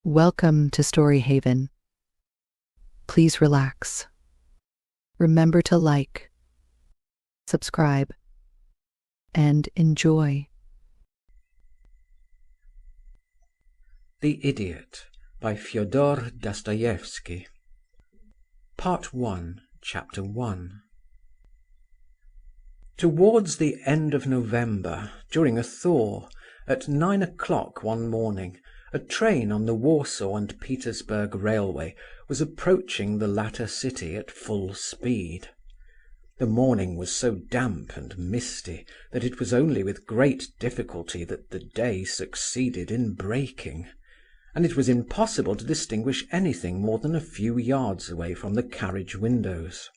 Welcome to Story Haven. Please relax. Remember to like, subscribe, and enjoy. The Idiot by Fyodor Dostoyevsky. Part 1, Chapter 1. Towards the end of November, during a thaw, at 9 o'clock one morning, a train on the Warsaw and Petersburg railway was approaching the latter city at full speed. The morning was so damp and misty that it was only with great difficulty that the day succeeded in breaking, and it was impossible to distinguish anything more than a few yards away from the carriage windows.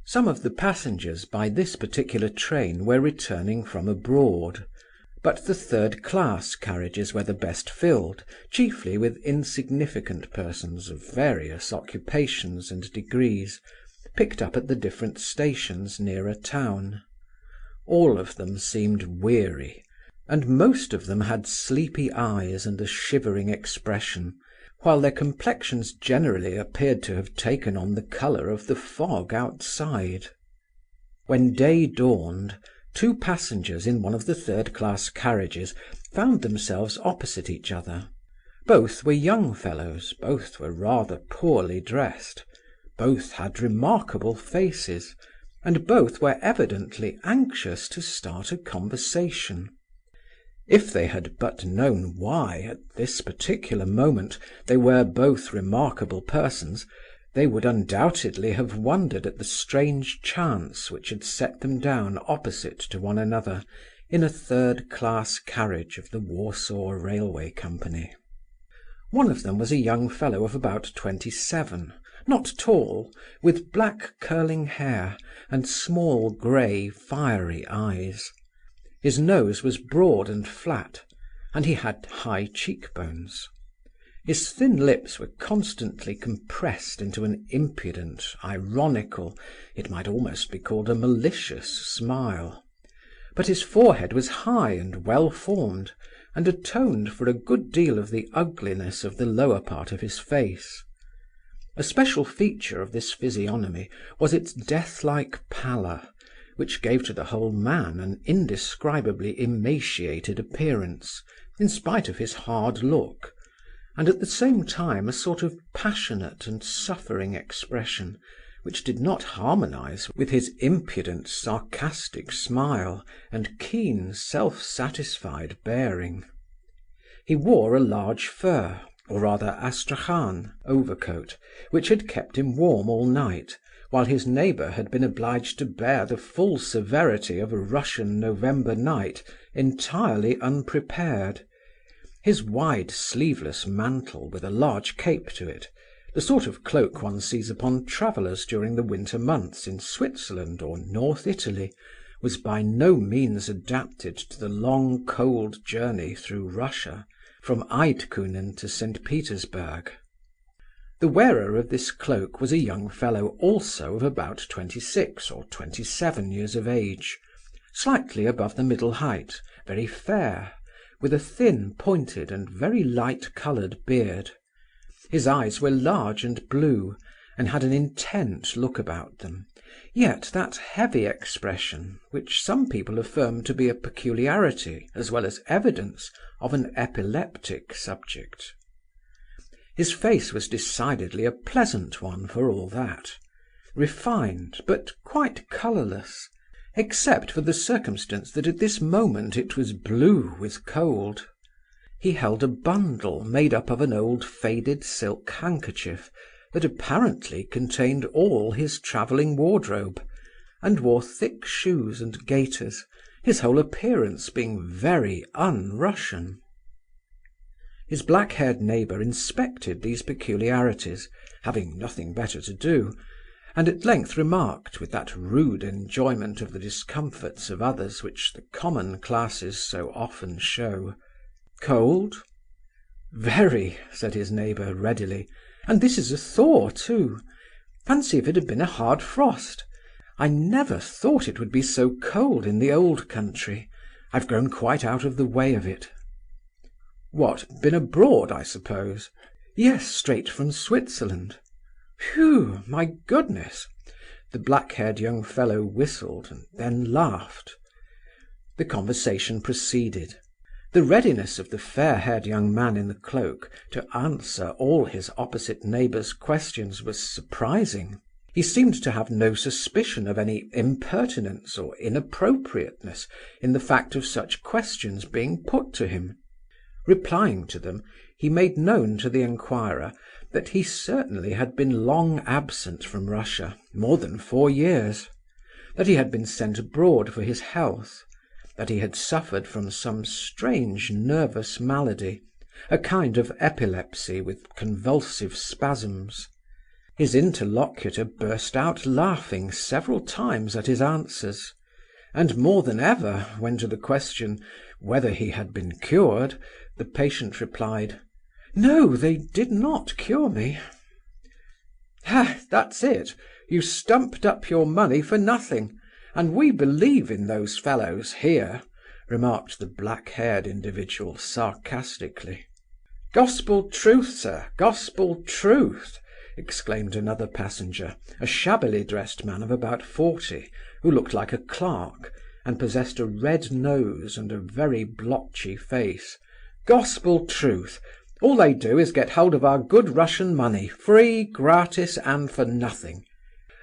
Some of the passengers by this particular train were returning from abroad, but the third-class carriages were the best filled, chiefly with insignificant persons of various occupations and degrees, picked up at the different stations nearer town. All of them seemed weary, and most of them had sleepy eyes and a shivering expression, while their complexions generally appeared to have taken on the colour of the fog outside. When day dawned, two passengers in one of the third-class carriages found themselves opposite each other. Both were young fellows, both were rather poorly dressed, both had remarkable faces, and both were evidently anxious to start a conversation. If they had but known why, at this particular moment, they were both remarkable persons, they would undoubtedly have wondered at the strange chance which had set them down opposite to one another in a third-class carriage of the Warsaw Railway Company. One of them was a young fellow of about 27, not tall, with black curling hair and small grey fiery eyes. His nose was broad and flat, and he had high cheekbones. His thin lips were constantly compressed into an impudent, ironical, it might almost be called a malicious smile. But his forehead was high and well formed, and atoned for a good deal of the ugliness of the lower part of his face. A special feature of this physiognomy was its death-like pallor, which gave to the whole man an indescribably emaciated appearance, in spite of his hard look, and at the same time a sort of passionate and suffering expression, which did not harmonize with his impudent, sarcastic smile and keen, self-satisfied bearing. He wore a large fur, or rather Astrakhan, overcoat, which had kept him warm all night, while his neighbour had been obliged to bear the full severity of a Russian November night entirely unprepared. His wide sleeveless mantle with a large cape to it, the sort of cloak one sees upon travellers during the winter months in Switzerland or North Italy, was by no means adapted to the long cold journey through Russia, from Eydkuhnen to St. Petersburg. The wearer of this cloak was a young fellow also of about 26 or 27 years of age, slightly above the middle height, very fair, with a thin, pointed and very light-coloured beard. His eyes were large and blue, and had an intent look about them, yet that heavy expression, which some people affirm to be a peculiarity as well as evidence of an epileptic subject. His face was decidedly a pleasant one for all that, refined, but quite colourless, except for the circumstance that at this moment it was blue with cold. He held a bundle made up of an old faded silk handkerchief that apparently contained all his travelling wardrobe, and wore thick shoes and gaiters, his whole appearance being very un-Russian. His black-haired neighbour inspected these peculiarities, having nothing better to do, and at length remarked, with that rude enjoyment of the discomforts of others which the common classes so often show: "Cold?" "Very," said his neighbour readily, "and this is a thaw too. Fancy if it had been a hard frost. I never thought it would be so cold in the old country. I've grown quite out of the way of it." What, been abroad, I suppose?" "Yes, straight from Switzerland." "Phew, my goodness!" The black-haired young fellow whistled, and then laughed. The conversation proceeded. The readiness of the fair-haired young man in the cloak to answer all his opposite neighbour's questions was surprising. He seemed to have no suspicion of any impertinence or inappropriateness in the fact of such questions being put to him. Replying to them, he made known to the inquirer that he certainly had been long absent from Russia, more than 4 years; that he had been sent abroad for his health; that he had suffered from some strange nervous malady, a kind of epilepsy with convulsive spasms. His interlocutor burst out laughing several times at his answers, and more than ever when to the question whether he had been cured, the patient replied, "No, they did not cure me." "Ha, that's it! You stumped up your money for nothing, and we believe in those fellows here," remarked the black-haired individual sarcastically. "Gospel truth, sir, gospel truth!" exclaimed another passenger, a shabbily dressed man of about 40, who looked like a clerk, and possessed a red nose and a very blotchy face. "Gospel truth! All they do is get hold of our good Russian money, free, gratis, and for nothing."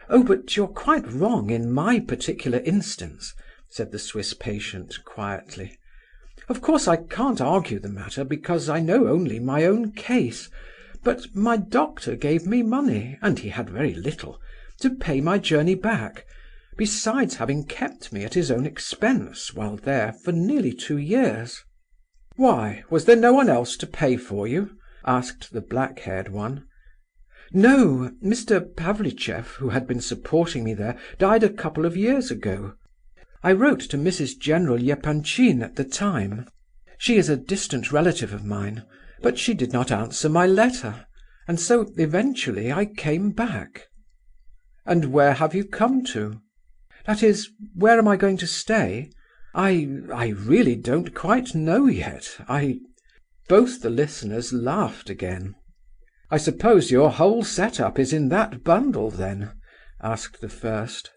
"Oh, but you're quite wrong in my particular instance," said the Swiss patient quietly. "Of course I can't argue the matter, because I know only my own case, but my doctor gave me money, and he had very little, to pay my journey back, besides having kept me at his own expense while there for nearly 2 years." "Why, was there no one else to pay for you?" asked the black-haired one. "No, Mr. Pavlicheff, who had been supporting me there, died a couple of years ago. I wrote to Mrs. General Epanchin at the time. She is a distant relative of mine, but she did not answer my letter, and so eventually I came back." "And where have you come to?" "That is, where am I going to stay? I really don't quite know yet. Both the listeners laughed again. "I suppose your whole set-up is in that bundle, then?" asked the first.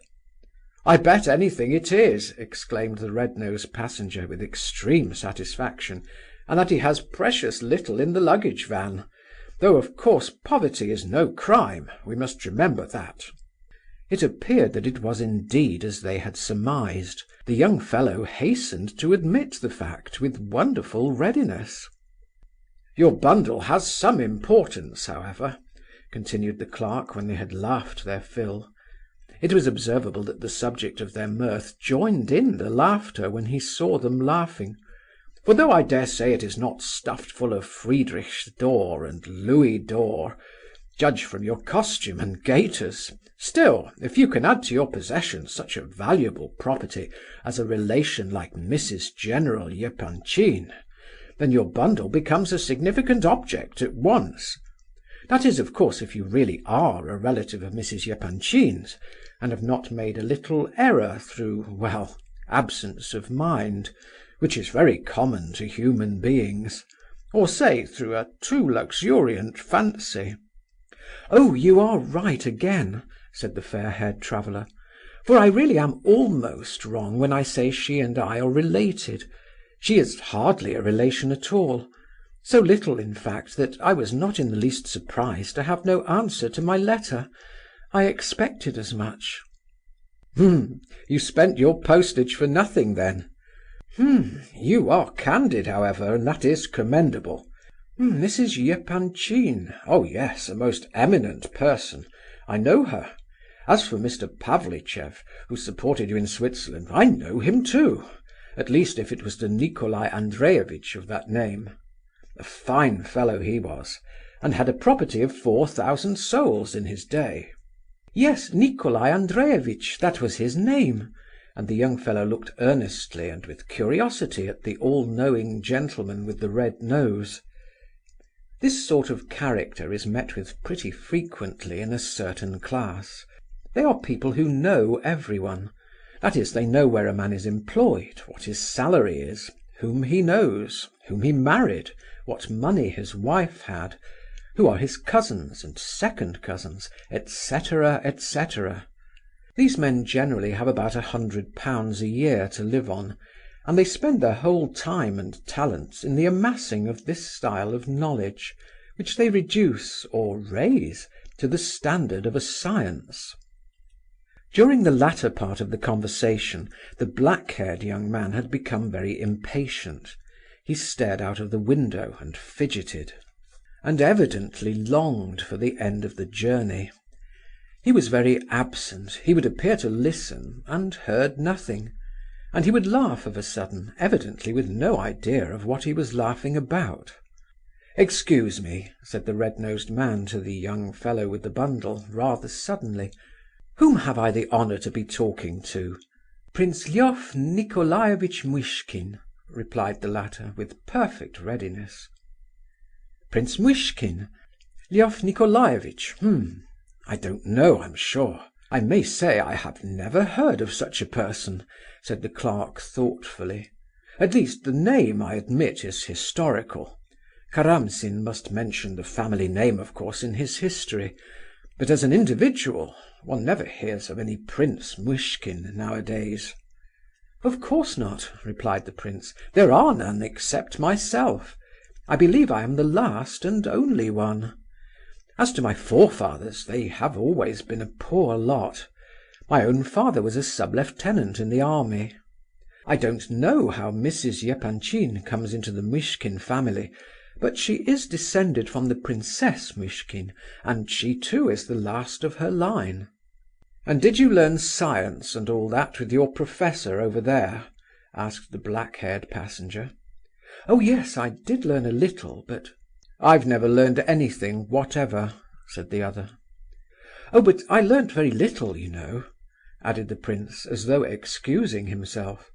"I bet anything it is," exclaimed the red-nosed passenger with extreme satisfaction, "and that he has precious little in the luggage van; though, of course, poverty is no crime, we must remember that." It appeared that it was indeed as they had surmised. The young fellow hastened to admit the fact with wonderful readiness. "Your bundle has some importance, however," continued the clerk when they had laughed their fill. It was observable that the subject of their mirth joined in the laughter when he saw them laughing. "For though I dare say it is not stuffed full of Friedrich d'Or and Louis d'Or, judge from your costume and gaiters, still, if you can add to your possessions such a valuable property as a relation like Mrs. General Epanchin, then your bundle becomes a significant object at once. That is, of course, if you really are a relative of Mrs. Epanchin's, and have not made a little error through, well, absence of mind, which is very common to human beings, or say through a too luxuriant fancy." "Oh, you are right again," said the fair-haired traveller, "for I really am almost wrong when I say she and I are related. She is hardly a relation at all; so little, in fact, that I was not in the least surprised to have no answer to my letter. I expected as much." You spent your postage for nothing, then?" You are candid, however, and that is commendable." "Mrs. Epanchin? Oh yes, a most eminent person. I know her. As for Mr. Pavlicheff, who supported you in Switzerland, I know him too. At least, if it was to Nikolai Andreevitch of that name. A fine fellow he was, and had a property of 4,000 souls in his day." "Yes, Nikolai Andreevitch, that was his name," and the young fellow looked earnestly and with curiosity at the all-knowing gentleman with the red nose. This sort of character is met with pretty frequently in a certain class. They are people who know everyone. That is, they know where a man is employed, what his salary is, whom he knows, whom he married, what money his wife had, who are his cousins and second cousins, etc., etc. These men generally have about £100 a year to live on, and they spend their whole time and talents in the amassing of this style of knowledge, which they reduce, or raise, to the standard of a science. During the latter part of the conversation, the black-haired young man had become very impatient. He stared out of the window and fidgeted, and evidently longed for the end of the journey. He was very absent, he would appear to listen, and heard nothing, and he would laugh of a sudden, evidently with no idea of what he was laughing about. "Excuse me," said the red-nosed man to the young fellow with the bundle, rather suddenly. "Whom have I the honour to be talking to?" "Prince Lef Nicolaievitch Muishkin," replied the latter, with perfect readiness. "Prince Muishkin? Lef Nicolaievitch? I don't know, I'm sure. I may say I have never heard of such a person," said the clerk thoughtfully. "At least the name, I admit, is historical. Karamsin must mention the family name, of course, in his history, but as an individual one never hears of any Prince Muishkin nowadays." "Of course not," replied the prince. "There are none except myself. I believe I am the last and only one. As to my forefathers, they have always been a poor lot. My own father was a sub-lieutenant in the army. I don't know how Mrs. Epanchin comes into the Muishkin family, but she is descended from the Princess Muishkin, and she too is the last of her line." "And did you learn science and all that with your professor over there?" asked the black-haired passenger. "Oh yes, I did learn a little, but—" "I've never learned anything whatever," said the other. "Oh, but I learnt very little, you know," added the prince, as though excusing himself.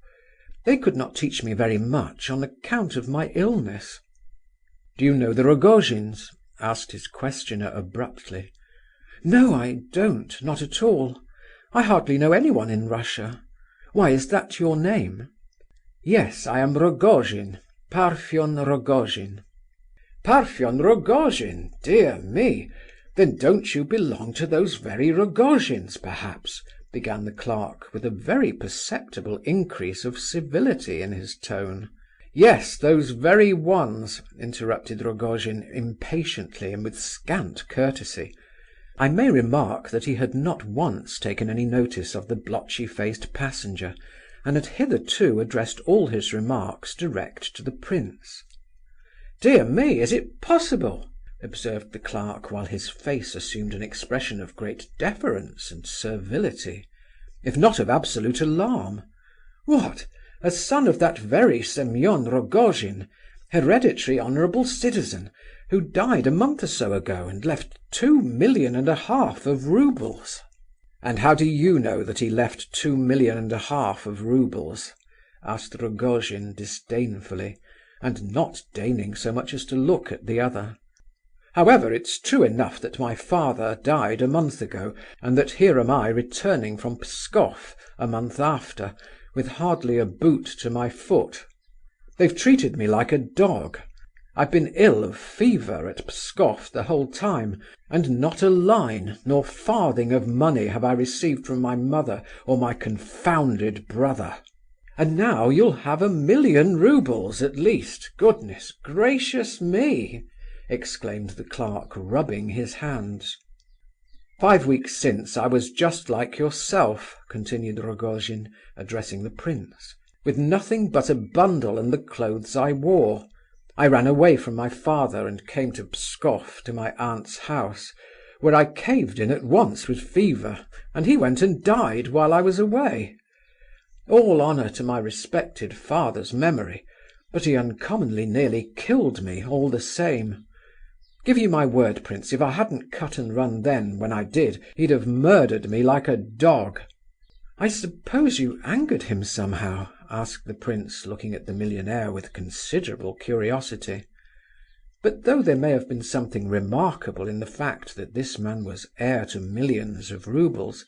"They could not teach me very much on account of my illness." "Do you know the Rogojins?" asked his questioner abruptly. "No, I don't, not at all. I hardly know anyone in Russia. Why, is that your name?" "Yes, I am Rogojin, Parfen Rogojin." "Parfen Rogojin? Dear me! Then don't you belong to those very Rogojins, perhaps?" began the clerk, with a very perceptible increase of civility in his tone. "Yes, those very ones," interrupted Rogojin impatiently and with scant courtesy. I may remark that he had not once taken any notice of the blotchy-faced passenger, and had hitherto addressed all his remarks direct to the prince. "Dear me, is it possible?" observed the clerk, while his face assumed an expression of great deference and servility, if not of absolute alarm. "What? A son of that very Semyon Rogojin, hereditary honourable citizen, who died a month or so ago and left 2.5 millions of roubles." "And how do you know that he left 2.5 millions of roubles?" asked Rogojin disdainfully, and not deigning so much as to look at the other. "However, it's true enough that my father died a month ago, and that here am I returning from Pskov a month after, with hardly a boot to my foot. They've treated me like a dog. I've been ill of fever at Pskov the whole time, and not a line nor farthing of money have I received from my mother or my confounded brother. And now you'll have 1,000,000 roubles at least, goodness gracious me!" exclaimed the clerk, rubbing his hands. "5 weeks since I was just like yourself," continued Rogojin, addressing the prince, "with nothing but a bundle and the clothes I wore. I ran away from my father and came to Pskov, to my aunt's house, where I caved in at once with fever, and he went and died while I was away. All honour to my respected father's memory, but he uncommonly nearly killed me all the same. Give you my word, prince, if I hadn't cut and run then, when I did, he'd have murdered me like a dog." "I suppose you angered him somehow?" asked the prince, looking at the millionaire with considerable curiosity. But though there may have been something remarkable in the fact that this man was heir to millions of roubles,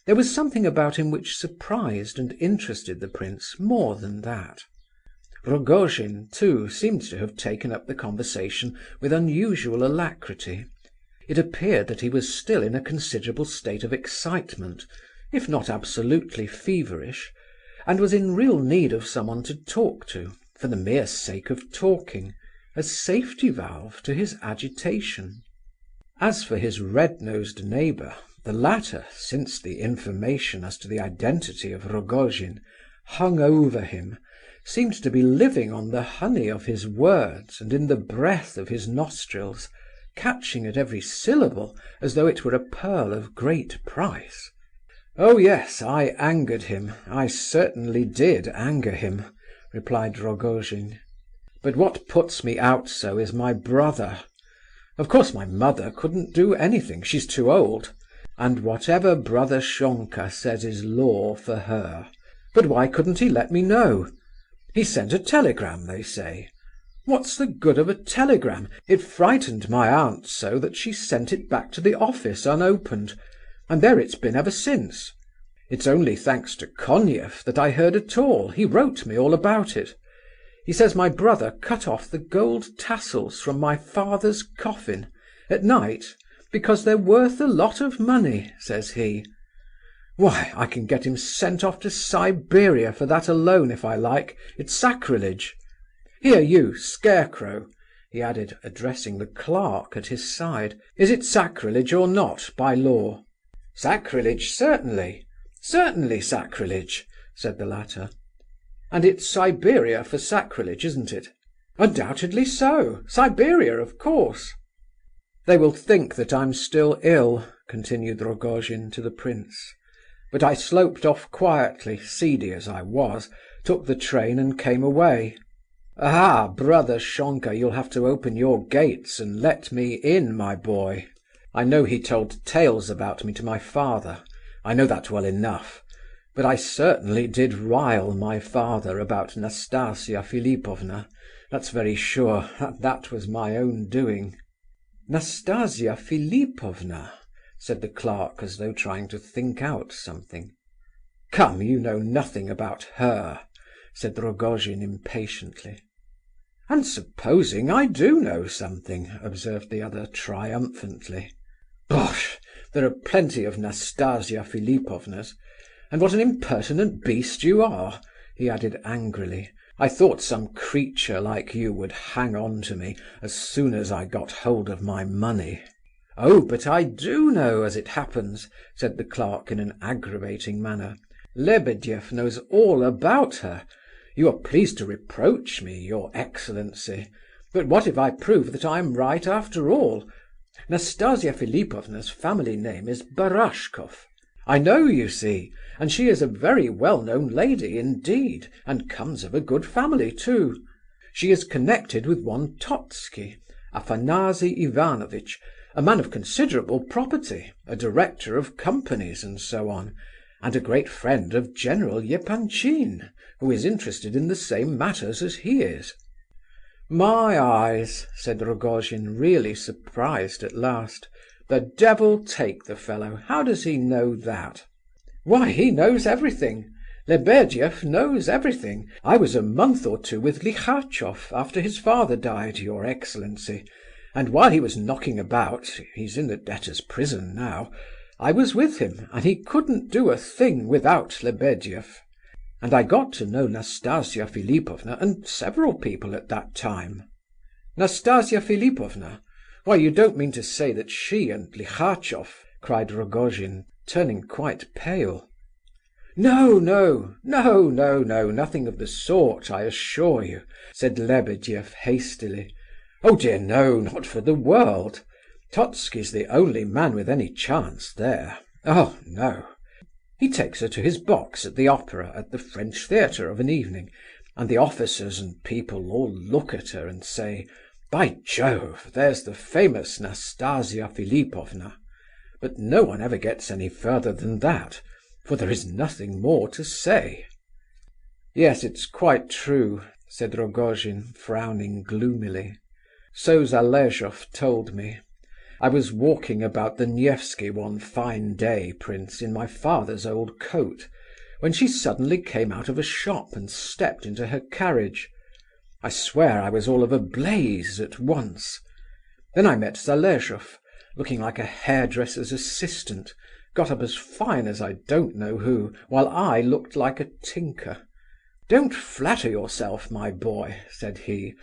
there was something about him which surprised and interested the prince more than that. Rogojin, too, seemed to have taken up the conversation with unusual alacrity. It appeared that he was still in a considerable state of excitement, if not absolutely feverish, and was in real need of someone to talk to, for the mere sake of talking, a safety valve to his agitation. As for his red-nosed neighbour, the latter, since the information as to the identity of Rogojin hung over him, seemed to be living on the honey of his words and in the breath of his nostrils, catching at every syllable as though it were a pearl of great price. "Oh yes, I angered him, I certainly did anger him," replied Rogojin. "But what puts me out so is my brother. Of course my mother couldn't do anything, she's too old, and whatever brother Shonka says is law for her. But why couldn't he let me know? He sent a telegram, they say. What's the good of a telegram? It frightened my aunt so that she sent it back to the office unopened, and there it's been ever since. It's only thanks to Koniev that I heard at all. He wrote me all about it. He says my brother cut off the gold tassels from my father's coffin at night because they're worth a lot of money, says he. Why, I can get him sent off to Siberia for that alone if I like. It's sacrilege. Here, you, Scarecrow," he added, addressing the clerk at his side, "is it sacrilege or not, by law?" "Sacrilege, certainly. Certainly sacrilege," said the latter. "And it's Siberia for sacrilege, isn't it?" "Undoubtedly so. Siberia, of course." "They will think that I'm still ill," continued Rogojin to the prince. "But I sloped off quietly, seedy as I was, took the train and came away. Ah, brother Shonka, you'll have to open your gates and let me in, my boy. I know he told tales about me to my father. I know that well enough. But I certainly did rile my father about Nastasia Philipovna. That's very sure. That was my own doing." "Nastasia Philipovna?" said the clerk, as though trying to think out something. "Come, you know nothing about her," said Rogojin impatiently. "And supposing I do know something," observed the other triumphantly. "Bosh! There are plenty of Nastasia Philipovnas. And what an impertinent beast you are!" he added angrily. "I thought some creature like you would hang on to me as soon as I got hold of my money." "Oh, but I do know, as it happens," said the clerk in an aggravating manner. "Lebedeff knows all about her. You are pleased to reproach me, your excellency. But what if I prove that I am right after all? Nastasia Philipovna's family name is Barashkov. I know, you see, and she is a very well-known lady indeed, and comes of a good family too. She is connected with one Totsky, Afanasy Ivanovitch, a man of considerable property, a director of companies and so on, and a great friend of General Epanchin, who is interested in the same matters as he is." "My eyes," said Rogojin, really surprised at last. "The devil take the fellow! How does he know that?" "Why, he knows everything. Lebedeff knows everything. I was a month or two with Lihachof after his father died, your excellency, and while he was knocking about (he's in the debtor's prison now), I was with him, and he couldn't do a thing without Lebedeff. And I got to know Nastasia Philipovna and several people at that time." "Nastasia Philipovna? Why, you don't mean to say that she and Lihachof—" cried Rogojin, turning quite pale. "No, nothing of the sort, I assure you," said Lebedeff hastily. "Oh dear no, not for the world. Totski's the only man with any chance there. Oh no. He takes her to his box at the opera at the French theatre of an evening, and the officers and people all look at her and say, 'By Jove, there's the famous Nastasia Philipovna.' But no one ever gets any further than that, for there is nothing more to say." "Yes, it's quite true," said Rogojin, frowning gloomily. "So Zaleshoff told me. I was walking about the Nevsky one fine day, prince, in my father's old coat, when she suddenly came out of a shop and stepped into her carriage. I swear I was all of a blaze at once. Then I met Zaleshoff, looking like a hairdresser's assistant, got up as fine as I don't know who, while I looked like a tinker. "Don't flatter yourself, my boy," said he.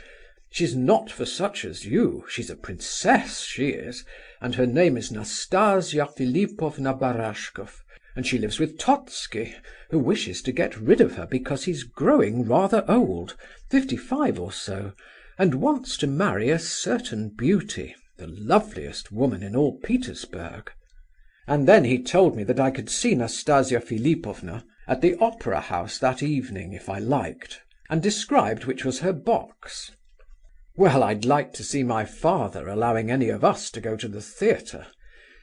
"She's not for such as you. She's a princess, she is, and her name is Nastasia Philipovna Barashkov, and she lives with Totski, who wishes to get rid of her because he's growing rather old, 55 or so, and wants to marry a certain beauty, the loveliest woman in all Petersburg." And then he told me that I could see Nastasia Philipovna at the opera house that evening if I liked, and described which was her box. Well, I'd like to see my father allowing any of us to go to the theatre.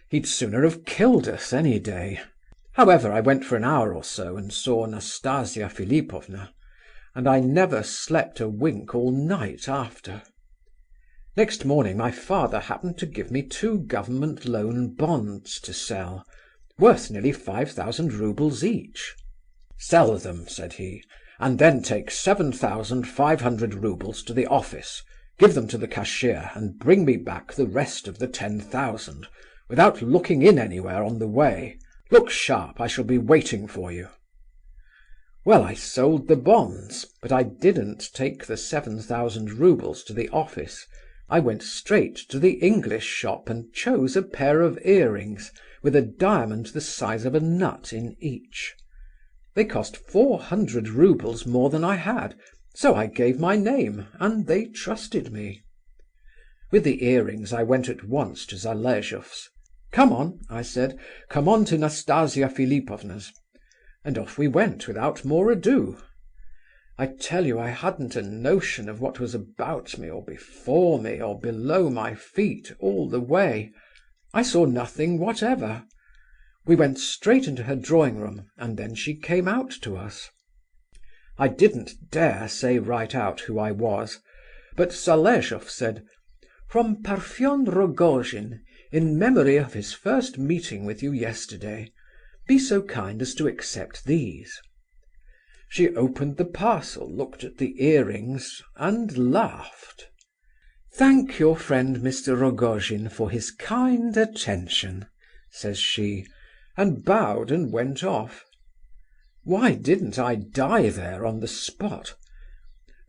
He'd sooner have killed us any day. However, I went for an hour or so and saw Nastasia Philipovna, and I never slept a wink all night after. Next morning my father happened to give me 2 government loan bonds to sell, worth nearly 5,000 roubles each. "Sell them," said he, "and then take 7,500 roubles to the office, give them to the cashier, and bring me back the rest of the 10,000, without looking in anywhere on the way. Look sharp, I shall be waiting for you." Well, I sold the bonds, but I didn't take the 7,000 roubles to the office. I went straight to the English shop and chose a pair of earrings with a diamond the size of a nut in each. They cost 400 roubles more than I had, so I gave my name, and they trusted me. With the earrings I went at once to Zaleshoff's. "Come on," I said, "come on to Nastasia Philipovna's." And off we went without more ado. I tell you, I hadn't a notion of what was about me or before me or below my feet all the way. I saw nothing whatever. We went straight into her drawing-room, and then she came out to us. I didn't dare say right out who I was, but Zaleshoff said, "From Parfen Rogojin, in memory of his first meeting with you yesterday. Be so kind as to accept these." She opened the parcel, looked at the earrings, and laughed. "Thank your friend Mr. Rogojin for his kind attention," says she, and bowed and went off. Why didn't I die there on the spot?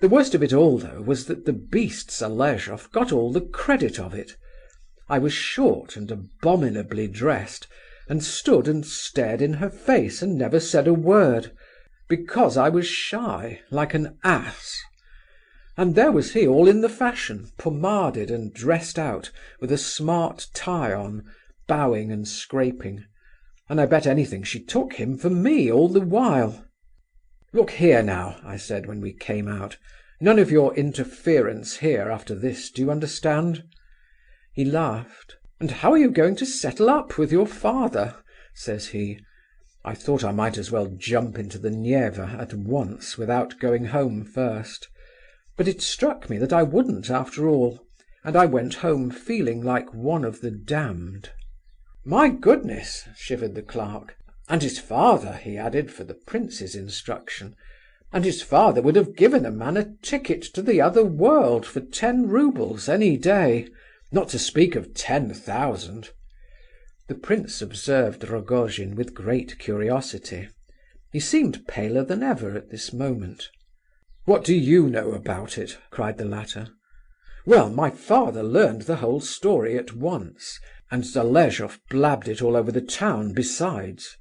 The worst of it all, though, was that the beast Zaleshoff got all the credit of it. I was short and abominably dressed, and stood and stared in her face and never said a word, because I was shy, like an ass. And there was he all in the fashion, pomaded and dressed out, with a smart tie on, bowing and scraping, and I bet anything she took him for me all the while. "Look here now," I said when we came out, "none of your interference here after this, do you understand?" He laughed. "And how are you going to settle up with your father?" says he. I thought I might as well jump into the Neva at once without going home first. But it struck me that I wouldn't after all, and I went home feeling like one of the damned. "My goodness!" shivered the clerk. "And his father," he added, for the prince's instruction, "and his father would have given a man a ticket to the other world for 10 roubles any day, not to speak of 10,000. The prince observed Rogojin with great curiosity. He seemed paler than ever at this moment. "What do you know about it?" cried the latter. "Well, my father learned the whole story at once, and Zaleshoff blabbed it all over the town besides.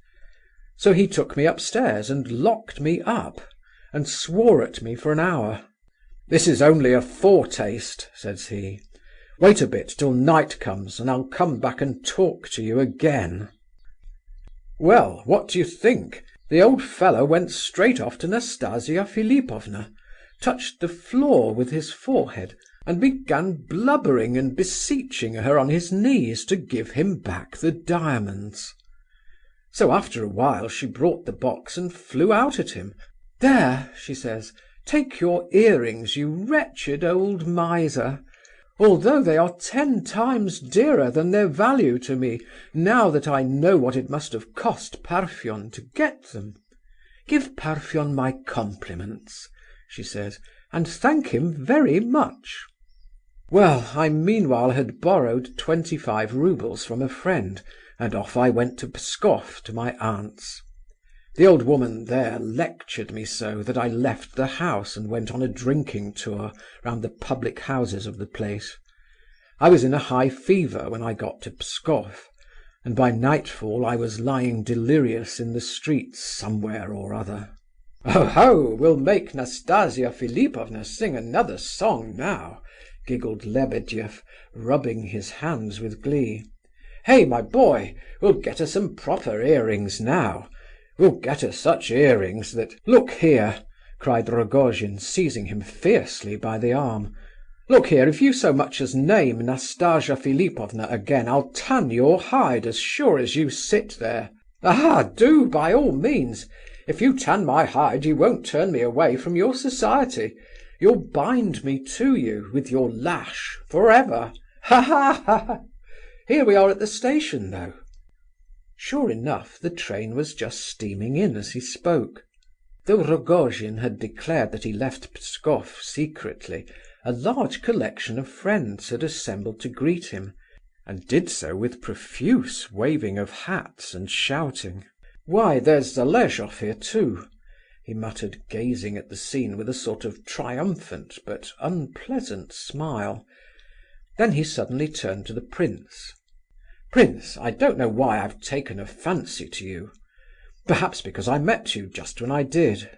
So he took me upstairs and locked me up, and swore at me for an hour. 'This is only a foretaste,' says he. 'Wait a bit till night comes, and I'll come back and talk to you again.' Well, what do you think? The old fellow went straight off to Nastasia Philipovna, touched the floor with his forehead, and began blubbering and beseeching her on his knees to give him back the diamonds. So after a while she brought the box and flew out at him. 'There,' she says, 'take your earrings, you wretched old miser, although they are 10 times dearer than their value to me, now that I know what it must have cost Parfen to get them. Give Parfen my compliments,' she says, and thank him very much. Well, I meanwhile had borrowed 25 roubles from a friend, and off I went to Pskoff to my aunt's. The old woman there lectured me so that I left the house and went on a drinking tour round the public houses of the place. I was in a high fever when I got to Pskoff, and by nightfall I was lying delirious in the streets somewhere or other. "Oh, ho! We'll make Nastasia Philipovna sing another song now," giggled Lebedeff, rubbing his hands with glee. "Hey, my boy, we'll get her some proper earrings now. We'll get her such earrings that—" "Look here!" cried Rogojin, seizing him fiercely by the arm. "Look here, if you so much as name Nastasia Philipovna again, I'll tan your hide as sure as you sit there. Aha, do, by all means. If you tan my hide you won't turn me away from your society. You'll bind me to you, with your lash, forever. Ha ha ha! Here we are at the station, though." Sure enough, the train was just steaming in as he spoke. Though Rogojin had declared that he left Pskoff secretly, a large collection of friends had assembled to greet him, and did so with profuse waving of hats and shouting. "Why, there's Zaleshoff here too," he muttered, gazing at the scene with a sort of triumphant but unpleasant smile. Then he suddenly turned to the prince. "Prince, I don't know why I've taken a fancy to you. Perhaps because I met you just when I did.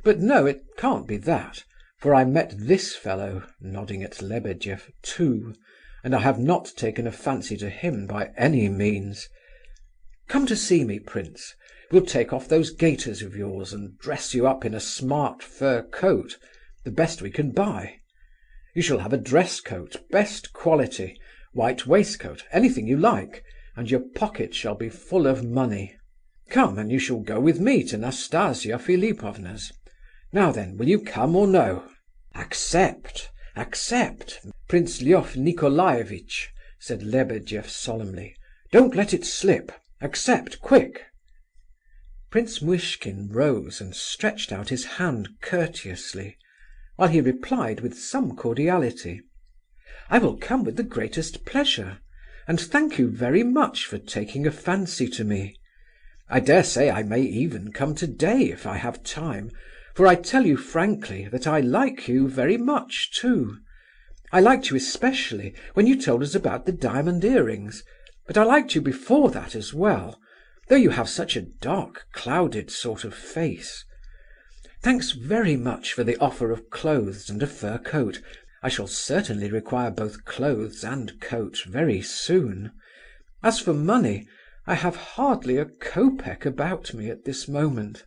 But no, it can't be that, for I met this fellow," nodding at Lebedeff, "too, and I have not taken a fancy to him by any means. Come to see me, prince. We'll take off those gaiters of yours and dress you up in a smart fur coat, the best we can buy. You shall have a dress coat, best quality, white waistcoat, anything you like, and your pocket shall be full of money. Come, and you shall go with me to Nastasia Philipovna's. Now then, will you come or no?" "Accept, accept, Prince Lef Nikolaevitch," said Lebedeff solemnly. "Don't let it slip. Accept, quick." Prince Muishkin rose and stretched out his hand courteously, while he replied with some cordiality, "I will come with the greatest pleasure, and thank you very much for taking a fancy to me. I dare say I may even come today if I have time, for I tell you frankly that I like you very much too. I liked you especially when you told us about the diamond earrings, but I liked you before that as well, though you have such a dark, clouded sort of face. Thanks very much for the offer of clothes and a fur coat. I shall certainly require both clothes and coat very soon. As for money, I have hardly a kopeck about me at this moment."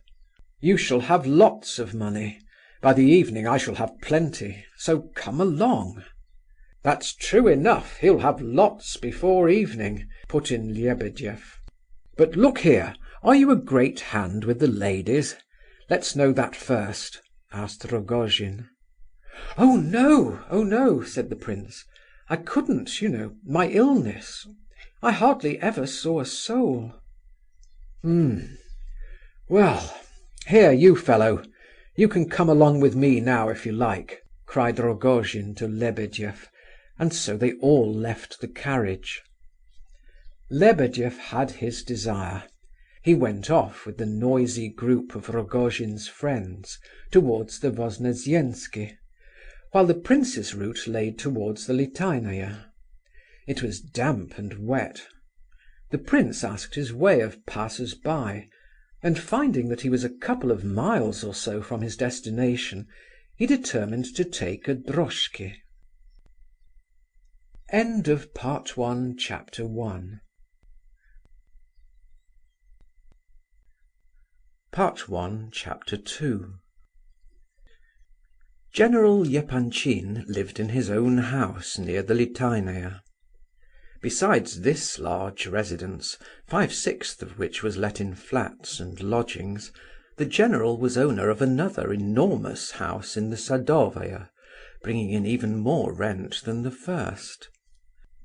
"You shall have lots of money. By the evening I shall have plenty, so come along." "That's true enough, he'll have lots before evening," put in Lebedeff. "But look here, are you a great hand with the ladies? Let's know that first," asked Rogojin. "Oh no," said the prince. "I couldn't, you know, my illness. I hardly ever saw a soul." "Well, here, you fellow, you can come along with me now if you like," cried Rogojin to Lebedeff, and so they all left the carriage. Lebedeff had his desire. He went off with the noisy group of Rogojin's friends towards the Voznesensky, while the prince's route lay towards the Litaynaya. It was damp and wet. The prince asked his way of passers-by, and finding that he was a couple of miles or so from his destination, he determined to take a droshky. End of Part 1, Chapter 1. Part 1, Chapter 2. General Epanchin lived in his own house near the Litaynaya. Besides this large residence, 5/6 of which was let in flats and lodgings, the general was owner of another enormous house in the Sadovaya, bringing in even more rent than the first.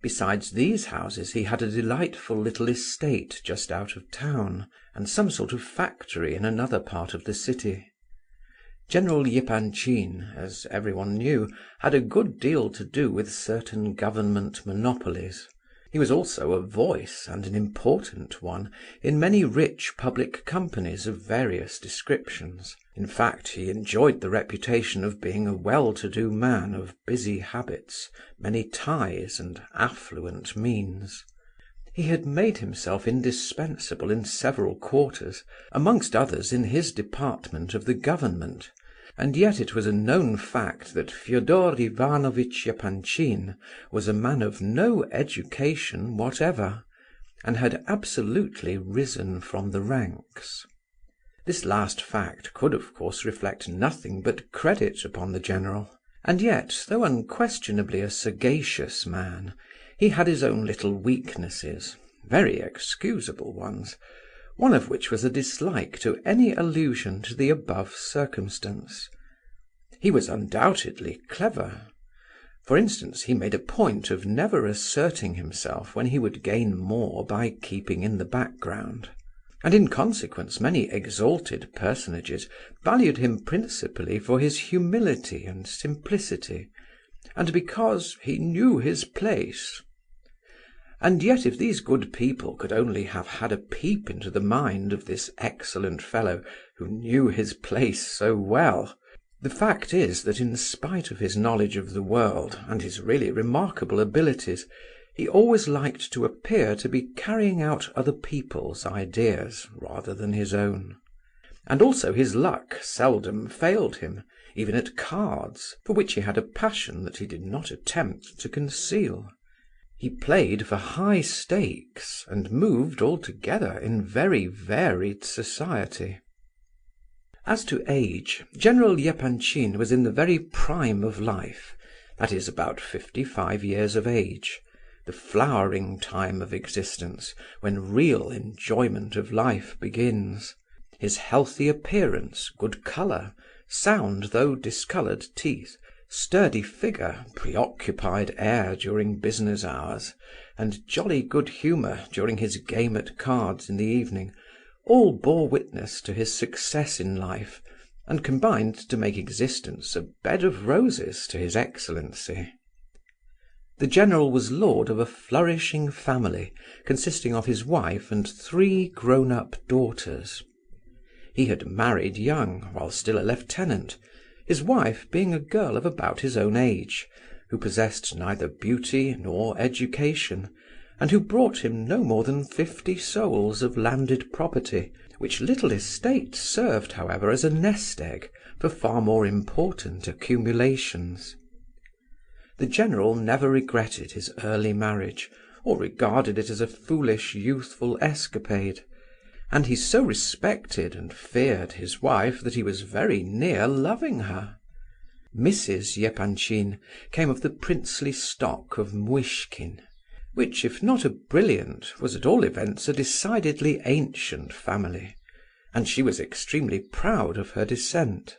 Besides these houses he had a delightful little estate just out of town, and some sort of factory in another part of the city. General Epanchin, as everyone knew, had a good deal to do with certain government monopolies. He was also a voice, and an important one, in many rich public companies of various descriptions. In fact, he enjoyed the reputation of being a well-to-do man of busy habits, many ties, and affluent means. He had made himself indispensable in several quarters, amongst others in his department of the government, and yet it was a known fact that Fyodor Ivanovitch Epanchin was a man of no education whatever, and had absolutely risen from the ranks. This last fact could of course reflect nothing but credit upon the general, and yet, though unquestionably a sagacious man, he had his own little weaknesses, very excusable ones, one of which was a dislike to any allusion to the above circumstance. He was undoubtedly clever. For instance, he made a point of never asserting himself when he would gain more by keeping in the background, and in consequence many exalted personages valued him principally for his humility and simplicity, and because he knew his place. And yet if these good people could only have had a peep into the mind of this excellent fellow who knew his place so well! The fact is that in spite of his knowledge of the world and his really remarkable abilities, he always liked to appear to be carrying out other people's ideas rather than his own. And also his luck seldom failed him, even at cards, for which he had a passion that he did not attempt to conceal. He played for high stakes, and moved altogether in very varied society. As to age, General Epanchin was in the very prime of life, that is, about 55 years of age, the flowering time of existence, when real enjoyment of life begins. His healthy appearance, good colour, sound though discoloured teeth, sturdy figure, preoccupied air during business hours, and jolly good humour during his game at cards in the evening, all bore witness to his success in life, and combined to make existence a bed of roses to his excellency. The general was lord of a flourishing family, consisting of his wife and 3 grown-up daughters. He had married young, while still a lieutenant, his wife being a girl of about his own age, who possessed neither beauty nor education, and who brought him no more than 50 souls of landed property, which little estate served, however, as a nest-egg for far more important accumulations. The general never regretted his early marriage, or regarded it as a foolish youthful escapade, and he so respected and feared his wife that he was very near loving her. Mrs. Epanchin came of the princely stock of Muishkin, which, if not a brilliant, was at all events a decidedly ancient family, and she was extremely proud of her descent.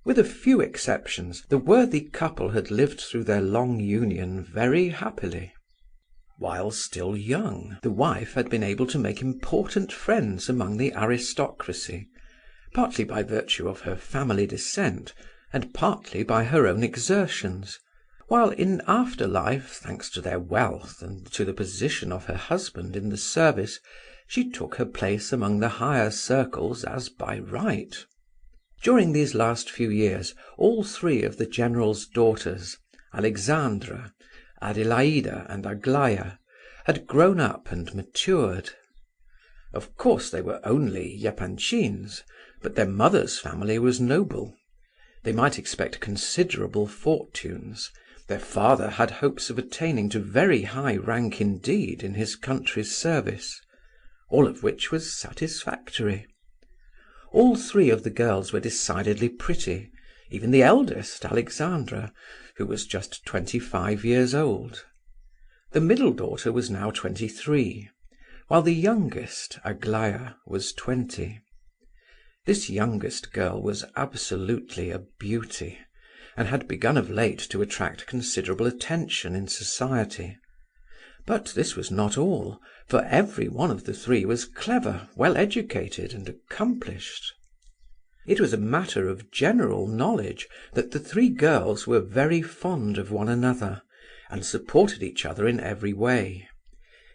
With a few exceptions, the worthy couple had lived through their long union very happily. While still young, the wife had been able to make important friends among the aristocracy, partly by virtue of her family descent, and partly by her own exertions, while in after life, thanks to their wealth and to the position of her husband in the service, she took her place among the higher circles as by right. During these last few years, all 3 of the general's daughters, Alexandra, Adelaida and Aglaya, had grown up and matured. Of course they were only Epanchins, but their mother's family was noble. They might expect considerable fortunes. Their father had hopes of attaining to very high rank indeed in his country's service, all of which was satisfactory. All 3 of the girls were decidedly pretty, even the eldest, Alexandra, who was just 25 years old. The middle daughter was now 23, while the youngest, Aglaya, was 20. This youngest girl was absolutely a beauty, and had begun of late to attract considerable attention in society. But this was not all, for every one of the 3 was clever, well educated, and accomplished. It was a matter of general knowledge that the three girls were very fond of one another, and supported each other in every way.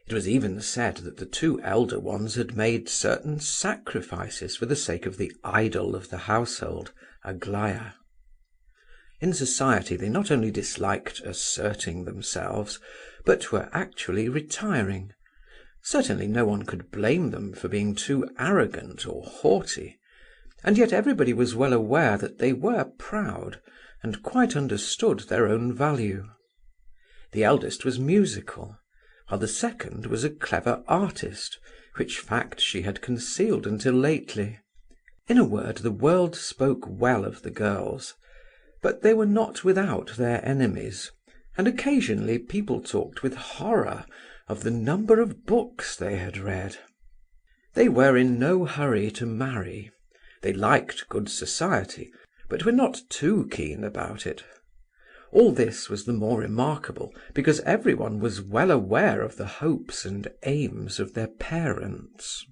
It was even said that the two elder ones had made certain sacrifices for the sake of the idol of the household, Aglaya. In society they not only disliked asserting themselves, but were actually retiring. Certainly no one could blame them for being too arrogant or haughty, and yet everybody was well aware that they were proud, and quite understood their own value. The eldest was musical, while the second was a clever artist, which fact she had concealed until lately. In a word, the world spoke well of the girls, but they were not without their enemies, and occasionally people talked with horror of the number of books they had read. They were in no hurry to marry. They liked good society, but were not too keen about it. All this was the more remarkable because everyone was well aware of the hopes and aims of their parents.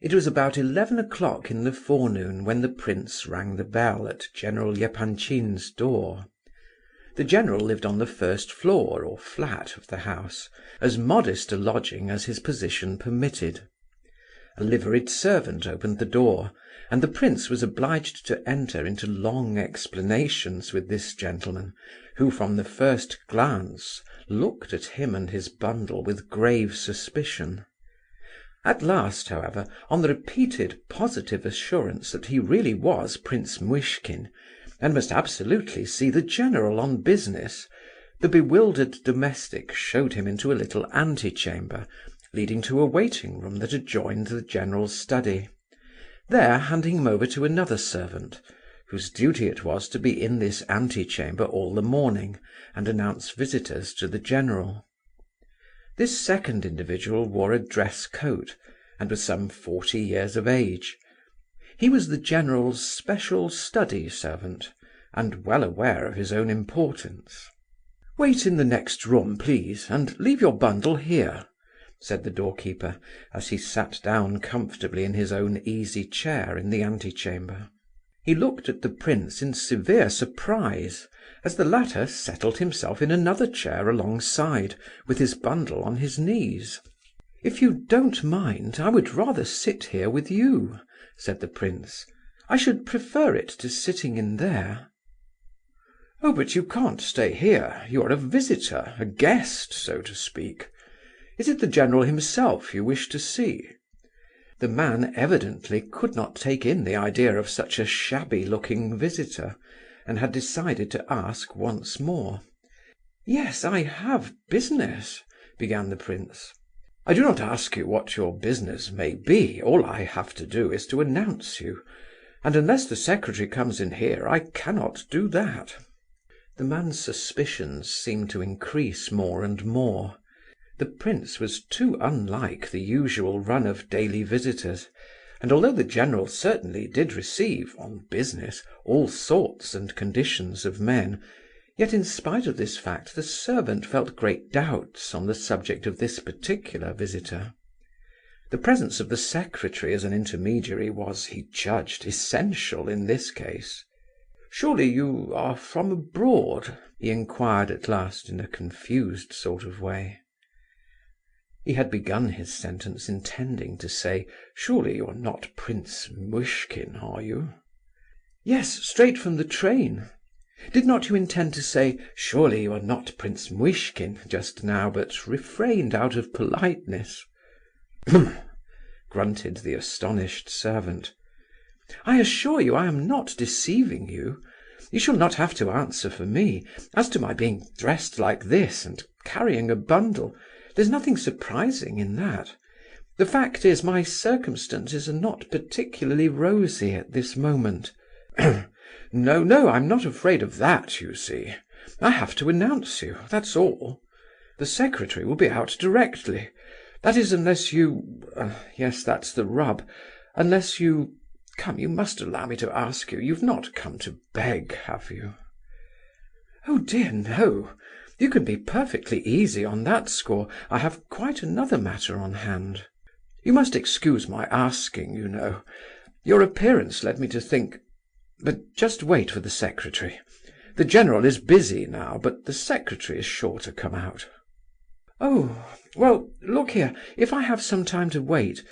It was about 11 o'clock in the forenoon when the prince rang the bell at General Epanchin's door. The general lived on the first floor or flat of the house, as modest a lodging as his position permitted. A liveried servant opened the door, and the prince was obliged to enter into long explanations with this gentleman, who from the first glance looked at him and his bundle with grave suspicion. At last, however, on the repeated positive assurance that he really was Prince Muishkin, and must absolutely see the general on business, the bewildered domestic showed him into a little antechamber, leading to a waiting room that adjoined the general's study. There handing him over to another servant, whose duty it was to be in this antechamber all the morning, and announce visitors to the general. This second individual wore a dress coat, and was some 40 years of age. He was the general's special study servant, and well aware of his own importance. "Wait in the next room, please, and leave your bundle here," said the doorkeeper, as he sat down comfortably in his own easy chair in the antechamber. He looked at the prince in severe surprise, as the latter settled himself in another chair alongside, with his bundle on his knees. "If you don't mind, I would rather sit here with you," said the prince. "I should prefer it to sitting in there." "Oh, but you can't stay here. You are a visitor, a guest, so to speak. Is it the general himself you wish to see?" The man evidently could not take in the idea of such a shabby-looking visitor, and had decided to ask once more. "Yes, I have business," began the prince. "I do not ask you what your business may be. All I have to do is to announce you, and unless the secretary comes in here, I cannot do that." The man's suspicions seemed to increase more and more. The prince was too unlike the usual run of daily visitors, and although the general certainly did receive, on business, all sorts and conditions of men, yet in spite of this fact the servant felt great doubts on the subject of this particular visitor. The presence of the secretary as an intermediary was, he judged, essential in this case. "Surely you are from abroad?" he inquired at last in a confused sort of way. He had begun his sentence intending to say, "Surely you are not Prince Muishkin, are you?" "Yes, straight from the train. Did not you intend to say, 'Surely you are not Prince Muishkin,' just now, but refrained out of politeness?" grunted the astonished servant. "I assure you I am not deceiving you. You shall not have to answer for me. As to my being dressed like this, and carrying a bundle, there's nothing surprising in that. The fact is, my circumstances are not particularly rosy at this moment." "No, no, I'm not afraid of that, you see. I have to announce you, that's all. The secretary will be out directly. That is, unless you—yes, that's the rub. Unless you— Come, you must allow me to ask you, you've not come to beg, have you?" "Oh dear, no. You can be perfectly easy on that score. I have quite another matter on hand." "You must excuse my asking, you know. Your appearance led me to think... But just wait for the secretary. The general is busy now, but the secretary is sure to come out." "Oh, well, look here, if I have some time to wait,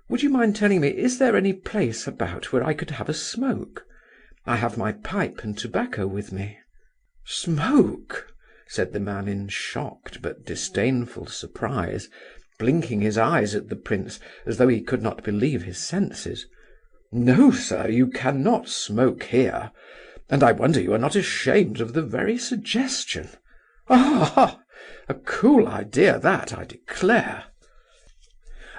would you mind telling me, is there any place about where I could have a smoke? I have my pipe and tobacco with me." "Smoke?" said the man in shocked but disdainful surprise, blinking his eyes at the prince as though he could not believe his senses. "No, sir, you cannot smoke here, and I wonder you are not ashamed of the very suggestion. Ah! A cool idea that, I declare."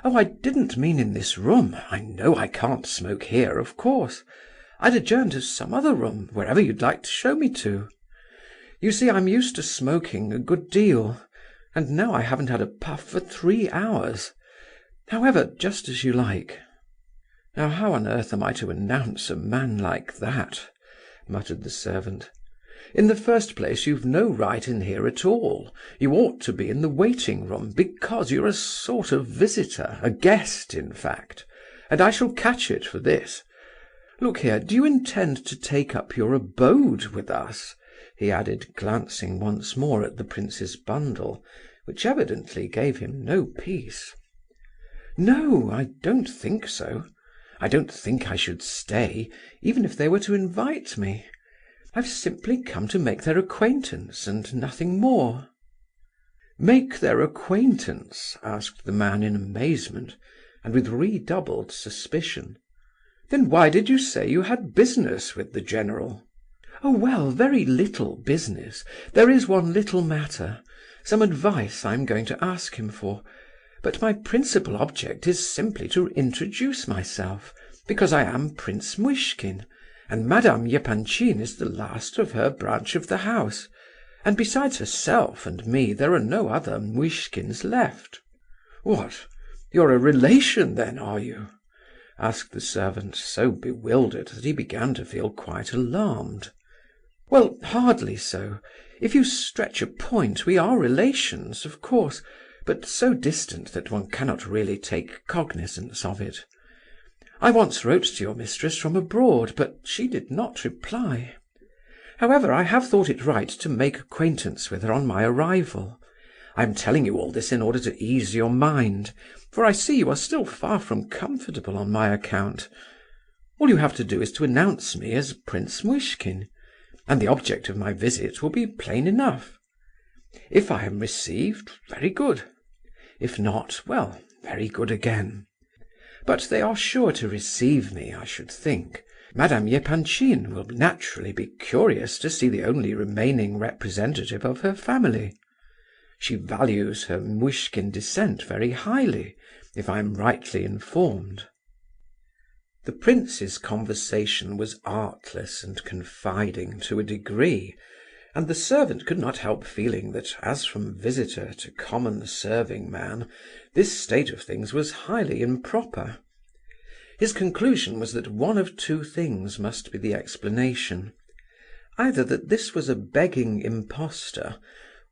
"Oh, I didn't mean in this room. I know I can't smoke here, of course. I'd adjourn to some other room, wherever you'd like to show me to. You see, I'm used to smoking a good deal, and now I haven't had a puff for 3 hours. However, just as you like." "Now how on earth am I to announce a man like that?" muttered the servant. "In the first place, you've no right in here at all. You ought to be in the waiting-room, because you're a sort of visitor, a guest, in fact, and I shall catch it for this. Look here, do you intend to take up your abode with us?" he added, glancing once more at the prince's bundle, which evidently gave him no peace. "No, I don't think so. I don't think I should stay, even if they were to invite me. I've simply come to make their acquaintance, and nothing more." "Make their acquaintance?" asked the man in amazement, and with redoubled suspicion. "Then why did you say you had business with the general?" "Oh, well, very little business. There is one little matter, some advice I am going to ask him for. But my principal object is simply to introduce myself, because I am Prince Muishkin, and Madame Epanchin is the last of her branch of the house, and besides herself and me there are no other Muishkins left." "What? You're a relation then, are you?" asked the servant, so bewildered that he began to feel quite alarmed. "Well, hardly so. If you stretch a point, we are relations, of course, but so distant that one cannot really take cognizance of it. I once wrote to your mistress from abroad, but she did not reply. However, I have thought it right to make acquaintance with her on my arrival. I am telling you all this in order to ease your mind, for I see you are still far from comfortable on my account. All you have to do is to announce me as Prince Muishkin, and the object of my visit will be plain enough. If I am received, very good. If not, well, very good again. But they are sure to receive me, I should think. Madame Epanchin will naturally be curious to see the only remaining representative of her family. She values her Muishkin descent very highly, if I am rightly informed." The prince's conversation was artless and confiding to a degree, and the servant could not help feeling that, as from visitor to common serving-man, this state of things was highly improper. His conclusion was that one of two things must be the explanation: either that this was a begging impostor,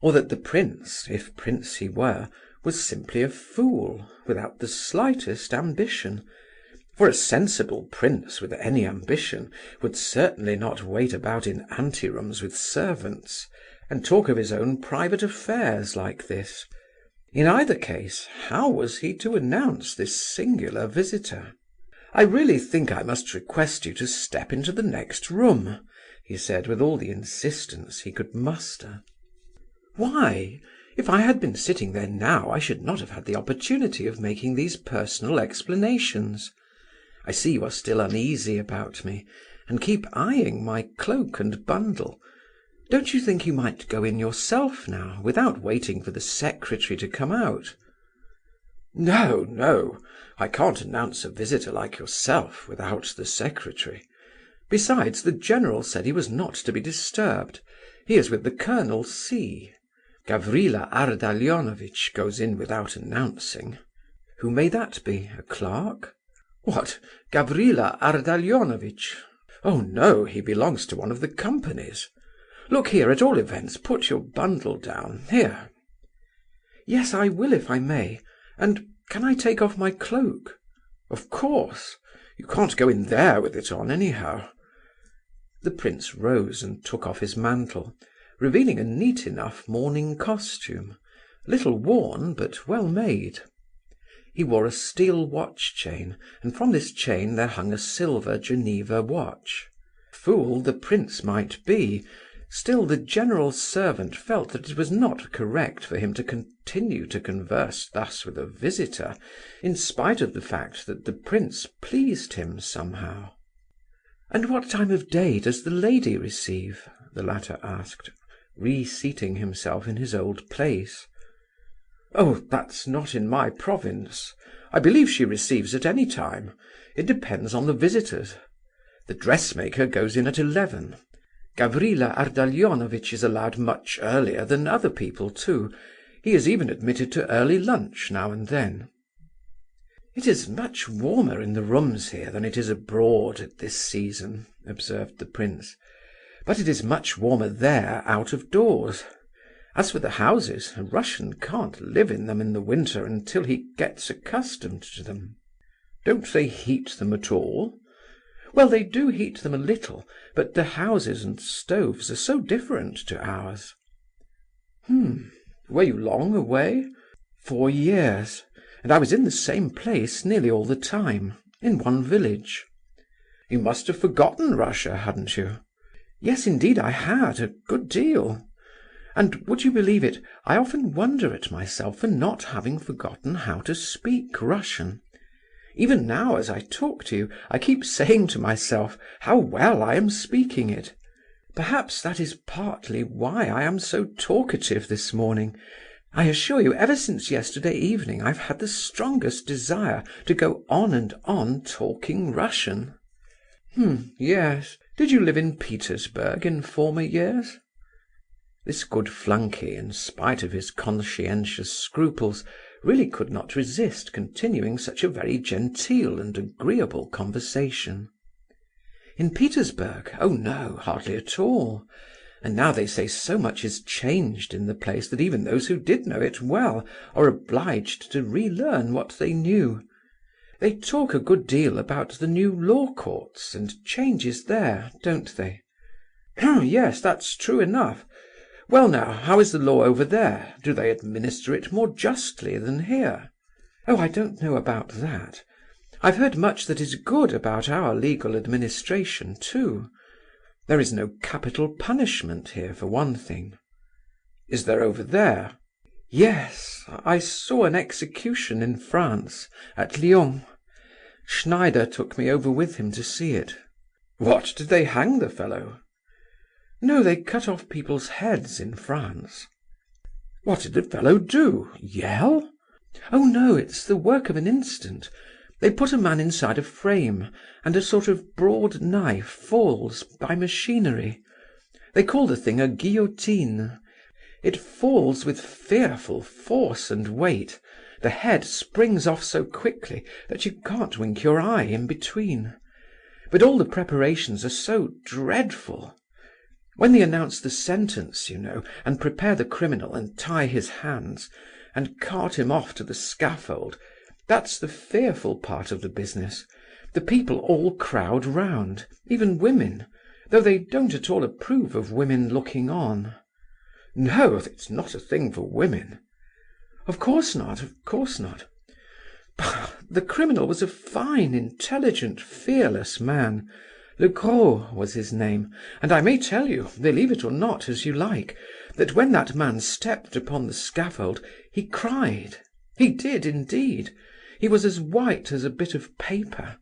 or that the prince, if prince he were, was simply a fool, without the slightest ambition, for a sensible prince with any ambition would certainly not wait about in anterooms with servants, and talk of his own private affairs like this. In either case, how was he to announce this singular visitor? "I really think I must request you to step into the next room," he said with all the insistence he could muster. "Why? If I had been sitting there now, I should not have had the opportunity of making these personal explanations. I see you are still uneasy about me, and keep eyeing my cloak and bundle. Don't you think you might go in yourself now, without waiting for the secretary to come out?" "No, no, I can't announce a visitor like yourself without the secretary. Besides, the general said he was not to be disturbed. He is with the Colonel C. Gavrila Ardalionovitch goes in without announcing." "Who may that be? A clerk?" "What, Gavrila Ardalionovitch? Oh no, he belongs to one of the companies. Look here, at all events, put your bundle down, here." "Yes, I will if I may. And can I take off my cloak?" "Of course. You can't go in there with it on, anyhow." The prince rose and took off his mantle, revealing a neat enough morning costume, a little worn but well made. He wore a steel watch chain, and from this chain there hung a silver Geneva watch. Fool the prince might be, still the general's servant felt that it was not correct for him to continue to converse thus with a visitor, in spite of the fact that the prince pleased him somehow. "And what time of day does the lady receive?" the latter asked, reseating himself in his old place. "Oh, that's not in my province. I believe she receives at any time. It depends on the visitors. The dressmaker goes in at 11. Gavrila Ardalionovitch is allowed much earlier than other people, too. He is even admitted to early lunch now and then." "It is much warmer in the rooms here than it is abroad at this season," observed the prince. "But it is much warmer there out of doors. As for the houses, a Russian can't live in them in the winter until he gets accustomed to them." "Don't they heat them at all?" "Well, they do heat them a little, but the houses and stoves are so different to ours." Were you long away?" "4 years, and I was in the same place nearly all the time, in one village." "You must have forgotten Russia, hadn't you?" "Yes, indeed I had, a good deal. And would you believe it, I often wonder at myself for not having forgotten how to speak Russian. Even now, as I talk to you, I keep saying to myself how well I am speaking it. Perhaps that is partly why I am so talkative this morning. I assure you, ever since yesterday evening I've had the strongest desire to go on and on talking Russian." "Yes. Did you live in Petersburg in former years?" This good flunkey, in spite of his conscientious scruples, really could not resist continuing such a very genteel and agreeable conversation. "In Petersburg? Oh no, hardly at all. And now they say so much is changed in the place that even those who did know it well are obliged to relearn what they knew. They talk a good deal about the new law courts and changes there, don't they?" "Yes, that's true enough. Well now, how is the law over there? Do they administer it more justly than here?" "Oh, I don't know about that. I've heard much that is good about our legal administration, too. There is no capital punishment here, for one thing." "Is there over there?" "Yes, I saw an execution in France, at Lyons. Schneider took me over with him to see it." "What, did they hang the fellow?" "No, they cut off people's heads in France." "What did the fellow do? Yell?" "Oh no, it's the work of an instant. They put a man inside a frame, and a sort of broad knife falls by machinery. They call the thing a guillotine. It falls with fearful force and weight. The head springs off so quickly that you can't wink your eye in between. But all the preparations are so dreadful. When they announce the sentence, you know, and prepare the criminal and tie his hands, and cart him off to the scaffold, that's the fearful part of the business. The people all crowd round, even women, though they don't at all approve of women looking on." "No, it's not a thing for women." "Of course not, of course not. The criminal was a fine, intelligent, fearless man. Le Gros was his name, and I may tell you, believe it or not as you like, that when that man stepped upon the scaffold, he cried. He did indeed. He was as white as a bit of paper.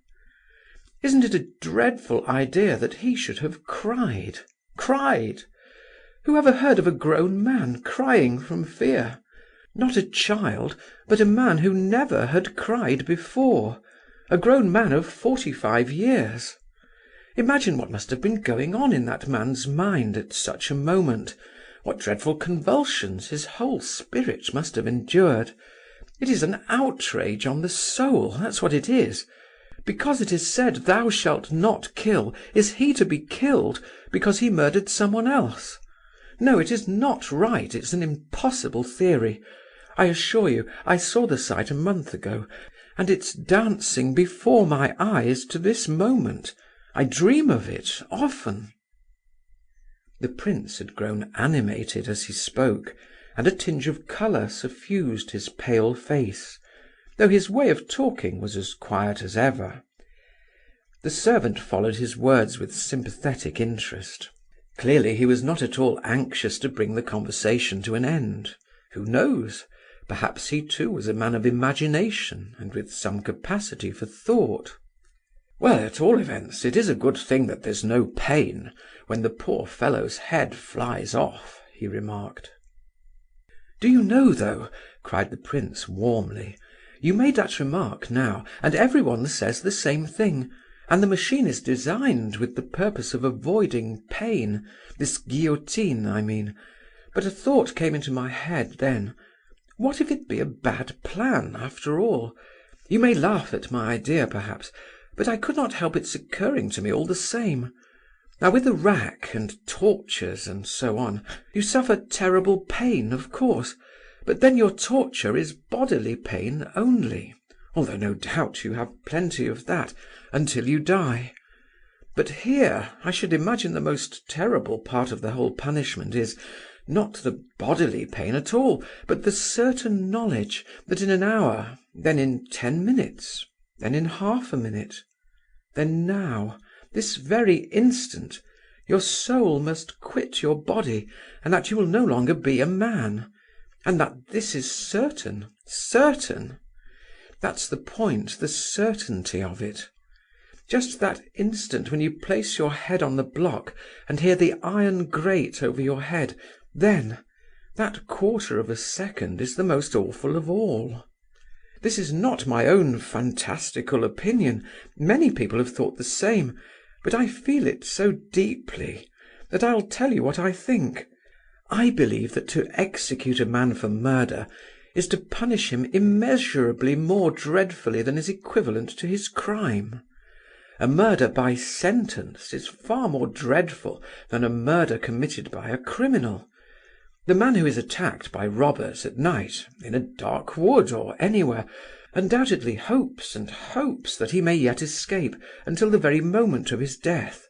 Isn't it a dreadful idea that he should have cried? Cried! Who ever heard of a grown man crying from fear? Not a child, but a man who never had cried before. A grown man of 45 years. Imagine what must have been going on in that man's mind at such a moment, what dreadful convulsions his whole spirit must have endured. It is an outrage on the soul, that's what it is. Because it is said, 'Thou shalt not kill,' is he to be killed because he murdered someone else? No, it is not right, it's an impossible theory. I assure you, I saw the sight a month ago, and it's dancing before my eyes to this moment. I dream of it often." The prince had grown animated as he spoke, and a tinge of colour suffused his pale face, though his way of talking was as quiet as ever. The servant followed his words with sympathetic interest. Clearly he was not at all anxious to bring the conversation to an end. Who knows? Perhaps he too was a man of imagination and with some capacity for thought. "Well, at all events, it is a good thing that there's no pain when the poor fellow's head flies off," he remarked. "Do you know, though," cried the prince warmly, "you made that remark now, and everyone says the same thing, and the machine is designed with the purpose of avoiding pain, this guillotine, I mean. But a thought came into my head then. What if it be a bad plan, after all? You may laugh at my idea, perhaps, but I could not help its occurring to me all the same. Now, with the rack and tortures and so on, you suffer terrible pain, of course, but then your torture is bodily pain only, although no doubt you have plenty of that, until you die. But here, I should imagine the most terrible part of the whole punishment is, not the bodily pain at all, but the certain knowledge that in an hour, then in 10 minutes, then in half a minute, then now, this very instant, your soul must quit your body, and that you will no longer be a man, and that this is certain, certain. That's the point, the certainty of it. Just that instant when you place your head on the block and hear the iron grate over your head, then, that quarter of a second is the most awful of all. This is not my own fantastical opinion. Many people have thought the same, but I feel it so deeply that I'll tell you what I think. I believe that to execute a man for murder is to punish him immeasurably more dreadfully than is equivalent to his crime. A murder by sentence is far more dreadful than a murder committed by a criminal. The man who is attacked by robbers at night, in a dark wood or anywhere, undoubtedly hopes and hopes that he may yet escape until the very moment of his death.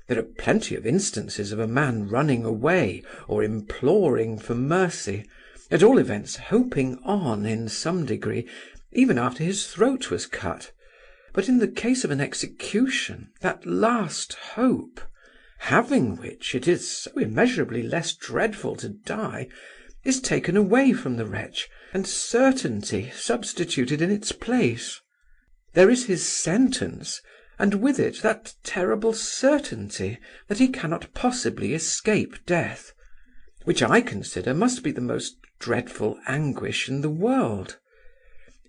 There are plenty of instances of a man running away or imploring for mercy, at all events hoping on in some degree, even after his throat was cut. But in the case of an execution, that last hope, having which it is so immeasurably less dreadful to die, is taken away from the wretch, and certainty substituted in its place. There is his sentence, and with it that terrible certainty that he cannot possibly escape death, which I consider must be the most dreadful anguish in the world.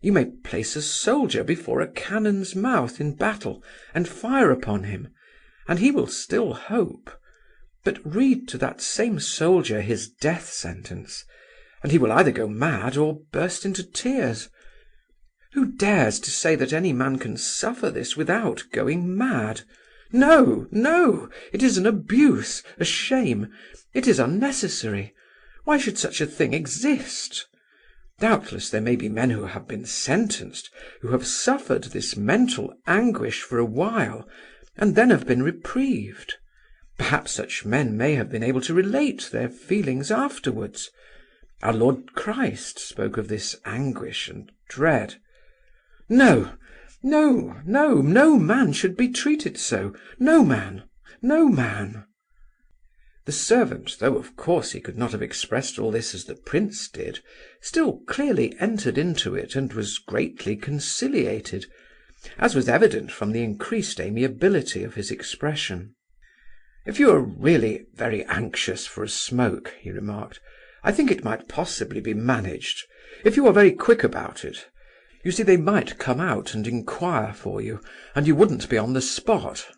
You may place a soldier before a cannon's mouth in battle and fire upon him, and he will still hope. But read to that same soldier his death sentence, and he will either go mad or burst into tears. Who dares to say that any man can suffer this without going mad? No, no! It is an abuse, a shame. It is unnecessary. Why should such a thing exist? Doubtless there may be men who have been sentenced, who have suffered this mental anguish for a while, and then have been reprieved. Perhaps such men may have been able to relate their feelings afterwards. Our Lord Christ spoke of this anguish and dread. No, no, no, no man should be treated so. No man, no man. The servant, though of course he could not have expressed all this as the prince did, still clearly entered into it and was greatly conciliated, as was evident from the increased amiability of his expression. "If you are really very anxious for a smoke," he remarked, "I think it might possibly be managed, if you are very quick about it. You see, they might come out and inquire for you, and you wouldn't be on the spot.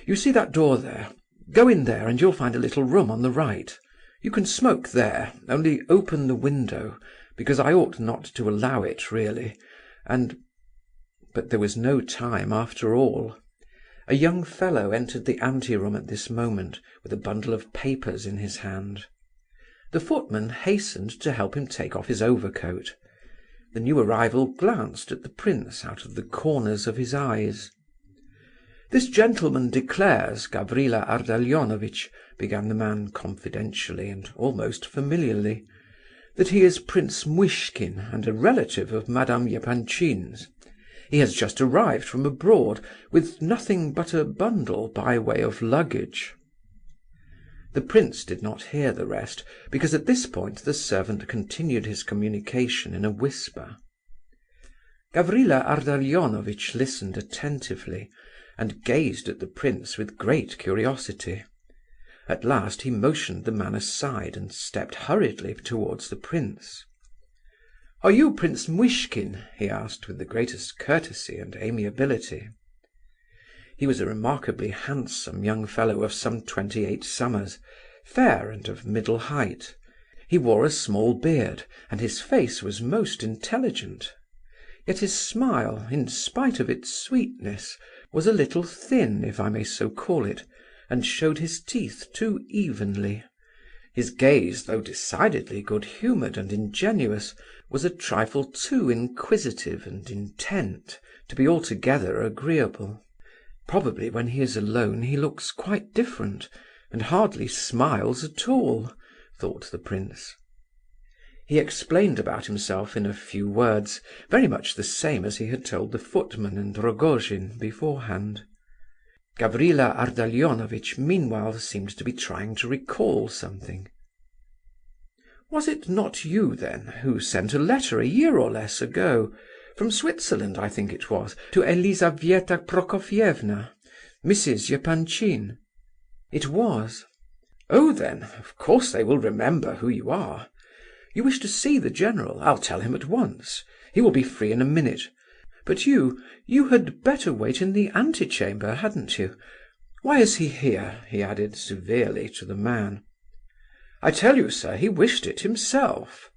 You see that door there? Go in there and you'll find a little room on the right. You can smoke there, only open the window, because I ought not to allow it, really, and—" But there was no time after all. A young fellow entered the ante-room at this moment, with a bundle of papers in his hand. The footman hastened to help him take off his overcoat. The new arrival glanced at the prince out of the corners of his eyes. "This gentleman declares, Gavrila Ardalionovitch," began the man confidentially and almost familiarly, "that he is Prince Muishkin and a relative of Madame Epanchin's. He has just arrived from abroad, with nothing but a bundle by way of luggage." The prince did not hear the rest, because at this point the servant continued his communication in a whisper. Gavrila Ardalionovitch listened attentively, and gazed at the prince with great curiosity. At last he motioned the man aside and stepped hurriedly towards the prince. "Are you Prince Muishkin?" he asked with the greatest courtesy and amiability. He was a remarkably handsome young fellow of some 28 summers, fair and of middle height. He wore a small beard, and his face was most intelligent. Yet his smile, in spite of its sweetness, was a little thin, if I may so call it, and showed his teeth too evenly. His gaze, though decidedly good-humoured and ingenuous, was a trifle too inquisitive and intent to be altogether agreeable. Probably when he is alone he looks quite different, and hardly smiles at all, thought the prince. He explained about himself in a few words, very much the same as he had told the footman and Rogojin beforehand. Gavrila Ardalionovitch meanwhile seemed to be trying to recall something. "Was it not you, then, who sent a letter a year or less ago, from Switzerland, I think it was, to Elizabeta Prokofievna, Mrs. Epanchin?" "It was." "Oh, then, of course they will remember who you are. You wish to see the general? I'll tell him at once. He will be free in a minute. But you had better wait in the antechamber, hadn't you? Why is he here?" he added severely to the man. "I tell you, sir, he wished it himself."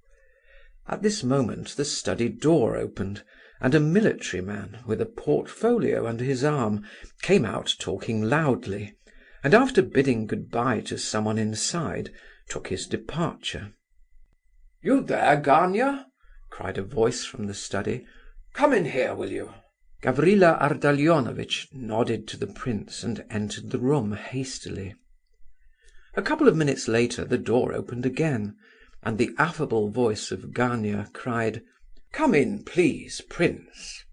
At this moment the study door opened, and a military man, with a portfolio under his arm, came out talking loudly, and after bidding good-bye to someone inside, took his departure. "You there, Gania?" cried a voice from the study. "Come in here, will you?" Gavrila Ardalionovitch nodded to the prince and entered the room hastily. A couple of minutes later the door opened again, and the affable voice of Gania cried, "Come in, please, prince."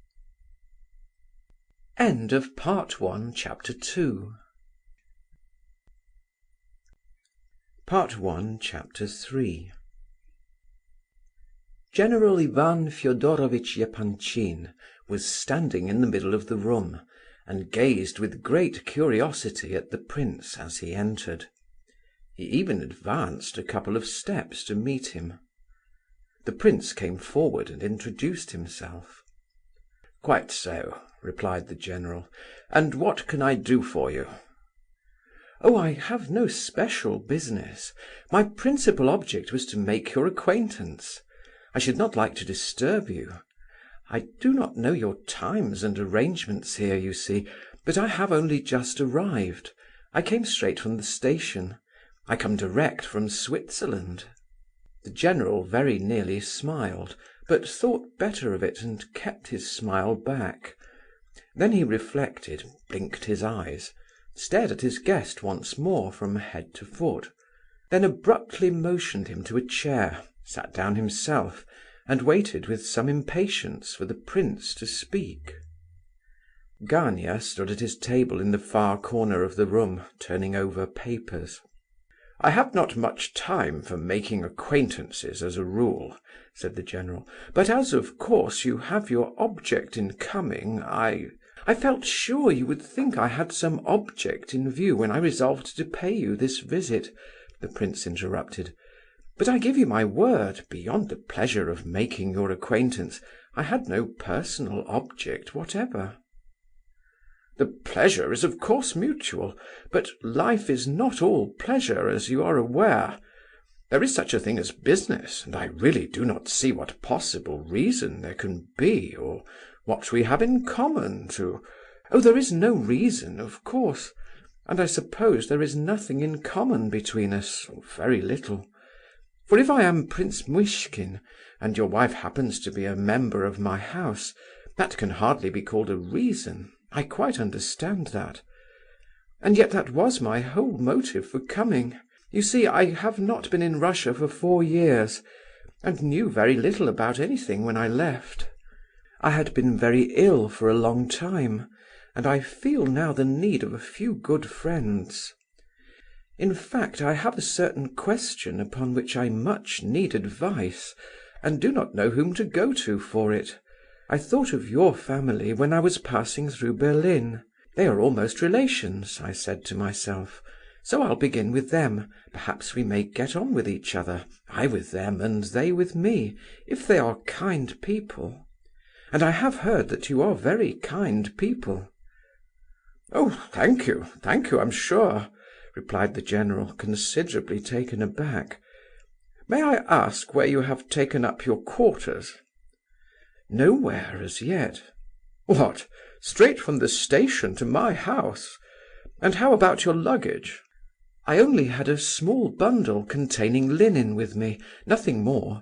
End of Part 1, Chapter 2. Part 1, Chapter 3. General Ivan Fyodorovitch Epanchin was standing in the middle of the room, and gazed with great curiosity at the prince as he entered. He even advanced a couple of steps to meet him. The prince came forward and introduced himself. "Quite so," replied the general. "And what can I do for you?" "Oh, I have no special business. My principal object was to make your acquaintance. I should not like to disturb you. I do not know your times and arrangements here, you see, but I have only just arrived. I came straight from the station. I come direct from Switzerland." The general very nearly smiled, but thought better of it and kept his smile back. Then he reflected, blinked his eyes, stared at his guest once more from head to foot, then abruptly motioned him to a chair, sat down himself, and waited with some impatience for the prince to speak. Gania stood at his table in the far corner of the room, turning over papers. "I have not much time for making acquaintances as a rule," said the general, "but as of course you have your object in coming, I felt sure you would think I had some object in view when I resolved to pay you this visit," the prince interrupted. "But I give you my word, beyond the pleasure of making your acquaintance, I had no personal object whatever." "The pleasure is of course mutual, but life is not all pleasure, as you are aware. There is such a thing as business, and I really do not see what possible reason there can be, or what we have in common to—" "Oh, there is no reason, of course, and I suppose there is nothing in common between us, or very little. For if I am Prince Muishkin, and your wife happens to be a member of my house, that can hardly be called a reason. I quite understand that. And yet that was my whole motive for coming. You see, I have not been in Russia for 4 years, and knew very little about anything when I left. I had been very ill for a long time, and I feel now the need of a few good friends. In fact, I have a certain question upon which I much need advice, and do not know whom to go to for it. I thought of your family when I was passing through Berlin. They are almost relations, I said to myself, so I'll begin with them. Perhaps we may get on with each other, I with them and they with me, if they are kind people. And I have heard that you are very kind people." "Oh, thank you, I'm sure," replied the general, considerably taken aback. "May I ask where you have taken up your quarters?" "Nowhere as yet." "What, straight from the station to my house? And how about your luggage?" "I only had a small bundle containing linen with me, nothing more.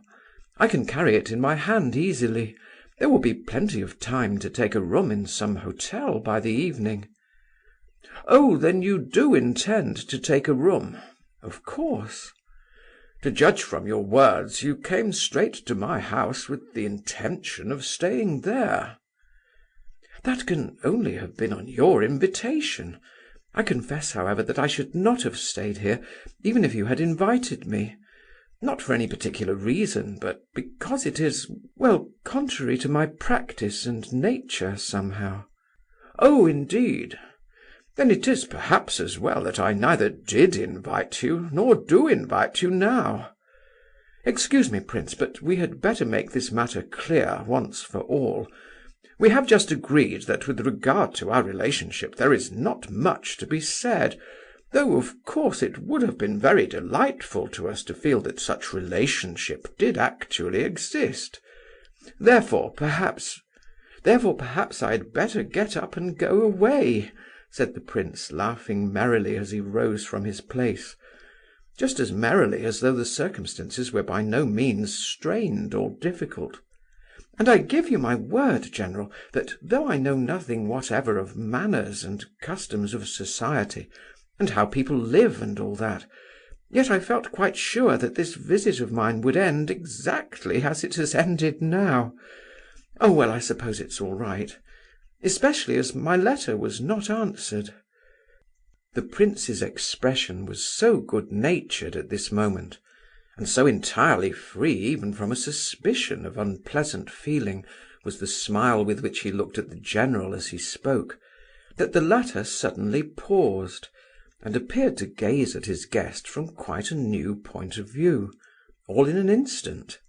I can carry it in my hand easily. There will be plenty of time to take a room in some hotel by the evening." "Oh, then you do intend to take a room?" "Of course." "To judge from your words, you came straight to my house with the intention of staying there." "That can only have been on your invitation. I confess, however, that I should not have stayed here, even if you had invited me. Not for any particular reason, but because it is, well, contrary to my practice and nature, somehow." "Oh, indeed? Then it is perhaps as well that I neither did invite you, nor do invite you now. Excuse me, prince, but we had better make this matter clear once for all. We have just agreed that with regard to our relationship there is not much to be said, though of course it would have been very delightful to us to feel that such relationship did actually exist. Therefore, perhaps I had better get up and go away," said the prince, laughing merrily as he rose from his place, just as merrily as though the circumstances were by no means strained or difficult. "And I give you my word, General, that though I know nothing whatever of manners and customs of society, and how people live and all that, yet I felt quite sure that this visit of mine would end exactly as it has ended now. Oh, well, I suppose it's all right. Especially as my letter was not answered." The prince's expression was so good-natured at this moment, and so entirely free even from a suspicion of unpleasant feeling was the smile with which he looked at the general as he spoke, that the latter suddenly paused, and appeared to gaze at his guest from quite a new point of view, all in an instant.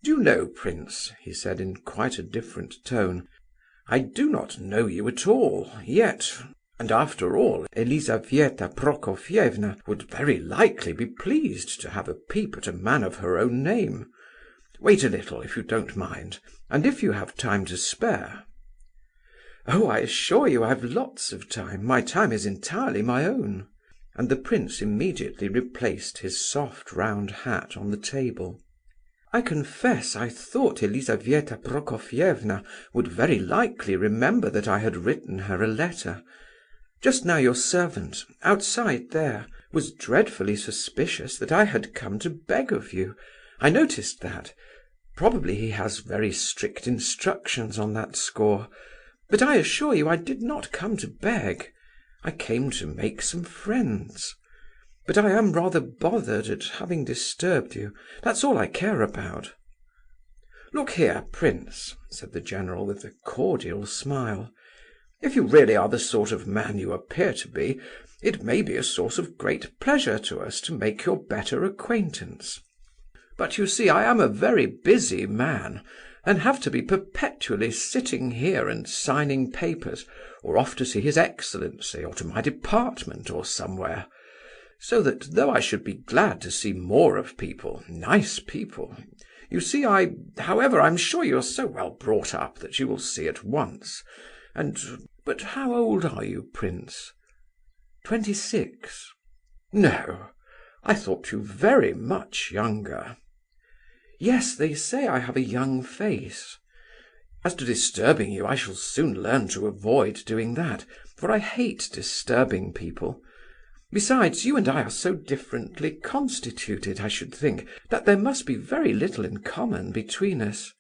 "Do you know, prince," he said in quite a different tone, "I do not know you at all, yet, and after all, Elizabetha Prokofievna would very likely be pleased to have a peep at a man of her own name. Wait a little, if you don't mind, and if you have time to spare." "Oh, I assure you I've lots of time. My time is entirely my own." And the prince immediately replaced his soft round hat on the table. "I confess I thought Elizabetha Prokofievna would very likely remember that I had written her a letter. Just now your servant, outside there, was dreadfully suspicious that I had come to beg of you. I noticed that. Probably he has very strict instructions on that score. But I assure you I did not come to beg. I came to make some friends. But I am rather bothered at having disturbed you. That's all I care about." "Look here, prince," said the general with a cordial smile, "if you really are the sort of man you appear to be, it may be a source of great pleasure to us to make your better acquaintance. But you see I am a very busy man, and have to be perpetually sitting here and signing papers, or off to see his excellency, or to my department, or somewhere. So that though I should be glad to see more of people, nice people, you see however, I'm sure you're so well brought up that you will see at once. But how old are you, prince?" 26. "No, I thought you very much younger." Yes, they say I have a young face. As to disturbing you, I shall soon learn to avoid doing that, for I hate disturbing people. Besides, you and I are so differently constituted, I should think, that there must be very little in common between us.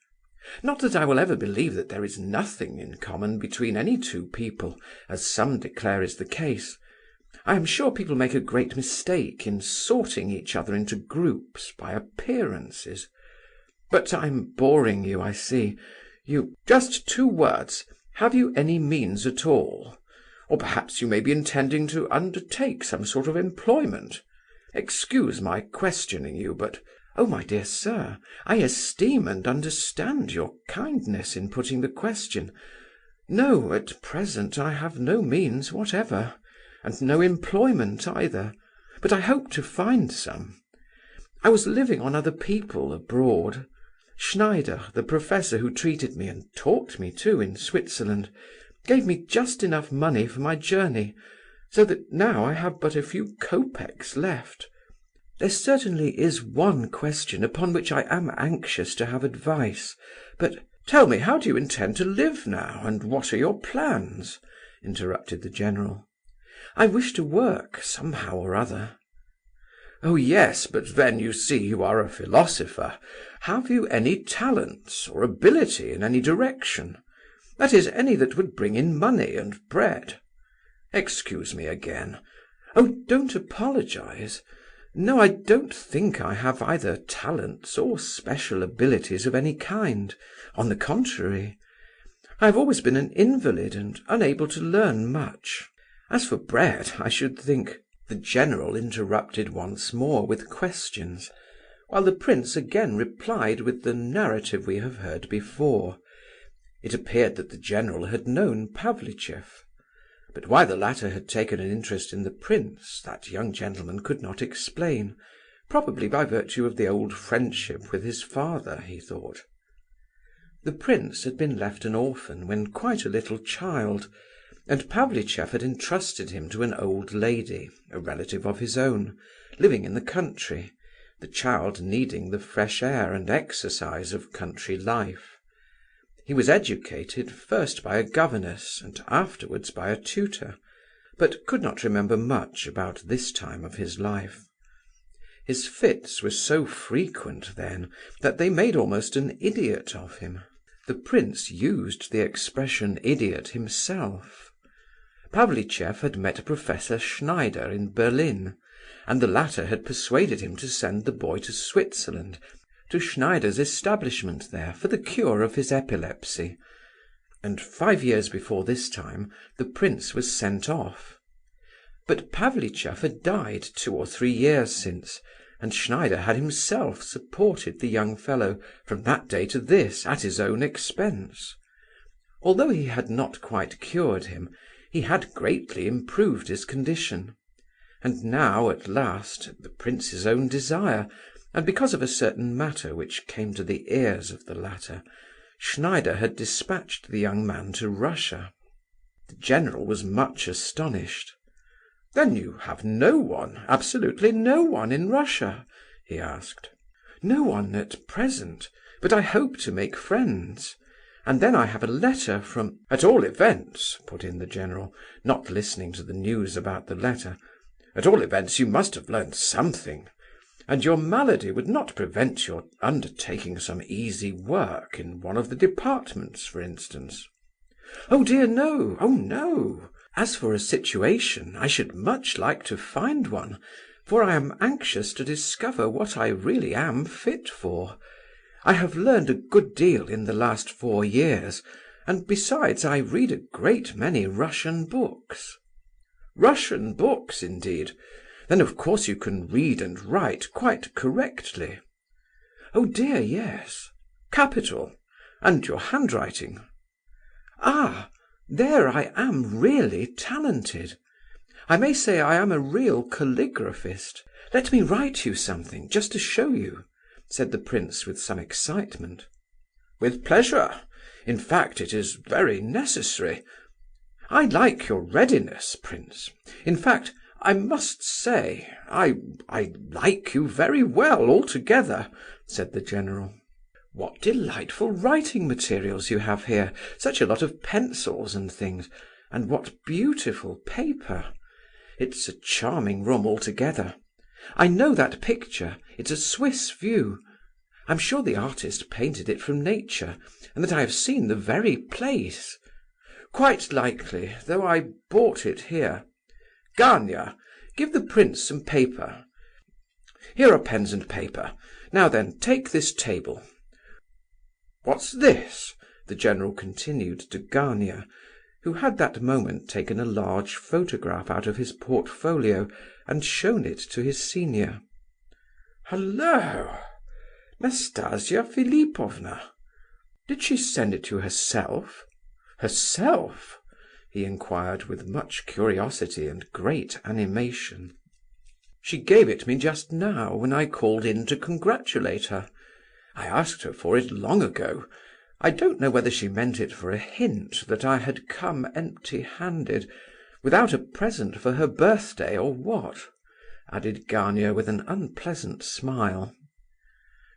Not that I will ever believe that there is nothing in common between any two people, as some declare is the case. I am sure people make a great mistake in sorting each other into groups by appearances. But I'm boring you, I see. Just 2 words. Have you any means at all? Or perhaps you may be intending to undertake some sort of employment. Excuse my questioning you, but—" "Oh, my dear sir, I esteem and understand your kindness in putting the question. No, at present I have no means whatever, and no employment either, but I hope to find some. I was living on other people abroad. Schneider, the professor who treated me, and taught me too, in Switzerland, gave me just enough money for my journey, so that now I have but a few kopecks left. There certainly is one question upon which I am anxious to have advice, but—" "Tell me, how do you intend to live now, and what are your plans?" interrupted the general. "I wish to work, somehow or other." "Oh yes, but then, you see, you are a philosopher. Have you any talents, or ability in any direction? That is, any that would bring in money and bread? Excuse me again." "Oh, don't apologize. No, I don't think I have either talents or special abilities of any kind. On the contrary. I have always been an invalid and unable to learn much. As for bread, I should think—" The general interrupted once more with questions, while the prince again replied with the narrative we have heard before. It appeared that the general had known Pavlicheff. But why the latter had taken an interest in the prince, that young gentleman could not explain, probably by virtue of the old friendship with his father, he thought. The prince had been left an orphan when quite a little child, and Pavlicheff had entrusted him to an old lady, a relative of his own, living in the country, the child needing the fresh air and exercise of country life. He was educated first by a governess and afterwards by a tutor, but could not remember much about this time of his life. His fits were so frequent then that they made almost an idiot of him. The prince used the expression idiot himself. Pavlicheff had met Professor Schneider in Berlin, and the latter had persuaded him to send the boy to Switzerland, to Schneider's establishment there, for the cure of his epilepsy, and 5 years before this time the prince was sent off. But Pavlicheff had died 2 or 3 years since, and Schneider had himself supported the young fellow from that day to this at his own expense. Although he had not quite cured him, he had greatly improved his condition. And now, at last, at the prince's own desire, and because of a certain matter which came to the ears of the latter, Schneider had dispatched the young man to Russia. The general was much astonished. "Then you have no one, absolutely no one in Russia?" he asked. "No one at present, but I hope to make friends. And then I have a letter from—" "At all events," put in the general, not listening to the news about the letter, "at all events you must have learned something. And your malady would not prevent your undertaking some easy work in one of the departments, for instance." "Oh dear, no! Oh no! As for a situation, I should much like to find one, for I am anxious to discover what I really am fit for. I have learned a good deal in the last 4 years, and besides I read a great many Russian books." "Russian books, indeed? Then of course you can read and write quite correctly?" "Oh dear, yes." "Capital. And your handwriting?" "Ah, there I am really talented. I may say I am a real calligraphist. Let me write you something, just to show you," said the prince with some excitement. "With pleasure. In fact, it is very necessary. I like your readiness, prince. In fact, I must say, I like you very well altogether," said the general. "What delightful writing materials you have here, such a lot of pencils and things, and what beautiful paper. It's a charming room altogether. I know that picture, it's a Swiss view. I'm sure the artist painted it from nature, and that I have seen the very place. Quite likely, though I bought it here. Gania, give the prince some paper. Here are pens and paper. Now then, take this table. What's this?" the general continued to Gania, who had that moment taken a large photograph out of his portfolio and shown it to his senior. "Hallo! Nastasia Philipovna. Did she send it you herself?" "Herself?" he inquired with much curiosity and great animation. "She gave it me just now, when I called in to congratulate her. I asked her for it long ago. I don't know whether she meant it for a hint that I had come empty-handed, without a present for her birthday, or what," added Gania with an unpleasant smile.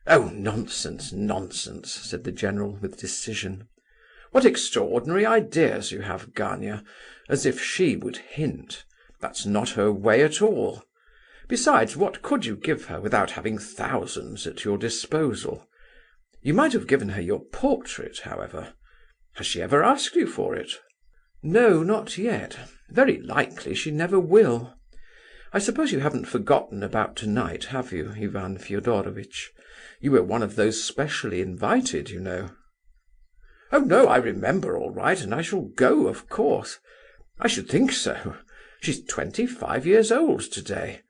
"Oh, nonsense, nonsense," said the general with decision. "What extraordinary ideas you have, Gania, as if she would hint. That's not her way at all. Besides, what could you give her without having thousands at your disposal? You might have given her your portrait, however. Has she ever asked you for it?" "No, not yet. Very likely she never will. I suppose you haven't forgotten about tonight, have you, Ivan Fedorovitch? You were one of those specially invited, you know." "Oh no, I remember all right, and I shall go, of course. I should think so. She's 25 years old today.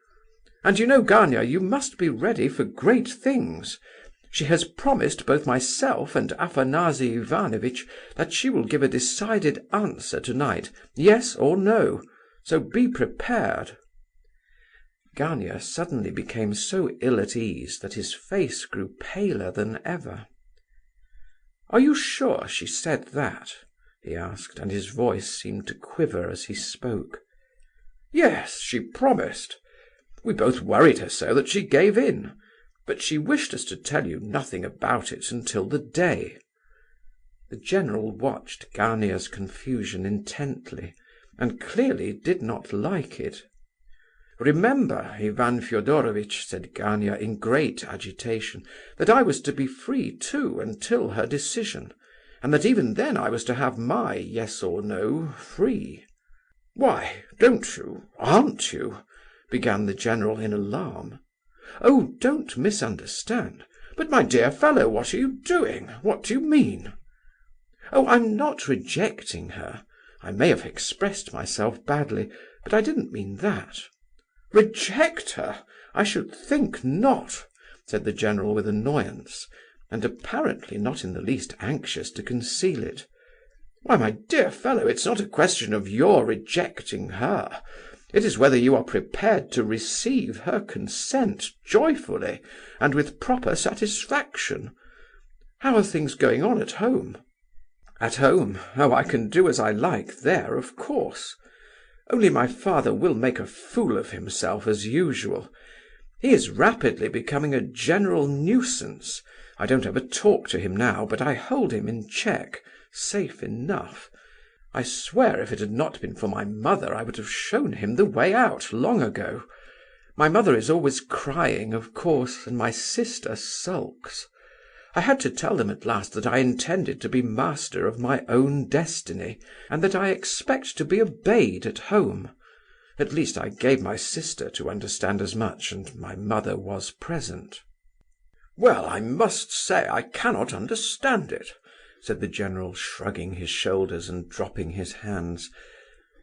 And you know, Gania, you must be ready for great things. She has promised both myself and Afanasy Ivanovitch that she will give a decided answer tonight, yes or no, so be prepared." Gania suddenly became so ill at ease that his face grew paler than ever. "Are you sure she said that?" he asked, and his voice seemed to quiver as he spoke. "Yes, she promised. We both worried her so that she gave in. But she wished us to tell you nothing about it until the day." The general watched Gania's confusion intently, and clearly did not like it. "Remember, Ivan Fedorovitch," said Gania in great agitation, "that I was to be free too until her decision, and that even then I was to have my yes or no free." "Why, don't you? Aren't you?" began the general in alarm. "Oh, don't misunderstand." "But, my dear fellow, what are you doing? What do you mean?" "Oh, I'm not rejecting her. I may have expressed myself badly, but I didn't mean that." "Reject her? I should think not," said the general with annoyance, and apparently not in the least anxious to conceal it. "Why, my dear fellow, it's not a question of your rejecting her. It is whether you are prepared to receive her consent joyfully and with proper satisfaction. How are things going on at home?" "At home? Oh, I can do as I like there, of course. Only my father will make a fool of himself as usual. He is rapidly becoming a general nuisance. I don't ever talk to him now, but I hold him in check, safe enough. I swear if it had not been for my mother I would have shown him the way out long ago. My mother is always crying, of course, and my sister sulks. I had to tell them at last that I intended to be master of my own destiny, and that I expect to be obeyed at home. At least I gave my sister to understand as much, and my mother was present." "Well, I must say I cannot understand it," said the general, shrugging his shoulders and dropping his hands.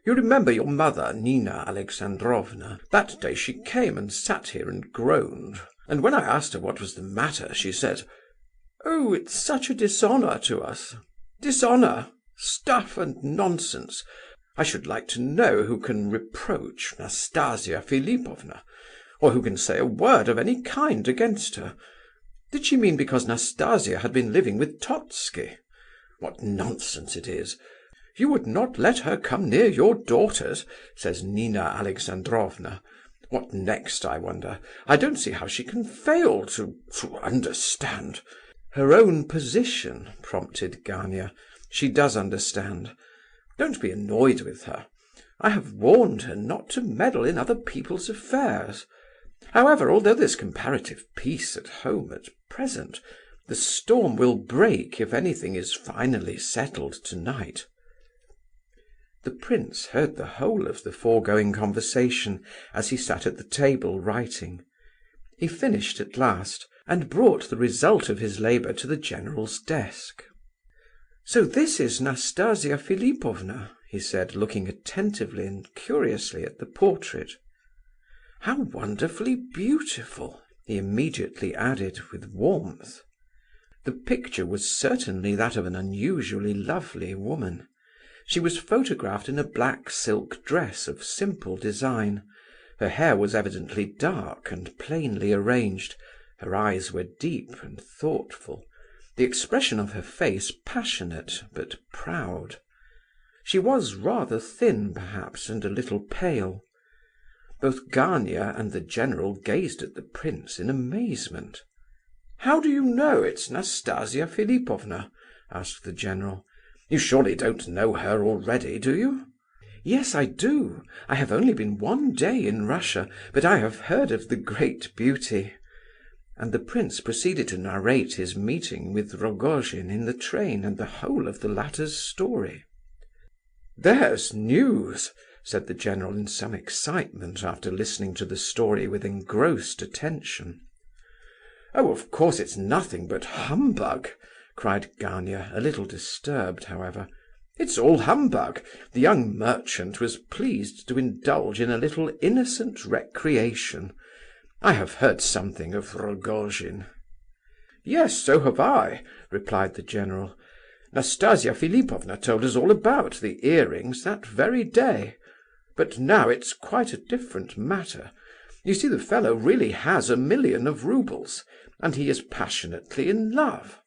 "You remember your mother, Nina Alexandrovna? That day she came and sat here and groaned, and when I asked her what was the matter, she said, 'Oh, it's such a dishonour to us.' Dishonour? Stuff and nonsense! I should like to know who can reproach Nastasia Philipovna, or who can say a word of any kind against her. Did she mean because Nastasia had been living with Totski? What nonsense it is! You would not let her come near your daughters, says Nina Alexandrovna. What next, I wonder? I don't see how she can fail to understand. Her own position, prompted Gania. She does understand. Don't be annoyed with her. I have warned her not to meddle in other people's affairs. However, although there's comparative peace at home at present, the storm will break if anything is finally settled tonight. The prince heard the whole of the foregoing conversation as he sat at the table writing. He finished at last, and brought the result of his labour to the general's desk. "So this is Nastasia Philipovna," he said, looking attentively and curiously at the portrait. "How wonderfully beautiful!" he immediately added, with warmth. The picture was certainly that of an unusually lovely woman. She was photographed in a black silk dress of simple design. Her hair was evidently dark and plainly arranged. Her eyes were deep and thoughtful, the expression of her face passionate but proud. She was rather thin, perhaps, and a little pale. Both Gania and the general gazed at the prince in amazement. "How do you know it's Nastasia Philipovna?" asked the general. "You surely don't know her already, do you?" "Yes, I do. I have only been one day in Russia, but I have heard of the great beauty." And the prince proceeded to narrate his meeting with Rogojin in the train and the whole of the latter's story. "There's news!" said the general in some excitement, after listening to the story with engrossed attention. "Oh, of course it's nothing but humbug!" cried Gania, a little disturbed, however. "It's all humbug. The young merchant was pleased to indulge in a little innocent recreation. I have heard something of Rogojin." "Yes, so have I," replied the general. "Nastasia Philipovna told us all about the earrings that very day. But now it's quite a different matter. You see, the fellow really has 1,000,000 of roubles, and he is passionately in love.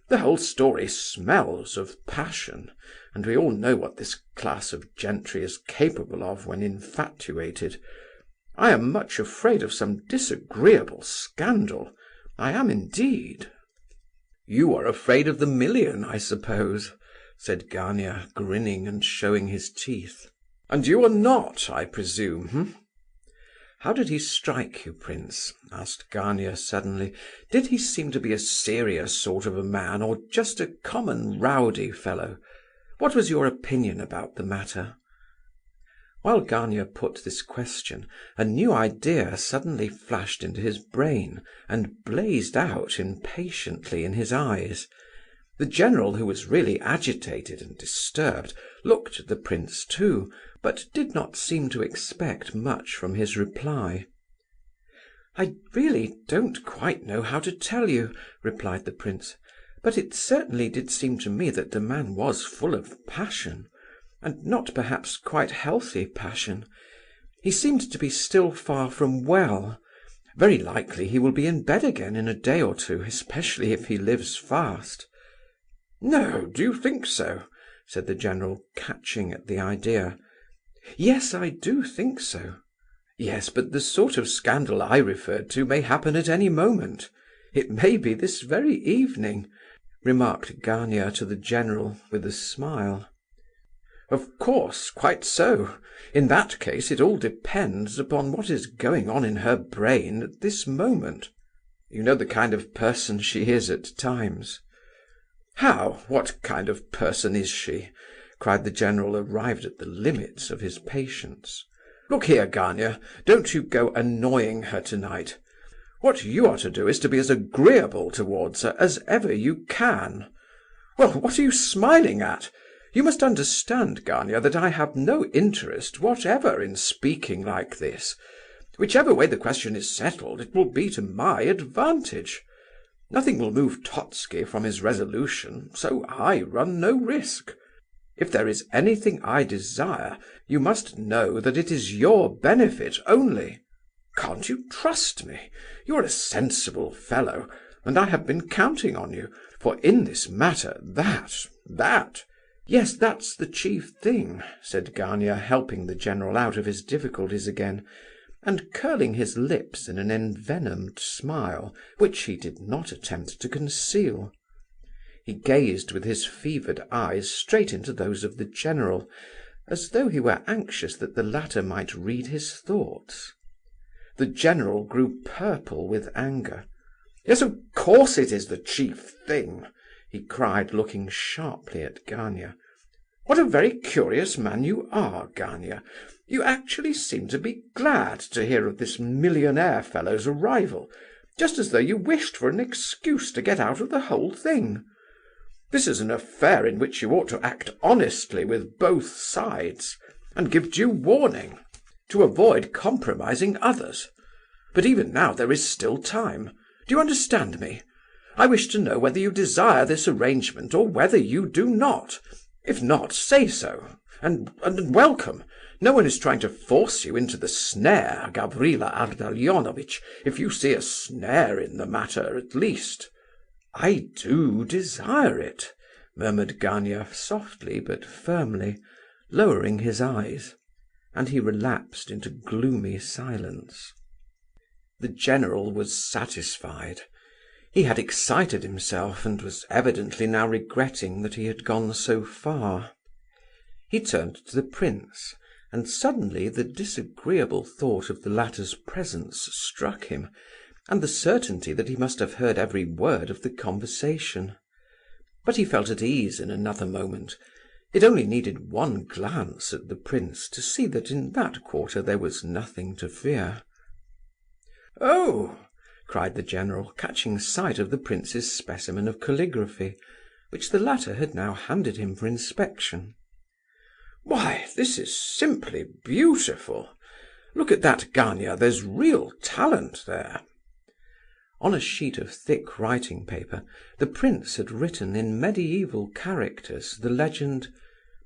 The whole story smells of passion, and we all know what this class of gentry is capable of when infatuated. I am much afraid of some disagreeable scandal. I am indeed." "You are afraid of the 1,000,000, I suppose," said Gania, grinning and showing his teeth. "And you are not, I presume, "How did he strike you, prince?" asked Gania suddenly. "Did he seem to be a serious sort of a man, or just a common rowdy fellow? What was your opinion about the matter?" While Gania put this question, a new idea suddenly flashed into his brain, and blazed out impatiently in his eyes. The general, who was really agitated and disturbed, looked at the prince too, but did not seem to expect much from his reply. "I really don't quite know how to tell you," replied the prince, "but it certainly did seem to me that the man was full of passion, and not perhaps quite healthy passion. He seemed to be still far from well. Very likely he will be in bed again in a day or two, especially if he lives fast." "No, do you think so?" said the general, catching at the idea. "Yes, I do think so." "Yes, but the sort of scandal I referred to may happen at any moment. It may be this very evening," remarked Gania to the general, with a smile. "Of course, quite so. In that case it all depends upon what is going on in her brain at this moment. You know the kind of person she is at times." "How? What kind of person is she?" cried the general, arrived at the limits of his patience. "Look here, Gania, don't you go annoying her tonight. What you are to do is to be as agreeable towards her as ever you can. Well, what are you smiling at? You must understand, Gania, that I have no interest whatever in speaking like this. Whichever way the question is settled, it will be to my advantage. Nothing will move Totski from his resolution, so I run no risk. If there is anything I desire, you must know that it is your benefit only. Can't you trust me? You are a sensible fellow, and I have been counting on you, for in this matter, that "Yes, that's the chief thing," said Gania, helping the general out of his difficulties again, and curling his lips in an envenomed smile, which he did not attempt to conceal. He gazed with his fevered eyes straight into those of the general, as though he were anxious that the latter might read his thoughts. The general grew purple with anger. "Yes, of course it is the chief thing," he cried, looking sharply at Gania. "What a very curious man you are, Gania. You actually seem to be glad to hear of this millionaire fellow's arrival, just as though you wished for an excuse to get out of the whole thing. This is an affair in which you ought to act honestly with both sides, and give due warning, to avoid compromising others. But even now there is still time. Do you understand me? I wish to know whether you desire this arrangement or whether you do not. If not, say so, and welcome. No one is trying to force you into the snare, Gavrila Ardalionovitch, if you see a snare in the matter, at least." "I do desire it," murmured Gania softly but firmly, lowering his eyes, and he relapsed into gloomy silence. The general was satisfied. He had excited himself, and was evidently now regretting that he had gone so far. He turned to the prince, and suddenly the disagreeable thought of the latter's presence struck him, and the certainty that he must have heard every word of the conversation. But he felt at ease in another moment. It only needed one glance at the prince to see that in that quarter there was nothing to fear. "Oh!" cried the general, catching sight of the prince's specimen of calligraphy, which the latter had now handed him for inspection. "Why, this is simply beautiful! Look at that, Gania, there's real talent there." On a sheet of thick writing paper, the prince had written in medieval characters the legend,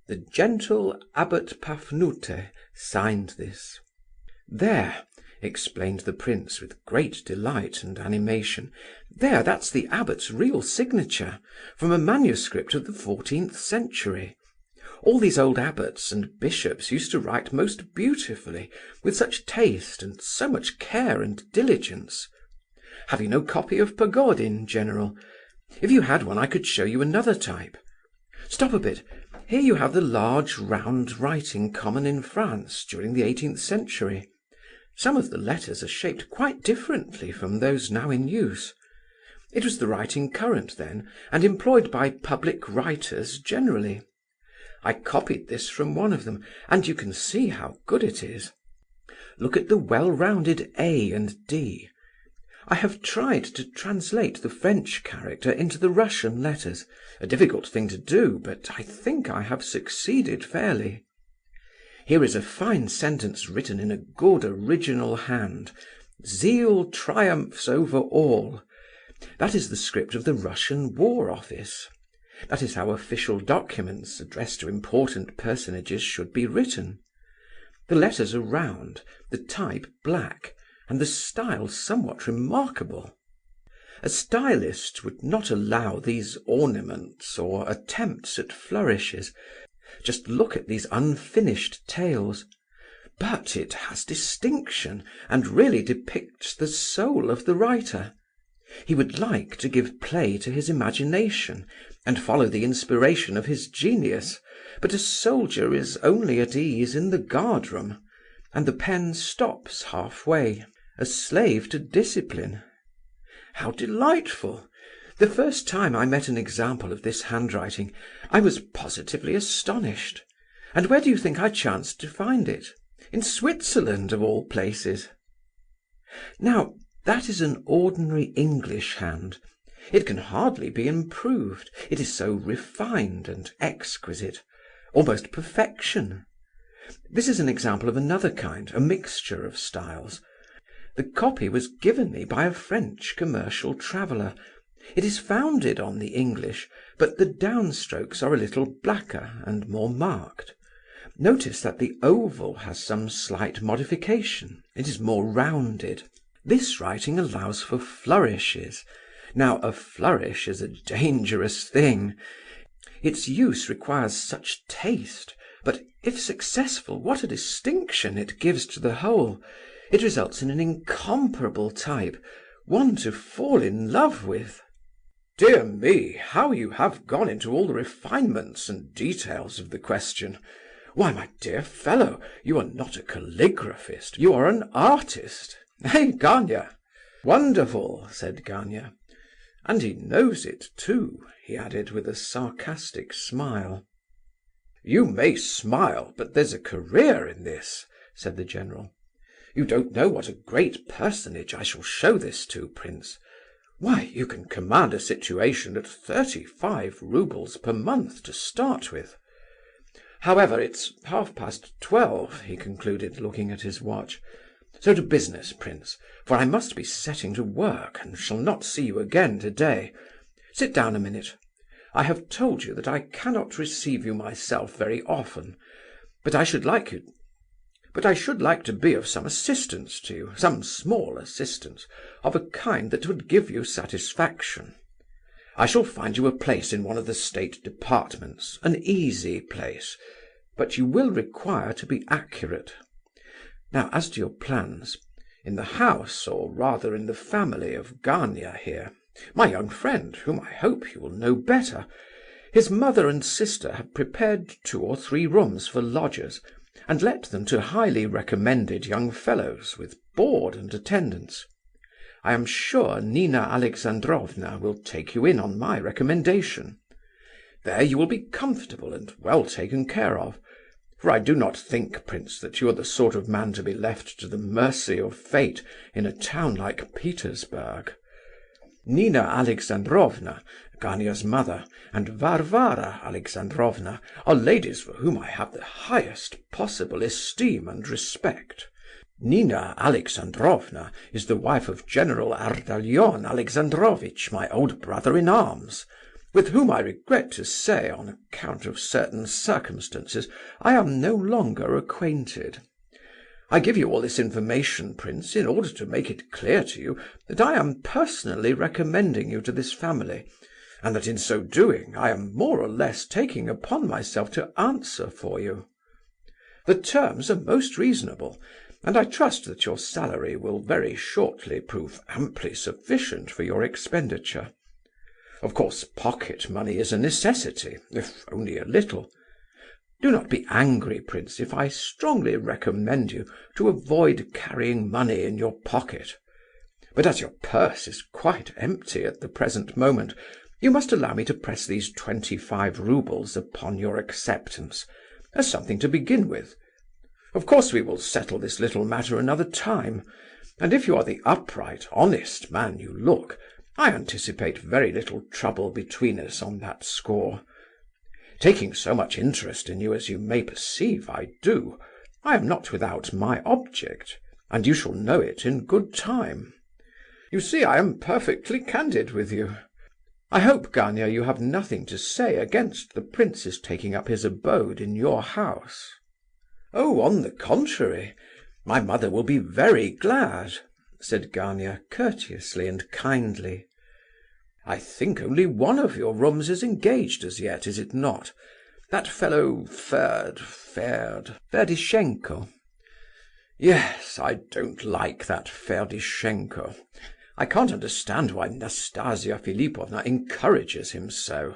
"The gentle Abbot Pafnute signed this." "There," explained the prince with great delight and animation, "there, that's the abbot's real signature, from a manuscript of the 14th century. All these old abbots and bishops used to write most beautifully, with such taste and so much care and diligence. Have you no copy of Pogodin, General? If you had one, I could show you another type. Stop a bit. Here you have the large round writing common in France during the 18th century. Some of the letters are shaped quite differently from those now in use. It was the writing current then, and employed by public writers generally. I copied this from one of them, and you can see how good it is. Look at the well-rounded A and D. I have tried to translate the French character into the Russian letters, a difficult thing to do, but I think I have succeeded fairly. Here is a fine sentence written in a good original hand. Zeal triumphs over all. That is the script of the Russian War Office. That is how official documents addressed to important personages should be written. The letters are round, the type black, and the style somewhat remarkable. A stylist would not allow these ornaments or attempts at flourishes. Just look at these unfinished tales. But it has distinction, and really depicts the soul of the writer. He would like to give play to his imagination, and follow the inspiration of his genius, but a soldier is only at ease in the guard-room, and the pen stops halfway, a slave to discipline. How delightful! The first time I met an example of this handwriting, I was positively astonished. And where do you think I chanced to find it? In Switzerland, of all places. Now, that is an ordinary English hand. It can hardly be improved. It is so refined and exquisite, almost perfection. This is an example of another kind, a mixture of styles. The copy was given me by a French commercial traveller. It is founded on the English, but the downstrokes are a little blacker and more marked. Notice that the oval has some slight modification. It is more rounded. This writing allows for flourishes. Now, a flourish is a dangerous thing. Its use requires such taste, but if successful, what a distinction it gives to the whole! It results in an incomparable type, one to fall in love with." "Dear me, how you have gone into all the refinements and details of the question! Why, my dear fellow, you are not a calligraphist, you are an artist. Eh, Gania?" "Wonderful," said Gania. "And he knows it too," he added with a sarcastic smile. "You may smile, but there's a career in this," said the general. "You don't know what a great personage I shall show this to, prince. Why, you can command a situation at 35 roubles per month to start with. However, it's 12:30, he concluded, looking at his watch. "So to business, prince, for I must be setting to work, and shall not see you again today. Sit down a minute. I have told you that I cannot receive you myself very often, but I should like to be of some assistance to you, some small assistance, of a kind that would give you satisfaction. I shall find you a place in one of the state departments, an easy place, but you will require to be accurate. Now, as to your plans, in the house, or rather in the family of Gania here, my young friend, whom I hope you will know better, his mother and sister have prepared 2 or 3 rooms for lodgers, and let them to highly recommended young fellows, with board and attendance. I am sure Nina Alexandrovna will take you in on my recommendation. There you will be comfortable and well taken care of, for I do not think, prince, that you are the sort of man to be left to the mercy of fate in a town like Petersburg. Nina Alexandrovna, Gania's mother, and Varvara Alexandrovna are ladies for whom I have the highest possible esteem and respect. Nina Alexandrovna is the wife of General Ardalion Alexandrovitch, my old brother-in-arms, with whom I regret to say, on account of certain circumstances, I am no longer acquainted. I give you all this information, prince, in order to make it clear to you that I am personally recommending you to this family, and that in so doing I am more or less taking upon myself to answer for you. The terms are most reasonable, and I trust that your salary will very shortly prove amply sufficient for your expenditure. Of course, pocket money is a necessity, if only a little. Do not be angry, prince, if I strongly recommend you to avoid carrying money in your pocket. But as your purse is quite empty at the present moment, you must allow me to press these 25 roubles upon your acceptance, as something to begin with. Of course we will settle this little matter another time, and if you are the upright, honest man you look, I anticipate very little trouble between us on that score. Taking so much interest in you as you may perceive I do, I am not without my object, and you shall know it in good time. You see, I am perfectly candid with you. I hope, Gania, you have nothing to say against the prince's taking up his abode in your house." "Oh, on the contrary, my mother will be very glad," said Gania, courteously and kindly. "I think only one of your rooms is engaged as yet, is it not? That fellow Ferdishenko." "Yes, I don't like that Ferdishenko. I can't understand why Nastasia Philipovna encourages him so.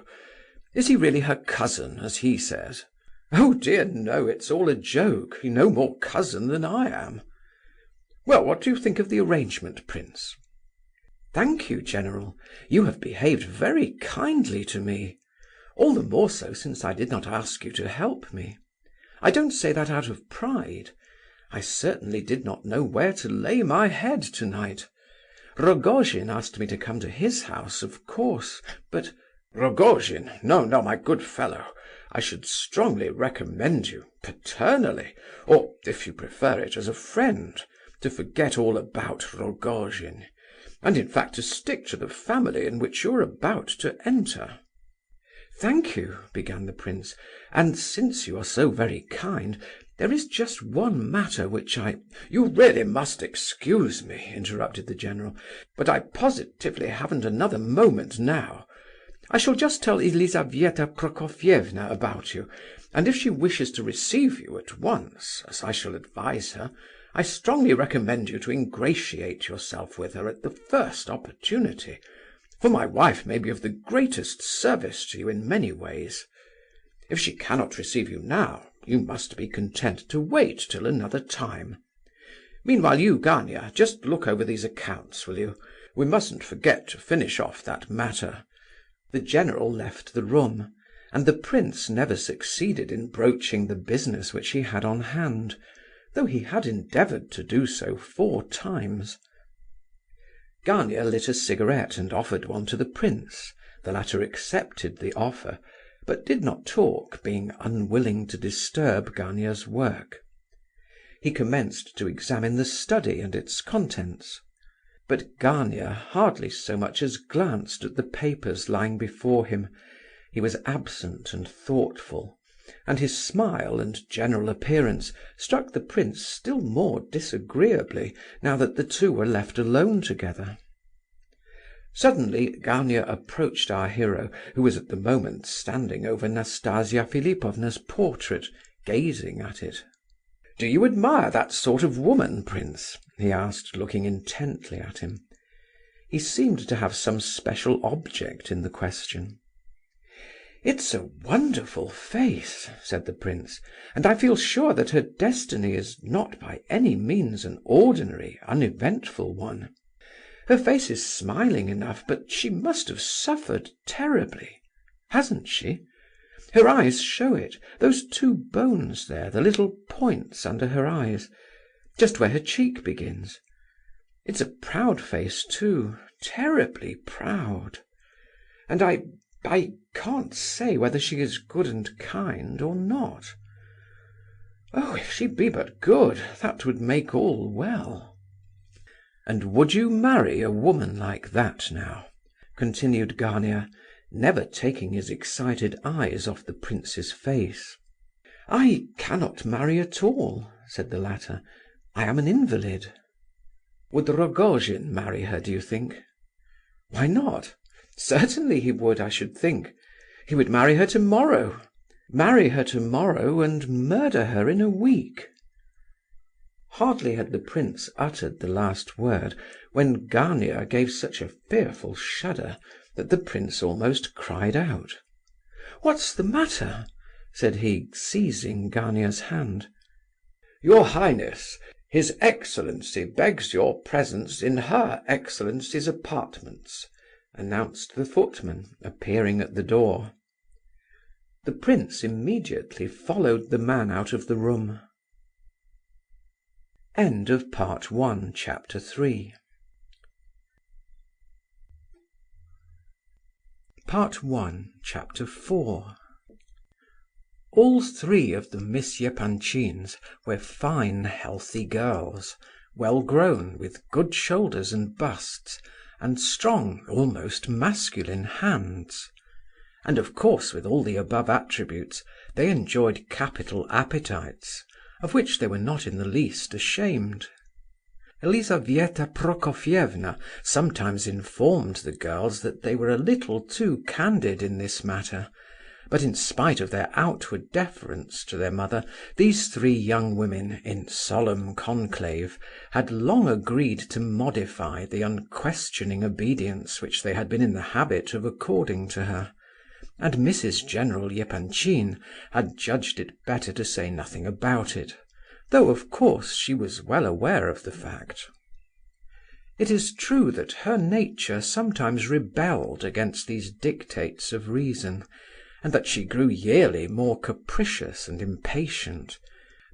Is he really her cousin, as he says?" "Oh dear no, it's all a joke. No more cousin than I am." "Well, what do you think of the arrangement, prince?" "Thank you, General. You have behaved very kindly to me. All the more so since I did not ask you to help me. I don't say that out of pride. I certainly did not know where to lay my head tonight. Rogojin asked me to come to his house, of course, but—" "Rogojin? No, no, my good fellow. I should strongly recommend you, paternally, or, if you prefer it, as a friend, to forget all about Rogojin, and in fact to stick to the family in which you are about to enter." "Thank you," began the prince, "and since you are so very kind, there is just one matter which I—" "You really must excuse me," interrupted the general, "but I positively haven't another moment now. I shall just tell Elizabetha Prokofievna about you, and if she wishes to receive you at once, as I shall advise her, I strongly recommend you to ingratiate yourself with her at the first opportunity, for my wife may be of the greatest service to you in many ways. If she cannot receive you now, you must be content to wait till another time. Meanwhile you, Gania, just look over these accounts, will you? We mustn't forget to finish off that matter." The general left the room, and the prince never succeeded in broaching the business which he had on hand, though he had endeavoured to do so 4 times. Gania lit a cigarette and offered one to the prince. The latter accepted the offer, but did not talk, being unwilling to disturb Gania's work. He commenced to examine the study and its contents, but Gania hardly so much as glanced at the papers lying before him. He was absent and thoughtful, and his smile and general appearance struck the prince still more disagreeably now that the two were left alone together. Suddenly Gania approached our hero, who was at the moment standing over Nastasia Philipovna's portrait, gazing at it. "Do you admire that sort of woman, prince?" he asked, looking intently at him. He seemed to have some special object in the question. "It's a wonderful face," said the prince, "and I feel sure that her destiny is not by any means an ordinary, uneventful one. Her face is smiling enough, but she must have suffered terribly. Hasn't she? Her eyes show it, those 2 bones there, the little points under her eyes, just where her cheek begins. It's a proud face too, terribly proud. And I can't say whether she is good and kind or not. Oh, if she be but good, that would make all well." "And would you marry a woman like that now?" continued Gania, never taking his excited eyes off the prince's face. "I cannot marry at all," said the latter. "I am an invalid." "Would Rogojin marry her, do you think?" "Why not? Certainly he would, I should think. He would marry her tomorrow. Marry her tomorrow and murder her in a week." Hardly had the prince uttered the last word when Gania gave such a fearful shudder that the prince almost cried out. "What's the matter?" said he, seizing Gania's hand. "Your Highness, His Excellency begs your presence in Her Excellency's apartments," announced the footman, appearing at the door. The prince immediately followed the man out of the room. End of Part 1, Chapter 3. Part 1, Chapter 4. All 3 of the Miss Epanchins were fine, healthy girls, well grown, with good shoulders and busts, and strong, almost masculine hands. And of course, with all the above attributes, they enjoyed capital appetites, of which they were not in the least ashamed. Elizabetha Prokofievna sometimes informed the girls that they were a little too candid in this matter, but in spite of their outward deference to their mother, these 3 young women, in solemn conclave, had long agreed to modify the unquestioning obedience which they had been in the habit of according to her, and Mrs. General Epanchin had judged it better to say nothing about it, though of course she was well aware of the fact. It is true that her nature sometimes rebelled against these dictates of reason, and that she grew yearly more capricious and impatient,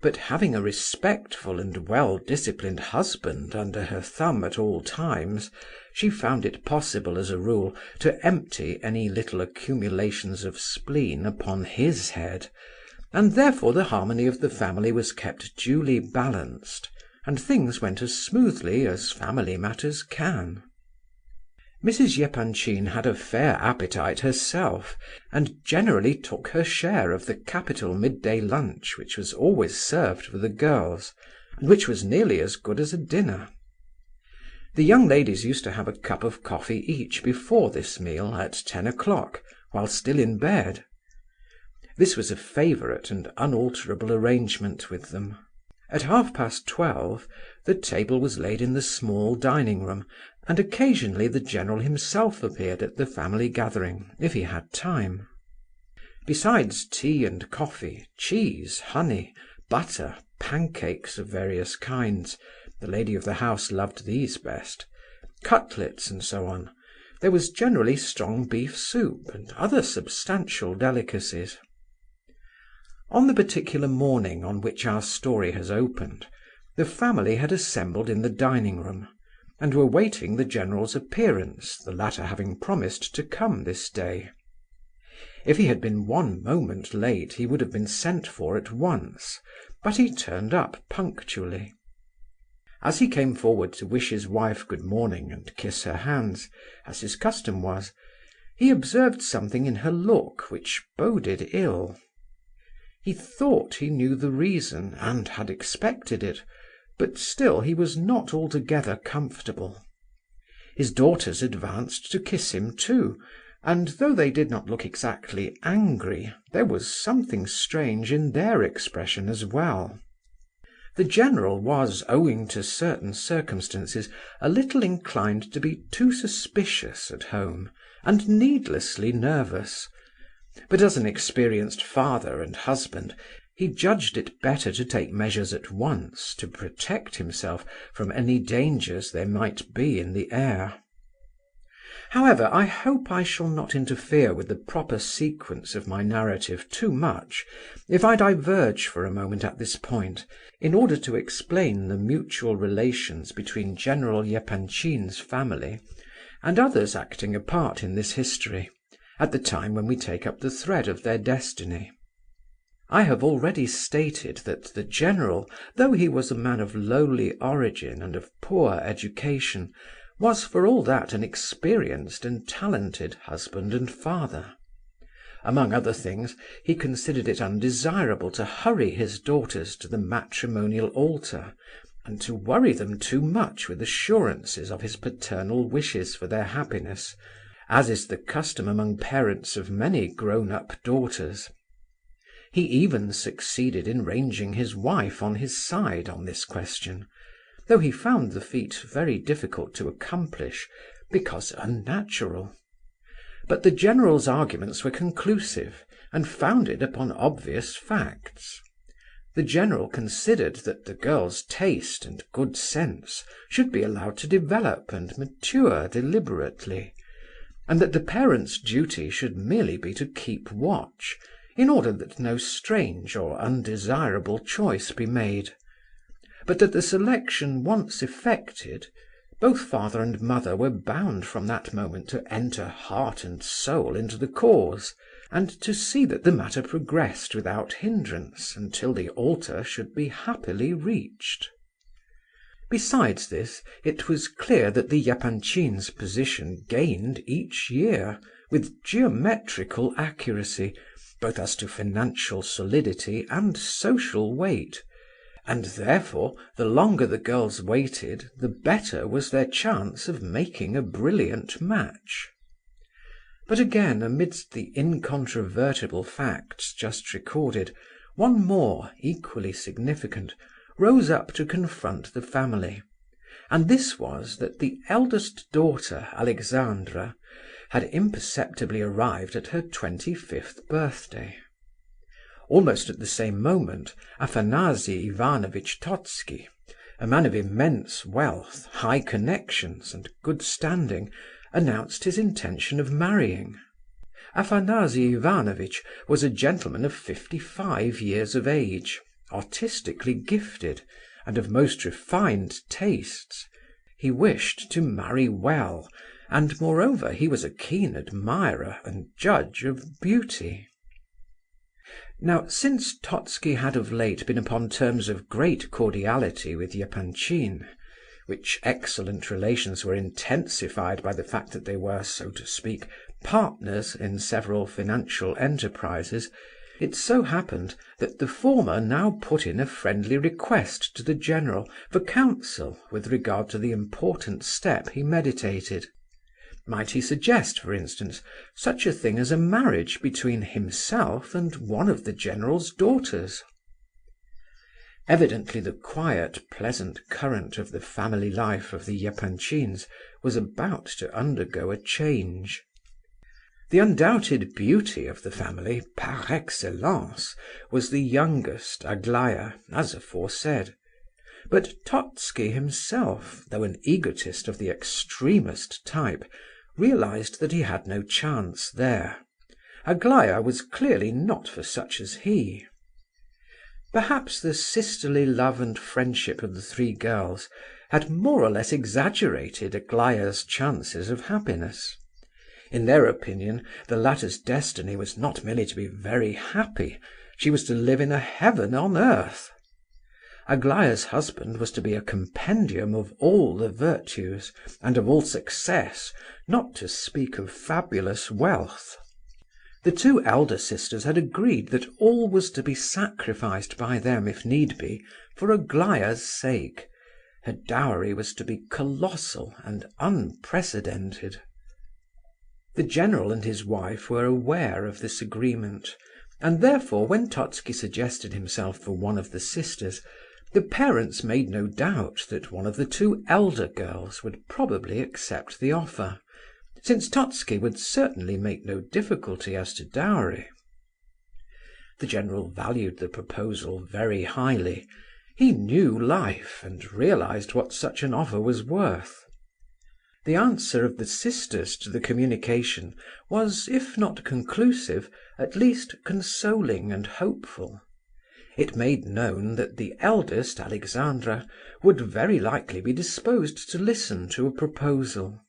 but having a respectful and well-disciplined husband under her thumb at all times, she found it possible, as a rule, to empty any little accumulations of spleen upon his head, and therefore the harmony of the family was kept duly balanced, and things went as smoothly as family matters can. Mrs. Epanchin had a fair appetite herself, and generally took her share of the capital midday lunch which was always served for the girls, and which was nearly as good as a dinner. The young ladies used to have a cup of coffee each before this meal at 10 o'clock, while still in bed. This was a favourite and unalterable arrangement with them. At 12:30 the table was laid in the small dining-room, and occasionally the general himself appeared at the family gathering, if he had time. Besides tea and coffee, cheese, honey, butter, pancakes of various kinds, the lady of the house loved these best, cutlets and so on, there was generally strong beef soup and other substantial delicacies. On the particular morning on which our story has opened, the family had assembled in the dining-room, and were waiting the general's appearance, the latter having promised to come this day. If he had been one moment late he would have been sent for at once, but he turned up punctually. As he came forward to wish his wife good morning and kiss her hands, as his custom was, he observed something in her look which boded ill. He thought he knew the reason, and had expected it, but still he was not altogether comfortable. His daughters advanced to kiss him too, and though they did not look exactly angry, there was something strange in their expression as well. The general was, owing to certain circumstances, a little inclined to be too suspicious at home, and needlessly nervous. But as an experienced father and husband, he judged it better to take measures at once to protect himself from any dangers there might be in the air. However, I hope I shall not interfere with the proper sequence of my narrative too much if I diverge for a moment at this point, in order to explain the mutual relations between General Epanchin's family and others acting a part in this history, at the time when we take up the thread of their destiny. I have already stated that the general, though he was a man of lowly origin and of poor education, was for all that an experienced and talented husband and father. Among other things, he considered it undesirable to hurry his daughters to the matrimonial altar, and to worry them too much with assurances of his paternal wishes for their happiness, as is the custom among parents of many grown-up daughters. He even succeeded in ranging his wife on his side on this question, though he found the feat very difficult to accomplish, because unnatural. But the general's arguments were conclusive, and founded upon obvious facts. The general considered that the girl's taste and good sense should be allowed to develop and mature deliberately, and that the parent's duty should merely be to keep watch, in order that no strange or undesirable choice be made; but that the selection once effected, both father and mother were bound from that moment to enter heart and soul into the cause, and to see that the matter progressed without hindrance until the altar should be happily reached. Besides this, it was clear that the Epanchins' position gained each year, with geometrical accuracy, both as to financial solidity and social weight, and therefore the longer the girls waited, the better was their chance of making a brilliant match. But again, amidst the incontrovertible facts just recorded, one more, equally significant, rose up to confront the family, and this was that the eldest daughter, Alexandra, had imperceptibly arrived at her 25th birthday. Almost at the same moment, Afanasy Ivanovitch Totski, a man of immense wealth, high connections, and good standing, announced his intention of marrying. Afanasy Ivanovitch was a gentleman of 55 years of age, artistically gifted, and of most refined tastes. He wished to marry well, and moreover he was a keen admirer and judge of beauty. Now, since Totski had of late been upon terms of great cordiality with Epanchin, which excellent relations were intensified by the fact that they were, so to speak, partners in several financial enterprises, It so happened that the former now put in a friendly request to the general for counsel with regard to the important step he meditated. Might he suggest, for instance, such a thing as a marriage between himself and one of the general's daughters? Evidently the quiet, pleasant current of the family life of the Epanchins was about to undergo a change. The undoubted beauty of the family, par excellence, was the youngest, Aglaya, as aforesaid. But Totski himself, though an egotist of the extremest type, realized that he had no chance there. Aglaya was clearly not for such as he. Perhaps the sisterly love and friendship of the three girls had more or less exaggerated Aglaya's chances of happiness. In their opinion, the latter's destiny was not merely to be very happy, she was to live in a heaven on earth. Aglaya's husband was to be a compendium of all the virtues, and of all success, not to speak of fabulous wealth. The two elder sisters had agreed that all was to be sacrificed by them, if need be, for Aglaya's sake. Her dowry was to be colossal and unprecedented. The general and his wife were aware of this agreement, and therefore when Totski suggested himself for one of the sisters, the parents made no doubt that one of the two elder girls would probably accept the offer, since Totski would certainly make no difficulty as to dowry. The general valued the proposal very highly. He knew life, and realized what such an offer was worth. The answer of the sisters to the communication was, if not conclusive, at least consoling and hopeful. It made known that the eldest, Alexandra, would very likely be disposed to listen to a proposal.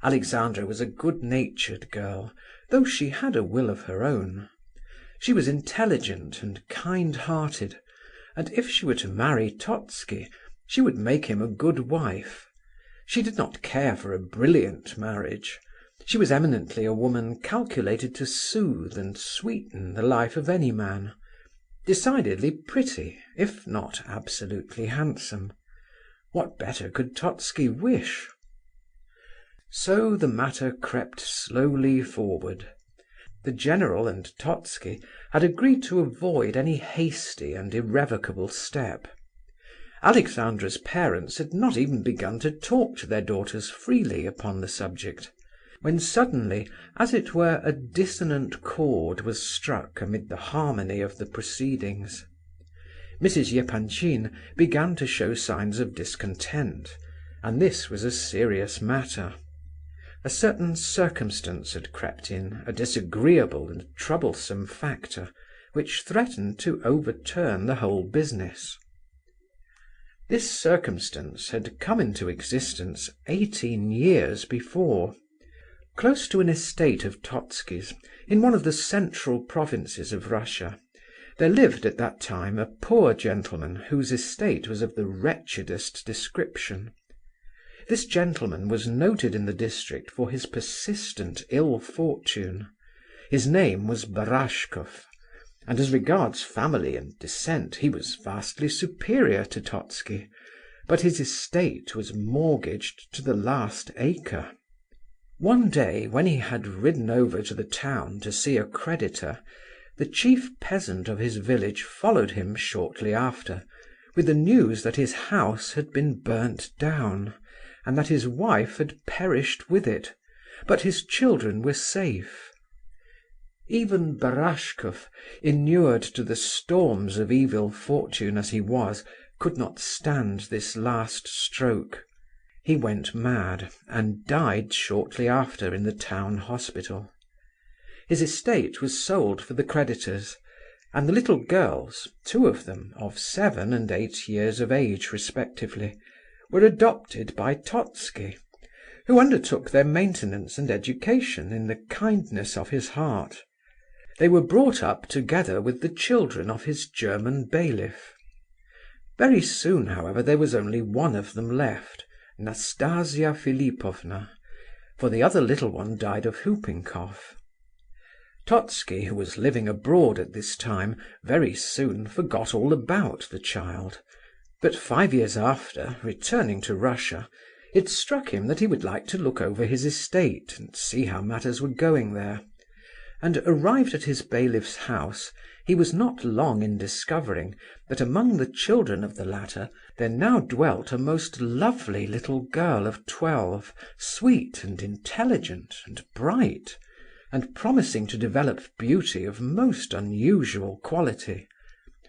Alexandra was a good-natured girl, though she had a will of her own. She was intelligent and kind-hearted, and if she were to marry Totski, she would make him a good wife. She did not care for a brilliant marriage. She was eminently a woman calculated to soothe and sweeten the life of any man. Decidedly pretty, if not absolutely handsome. What better could Totski wish? So the matter crept slowly forward. The general and Totski had agreed to avoid any hasty and irrevocable step. Alexandra's parents had not even begun to talk to their daughters freely upon the subject, when suddenly, as it were, a dissonant chord was struck amid the harmony of the proceedings. Mrs. Epanchin began to show signs of discontent, and this was a serious matter. A certain circumstance had crept in, a disagreeable and troublesome factor, which threatened to overturn the whole business. This circumstance had come into existence 18 years before. Close to an estate of Totski's, in one of the central provinces of Russia, there lived at that time a poor gentleman whose estate was of the wretchedest description. This gentleman was noted in the district for his persistent ill fortune. His name was Barashkov, and as regards family and descent he was vastly superior to Totski, but his estate was mortgaged to the last acre. One day, when he had ridden over to the town to see a creditor, the chief peasant of his village followed him shortly after, with the news that his house had been burnt down, and that his wife had perished with it, but his children were safe. Even Barashkov, inured to the storms of evil fortune as he was, could not stand this last stroke. He went mad, and died shortly after in the town hospital. His estate was sold for the creditors, and the little girls, two of them, of 7 and 8 years of age respectively, were adopted by Totski, who undertook their maintenance and education in the kindness of his heart. They were brought up together with the children of his German bailiff. Very soon, however, there was only one of them left, Nastasia Philipovna, for the other little one died of whooping cough. Totski, who was living abroad at this time, very soon forgot all about the child; but 5 years after, returning to Russia, it struck him that he would like to look over his estate and see how matters were going there, and arrived at his bailiff's house, he was not long in discovering that among the children of the latter there now dwelt a most lovely little girl of 12, sweet and intelligent and bright, and promising to develop beauty of most unusual quality,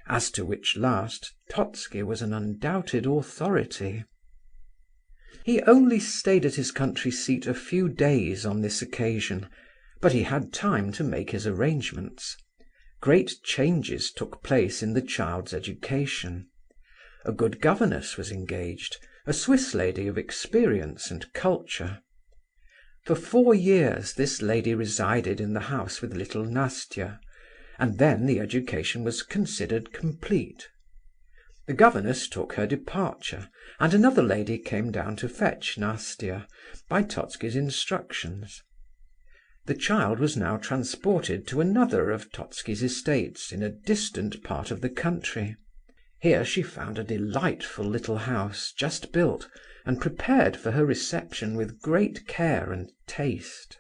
as to which last Totski was an undoubted authority. He only stayed at his country seat a few days on this occasion, but he had time to make his arrangements. Great changes took place in the child's education. A good governess was engaged, a Swiss lady of experience and culture. For 4 years this lady resided in the house with little Nastya, and then the education was considered complete. The governess took her departure, and another lady came down to fetch Nastya, by Totski's instructions. The child was now transported to another of Totski's estates in a distant part of the country. Here she found a delightful little house, just built, and prepared for her reception with great care and taste.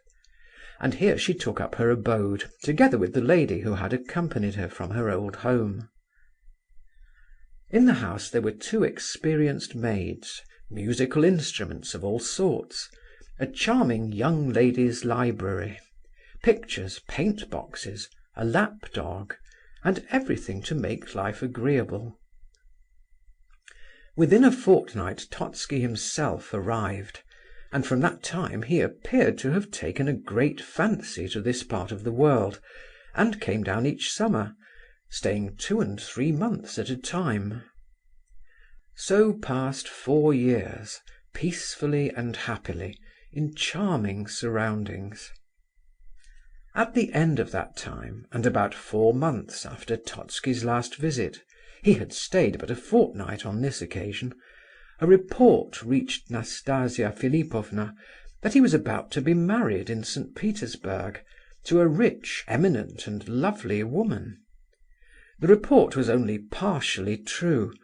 And here she took up her abode, together with the lady who had accompanied her from her old home. In the house there were 2 experienced maids, musical instruments of all sorts, a charming young ladies' library, pictures, paint boxes, a lap-dog, and everything to make life agreeable. Within a fortnight Totski himself arrived, and from that time he appeared to have taken a great fancy to this part of the world, and came down each summer, staying 2 and 3 months at a time. So passed 4 years, peacefully and happily, in charming surroundings. At the end of that time, and about 4 months after Totski's last visit, he had stayed but a fortnight on this occasion, a report reached Nastasia Philipovna that he was about to be married in St. Petersburg to a rich, eminent and lovely woman. The report was only partially true,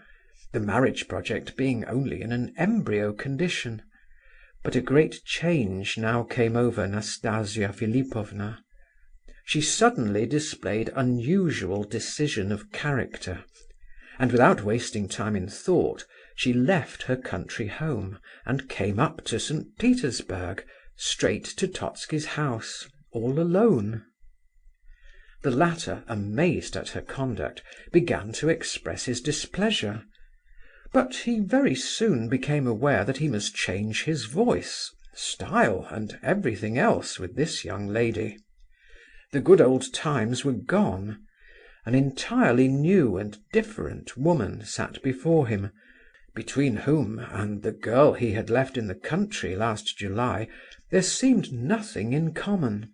the marriage project being only in an embryo condition, but a great change now came over Nastasia Philipovna. She suddenly displayed unusual decision of character, and without wasting time in thought, she left her country home and came up to St. Petersburg, straight to Totski's house, all alone. The latter, amazed at her conduct, began to express his displeasure, but he very soon became aware that he must change his voice, style, and everything else with this young lady. The good old times were gone. An entirely new and different woman sat before him, between whom and the girl he had left in the country last July there seemed nothing in common.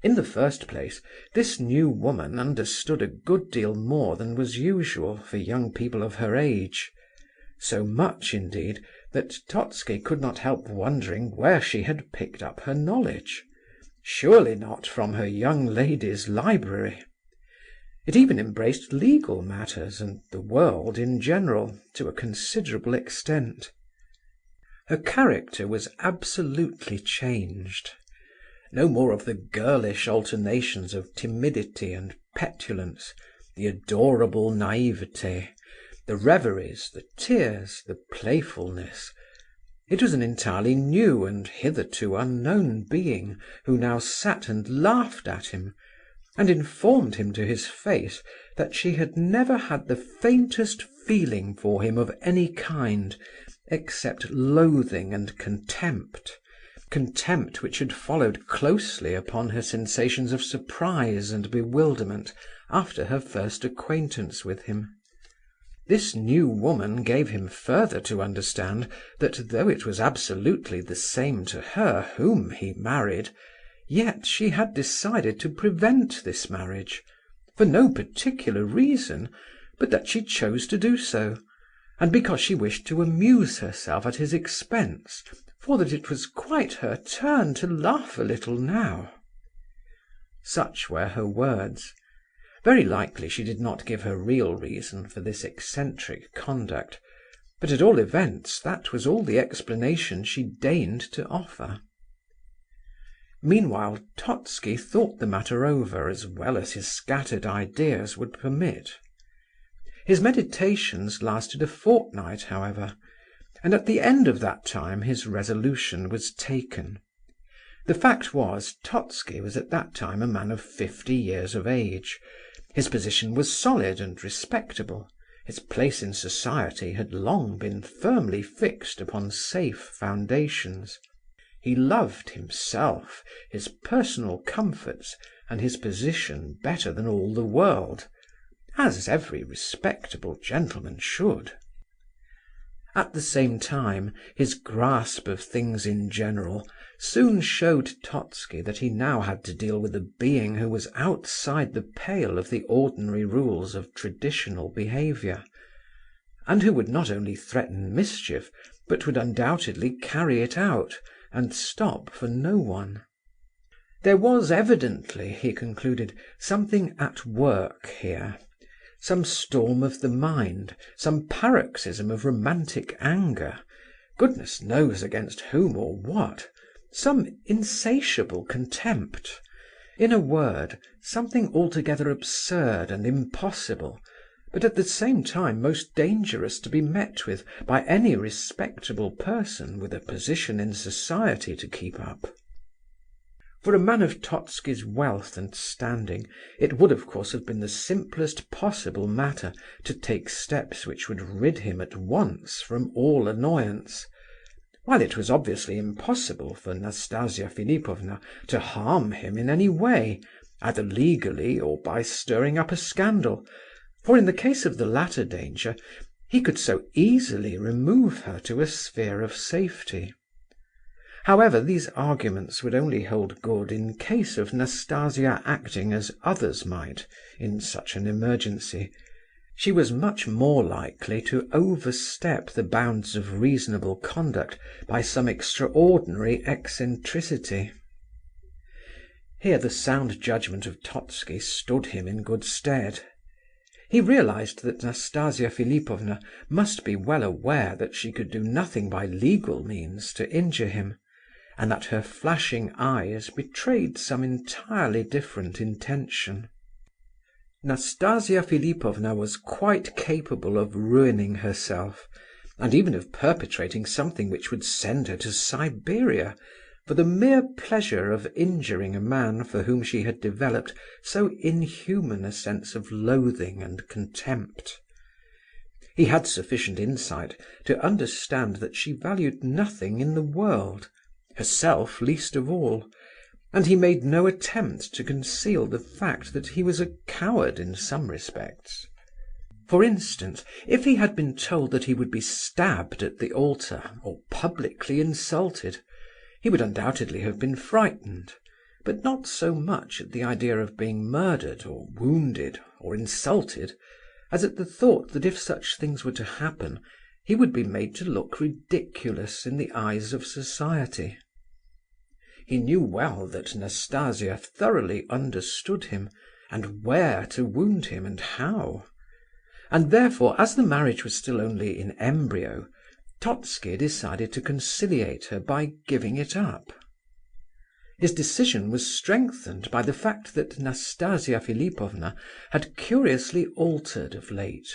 In the first place, this new woman understood a good deal more than was usual for young people of her age; so much, indeed, that Totski could not help wondering where she had picked up her knowledge. Surely not from her young ladies' library. It even embraced legal matters and the world in general, to a considerable extent. Her character was absolutely changed. No more of the girlish alternations of timidity and petulance, the adorable naivete, the reveries, the tears, the playfulness. It was an entirely new and hitherto unknown being who now sat and laughed at him, and informed him to his face that she had never had the faintest feeling for him of any kind, except loathing and contempt which had followed closely upon her sensations of surprise and bewilderment after her first acquaintance with him. This new woman gave him further to understand that though it was absolutely the same to her whom he married, yet she had decided to prevent this marriage, for no particular reason, but that she chose to do so, and because she wished to amuse herself at his expense, for that it was quite her turn to laugh a little now. Such were her words. Very likely she did not give her real reason for this eccentric conduct, but at all events that was all the explanation she deigned to offer. Meanwhile Totski thought the matter over as well as his scattered ideas would permit. His meditations lasted a fortnight, however, and at the end of that time his resolution was taken. The fact was, Totski was at that time a man of 50 years of age. His position was solid and respectable. His place in society had long been firmly fixed upon safe foundations. He loved himself, his personal comforts, and his position better than all the world, as every respectable gentleman should. At the same time, his grasp of things in general soon showed Totski that he now had to deal with a being who was outside the pale of the ordinary rules of traditional behaviour, and who would not only threaten mischief, but would undoubtedly carry it out, and stop for no one. There was evidently, he concluded, something at work here, some storm of the mind, some paroxysm of romantic anger, goodness knows against whom or what, some insatiable contempt. In a word, something altogether absurd and impossible, but at the same time most dangerous to be met with by any respectable person with a position in society to keep up. For a man of Totski's wealth and standing, it would of course have been the simplest possible matter to take steps which would rid him at once from all annoyance, while it was obviously impossible for Nastasia Philipovna to harm him in any way, either legally or by stirring up a scandal, for in the case of the latter danger, he could so easily remove her to a sphere of safety. However, these arguments would only hold good in case of Nastasia acting as others might in such an emergency. She was much more likely to overstep the bounds of reasonable conduct by some extraordinary eccentricity. Here the sound judgment of Totski stood him in good stead. He realized that Nastasia Philipovna must be well aware that she could do nothing by legal means to injure him, and that her flashing eyes betrayed some entirely different intention. Nastasia Philipovna was quite capable of ruining herself, and even of perpetrating something which would send her to Siberia, for the mere pleasure of injuring a man for whom she had developed so inhuman a sense of loathing and contempt. He had sufficient insight to understand that she valued nothing in the world, herself least of all, and he made no attempt to conceal the fact that he was a coward in some respects. For instance, if he had been told that he would be stabbed at the altar, or publicly insulted, he would undoubtedly have been frightened, but not so much at the idea of being murdered, or wounded, or insulted, as at the thought that if such things were to happen, he would be made to look ridiculous in the eyes of society. He knew well that Nastasia thoroughly understood him, and where to wound him and how. And therefore, as the marriage was still only in embryo, Totski decided to conciliate her by giving it up. His decision was strengthened by the fact that Nastasia Philipovna had curiously altered of late.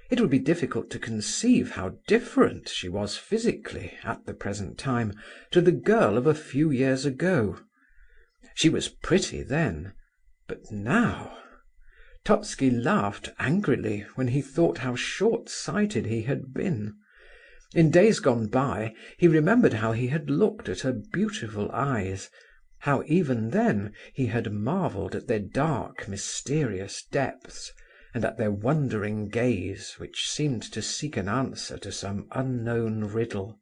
It would be difficult to conceive how different she was physically, at the present time, to the girl of a few years ago. She was pretty then, but now... Totski laughed angrily when he thought how short-sighted he had been. In days gone by, he remembered how he had looked at her beautiful eyes, how even then he had marvelled at their dark, mysterious depths, and at their wondering gaze, which seemed to seek an answer to some unknown riddle.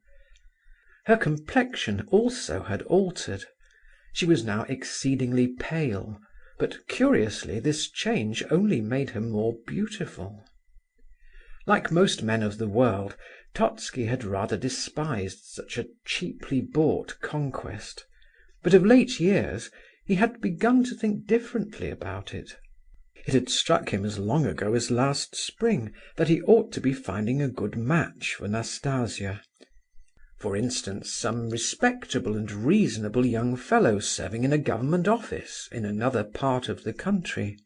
Her complexion also had altered. She was now exceedingly pale, but curiously this change only made her more beautiful. Like most men of the world, Totski had rather despised such a cheaply bought conquest, but of late years He had begun to think differently about it. It had struck him as long ago as last spring that he ought to be finding a good match for Nastasia. For instance, some respectable and reasonable young fellow serving in a government office in another part of the country.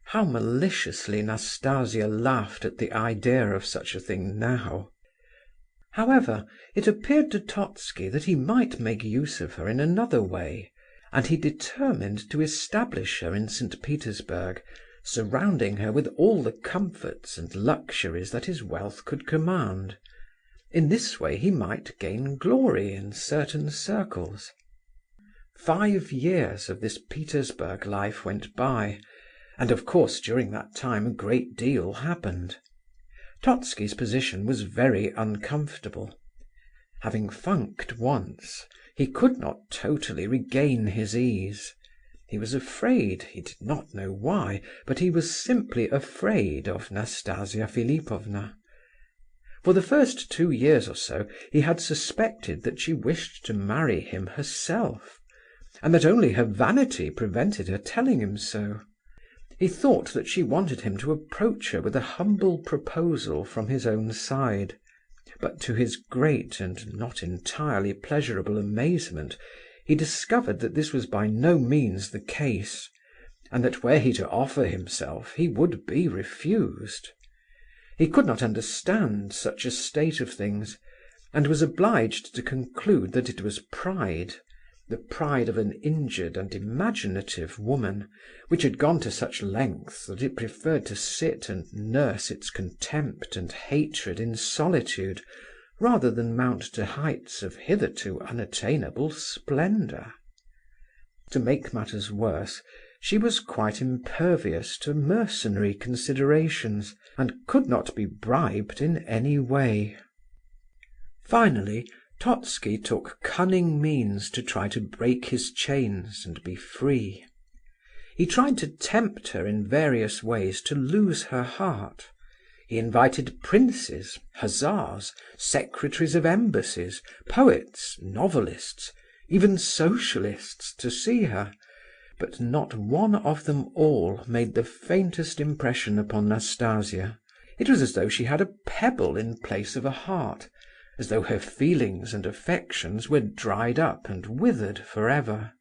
How maliciously Nastasia laughed at the idea of such a thing now! However, it appeared to Totski that he might make use of her in another way, and he determined to establish her in St. Petersburg, surrounding her with all the comforts and luxuries that his wealth could command. In this way he might gain glory in certain circles. 5 years of this Petersburg life went by, and of course during that time a great deal happened. Totski's position was very uncomfortable. Having funked once, he could not totally regain his ease. He was afraid, he did not know why, but he was simply afraid of Nastasia Philipovna. For the first 2 years or so he had suspected that she wished to marry him herself, and that only her vanity prevented her telling him so. He thought that she wanted him to approach her with a humble proposal from his own side, but to his great and not entirely pleasurable amazement he discovered that this was by no means the case, and that were he to offer himself he would be refused. He could not understand such a state of things, and was obliged to conclude that it was pride, the pride of an injured and imaginative woman, which had gone to such lengths that it preferred to sit and nurse its contempt and hatred in solitude, rather than mount to heights of hitherto unattainable splendour. To make matters worse, she was quite impervious to mercenary considerations, and could not be bribed in any way. Finally, Totski took cunning means to try to break his chains and be free. He tried to tempt her in various ways to lose her heart. He invited princes, hussars, secretaries of embassies, poets, novelists, even socialists to see her, but not one of them all made the faintest impression upon Nastasia. It was as though she had a pebble in place of a heart, as though her feelings and affections were dried up and withered forever.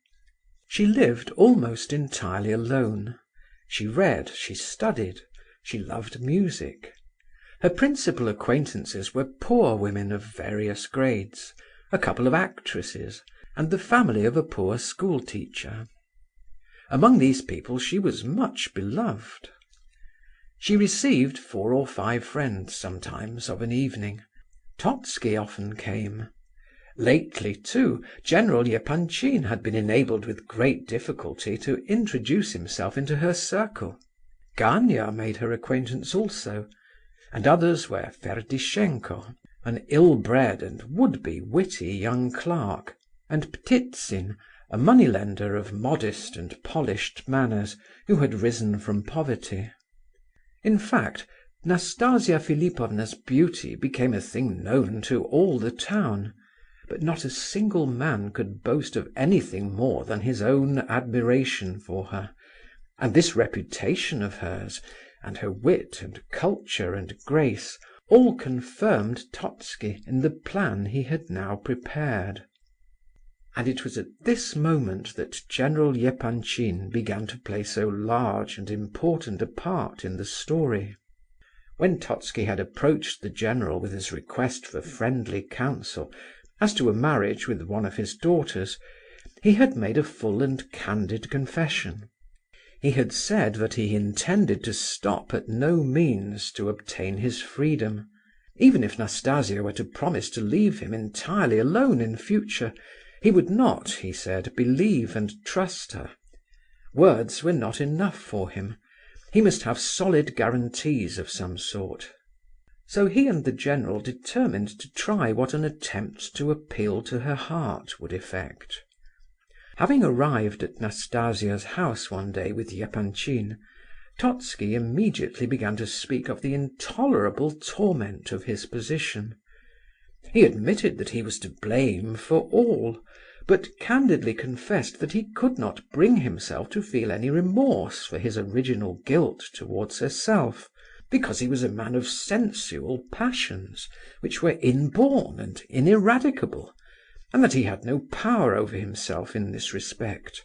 She lived almost entirely alone. She read, she studied, she loved music. Her principal acquaintances were poor women of various grades, a couple of actresses, and the family of a poor school-teacher. Among these people she was much beloved. She received 4 or 5 friends sometimes of an evening. Totski often came. Lately, too, General Epanchin had been enabled with great difficulty to introduce himself into her circle. Gania made her acquaintance also, and others were Ferdishenko, an ill-bred and would-be witty young clerk, and Ptitsin, a moneylender of modest and polished manners, who had risen from poverty. In fact, Nastasia Philipovna's beauty became a thing known to all the town, but not a single man could boast of anything more than his own admiration for her, and this reputation of hers, and her wit and culture and grace, all confirmed Totski in the plan he had now prepared. And it was at this moment that General Epanchin began to play so large and important a part in the story. When Totski had approached the general with his request for friendly counsel as to a marriage with one of his daughters, he had made a full and candid confession. He had said that he intended to stop at no means to obtain his freedom. Even if Nastasia were to promise to leave him entirely alone in future, he would not, he said, believe and trust her. Words were not enough for him. He must have solid guarantees of some sort. So he and the general determined to try what an attempt to appeal to her heart would effect. Having arrived at Nastasia's house one day with Epanchin, Totski immediately began to speak of the intolerable torment of his position. He admitted that he was to blame for all, but candidly confessed that he could not bring himself to feel any remorse for his original guilt towards herself, because he was a man of sensual passions, which were inborn and ineradicable, and that he had no power over himself in this respect,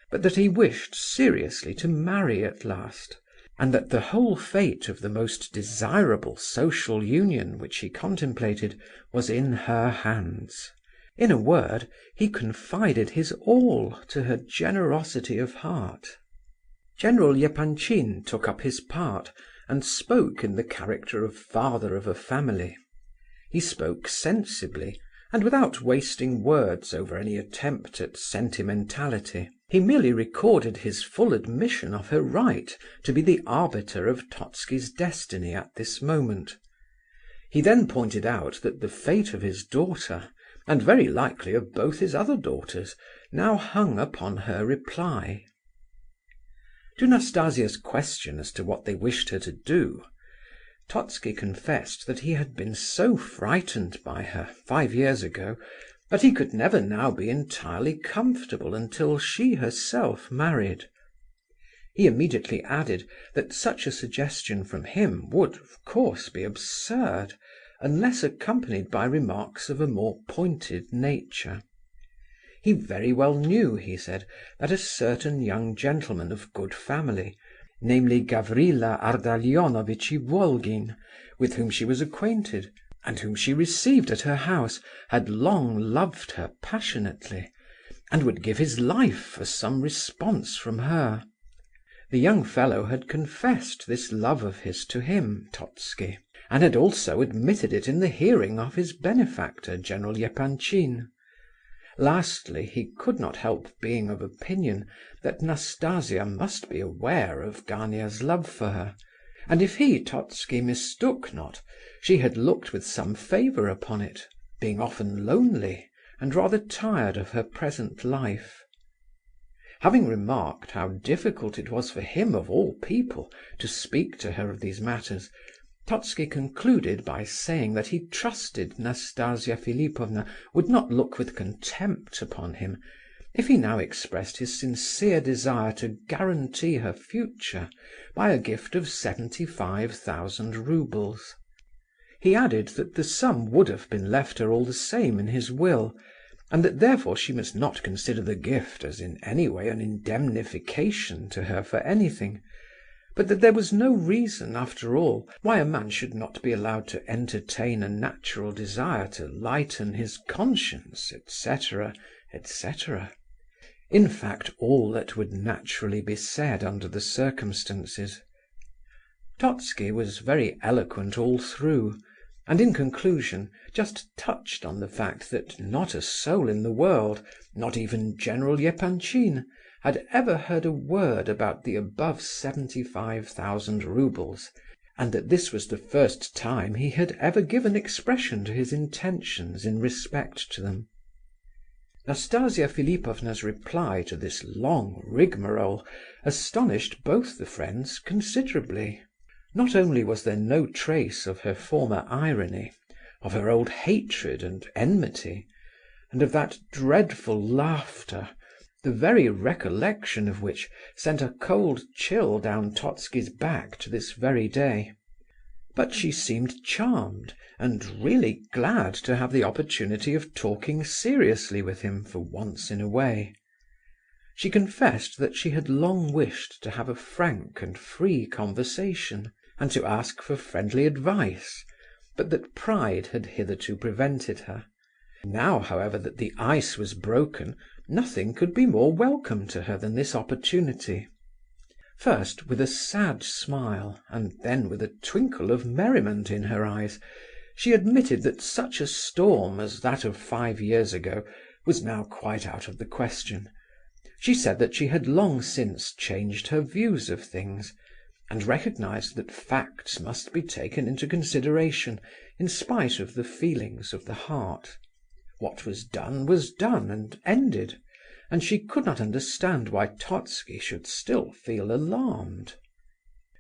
but that he wished seriously to marry at last, and that the whole fate of the most desirable social union which he contemplated was in her hands. In a word, he confided his all to her generosity of heart. General Epanchin took up his part, and spoke in the character of father of a family. He spoke sensibly, and without wasting words over any attempt at sentimentality. He merely recorded his full admission of her right to be the arbiter of Totski's destiny at this moment. He then pointed out that the fate of his daughter, and very likely of both his other daughters, now hung upon her reply. To Nastasia's question as to what they wished her to do, Totski confessed that he had been so frightened by her 5 years ago that he could never now be entirely comfortable until she herself married. He immediately added that such a suggestion from him would, of course, be absurd, unless accompanied by remarks of a more pointed nature. He very well knew, he said, that a certain young gentleman of good family, namely Gavrila Ardalionovitch Ivolgin, with whom she was acquainted, and whom she received at her house, had long loved her passionately, and would give his life for some response from her. The young fellow had confessed this love of his to him, Totski, and had also admitted it in the hearing of his benefactor, General Epanchin. Lastly, he could not help being of opinion that Nastasia must be aware of Gania's love for her, and if he, Totski, mistook not, she had looked with some favour upon it, being often lonely and rather tired of her present life. Having remarked how difficult it was for him, of all people, to speak to her of these matters, Totski concluded by saying that he trusted Nastasia Philipovna would not look with contempt upon him if he now expressed his sincere desire to guarantee her future by a gift of 75,000 roubles. He added that the sum would have been left her all the same in his will, and that therefore she must not consider the gift as in any way an indemnification to her for anything, but that there was no reason, after all, why a man should not be allowed to entertain a natural desire to lighten his conscience, etc., etc. In fact, all that would naturally be said under the circumstances. Totski was very eloquent all through, and in conclusion just touched on the fact that not a soul in the world, not even General Epanchin, had ever heard a word about the above 75,000 roubles, and that this was the first time he had ever given expression to his intentions in respect to them. Nastasia Philipovna's reply to this long rigmarole astonished both the friends considerably. Not only was there no trace of her former irony, of her old hatred and enmity, and of that dreadful laughter, the very recollection of which sent a cold chill down Totski's back to this very day. But she seemed charmed, and really glad to have the opportunity of talking seriously with him for once in a way. She confessed that she had long wished to have a frank and free conversation, and to ask for friendly advice, but that pride had hitherto prevented her. Now, however, that the ice was broken, nothing could be more welcome to her than this opportunity. First, with a sad smile, and then with a twinkle of merriment in her eyes, she admitted that such a storm as that of 5 years ago was now quite out of the question. She said that she had long since changed her views of things, and recognized that facts must be taken into consideration in spite of the feelings of the heart. What was done and ended, and she could not understand why Totski should still feel alarmed.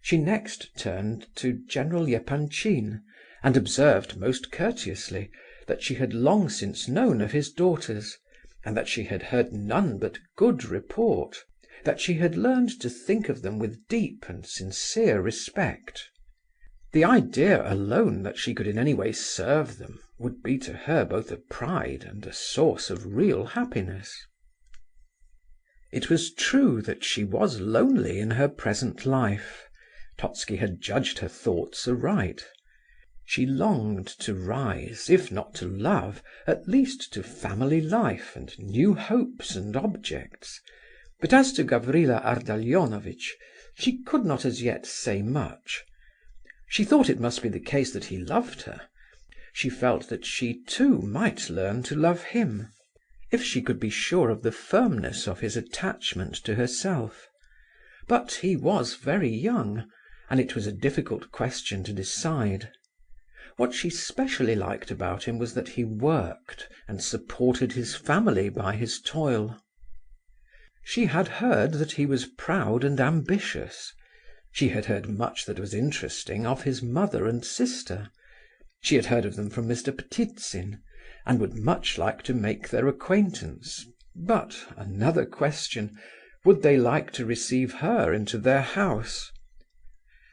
She next turned to General Epanchin, and observed most courteously that she had long since known of his daughters, and that she had heard none but good report, that she had learned to think of them with deep and sincere respect. The idea alone that she could in any way serve them would be to her both a pride and a source of real happiness. It was true that she was lonely in her present life. Totski had judged her thoughts aright. She longed to rise, if not to love, at least to family life and new hopes and objects. But as to Gavrila Ardalionovitch, she could not as yet say much. She thought it must be the case that he loved her. She felt that she too might learn to love him, if she could be sure of the firmness of his attachment to herself. But he was very young, and it was a difficult question to decide. What she specially liked about him was that he worked and supported his family by his toil. She had heard that he was proud and ambitious. She had heard much that was interesting of his mother and sister. She had heard of them from Mr. Ptitsin, and would much like to make their acquaintance. But, another question, would they like to receive her into their house?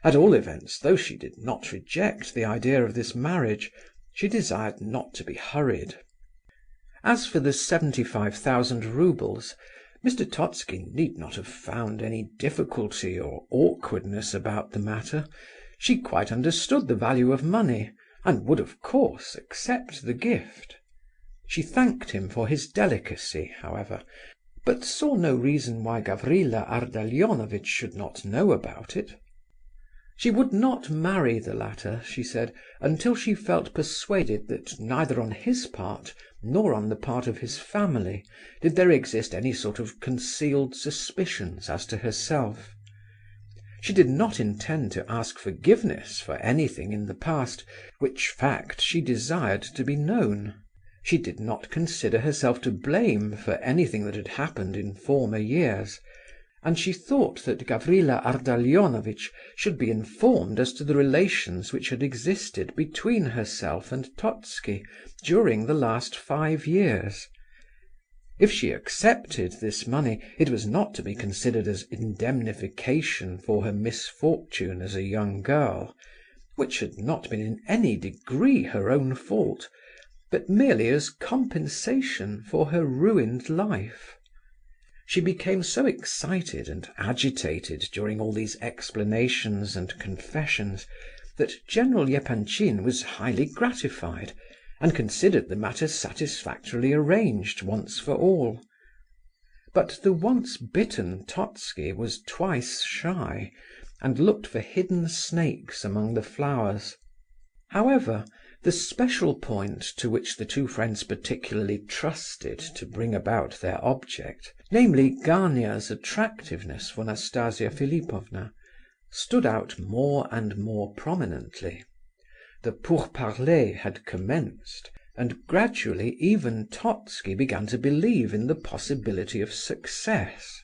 At all events, though she did not reject the idea of this marriage, she desired not to be hurried. As for the 75,000 roubles, Mr. Totski need not have found any difficulty or awkwardness about the matter. She quite understood the value of money, and would of course accept the gift. She thanked him for his delicacy, however, but saw no reason why Gavrila Ardalionovitch should not know about it. She would not marry the latter, she said, until she felt persuaded that neither on his part nor on the part of his family did there exist any sort of concealed suspicions as to herself. She did not intend to ask forgiveness for anything in the past, which fact she desired to be known. She did not consider herself to blame for anything that had happened in former years, and she thought that Gavrila Ardalionovitch should be informed as to the relations which had existed between herself and Totski during the last 5 years. If she accepted this money, it was not to be considered as indemnification for her misfortune as a young girl, which had not been in any degree her own fault, but merely as compensation for her ruined life. She became so excited and agitated during all these explanations and confessions that General Epanchin was highly gratified, and considered the matter satisfactorily arranged once for all. But the once bitten Totski was twice shy, and looked for hidden snakes among the flowers. However, the special point to which the two friends particularly trusted to bring about their object, namely Gania's attractiveness for Nastasia Philipovna, stood out more and more prominently. The pourparlers had commenced, and gradually even Totski began to believe in the possibility of success.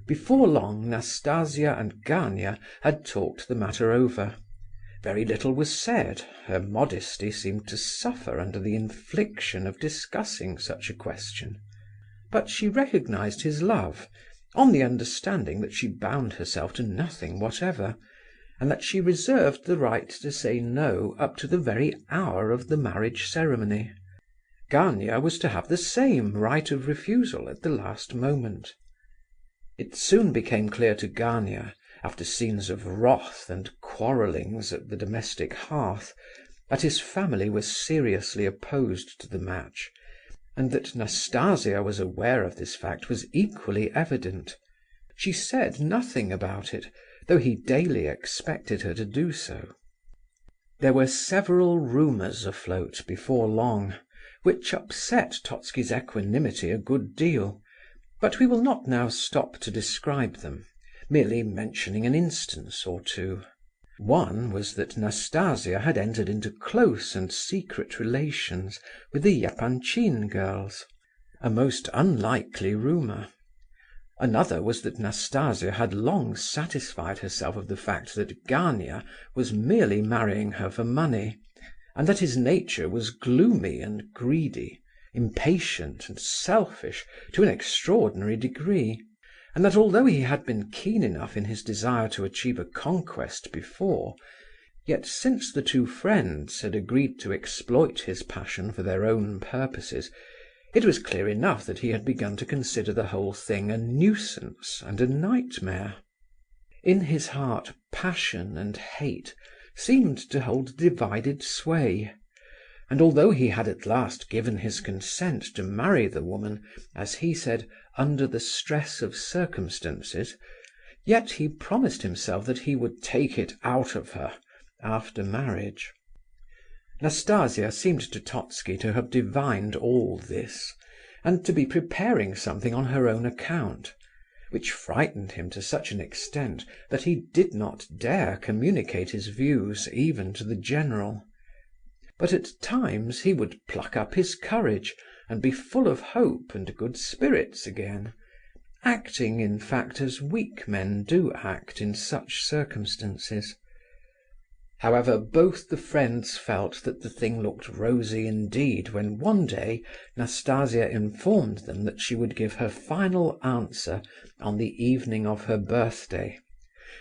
Before long Nastasia and Gania had talked the matter over. Very little was said, her modesty seemed to suffer under the infliction of discussing such a question. But she recognized his love, on the understanding that she bound herself to nothing whatever, and that she reserved the right to say no up to the very hour of the marriage ceremony. Gania was to have the same right of refusal at the last moment. It soon became clear to Gania, after scenes of wrath and quarrellings at the domestic hearth, that his family were seriously opposed to the match, and that Nastasia was aware of this fact was equally evident. She said nothing about it, though he daily expected her to do so. There were several rumours afloat before long, which upset Totski's equanimity a good deal, but we will not now stop to describe them, merely mentioning an instance or two. One was that Nastasia had entered into close and secret relations with the Epanchin girls, a most unlikely rumour. Another was that Nastasia had long satisfied herself of the fact that Gania was merely marrying her for money, and that his nature was gloomy and greedy, impatient and selfish to an extraordinary degree, and that although he had been keen enough in his desire to achieve a conquest before, yet since the two friends had agreed to exploit his passion for their own purposes, it was clear enough that he had begun to consider the whole thing a nuisance and a nightmare. In his heart passion and hate seemed to hold divided sway, and although he had at last given his consent to marry the woman, as he said, under the stress of circumstances, yet he promised himself that he would take it out of her after marriage. Nastasia seemed to Totski to have divined all this, and to be preparing something on her own account, which frightened him to such an extent that he did not dare communicate his views even to the general. But at times he would pluck up his courage and be full of hope and good spirits again, acting, in fact, as weak men do act in such circumstances. However, both the friends felt that the thing looked rosy indeed when one day Nastasia informed them that she would give her final answer on the evening of her birthday,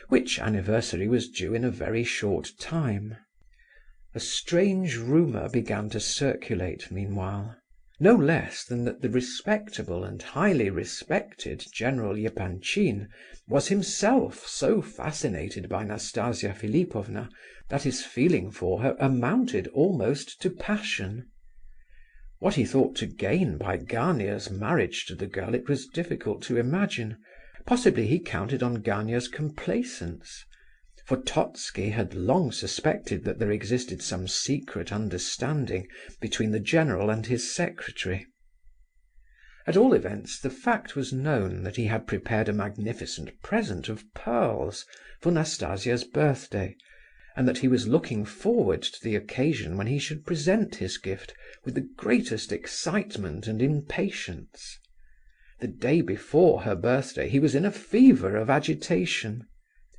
which anniversary was due in a very short time. A strange rumour began to circulate meanwhile, no less than that the respectable and highly respected General Epanchin was himself so fascinated by Nastasia Philipovna that his feeling for her amounted almost to passion. What he thought to gain by Gania's marriage to the girl it was difficult to imagine. Possibly he counted on Gania's complaisance, for Totski had long suspected that there existed some secret understanding between the general and his secretary. At all events, the fact was known that he had prepared a magnificent present of pearls for Nastasia's birthday, and that he was looking forward to the occasion when he should present his gift with the greatest excitement and impatience. The day before her birthday he was in a fever of agitation.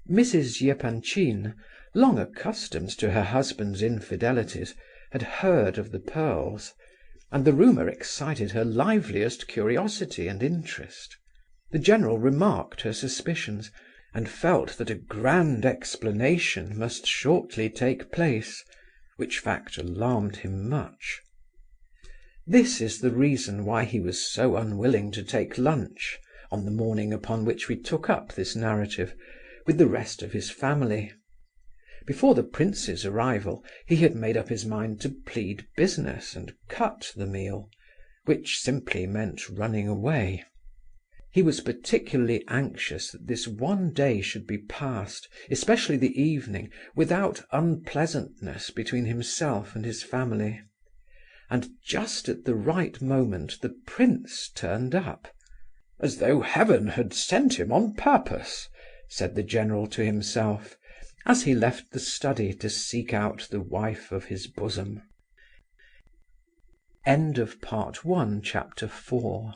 Mrs. Epanchin, long accustomed to her husband's infidelities, had heard of the pearls, and the rumour excited her liveliest curiosity and interest. The general remarked her suspicions, and felt that a grand explanation must shortly take place, which fact alarmed him much. This is the reason why he was so unwilling to take lunch, on the morning upon which we took up this narrative, with the rest of his family. Before the prince's arrival, he had made up his mind to plead business and cut the meal, which simply meant running away. He was particularly anxious that this one day should be passed, especially the evening, without unpleasantness between himself and his family. And just at the right moment the prince turned up. "As though heaven had sent him on purpose," said the general to himself, as he left the study to seek out the wife of his bosom. End of Part 1, Chapter 4.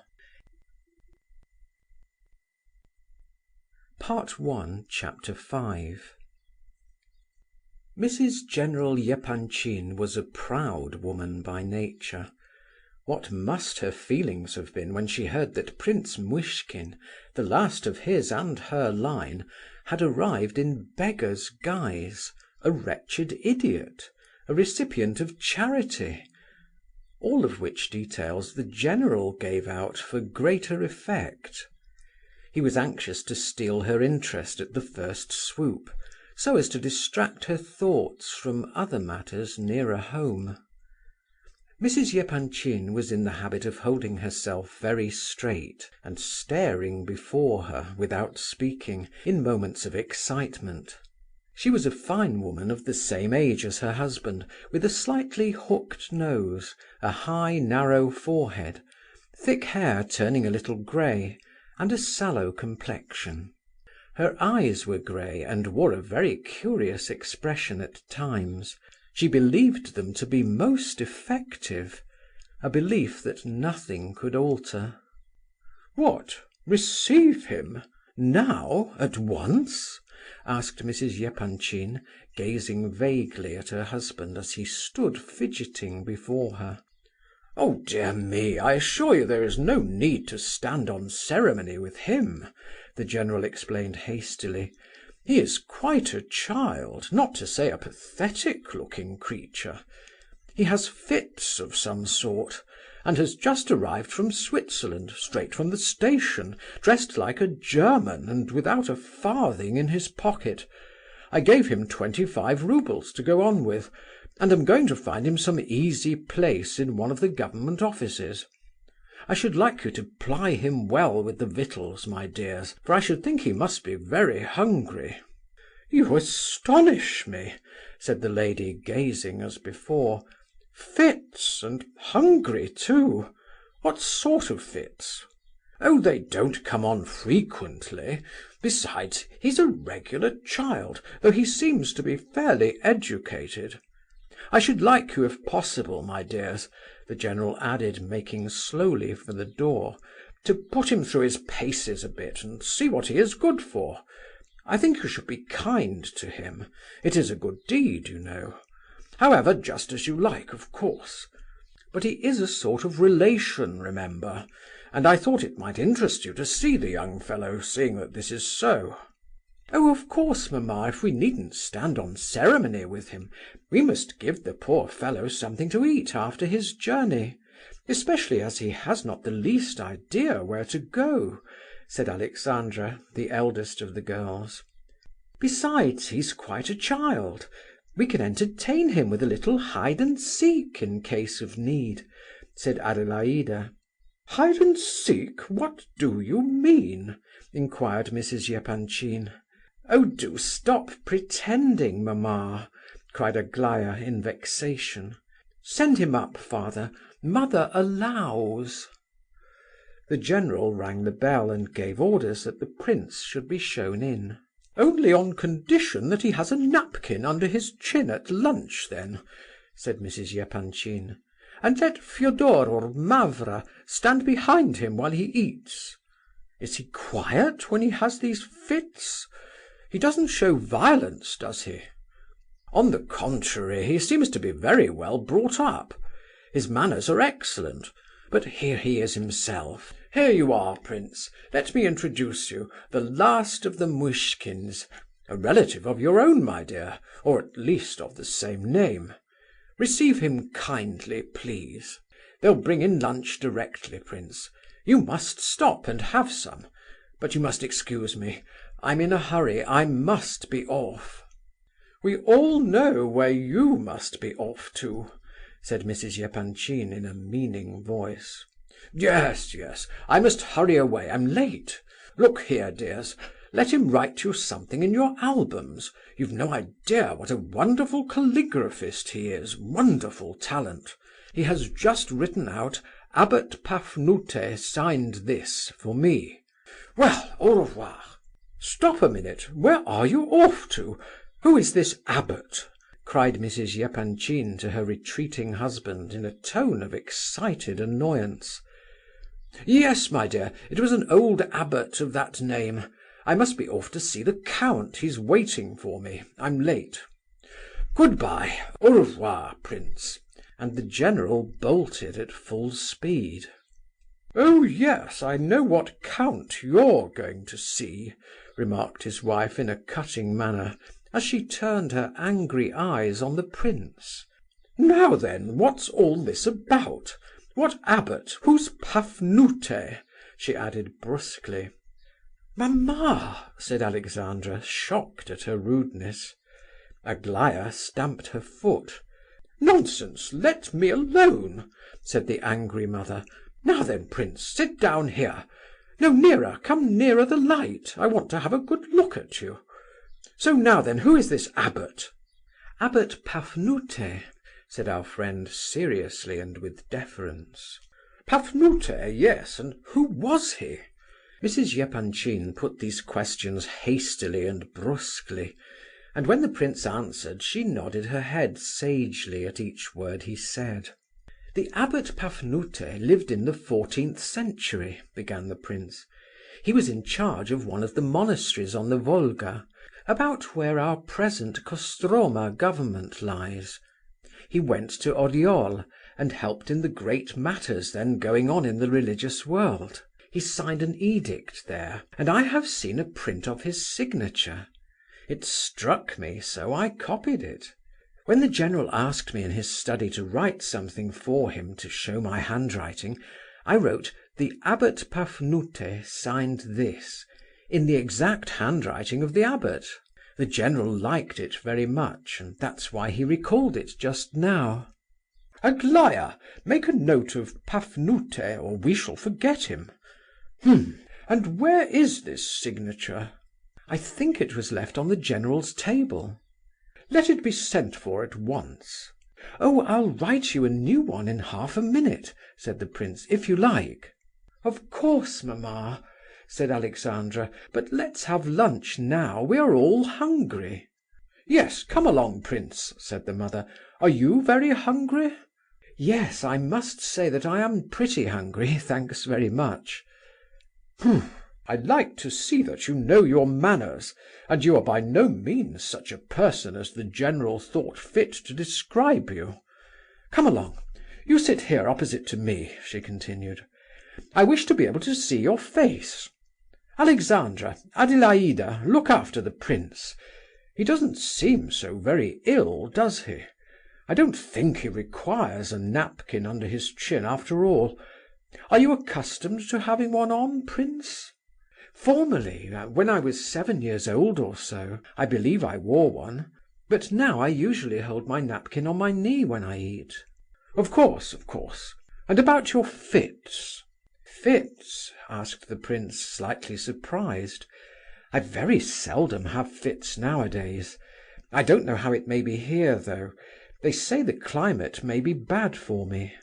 Part 1, Chapter 5. Mrs. General Epanchin was a proud woman by nature. What must her feelings have been when she heard that Prince Muishkin, the last of his and her line, had arrived in beggar's guise, a wretched idiot, a recipient of charity, all of which details the general gave out for greater effect. He was anxious to steal her interest at the first swoop, so as to distract her thoughts from other matters nearer home. Mrs. Epanchin was in the habit of holding herself very straight and staring before her without speaking, in moments of excitement. She was a fine woman of the same age as her husband, with a slightly hooked nose, a high, narrow forehead, thick hair turning a little grey, and a sallow complexion. Her eyes were grey and wore a very curious expression at times. She believed them to be most effective, a belief that nothing could alter. "What, receive him? Now? At once?" asked Mrs. Epanchin, gazing vaguely at her husband as he stood fidgeting before her. "Oh dear me, I assure you there is no need to stand on ceremony with him," the general explained hastily. "He is quite a child, not to say a pathetic-looking creature. He has fits of some sort, and has just arrived from Switzerland, straight from the station, dressed like a German and without a farthing in his pocket. I gave him 25 roubles to go on with, and am going to find him some easy place in one of the government offices. I should like you to ply him well with the victuals, my dears, for I should think he must be very hungry." "You astonish me," said the lady, gazing as before. "Fits, and hungry too! What sort of fits?" "Oh, they don't come on frequently. Besides, he's a regular child, though he seems to be fairly educated. I should like you, if possible, my dears," the general added, making slowly for the door, "to put him through his paces a bit and see what he is good for. I think you should be kind to him. It is a good deed, you know. However, just as you like, of course. But he is a sort of relation, remember, and I thought it might interest you to see the young fellow, seeing that this is so." "Oh, of course, mamma, if we needn't stand on ceremony with him, we must give the poor fellow something to eat after his journey, especially as he has not the least idea where to go," said Alexandra, the eldest of the girls. "Besides, he's quite a child. We can entertain him with a little hide and seek in case of need," said Adelaida. "Hide and seek? What do you mean?" inquired Mrs. Epanchin. "Oh, do stop pretending, mamma," cried Aglaya in vexation. "Send him up, father. Mother allows." The general rang the bell and gave orders that the prince should be shown in. "Only on condition that he has a napkin under his chin at lunch, then," said Mrs. Epanchin. "And let Fyodor or Mavra stand behind him while he eats. Is he quiet when he has these fits? He doesn't show violence, does he?" "On the contrary, he seems to be very well brought up. His manners are excellent. But here he is himself. Here you are, prince. Let me introduce you, the last of the Muishkins, a relative of your own, my dear, or at least of the same name. Receive him kindly, please. They'll bring in lunch directly, prince. You must stop and have some. But you must excuse me. I'm in a hurry. I must be off." "We all know where you must be off to," said Mrs. Epanchin in a meaning voice. "Yes, yes, I must hurry away. I'm late. Look here, dears, let him write you something in your albums. You've no idea what a wonderful calligraphist he is, wonderful talent. He has just written out 'Abbot Pafnute signed this' for me. Well, au revoir. Stop a minute, where are you off to? Who is this abbot?" cried Mrs. Epanchin to her retreating husband in a tone of excited annoyance. "Yes, my dear, it was an old abbot of that name. I must be off to see the count. He's waiting for me. I'm late. Goodbye, au revoir, prince." And the general bolted at full speed. "Oh yes, I know what count you're going to see," remarked his wife in a cutting manner, as she turned her angry eyes on the prince. "Now then, what's all this about? What abbot? Who's Pafnute?" she added brusquely. "Mamma!" said Alexandra, shocked at her rudeness. Aglaya stamped her foot. "Nonsense, let me alone," said the angry mother. "Now then, prince, sit down here. No, nearer, come nearer the light. I want to have a good look at you. So now then, who is this abbot?" "Abbot Pafnute," said our friend seriously and with deference. "Pafnute, yes, and who was he?" Mrs. Epanchin put these questions hastily and brusquely, and when the prince answered, she nodded her head sagely at each word he said. "The abbot Pafnute lived in the 14th century," began the prince. "He was in charge of one of the monasteries on the Volga, about where our present Kostroma government lies. He went to Oryol, and helped in the great matters then going on in the religious world. He signed an edict there, and I have seen a print of his signature. It struck me, so I copied it. When the general asked me in his study to write something for him to show my handwriting, I wrote, 'The abbot Pafnute signed this,' in the exact handwriting of the abbot. The general liked it very much, and that's why he recalled it just now." "Aglaya, make a note of Pafnute, or we shall forget him. And where is this signature?" "I think it was left on the general's table." "Let it be sent for at once." "Oh, I'll write you a new one in half a minute," said the prince, "if you like." "Of course, mamma," said Alexandra, "but let's have lunch now, we are all hungry." "Yes, come along, prince," said the mother. "Are you very hungry?" "Yes, I must say that I am pretty hungry, thanks very much." "I like to see that you know your manners, and you are by no means such a person as the general thought fit to describe you. Come along. You sit here opposite to me," she continued. "I wish to be able to see your face. Alexandra, Adelaida, look after the prince. He doesn't seem so very ill, does he? I don't think he requires a napkin under his chin after all. Are you accustomed to having one on, prince?" "Formerly, when I was 7 years old or so, I believe I wore one, but now I usually hold my napkin on my knee when I eat." Of course, of course. And about your fits?" "Fits?" asked the prince, slightly surprised. "I very seldom have fits nowadays. I don't know how it may be here, though. They say the climate may be bad for me."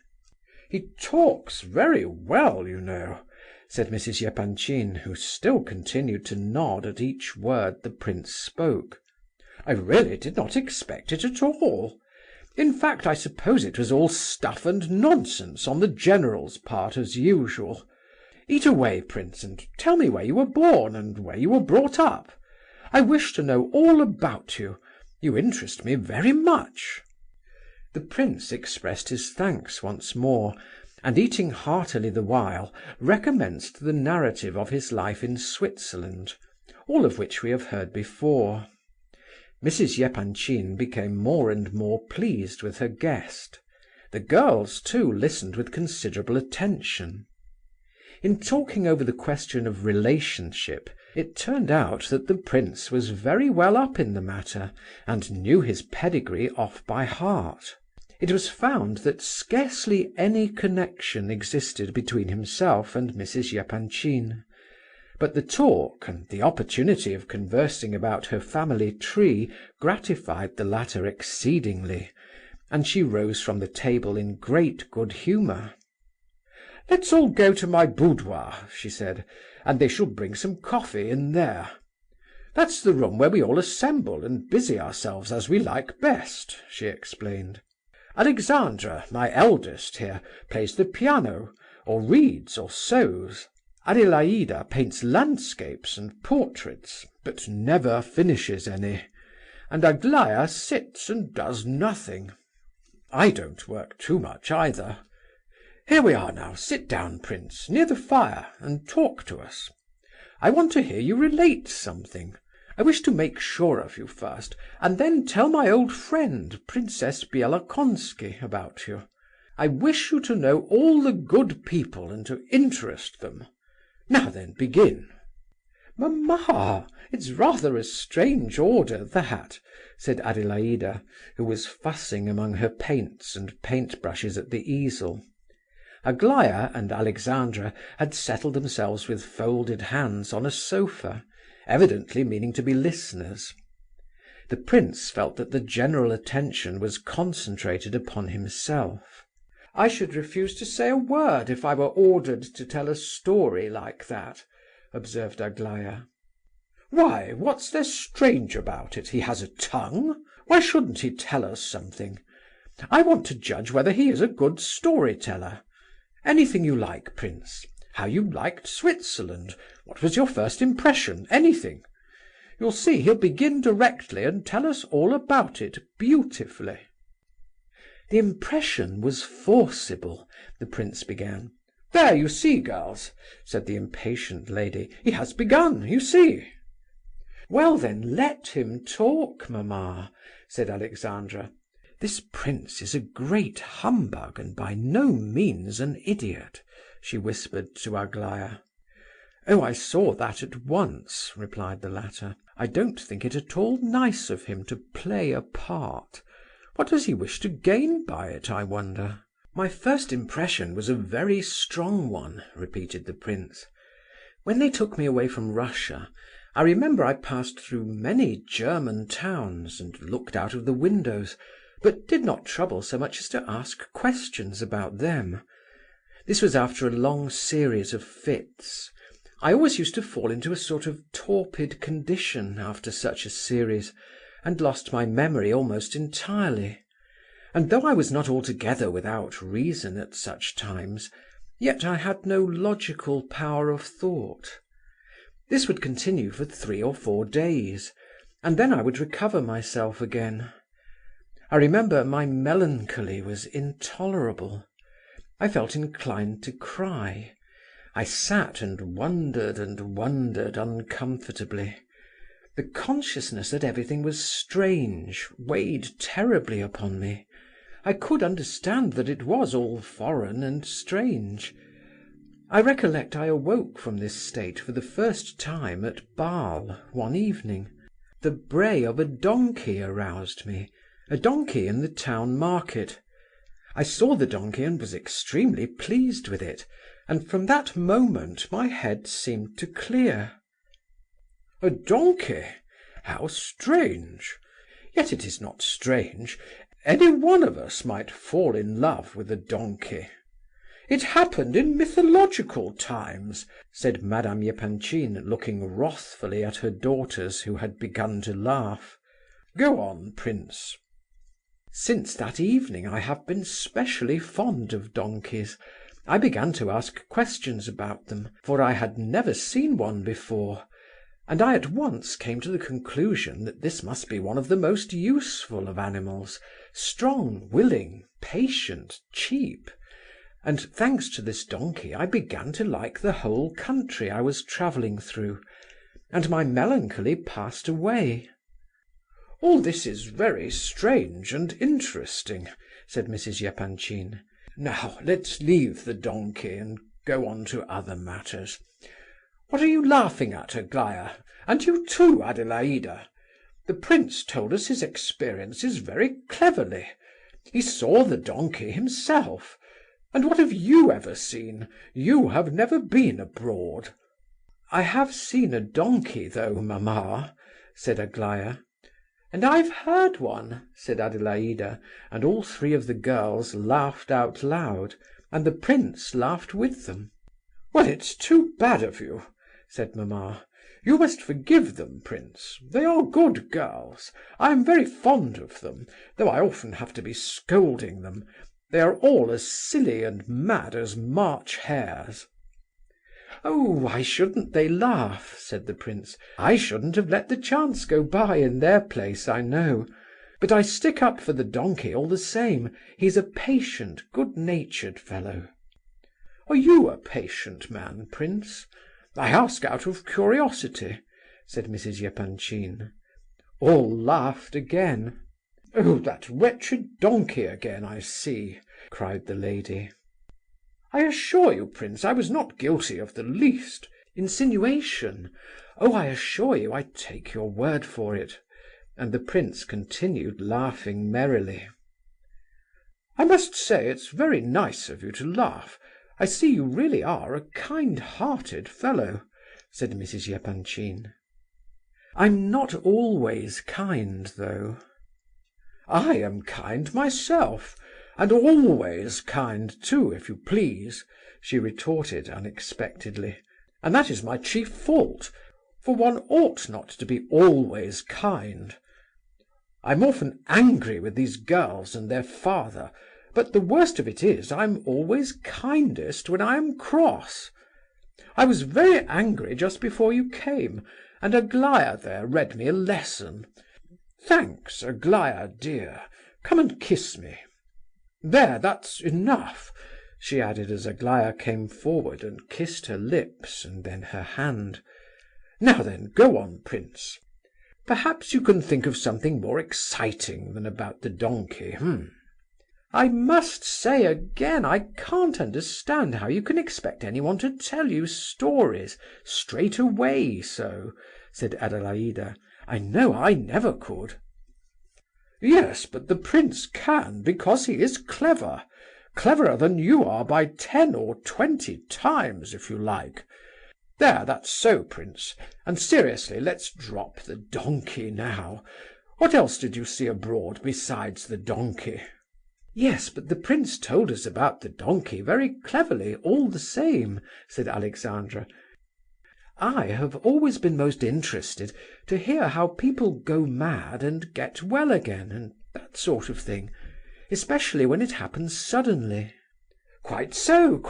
"He talks very well, you know," said Mrs. Epanchin, who still continued to nod at each word the prince spoke. "I really did not expect it at all. In fact, I suppose it was all stuff and nonsense on the general's part, as usual. Eat away, prince, and tell me where you were born and where you were brought up. I wish to know all about you. You interest me very much." The prince expressed his thanks once more, and eating heartily the while, recommenced the narrative of his life in Switzerland, all of which we have heard before. Mrs. Epanchin became more and more pleased with her guest. The girls, too, listened with considerable attention. In talking over the question of relationship, it turned out that the prince was very well up in the matter, and knew his pedigree off by heart. It was found that scarcely any connection existed between himself and Mrs. Epanchin. But the talk, and the opportunity of conversing about her family tree, gratified the latter exceedingly, and she rose from the table in great good humour. "Let's all go to my boudoir," she said, "and they shall bring some coffee in there. That's the room where we all assemble and busy ourselves as we like best," she explained. "Alexandra, my eldest here, plays the piano, or reads or sews. Adelaida paints landscapes and portraits, but never finishes any, and Aglaya sits and does nothing. I don't work too much either. Here we are now. Sit down, prince, near the fire, and talk to us. I want to hear you relate something. I wish to make sure of you first, and then tell my old friend, Princess Bielokonski, about you. I wish you to know all the good people and to interest them. Now then, begin." "Mamma, it's rather a strange order, that," said Adelaida, who was fussing among her paints and paint-brushes at the easel. Aglaya and Alexandra had settled themselves with folded hands on a sofa, evidently meaning to be listeners. The prince felt that the general attention was concentrated upon himself. "I should refuse to say a word if I were ordered to tell a story like that," observed Aglaya. "Why, what's there strange about it? He has a tongue. Why shouldn't he tell us something? I want to judge whether he is a good storyteller. Anything you like, prince. How you liked Switzerland. What was your first impression? Anything. You'll see he'll begin directly and tell us all about it beautifully." "The impression was forcible," the prince began. "There, you see, girls," said the impatient lady. "He has begun, you see." "Well then, let him talk, mamma," said Alexandra. "This prince is a great humbug and by no means an idiot," she whispered to Aglaya. "Oh, I saw that at once," replied the latter. "I don't think it at all nice of him to play a part. What does he wish to gain by it, I wonder?" "My first impression was a very strong one," repeated the prince. "When they took me away from Russia, I remember I passed through many German towns and looked out of the windows, but did not trouble so much as to ask questions about them. This was after a long series of fits. I always used to fall into a sort of torpid condition after such a series, and lost my memory almost entirely. And though I was not altogether without reason at such times, yet I had no logical power of thought. This would continue for 3 or 4 days, and then I would recover myself again. I remember my melancholy was intolerable. I felt inclined to cry. I sat and wondered uncomfortably. The consciousness that everything was strange weighed terribly upon me. I could understand that it was all foreign and strange. I recollect I awoke from this state for the first time at Basle one evening. The bray of a donkey aroused me, a donkey in the town market. I saw the donkey and was extremely pleased with it, and from that moment my head seemed to clear. "A donkey? How strange! Yet it is not strange. Any one of us might fall in love with a donkey. It happened in mythological times," said Madame Epanchin, looking wrathfully at her daughters, who had begun to laugh. "Go on, prince." "Since that evening I have been specially fond of donkeys. I began to ask questions about them, for I had never seen one before, and I at once came to the conclusion that this must be one of the most useful of animals, strong, willing, patient, cheap. And thanks to this donkey I began to like the whole country I was travelling through, and my melancholy passed away." "All this is very strange and interesting," said Mrs. Epanchin. "Now let's leave the donkey and go on to other matters. What are you laughing at, Aglaya? And you too, Adelaida? The prince told us his experiences very cleverly. He saw the donkey himself. And what have you ever seen? You have never been abroad." "I have seen a donkey though, mamma," said Aglaya. "And I've heard one," said Adelaida, and all 3 of the girls laughed out loud, and the prince laughed with them. "Well, it's too bad of you," said mamma. "You must forgive them, prince. They are good girls. I am very fond of them, though I often have to be scolding them. They are all as silly and mad as March hares." "Oh, why shouldn't they laugh?" said the prince. "I shouldn't have let the chance go by in their place, I know. But I stick up for the donkey all the same. He's a patient, good-natured fellow." "Are you a patient man, prince? I ask out of curiosity," said Mrs. Epanchin. All laughed again. "Oh, that wretched donkey again, I see," cried the lady. "I assure you, prince, I was not guilty of the least insinuation. Oh, I assure you, I take your word for it." And the prince continued laughing merrily. "I must say it's very nice of you to laugh. I see you really are a kind-hearted fellow," said Mrs. Epanchin. "I'm not always kind, though." "I am kind myself, and always kind too, if you please," she retorted unexpectedly. "And that is my chief fault, for one ought not to be always kind. I'm often angry with these girls and their father, but the worst of it is I'm always kindest when I am cross. I was very angry just before you came, and Aglaya there read me a lesson. Thanks, Aglaya dear. Come and kiss me." There, that's enough," she added as Aglaya came forward and kissed her lips and then her hand. "Now then, go on, prince. Perhaps you can think of something more exciting than about the donkey, I must say again, I can't understand how you can expect anyone to tell you stories straight away so," said Adelaida. "I know I never could." Yes, but the prince can, because he is clever. Cleverer than you are by 10 or 20 times, if you like. There, that's so, prince. And seriously, let's drop the donkey now. What else did you see abroad besides the donkey?" "Yes, but the prince told us about the donkey very cleverly, all the same," said Alexandra. "I have always been most interested to hear how people go mad and get well again, and that sort of thing, especially when it happens suddenly." Quite so,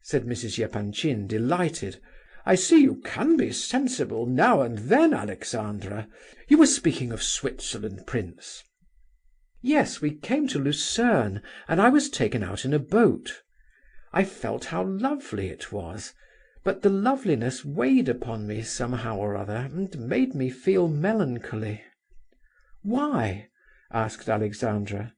said Mrs. Epanchin, delighted. "I see you can be sensible now and then, Alexandra. You were speaking of Switzerland, prince." "Yes, we came to Lucerne, and I was taken out in a boat. I felt how lovely it was, but the loveliness weighed upon me somehow or other, and made me feel melancholy." "Why?" asked Alexandra.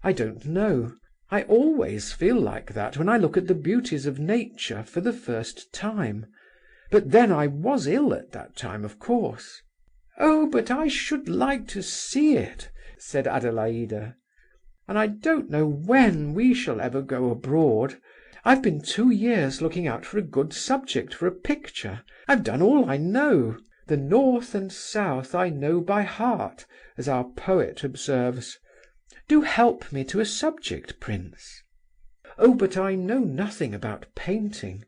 "I don't know. I always feel like that when I look at the beauties of nature for the first time. But then I was ill at that time, of course." "Oh, but I should like to see it," said Adelaida. "And I don't know when we shall ever go abroad. I've been 2 years looking out for a good subject for a picture. I've done all I know. The north and south I know by heart, as our poet observes. Do help me to a subject, prince." "Oh, but I know nothing about painting.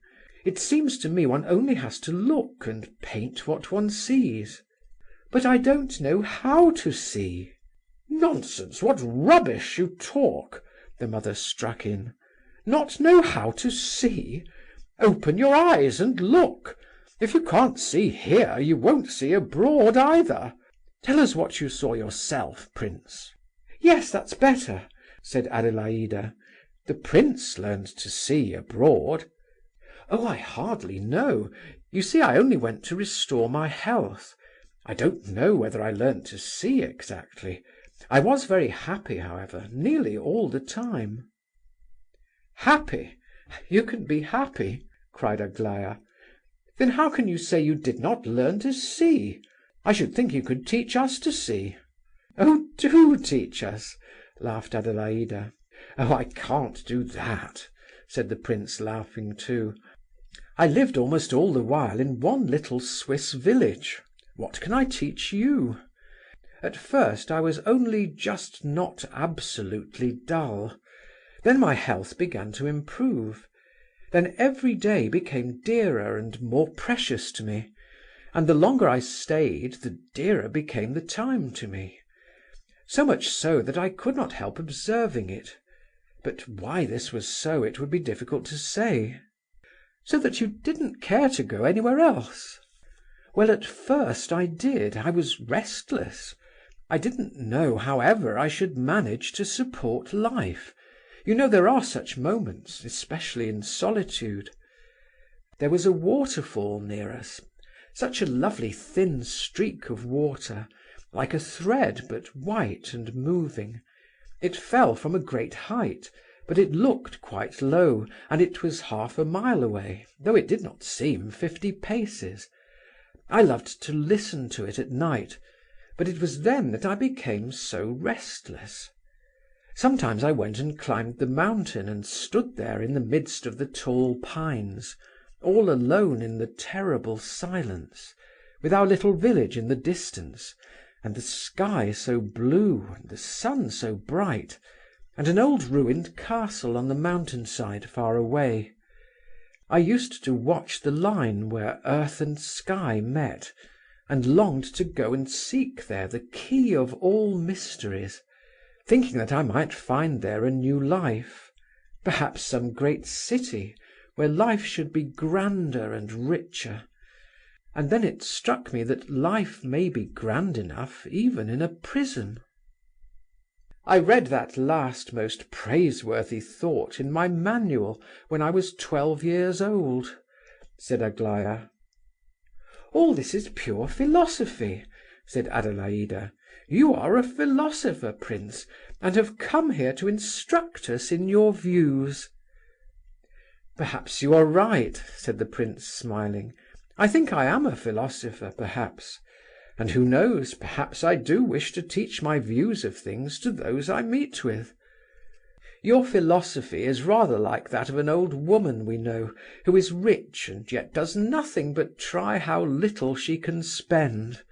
It seems to me one only has to look and paint what one sees." "But I don't know how to see." "Nonsense, what rubbish you talk!" the mother struck in. "Not know how to see? Open your eyes and look. If you can't see here, you won't see abroad either. Tell us what you saw yourself, prince." "Yes, that's better," said Adelaida. "The prince learned to see abroad." "Oh, I hardly know. You see, I only went to restore my health. I don't know whether I learned to see exactly. I was very happy, however, nearly all the time." "Happy? You can be happy?" cried Aglaya. "Then how can you say you did not learn to see? I should think you could teach us to see." "Oh, do teach us," laughed Adelaida. "Oh, I can't do that," said the prince, laughing too. "I lived almost all the while in one little Swiss village. What can I teach you? At first I was only just not absolutely dull. Then my health began to improve. Then every day became dearer and more precious to me, and the longer I stayed, the dearer became the time to me. So much so that I could not help observing it. But why this was so it would be difficult to say." "So that you didn't care to go anywhere else?" "Well, at first I did. I was restless. I didn't know how ever I should manage to support life. You know there are such moments, especially in solitude. There was a waterfall near us, such a lovely thin streak of water, like a thread, but white and moving. It fell from a great height, but it looked quite low, and it was half a mile away, though it did not seem 50 paces. I loved to listen to it at night, but it was then that I became so restless. Sometimes I went and climbed the mountain and stood there in the midst of the tall pines, all alone in the terrible silence, with our little village in the distance, and the sky so blue, and the sun so bright, and an old ruined castle on the mountainside far away. I used to watch the line where earth and sky met, and longed to go and seek there the key of all mysteries, thinking that I might find there a new life, perhaps some great city where life should be grander and richer. And then it struck me that life may be grand enough even in a prison." I read that last most praiseworthy thought in my manual when I was 12 years old," said Aglaya. "All this is pure philosophy," said Adelaida. "You are a philosopher, prince, and have come here to instruct us in your views." "Perhaps you are right," said the prince, smiling. "I think I am a philosopher, perhaps. And who knows, perhaps I do wish to teach my views of things to those I meet with. Your philosophy is rather like that of an old woman we know, who is rich and yet does nothing but try how little she can spend.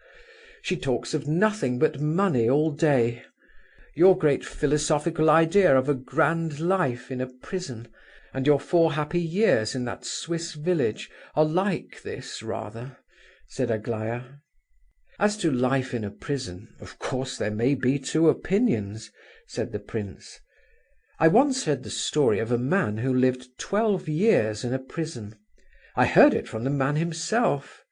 She talks of nothing but money all day. Your great philosophical idea of a grand life in a prison, and your 4 happy years in that Swiss village, are like this, rather," said Aglaya. "As to life in a prison, of course there may be 2 opinions," said the prince. "I once heard the story of a man who lived 12 years in a prison. I heard it from the man himself.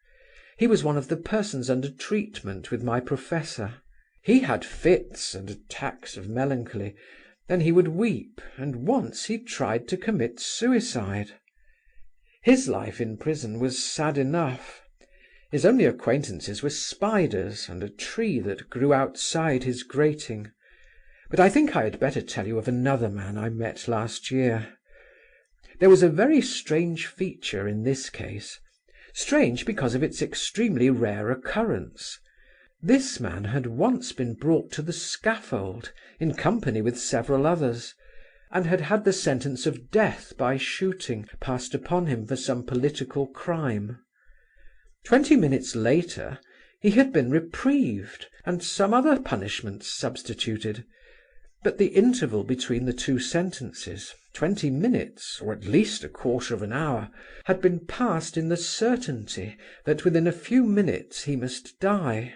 He was one of the persons under treatment with my professor. He had fits and attacks of melancholy, then he would weep, and once he tried to commit suicide. His life in prison was sad enough. His only acquaintances were spiders and a tree that grew outside his grating. But I think I had better tell you of another man I met last year. There was a very strange feature in this case. Strange because of its extremely rare occurrence. This man had once been brought to the scaffold, in company with several others, and had had the sentence of death by shooting passed upon him for some political crime. 20 minutes later he had been reprieved, and some other punishments substituted. But the interval between the 2 sentences, 20 minutes, or at least a quarter of an hour, had been passed in the certainty that within a few minutes he must die.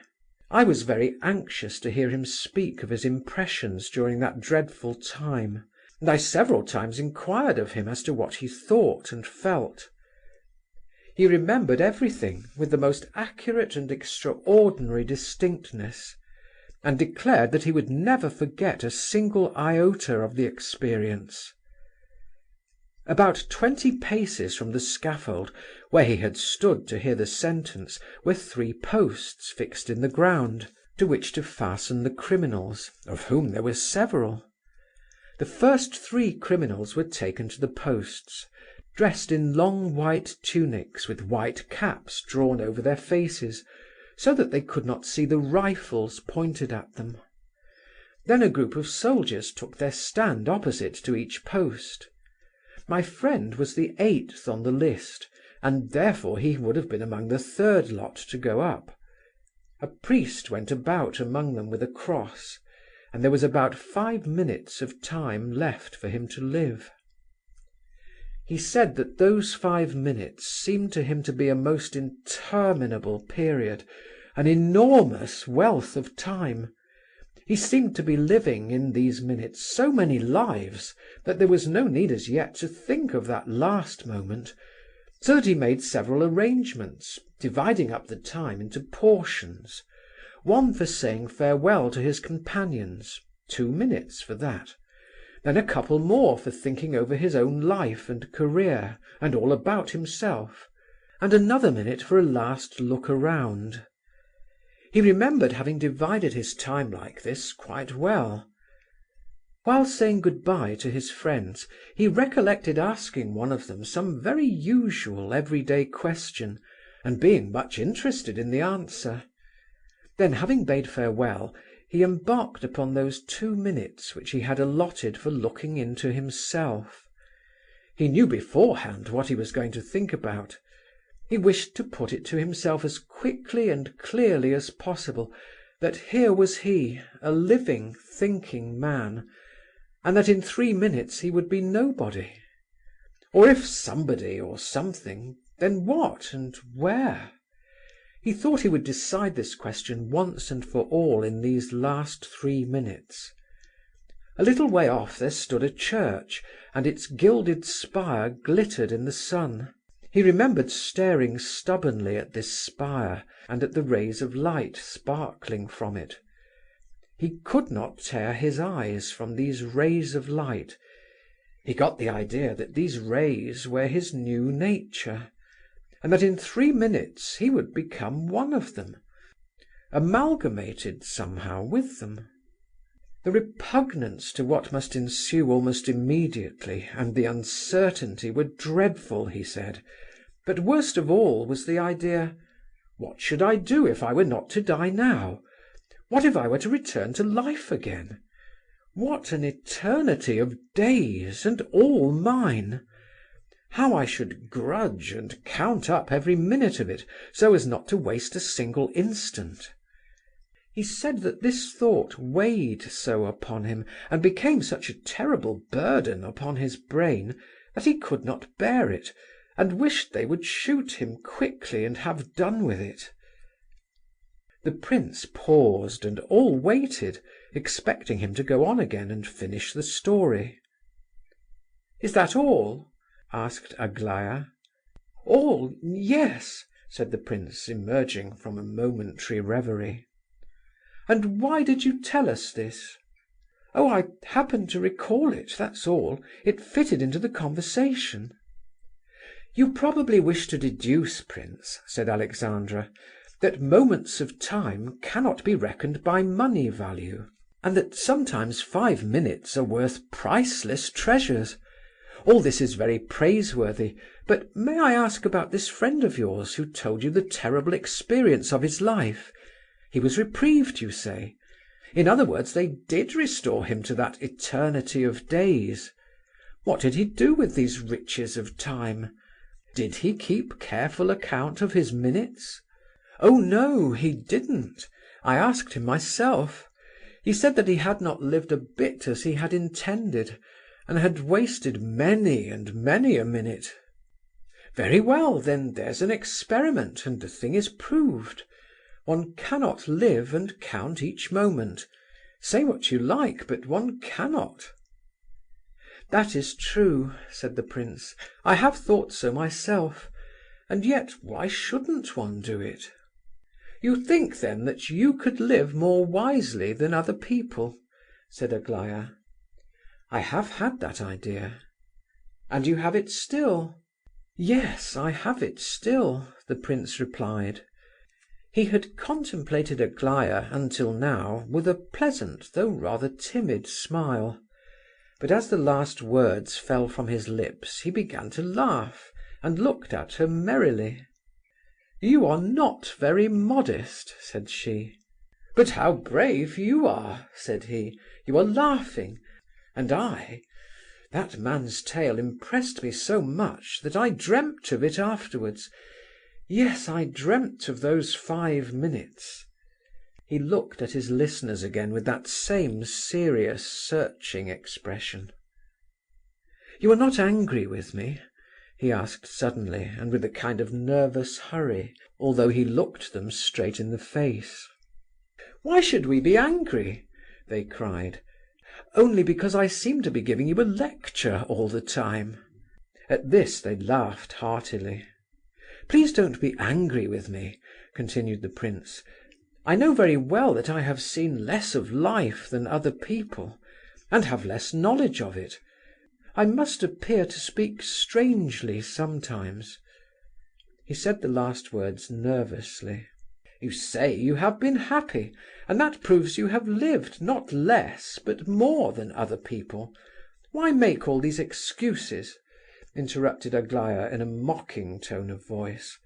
I was very anxious to hear him speak of his impressions during that dreadful time, and I several times inquired of him as to what he thought and felt. He remembered everything with the most accurate and extraordinary distinctness, and declared that he would never forget a single iota of the experience. About 20 paces from the scaffold, where he had stood to hear the sentence, were 3 posts fixed in the ground, to which to fasten the criminals, of whom there were several. The first 3 criminals were taken to the posts, dressed in long white tunics with white caps drawn over their faces, so that they could not see the rifles pointed at them. Then a group of soldiers took their stand opposite to each post. My friend was the 8th on the list, and therefore he would have been among the 3rd lot to go up. A priest went about among them with a cross, and there was about 5 minutes of time left for him to live. He said that those 5 minutes seemed to him to be a most interminable period, an enormous wealth of time. He seemed to be living in these minutes so many lives that there was no need as yet to think of that last moment, so that he made several arrangements, dividing up the time into portions, one for saying farewell to his companions, 2 minutes for that, then a couple more for thinking over his own life and career, and all about himself, and another minute for a last look around. He remembered having divided his time like this quite well. While saying goodbye to his friends, he recollected asking one of them some very usual everyday question, and being much interested in the answer. Then, having bade farewell, he embarked upon those 2 minutes which he had allotted for looking into himself. He knew beforehand what he was going to think about. He wished to put it to himself as quickly and clearly as possible that here was he, a living, thinking man, and that in 3 minutes he would be nobody. Or if somebody or something, then what and where? He thought he would decide this question once and for all in these last 3 minutes. A little way off there stood a church, and its gilded spire glittered in the sun. He remembered staring stubbornly at this spire and at the rays of light sparkling from it. He could not tear his eyes from these rays of light. He got the idea that these rays were his new nature, and that in 3 minutes he would become one of them, amalgamated somehow with them. The repugnance to what must ensue almost immediately, and the uncertainty were dreadful, he said, but worst of all was the idea: what should I do if I were not to die now? What if I were to return to life again? What an eternity of days, and all mine! How I should grudge and count up every minute of it, so as not to waste a single instant. He said that this thought weighed so upon him, and became such a terrible burden upon his brain, that he could not bear it, and wished they would shoot him quickly and have done with it. The prince paused, and all waited, expecting him to go on again and finish the story. "Is that all?" asked Aglaya. "All, yes," said the prince, emerging from a momentary reverie. "And why did you tell us this?" "Oh, I happened to recall it, that's all. It fitted into the conversation." "You probably wish to deduce, prince," said Alexandra, "that moments of time cannot be reckoned by money value, and that sometimes 5 minutes are worth priceless treasures. All this is very praiseworthy, but may I ask about this friend of yours who told you the terrible experience of his life? He was reprieved, you say. In other words, they did restore him to that eternity of days. What did he do with these riches of time? Did he keep careful account of his minutes?" "Oh no, he didn't. I asked him myself. He said that he had not lived a bit as he had intended, and had wasted many and many a minute." "Very well, then there's an experiment, and the thing is proved. One cannot live and count each moment. Say what you like, but one cannot." "That is true," said the prince. "I have thought so myself. And yet, why shouldn't one do it?" "You think, then, that you could live more wisely than other people?" said Aglaya. "I have had that idea." "And you have it still?" "Yes, I have it still," the prince replied. He had contemplated Aglaya until now with a pleasant though rather timid smile, but as the last words fell from his lips he began to laugh, and looked at her merrily. "You are not very modest," said she. "But how brave you are," said he. "You are laughing. And that man's tale impressed me so much that I dreamt of it afterwards. Yes, I dreamt of those 5 minutes." He looked at his listeners again with that same serious, searching expression. "You are not angry with me?" he asked suddenly, and with a kind of nervous hurry, although he looked them straight in the face. "Why should we be angry?" they cried. "Only because I seem to be giving you a lecture all the time." At this they laughed heartily. "Please don't be angry with me," continued the prince. "I know very well that I have seen less of life than other people, and have less knowledge of it. I must appear to speak strangely sometimes." He said the last words nervously. "You say you have been happy, and that proves you have lived not less, but more than other people. Why make all these excuses?" interrupted Aglaya in a mocking tone of voice.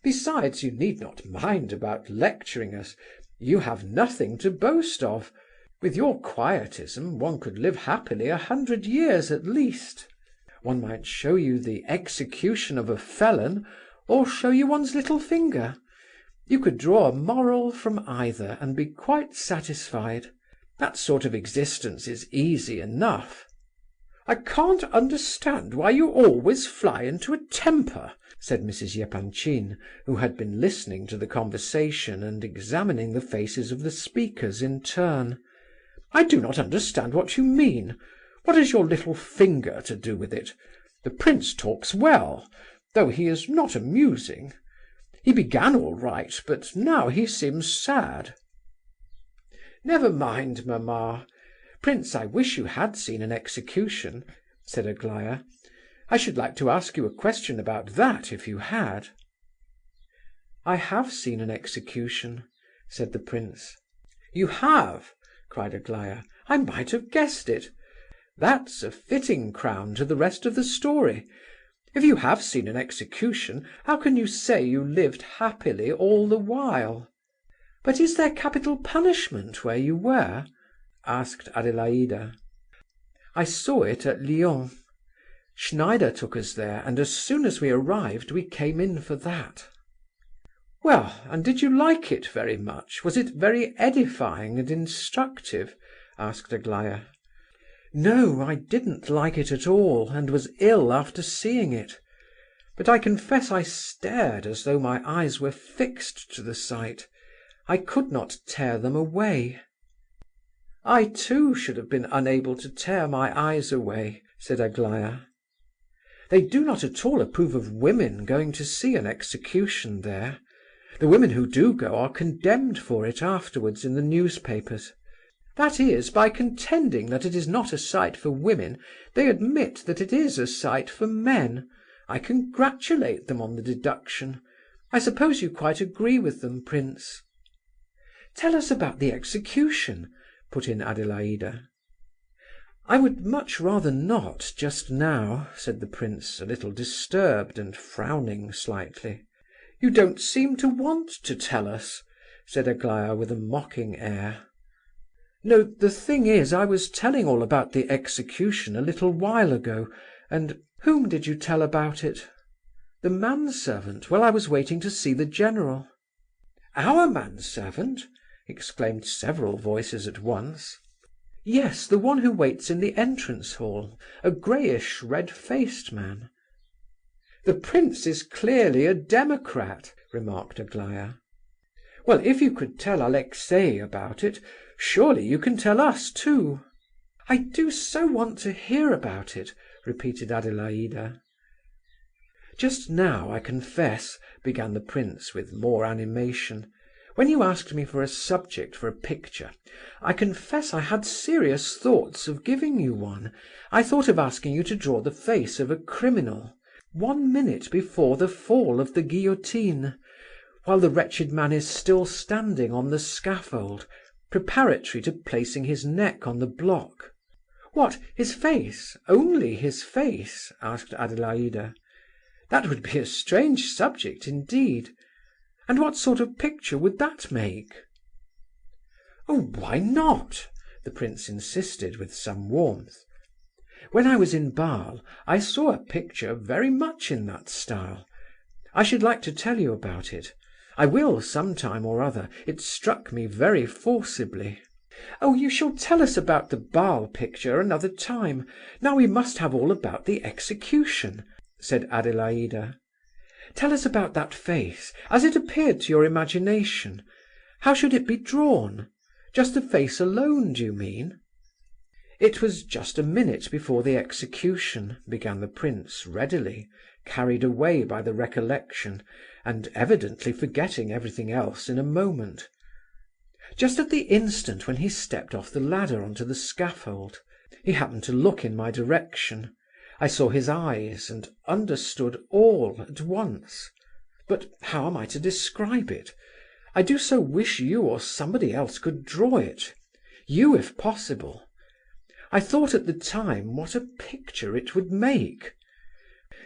"Besides, you need not mind about lecturing us. You have nothing to boast of. With your quietism one could live happily 100 years at least. One might show you the execution of a felon, or show you one's little finger. You could draw a moral from either, and be quite satisfied. That sort of existence is easy enough." "I can't understand why you always fly into a temper," said Mrs. Epanchin, who had been listening to the conversation and examining the faces of the speakers in turn. "I do not understand what you mean. What has your little finger to do with it? The prince talks well, though he is not amusing. He began all right, but now he seems sad." Never mind, mamma. Prince, I wish you had seen an execution," said Aglaya. "I should like to ask you a question about that, if you had." "I have seen an execution," said the prince. "You have?" cried Aglaya. "I might have guessed it. That's a fitting crown to the rest of the story. If you have seen an execution, how can you say you lived happily all the while?" "But is there capital punishment where you were?" asked Adelaida. "I saw it at Lyons. Schneider took us there, and as soon as we arrived we came in for that." "Well, and did you like it very much? Was it very edifying and instructive?" asked Aglaya. "No, I didn't like it at all, and was ill after seeing it. But I confess I stared as though my eyes were fixed to the sight. I could not tear them away." "I too should have been unable to tear my eyes away," said Aglaya. "They do not at all approve of women going to see an execution there. The women who do go are condemned for it afterwards in the newspapers. That is, by contending that it is not a sight for women, they admit that it is a sight for men. I congratulate them on the deduction. I suppose you quite agree with them, prince?" "Tell us about the execution," put in Adelaida. "I would much rather not, just now," said the prince, a little disturbed and frowning slightly. "You don't seem to want to tell us," said Aglaya with a mocking air. "No, the thing is, I was telling all about the execution a little while ago, and—" "Whom did you tell about it?" "The manservant, while I was waiting to see the general." "Our manservant?" exclaimed several voices at once. "Yes, the one who waits in the entrance hall, a greyish, red-faced man." "The prince is clearly a democrat," remarked Aglaya. "Well, if you could tell Alexei about it, surely you can tell us too." "I do so want to hear about it," repeated Adelaida. "Just now, I confess," began the prince with more animation, "when you asked me for a subject for a picture, I confess I had serious thoughts of giving you one. I thought of asking you to draw the face of a criminal, 1 minute before the fall of the guillotine, while the wretched man is still standing on the scaffold, preparatory to placing his neck on the block." "What, his face? Only his face?" asked Adelaida. "That would be a strange subject indeed. And what sort of picture would that make?" "Oh, why not?" the prince insisted with some warmth. "When I was in Basle, I saw a picture very much in that style. I should like to tell you about it. I will some time or other. It struck me very forcibly." "Oh, you shall tell us about the Basle picture another time. Now we must have all about the execution," said Adelaida. "Tell us about that face, as it appeared to your imagination. How should it be drawn? Just the face alone, do you mean?" "It was just a minute before the execution," began the prince readily, carried away by the recollection, and evidently forgetting everything else in a moment. "Just at the instant when he stepped off the ladder onto the scaffold. He happened to look in my direction. I saw his eyes, and understood all at once. But how am I to describe it? I do so wish you or somebody else could draw it. You, if possible. I thought at the time what a picture it would make.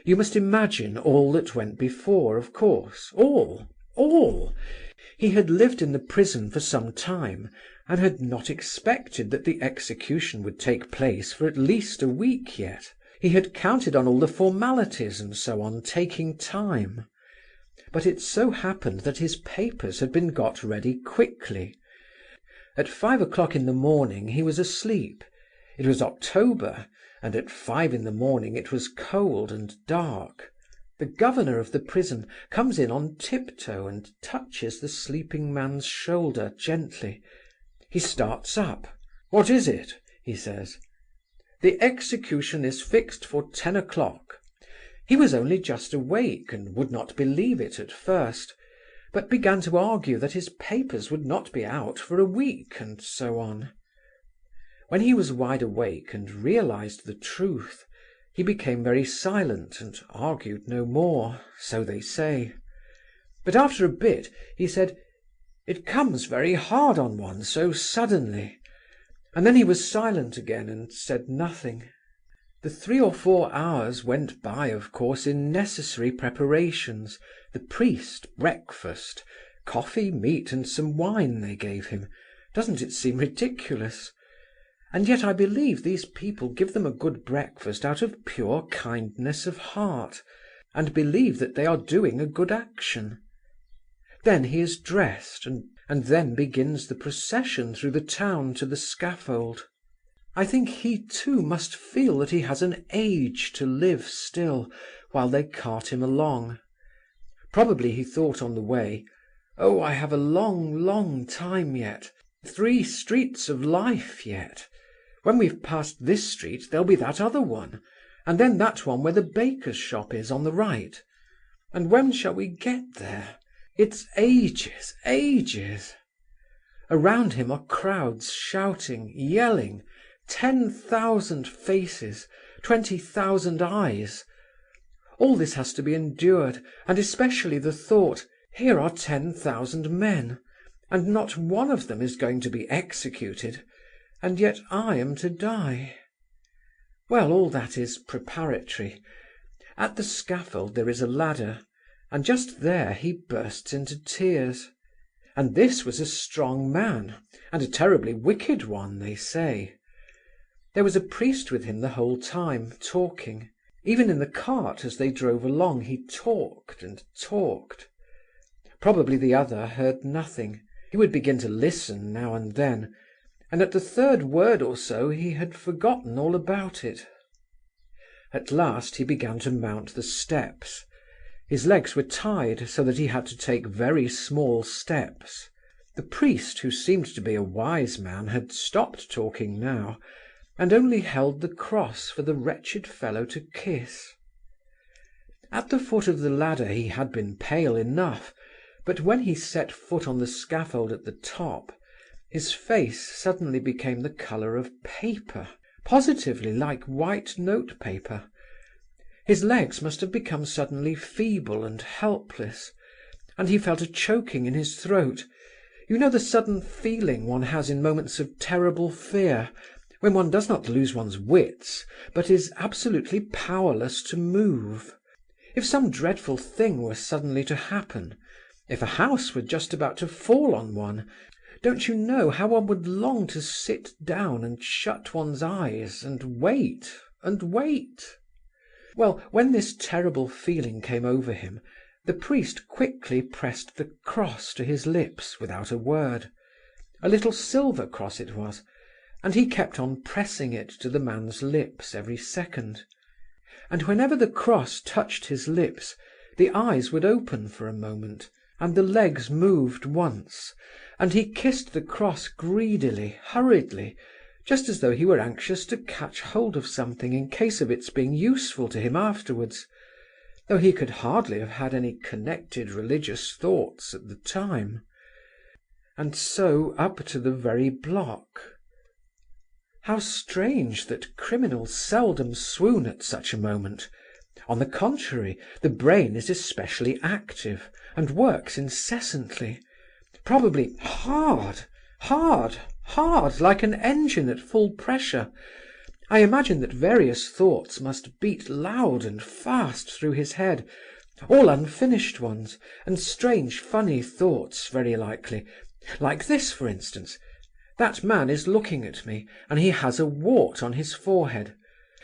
You must imagine all that went before, of course. All. He had lived in the prison for some time, and had not expected that the execution would take place for at least a week yet. He had counted on all the formalities and so on taking time. But it so happened that his papers had been got ready quickly. At 5 o'clock in the morning he was asleep. It was October, and at 5 in the morning it was cold and dark. The governor of the prison comes in on tiptoe and touches the sleeping man's shoulder gently. He starts up. "What is it?" he says. "The execution is fixed for 10 o'clock." He was only just awake, and would not believe it at first. but began to argue that his papers would not be out for a week, and so on. When he was wide awake and realized the truth, he became very silent and argued no more, so they say. But after a bit he said, "It comes very hard on one so suddenly," and then he was silent again and said nothing. The 3 or 4 hours went by, of course, in necessary preparations, the priest, breakfast, coffee, meat, and some wine they gave him. Doesn't it seem ridiculous? And yet I believe these people give them a good breakfast out of pure kindness of heart, and believe that they are doing a good action. Then he is dressed, and then begins the procession through the town to the scaffold. I think he too must feel that he has an age to live still, while they cart him along. Probably he thought on the way, "Oh, I have a long, long time yet, 3 streets of life yet. When we've passed this street there'll be that other one, and then that one where the baker's shop is on the right. And when shall we get there? It's ages, ages." Around him are crowds shouting, yelling, 10,000 faces, 20,000 eyes. All this has to be endured, and especially the thought, here are 10,000 men, and not one of them is going to be executed, and yet I am to die. Well, all that is preparatory. At the scaffold there is a ladder, and just there he bursts into tears. And this was a strong man, and a terribly wicked one, they say. There was a priest with him the whole time, talking. Even in the cart as they drove along he talked and talked. Probably the other heard nothing. He would begin to listen now and then, and at the 3rd word or so he had forgotten all about it. At last he began to mount the steps. His legs were tied, so that he had to take very small steps. The priest, who seemed to be a wise man, had stopped talking now, and only held the cross for the wretched fellow to kiss. At the foot of the ladder he had been pale enough, but when he set foot on the scaffold at the top, his face suddenly became the colour of paper, positively like white notepaper. His legs must have become suddenly feeble and helpless, and he felt a choking in his throat. You know the sudden feeling one has in moments of terrible fear, when one does not lose one's wits, but is absolutely powerless to move. If some dreadful thing were suddenly to happen, if a house were just about to fall on one, don't you know how one would long to sit down and shut one's eyes and wait and wait? Well, when this terrible feeling came over him, the priest quickly pressed the cross to his lips without a word. A little silver cross it was, and he kept on pressing it to the man's lips every second. And whenever the cross touched his lips, the eyes would open for a moment, and the legs moved once, and he kissed the cross greedily, hurriedly, just as though he were anxious to catch hold of something in case of its being useful to him afterwards, though he could hardly have had any connected religious thoughts at the time. And so up to the very block. How strange that criminals seldom swoon at such a moment. On the contrary, the brain is especially active, and works incessantly, probably hard, like an engine at full pressure. I imagine that various thoughts must beat loud and fast through his head, all unfinished ones, and strange funny thoughts, very likely. Like this, for instance: that man is looking at me, and he has a wart on his forehead,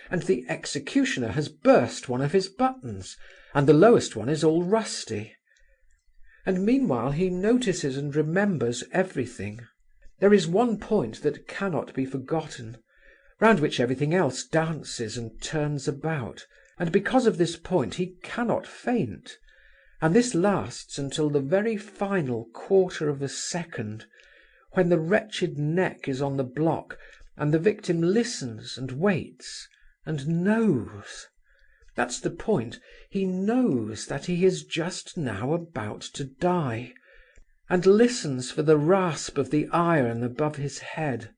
and the executioner has burst one of his buttons, and the lowest one is all rusty. And meanwhile he notices and remembers everything. There is one point that cannot be forgotten, round which everything else dances and turns about, and because of this point he cannot faint, and this lasts until the very final quarter of a second, when the wretched neck is on the block, and the victim listens and waits, and knows. That's the point. He knows that he is just now about to die, and listens for the rasp of the iron above his head.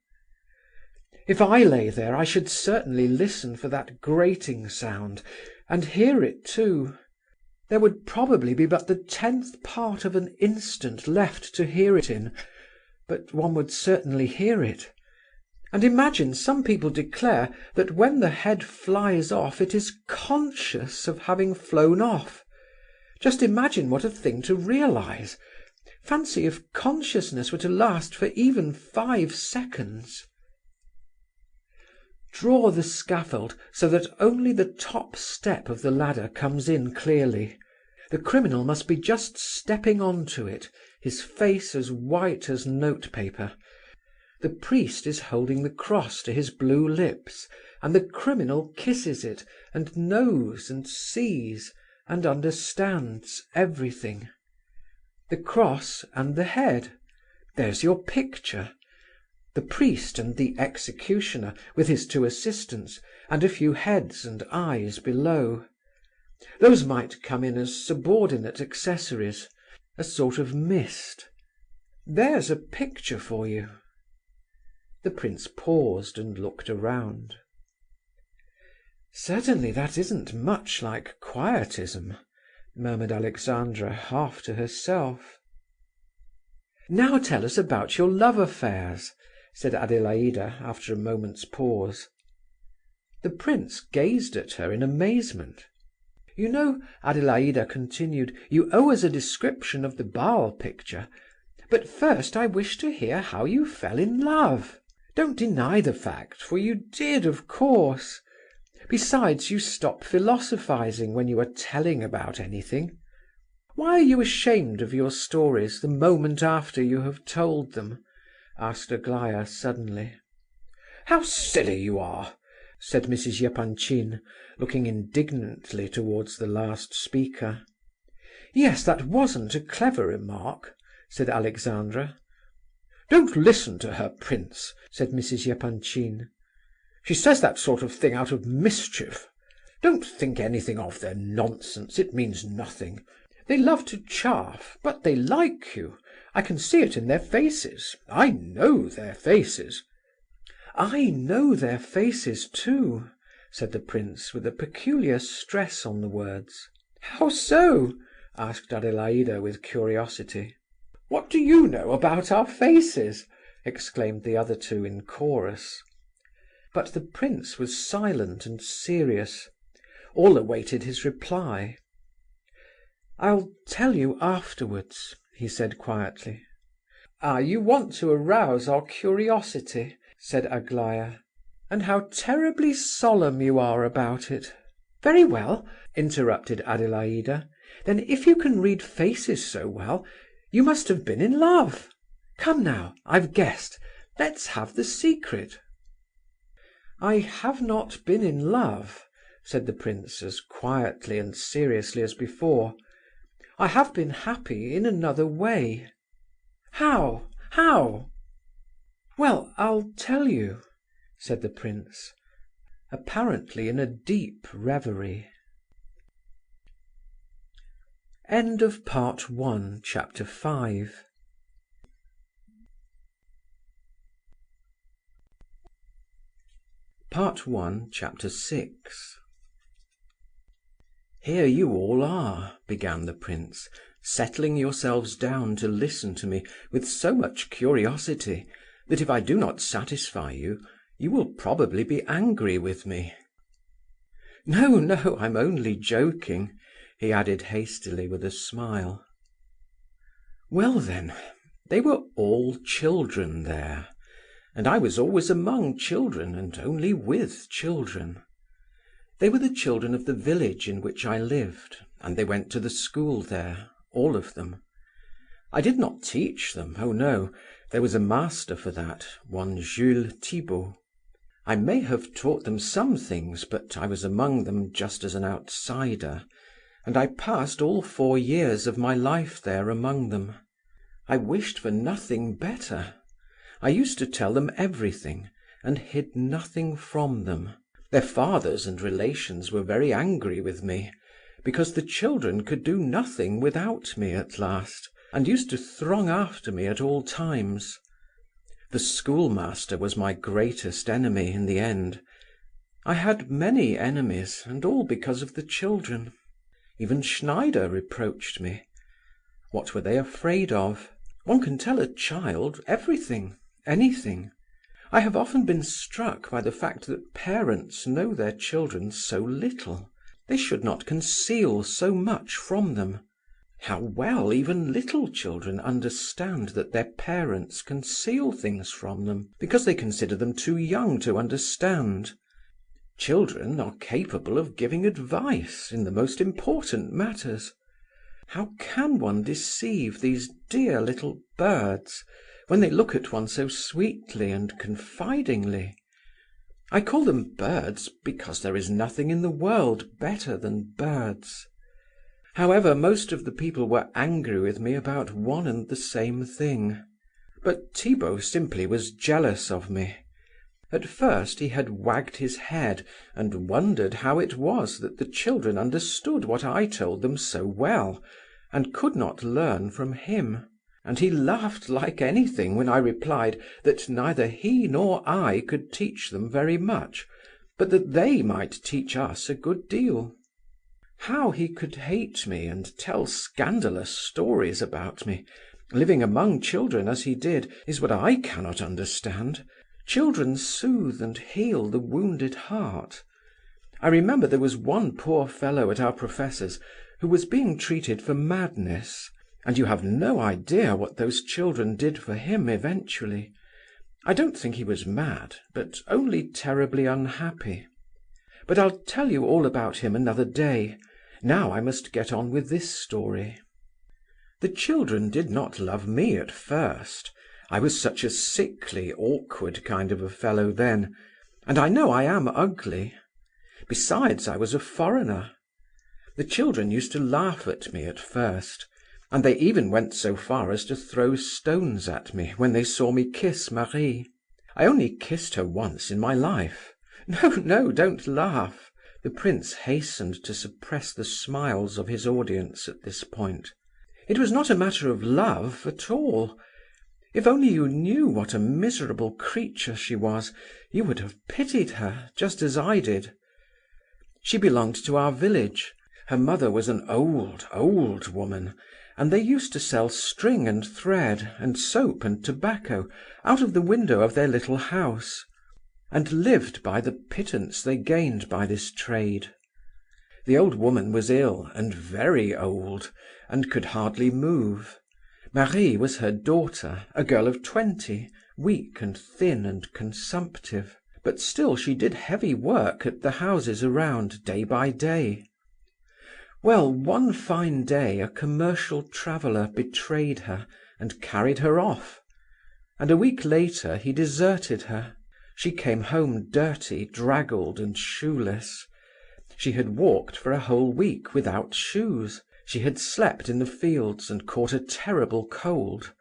If I lay there, I should certainly listen for that grating sound, and hear it too. There would probably be but the 10th part of an instant left to hear it in, but one would certainly hear it. And imagine, some people declare that when the head flies off it is conscious of having flown off. Just imagine what a thing to realize. Fancy if consciousness were to last for even 5 seconds. Draw the scaffold so that only the top step of the ladder comes in clearly. The criminal must be just stepping onto it, his face as white as notepaper. The priest is holding the cross to his blue lips, and the criminal kisses it, and knows and sees and understands everything. The cross and the head. There's your picture. The priest and the executioner, with his 2 assistants, and a few heads and eyes below. Those might come in as subordinate accessories, a sort of mist. There's a picture for you." The prince paused and looked around. "Certainly that isn't much like quietism," murmured Alexandra, half to herself. "Now tell us about your love affairs," said Adelaida, after a moment's pause. The prince gazed at her in amazement. "You know," Adelaida continued, "you owe us a description of the Basle picture. But first I wish to hear how you fell in love. Don't deny the fact, for you did, of course. Besides, you stop philosophizing when you are telling about anything. Why are you ashamed of your stories the moment after you have told them?" asked Aglaya suddenly. "How silly you are!" said Mrs. Epanchin, looking indignantly towards the last speaker. "Yes, that wasn't a clever remark," said Alexandra. "Don't listen to her, prince," said Mrs. Epanchin. "She says that sort of thing out of mischief. Don't think anything of their nonsense, it means nothing. They love to chaff, but they like you. I can see it in their faces. I know their faces." "I know their faces too," said the prince, with a peculiar stress on the words. "How so?" asked Adelaida with curiosity. "What do you know about our faces?" exclaimed the other 2 in chorus. But the prince was silent and serious. All awaited his reply. "I'll tell you afterwards," he said quietly. "Ah, you want to arouse our curiosity," said Aglaya. "And how terribly solemn you are about it." "Very well," interrupted Adelaida. "Then if you can read faces so well, you must have been in love. Come now, I've guessed. Let's have the secret." "I have not been in love," said the prince, as quietly and seriously as before. "I have been happy in another way." "How? How?" "Well, I'll tell you," said the prince, apparently in a deep reverie. End of Part 1, Chapter 5. Part 1, Chapter 6. "Here you all are," began the prince, "settling yourselves down to listen to me with so much curiosity that if I do not satisfy you, you will probably be angry with me. No, no, I'm only joking," he added hastily with a smile. "Well then, they were all children there, and I was always among children and only with children. They were the children of the village in which I lived, and they went to the school there, all of them. I did not teach them, oh no, there was a master for that, one Jules Thibault. I may have taught them some things, but I was among them just as an outsider, and I passed all 4 years of my life there among them. I wished for nothing better. I used to tell them everything, and hid nothing from them. Their fathers and relations were very angry with me, because the children could do nothing without me at last, and used to throng after me at all times. The schoolmaster was my greatest enemy in the end. I had many enemies, and all because of the children. Even Schneider reproached me. What were they afraid of? One can tell a child everything, anything. I have often been struck by the fact that parents know their children so little. They should not conceal so much from them. How well even little children understand that their parents conceal things from them, because they consider them too young to understand. Children are capable of giving advice in the most important matters. How can one deceive these dear little birds when they look at one so sweetly and confidingly? I call them birds because there is nothing in the world better than birds. However, most of the people were angry with me about one and the same thing. But Thibaut simply was jealous of me. At first he had wagged his head and wondered how it was that the children understood what I told them so well, and could not learn from him. And he laughed like anything when I replied that neither he nor I could teach them very much, but that they might teach us a good deal. How he could hate me and tell scandalous stories about me, living among children as he did, is what I cannot understand. Children soothe and heal the wounded heart. I remember there was one poor fellow at our professor's who was being treated for madness, and you have no idea what those children did for him eventually. I don't think he was mad, but only terribly unhappy. But I'll tell you all about him another day. Now I must get on with this story. The children did not love me at first. I was such a sickly, awkward kind of a fellow then, and I know I am ugly. Besides, I was a foreigner. The children used to laugh at me at first, and they even went so far as to throw stones at me when they saw me kiss Marie. I only kissed her once in my life. No, no, don't laugh. The prince hastened to suppress the smiles of his audience at this point. It was not a matter of love at all. If only you knew what a miserable creature she was, you would have pitied her, just as I did. She belonged to our village. Her mother was an old, old woman, and they used to sell string and thread, and soap and tobacco, out of the window of their little house, and lived by the pittance they gained by this trade. The old woman was ill, and very old, and could hardly move. Marie was her daughter, a girl of 20, weak and thin and consumptive, but still she did heavy work at the houses around, day by day. Well, one fine day a commercial traveller betrayed her and carried her off, and a week later he deserted her. She came home dirty, draggled and shoeless. She had walked for a whole week without shoes. She had slept in the fields and caught a terrible cold.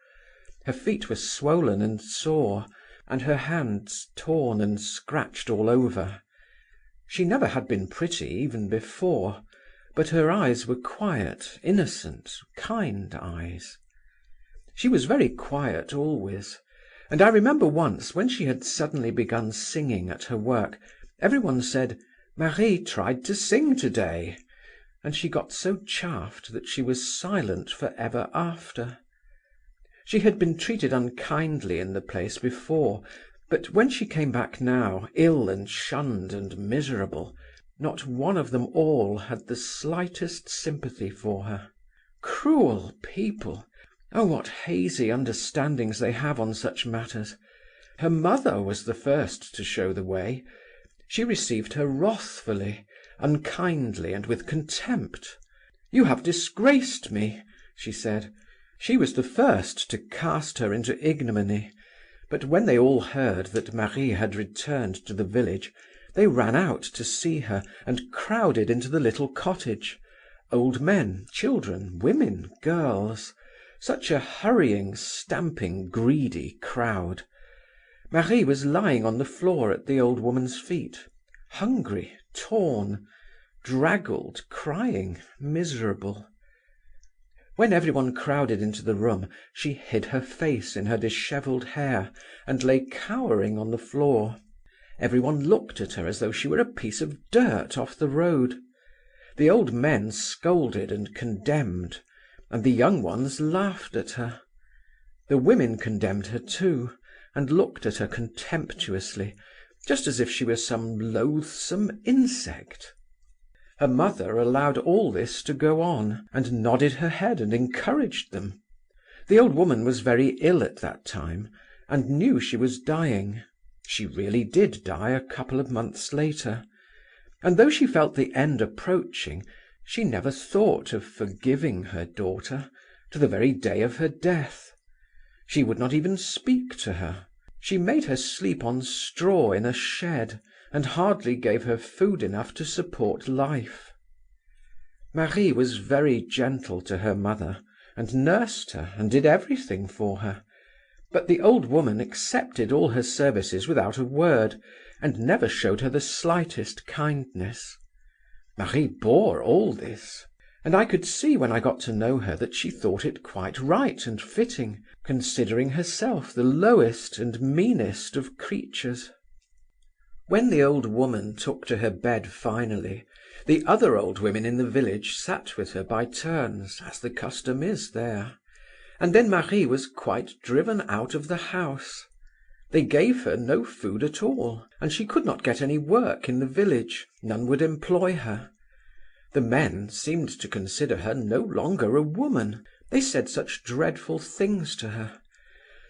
Her feet were swollen and sore, and her hands torn and scratched all over. She never had been pretty even before, but her eyes were quiet, innocent, kind eyes. She was very quiet always. And I remember once, when she had suddenly begun singing at her work, everyone said, "Marie tried to sing today," and she got so chaffed that she was silent for ever after. She had been treated unkindly in the place before, but when she came back now, ill and shunned and miserable, not one of them all had the slightest sympathy for her. Cruel people! Oh, what hazy understandings they have on such matters. Her mother was the first to show the way. She received her wrathfully, unkindly, and with contempt. "You have disgraced me," she said. She was the first to cast her into ignominy, but when they all heard that Marie had returned to the village, they ran out to see her and crowded into the little cottage. Old men, children, women, girls. Such a hurrying, stamping, greedy crowd. Marie was lying on the floor at the old woman's feet, hungry, torn, draggled, crying, miserable. When everyone crowded into the room, she hid her face in her dishevelled hair and lay cowering on the floor. Everyone looked at her as though she were a piece of dirt off the road. The old men scolded and condemned, and the young ones laughed at her. The women condemned her too, and looked at her contemptuously, just as if she were some loathsome insect. Her mother allowed all this to go on, and nodded her head and encouraged them. The old woman was very ill at that time, and knew she was dying. She really did die a couple of months later, and though she felt the end approaching, she never thought of forgiving her daughter, to the very day of her death. She would not even speak to her. She made her sleep on straw in a shed, and hardly gave her food enough to support life. Marie was very gentle to her mother, and nursed her, and did everything for her. But the old woman accepted all her services without a word, and never showed her the slightest kindness. Marie bore all this, and I could see when I got to know her that she thought it quite right and fitting, considering herself the lowest and meanest of creatures. When the old woman took to her bed finally, the other old women in the village sat with her by turns, as the custom is there, and then Marie was quite driven out of the house. They gave her no food at all, and she could not get any work in the village. None would employ her. The men seemed to consider her no longer a woman. They said such dreadful things to her.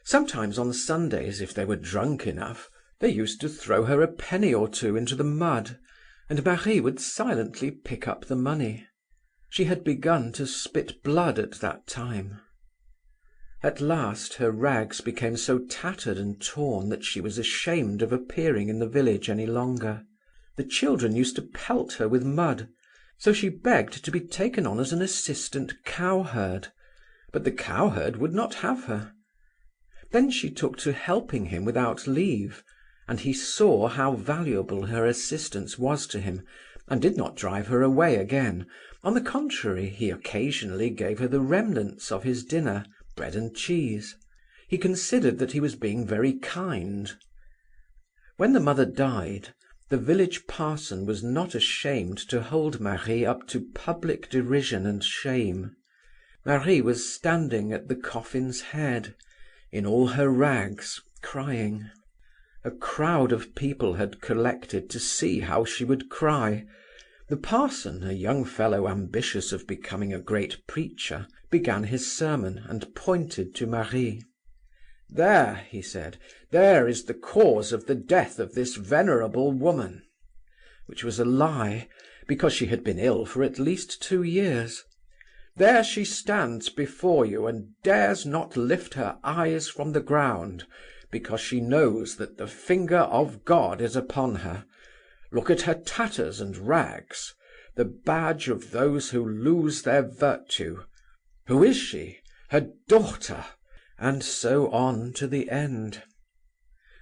Sometimes on Sundays, if they were drunk enough, they used to throw her a penny or two into the mud, and Marie would silently pick up the money. She had begun to spit blood at that time. At last her rags became so tattered and torn that she was ashamed of appearing in the village any longer. The children used to pelt her with mud, so she begged to be taken on as an assistant cowherd, but the cowherd would not have her. Then she took to helping him without leave, and he saw how valuable her assistance was to him, and did not drive her away again. On the contrary, he occasionally gave her the remnants of his dinner, bread and cheese. He considered that he was being very kind. When the mother died, the village parson was not ashamed to hold Marie up to public derision and shame. Marie was standing at the coffin's head, in all her rags, crying. A crowd of people had collected to see how she would cry. The parson, a young fellow ambitious of becoming a great preacher, began his sermon and pointed to Marie. "There," he said, "there is the cause of the death of this venerable woman," which was a lie, because she had been ill for at least 2 years. "There she stands before you and dares not lift her eyes from the ground, because she knows that the finger of God is upon her. Look at her tatters and rags, the badge of those who lose their virtue. Who is she? Her daughter!" And so on to the end.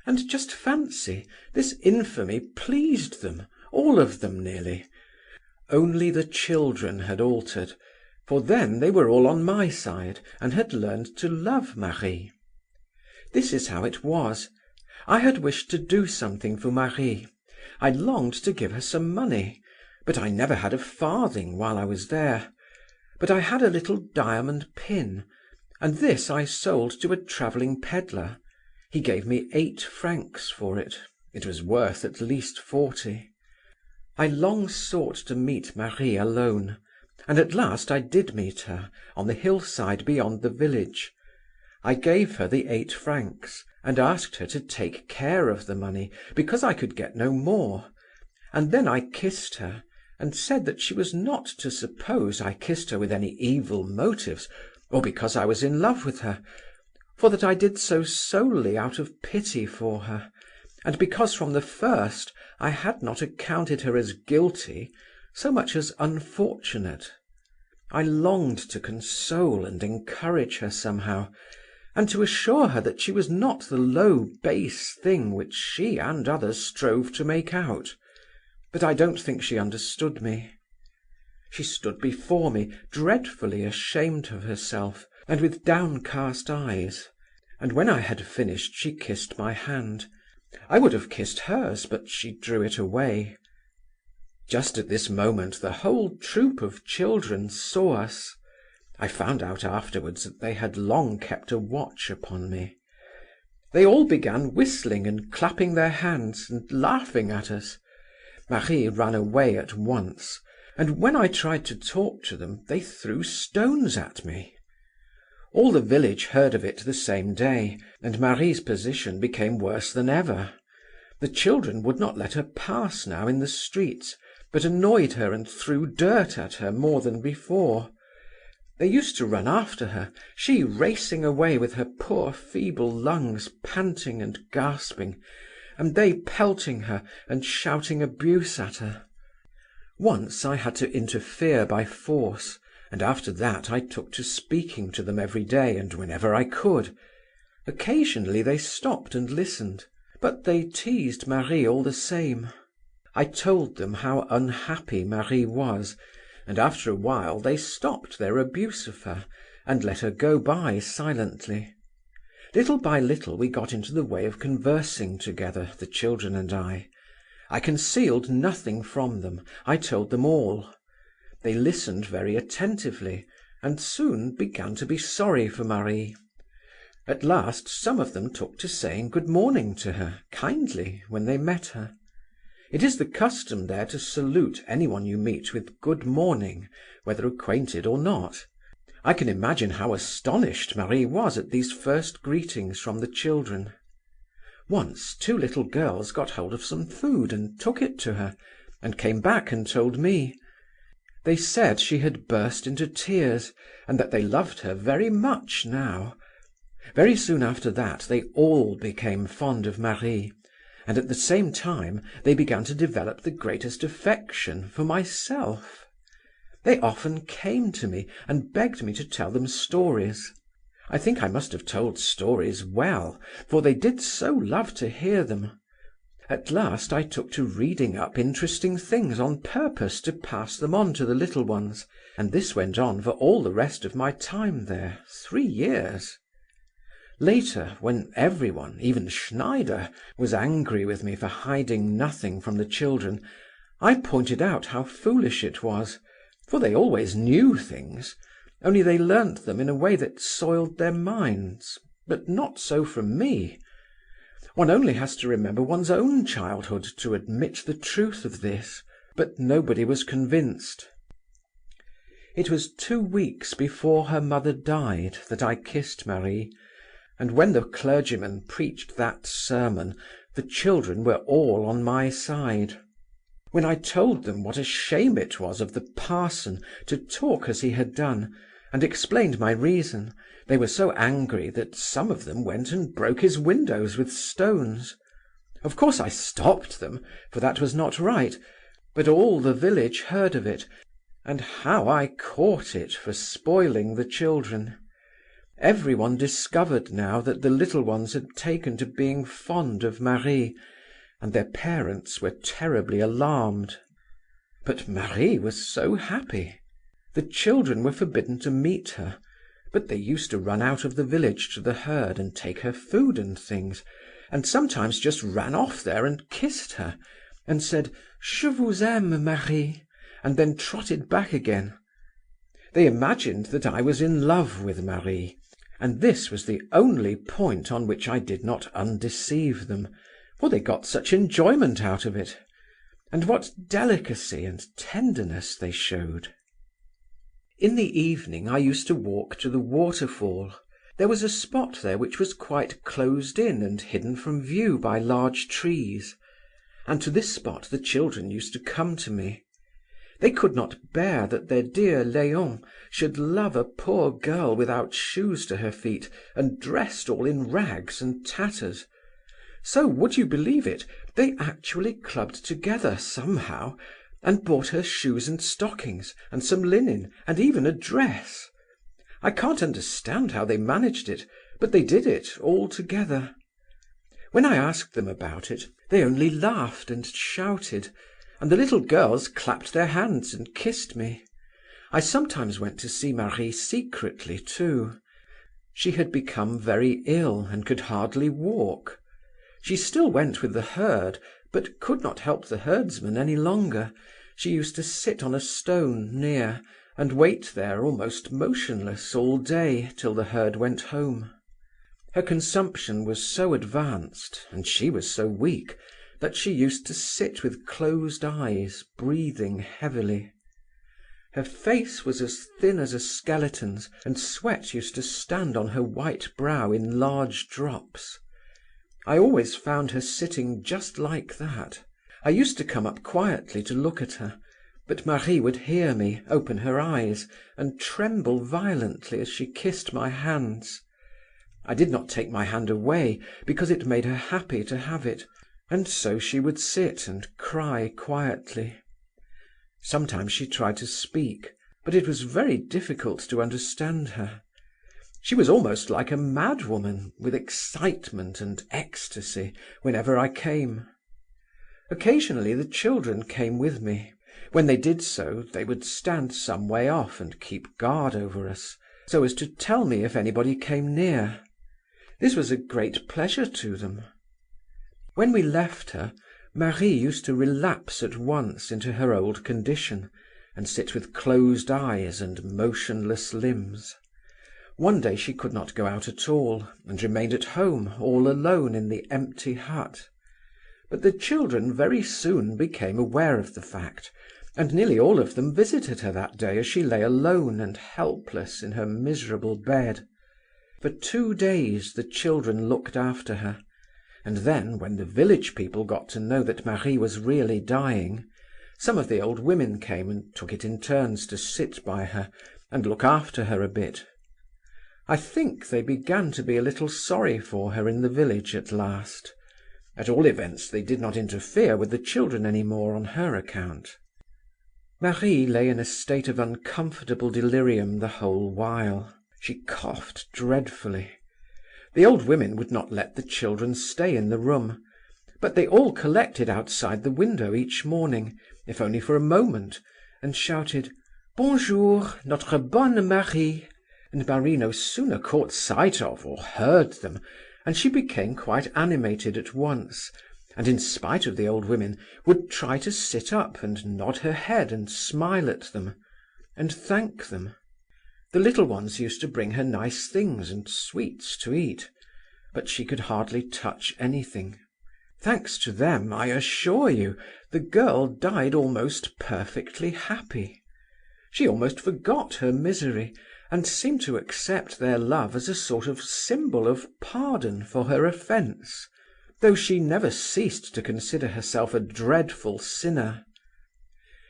And just fancy, this infamy pleased them, all of them nearly. Only the children had altered, for then they were all on my side, and had learned to love Marie. This is how it was. I had wished to do something for Marie. I longed to give her some money, but I never had a farthing while I was there. But I had a little diamond pin, and this I sold to a travelling pedlar. He gave me 8 francs for it. It was worth at least 40. I long sought to meet Marie alone, and at last I did meet her, on the hillside beyond the village. I gave her the 8 francs, and asked her to take care of the money, because I could get no more, and then I kissed her, and said that she was not to suppose I kissed her with any evil motives, or because I was in love with her, for that I did so solely out of pity for her, and because from the first I had not accounted her as guilty so much as unfortunate. I longed to console and encourage her somehow, and to assure her that she was not the low, base thing which she and others strove to make out. But I don't think she understood me. She stood before me, dreadfully ashamed of herself, and with downcast eyes, and when I had finished she kissed my hand. I would have kissed hers, but she drew it away. Just at this moment the whole troop of children saw us. I found out afterwards that they had long kept a watch upon me. They all began whistling and clapping their hands and laughing at us. Marie ran away at once, and when I tried to talk to them, they threw stones at me. All the village heard of it the same day, and Marie's position became worse than ever. The children would not let her pass now in the streets, but annoyed her and threw dirt at her more than before. They used to run after her, she racing away with her poor feeble lungs panting and gasping, and they pelting her and shouting abuse at her. Once I had to interfere by force, and after that I took to speaking to them every day and whenever I could. Occasionally they stopped and listened, but they teased Marie all the same. I told them how unhappy Marie was, and after a while they stopped their abuse of her, and let her go by silently. Little by little we got into the way of conversing together, the children and I. I concealed nothing from them, I told them all. They listened very attentively, and soon began to be sorry for Marie. At last some of them took to saying good morning to her, kindly, when they met her. It is the custom there to salute anyone you meet with good morning, whether acquainted or not. I can imagine how astonished Marie was at these first greetings from the children. Once 2 little girls got hold of some food and took it to her, and came back and told me. They said she had burst into tears, and that they loved her very much now. Very soon after that they all became fond of Marie, and at the same time they began to develop the greatest affection for myself. They often came to me and begged me to tell them stories. I think I must have told stories well, for they did so love to hear them. At last I took to reading up interesting things on purpose to pass them on to the little ones, and this went on for all the rest of my time there, 3 years. Later, when everyone, even Schneider, was angry with me for hiding nothing from the children, I pointed out how foolish it was, for they always knew things, only they learnt them in a way that soiled their minds, but not so from me. One only has to remember one's own childhood to admit the truth of this, but nobody was convinced. It was 2 weeks before her mother died that I kissed Marie, and when the clergyman preached that sermon, the children were all on my side. When I told them what a shame it was of the parson to talk as he had done, and explained my reason, they were so angry that some of them went and broke his windows with stones. Of course I stopped them, for that was not right, but all the village heard of it, and how I caught it for spoiling the children. Everyone discovered now that the little ones had taken to being fond of Marie, and their parents were terribly alarmed. But Marie was so happy. The children were forbidden to meet her, but they used to run out of the village to the herd and take her food and things, and sometimes just ran off there and kissed her, and said, "Je vous aime, Marie," and then trotted back again. They imagined that I was in love with Marie, and this was the only point on which I did not undeceive them, for they got such enjoyment out of it. And what delicacy and tenderness they showed. In the evening I used to walk to the waterfall. There was a spot there which was quite closed in and hidden from view by large trees, and to this spot the children used to come to me. They could not bear that their dear Léon should love a poor girl without shoes to her feet and dressed all in rags and tatters. So, would you believe it, they actually clubbed together somehow and bought her shoes and stockings and some linen and even a dress. I can't understand how they managed it, but they did it all together. When I asked them about it, they only laughed and shouted, and the little girls clapped their hands and kissed me. I sometimes went to see Marie secretly too. She had become very ill and could hardly walk. She still went with the herd, but could not help the herdsman any longer. She used to sit on a stone near, and wait there almost motionless all day till the herd went home. Her consumption was so advanced, and she was so weak, that she used to sit with closed eyes, breathing heavily. Her face was as thin as a skeleton's, and sweat used to stand on her white brow in large drops. I always found her sitting just like that. I used to come up quietly to look at her, but Marie would hear me, open her eyes, and tremble violently as she kissed my hands. I did not take my hand away, because it made her happy to have it, and so she would sit and cry quietly. Sometimes she tried to speak, but it was very difficult to understand her. She was almost like a madwoman, with excitement and ecstasy, whenever I came. Occasionally the children came with me. When they did so, they would stand some way off and keep guard over us, so as to tell me if anybody came near. This was a great pleasure to them. When we left her, Marie used to relapse at once into her old condition, and sit with closed eyes and motionless limbs. One day she could not go out at all, and remained at home all alone in the empty hut. But the children very soon became aware of the fact, and nearly all of them visited her that day as she lay alone and helpless in her miserable bed. For 2 days the children looked after her, and then, when the village people got to know that Marie was really dying, some of the old women came and took it in turns to sit by her and look after her a bit. I think they began to be a little sorry for her in the village at last. At all events, they did not interfere with the children any more on her account. Marie lay in a state of uncomfortable delirium the whole while. She coughed dreadfully. The old women would not let the children stay in the room, but they all collected outside the window each morning, if only for a moment, and shouted, "Bonjour, notre bonne Marie," and Marie no sooner caught sight of or heard them, and she became quite animated at once, and in spite of the old women, would try to sit up and nod her head and smile at them, and thank them. The little ones used to bring her nice things and sweets to eat, but she could hardly touch anything. Thanks to them, I assure you, the girl died almost perfectly happy. She almost forgot her misery, and seemed to accept their love as a sort of symbol of pardon for her offence, though she never ceased to consider herself a dreadful sinner.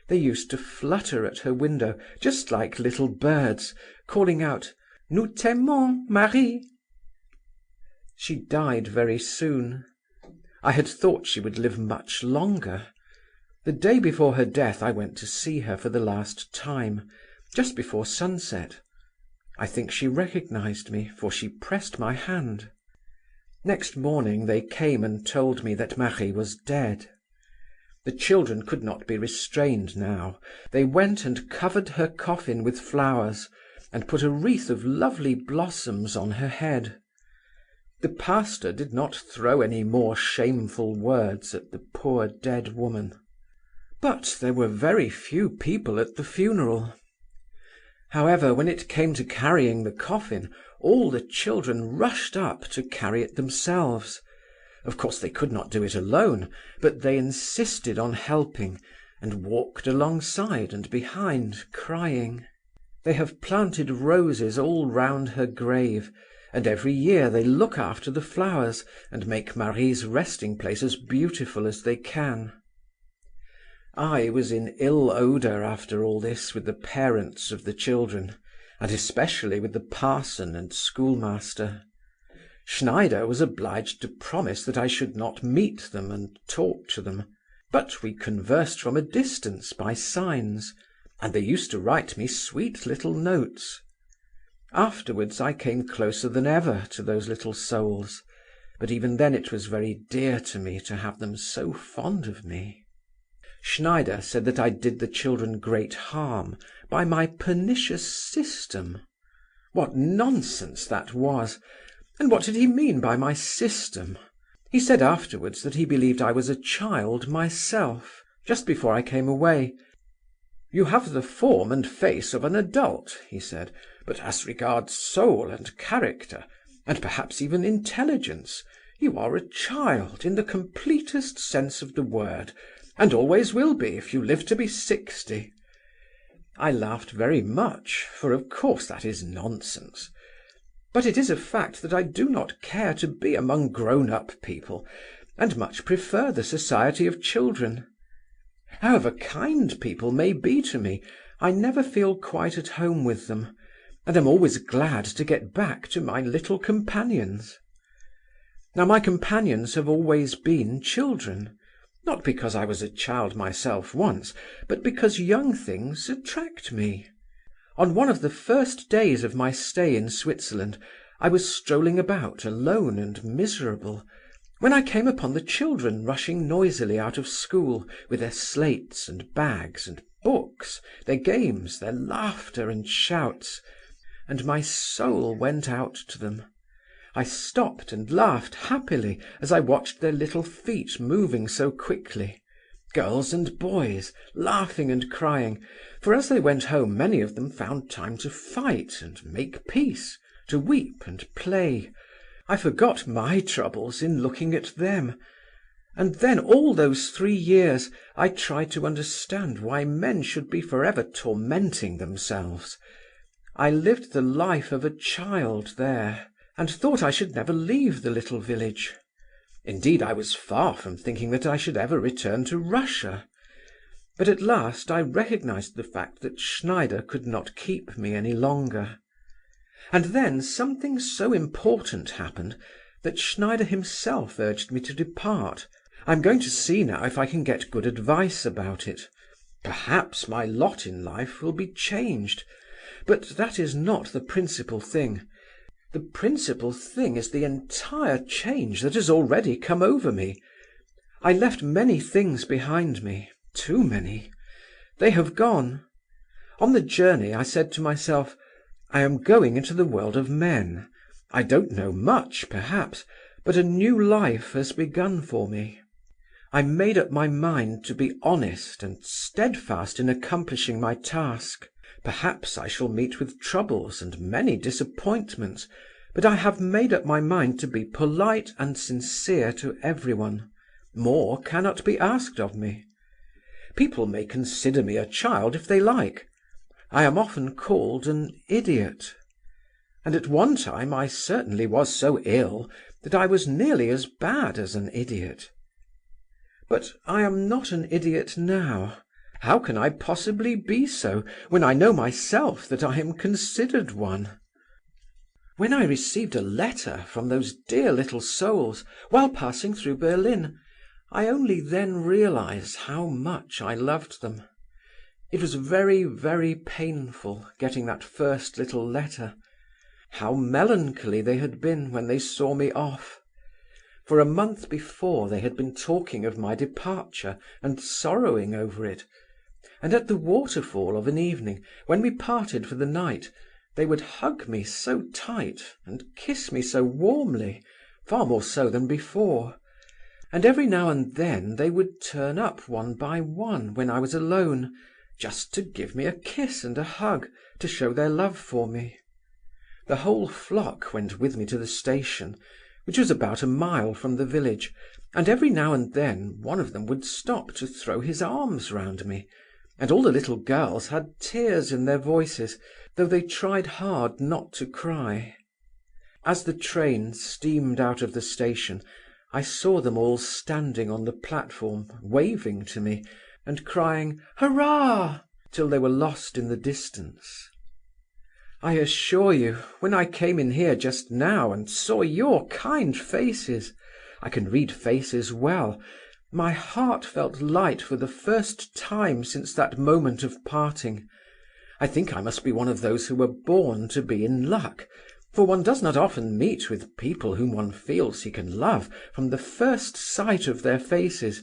They used to flutter at her window, just like little birds, calling out, "Nous t'aimons, Marie." She died very soon. I had thought she would live much longer. The day before her death I went to see her for the last time, just before sunset. I think she recognized me, for she pressed my hand. Next morning they came and told me that Marie was dead. The children could not be restrained now. They went and covered her coffin with flowers, and put a wreath of lovely blossoms on her head. The pastor did not throw any more shameful words at the poor dead woman. But there were very few people at the funeral. However, when it came to carrying the coffin, all the children rushed up to carry it themselves. Of course they could not do it alone, but they insisted on helping, and walked alongside and behind, crying. They have planted roses all round her grave, and every year they look after the flowers, and make Marie's resting place as beautiful as they can. I was in ill odour after all this with the parents of the children, and especially with the parson and schoolmaster. Schneider was obliged to promise that I should not meet them and talk to them, but we conversed from a distance by signs, and they used to write me sweet little notes. Afterwards I came closer than ever to those little souls, but even then it was very dear to me to have them so fond of me. Schneider said that I did the children great harm by my pernicious system. What nonsense that was! And what did he mean by my system? He said afterwards that he believed I was a child myself, just before I came away. "You have the form and face of an adult," he said, "but as regards soul and character, and perhaps even intelligence, you are a child in the completest sense of the word, and always will be if you live to be 60. I laughed very much, for of course that is nonsense. But it is a fact that I do not care to be among grown-up people, and much prefer the society of children. However kind people may be to me, I never feel quite at home with them, and am always glad to get back to my little companions. Now my companions have always been children, not because I was a child myself once, but because young things attract me. On one of the first days of my stay in Switzerland, I was strolling about alone and miserable, when I came upon the children rushing noisily out of school with their slates and bags and books, their games, their laughter and shouts, and my soul went out to them. I stopped and laughed happily as I watched their little feet moving so quickly. Girls and boys, laughing and crying, for as they went home many of them found time to fight and make peace, to weep and play. I forgot my troubles in looking at them. And then all those 3 years I tried to understand why men should be forever tormenting themselves. I lived the life of a child there, and thought I should never leave the little village. Indeed, I was far from thinking that I should ever return to Russia. But at last I recognized the fact that Schneider could not keep me any longer. And then something so important happened that Schneider himself urged me to depart. I'm going to see now if I can get good advice about it. Perhaps my lot in life will be changed, but that is not the principal thing. The principal thing is the entire change that has already come over me. I left many things behind me, too many. They have gone. On the journey I said to myself, I am going into the world of men. I don't know much, perhaps, but a new life has begun for me. I made up my mind to be honest and steadfast in accomplishing my task. Perhaps I shall meet with troubles and many disappointments, but I have made up my mind to be polite and sincere to everyone. More cannot be asked of me. People may consider me a child if they like. I am often called an idiot. And at one time I certainly was so ill that I was nearly as bad as an idiot. But I am not an idiot now. How can I possibly be so, when I know myself that I am considered one? When I received a letter from those dear little souls while passing through Berlin, I only then realized how much I loved them. It was very, very painful getting that first little letter. How melancholy they had been when they saw me off. For a month before they had been talking of my departure and sorrowing over it, and at the waterfall of an evening, when we parted for the night, they would hug me so tight and kiss me so warmly, far more so than before. And every now and then they would turn up one by one when I was alone, just to give me a kiss and a hug, to show their love for me. The whole flock went with me to the station, which was about a mile from the village, and every now and then one of them would stop to throw his arms round me, and all the little girls had tears in their voices, though they tried hard not to cry. As the train steamed out of the station, I saw them all standing on the platform, waving to me, and crying "Hurrah!" till they were lost in the distance. I assure you, when I came in here just now and saw your kind faces, I can read faces well, my heart felt light for the first time since that moment of parting. I think I must be one of those who were born to be in luck, for one does not often meet with people whom one feels he can love from the first sight of their faces,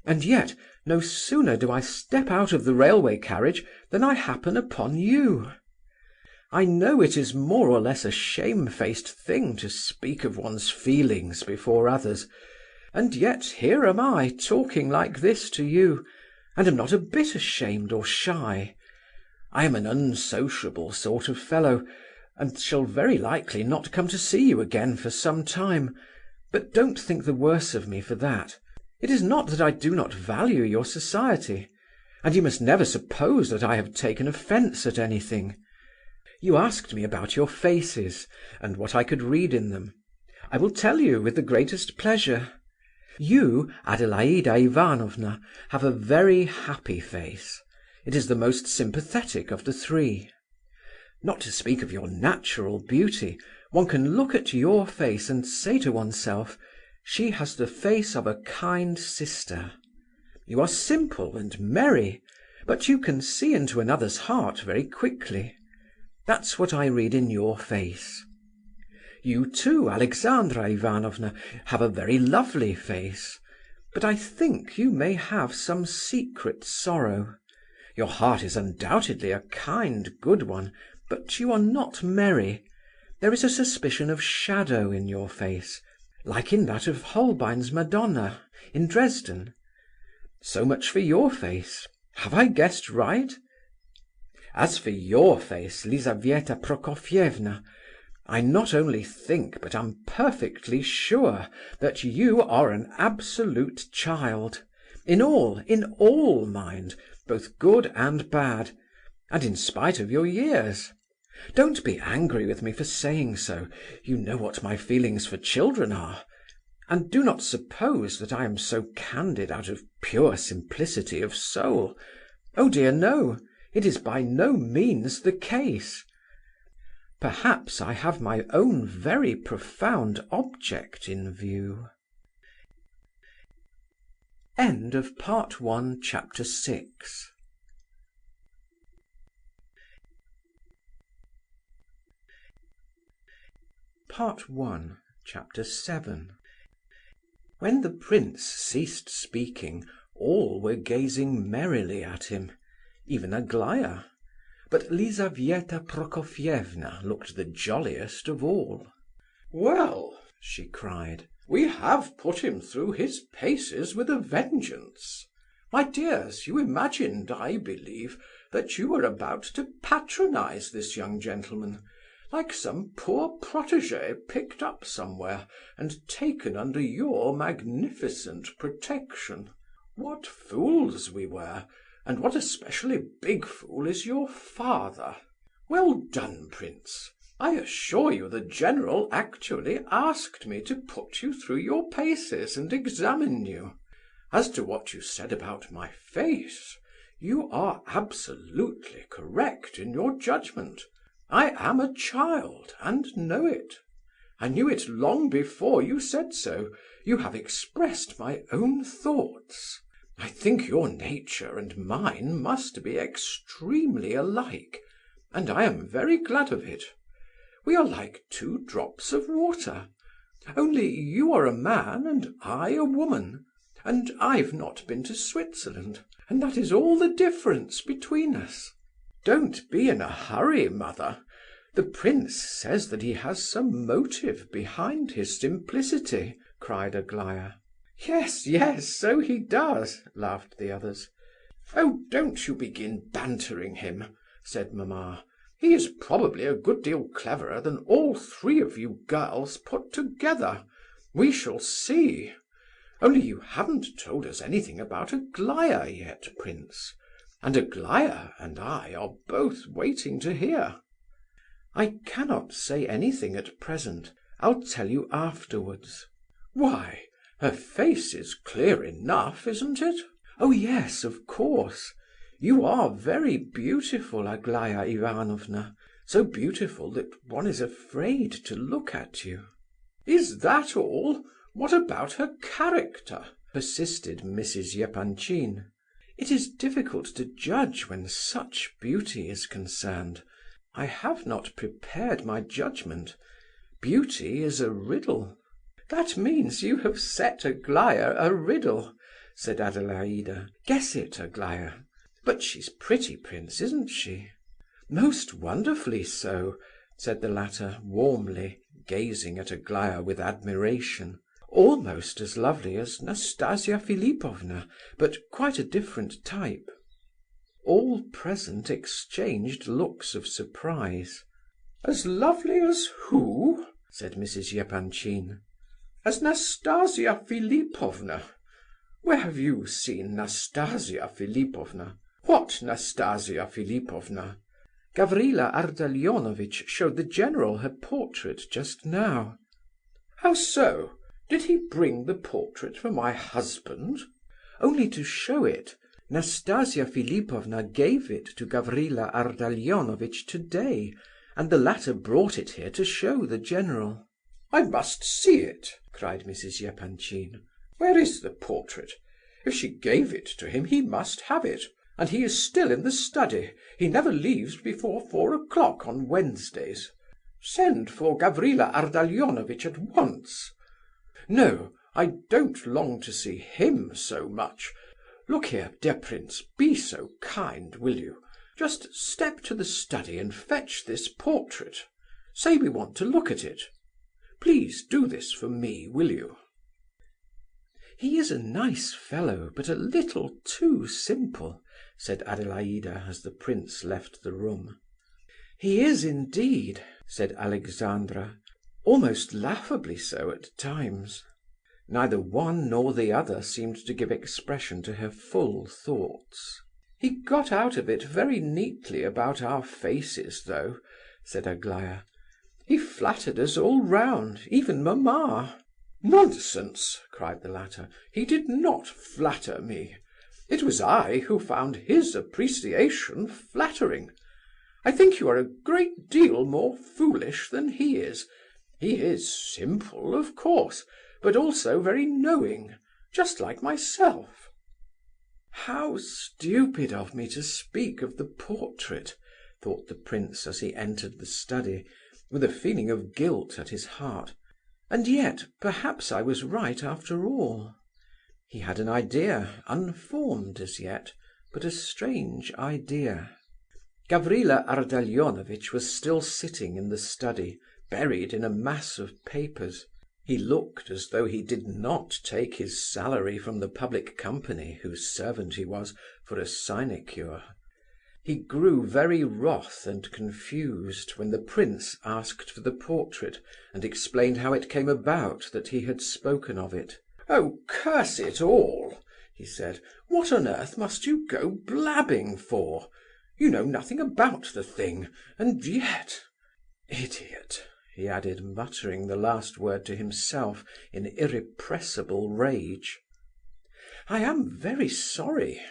And yet, no sooner do I step out of the railway carriage than I happen upon you. I know it is more or less a shamefaced thing to speak of one's feelings before others, and yet here am I talking like this to you, and am not a bit ashamed or shy. I am an unsociable sort of fellow, and shall very likely not come to see you again for some time, but don't think the worse of me for that. It is not that I do not value your society, and you must never suppose that I have taken offence at anything. You asked me about your faces, and what I could read in them. I will tell you with the greatest pleasure. You, Adelaida Ivanovna, have a very happy face. It is the most sympathetic of the three. Not to speak of your natural beauty, one can look at your face and say to oneself, she has the face of a kind sister. You are simple and merry, but you can see into another's heart very quickly. That's what I read in your face. You too, Alexandra Ivanovna, have a very lovely face, but I think you may have some secret sorrow. Your heart is undoubtedly a kind, good one, but you are not merry. There is a suspicion of shadow in your face, like in that of Holbein's Madonna, in Dresden. So much for your face. Have I guessed right? As for your face, Lizabetha Prokofievna, I not only think, but am perfectly sure that you are an absolute child. In all, mind, both good and bad, and in spite of your years. Don't be angry with me for saying so. You know what my feelings for children are. And do not suppose that I am so candid out of pure simplicity of soul. Oh dear, no, it is by no means the case. Perhaps I have my own very profound object in view. End of Part 1, Chapter 6. Part 1, Chapter 7. When the prince ceased speaking, all were gazing merrily at him, even Aglaya, but Lizabetha Prokofievna looked the jolliest of all. "Well," she cried, "we have put him through his paces with a vengeance. My dears, you imagined, I believe, that you were about to patronize this young gentleman, like some poor protégé picked up somewhere and taken under your magnificent protection. What fools we were, and what a specially big fool is your father. Well done, prince. I assure you the general actually asked me to put you through your paces and examine you. As to what you said about my face, you are absolutely correct in your judgment. I am a child, and know it. I knew it long before you said so. You have expressed my own thoughts. I think your nature and mine must be extremely alike, and I am very glad of it. We are like two drops of water, only you are a man and I a woman, and I've not been to Switzerland, and that is all the difference between us. Don't be in a hurry, mother. The prince says that he has some motive behind his simplicity," cried Aglaya. "Yes, yes, so he does," laughed the others. "Oh, don't you begin bantering him," said mamma. "He is probably a good deal cleverer than all three of you girls put together. We shall see. Only you haven't told us anything about Aglaya yet, prince, and Aglaya and I are both waiting to hear." "I cannot say anything at present. I'll tell you afterwards." "Why? Her face is clear enough, isn't it?" "Oh yes, of course. You are very beautiful, Aglaya Ivanovna. So beautiful that one is afraid to look at you." "Is that all? What about her character?" persisted Mrs. Epanchin. "It is difficult to judge when such beauty is concerned. I have not prepared my judgment. Beauty is a riddle." "That means you have set Aglaya a riddle," said Adelaida. "Guess it, Aglaya." "But she's pretty, prince, isn't she?" "Most wonderfully so," said the latter, warmly, gazing at Aglaya with admiration. "Almost as lovely as Nastasia Philipovna, but quite a different type." All present exchanged looks of surprise. "As lovely as who?" said Mrs. Epanchin. "As Nastasia Philipovna? Where have you seen Nastasia Philipovna? What Nastasia Philipovna?" Gavrila Ardalionovitch showed the general her portrait just now." "How so? Did he bring the portrait for my husband?" "Only to show it. Nastasia Philipovna gave it to Gavrila Ardalionovitch today, and the latter brought it here to show the general." "I must see it!" cried Mrs. Epanchin. "Where is the portrait? If she gave it to him, he must have it. And he is still in the study. He never leaves before 4 o'clock on Wednesdays. Send for Gavrila Ardalionovitch at once. No, I don't long to see him so much. Look here, dear prince, be so kind, will you? Just step to the study and fetch this portrait. Say we want to look at it. Please do this for me, will you?" "He is a nice fellow, but a little too simple," said Adelaida, as the prince left the room. "He is indeed," said Alexandra, "almost laughably so at times." Neither one nor the other seemed to give expression to her full thoughts. "He got out of it very neatly about our faces, though," said Aglaya. "He flattered us all round, even mamma." "Nonsense!" cried the latter. "He did not flatter me. It was I who found his appreciation flattering. I think you are a great deal more foolish than he is. He is simple, of course, but also very knowing, just like myself." "How stupid of me to speak of the portrait," thought the prince as he entered the study, with a feeling of guilt at his heart. "And yet, perhaps I was right after all." He had an idea, unformed as yet, but a strange idea. Gavrila Ardalionovitch was still sitting in the study, buried in a mass of papers. He looked as though he did not take his salary from the public company, whose servant he was, for a sinecure. He grew very wroth and confused when the prince asked for the portrait, and explained how it came about that he had spoken of it. "Oh, curse it all!" he said. "What on earth must you go blabbing for? You know nothing about the thing, and yet—" "Idiot!" he added, muttering the last word to himself in irrepressible rage. "I am very sorry.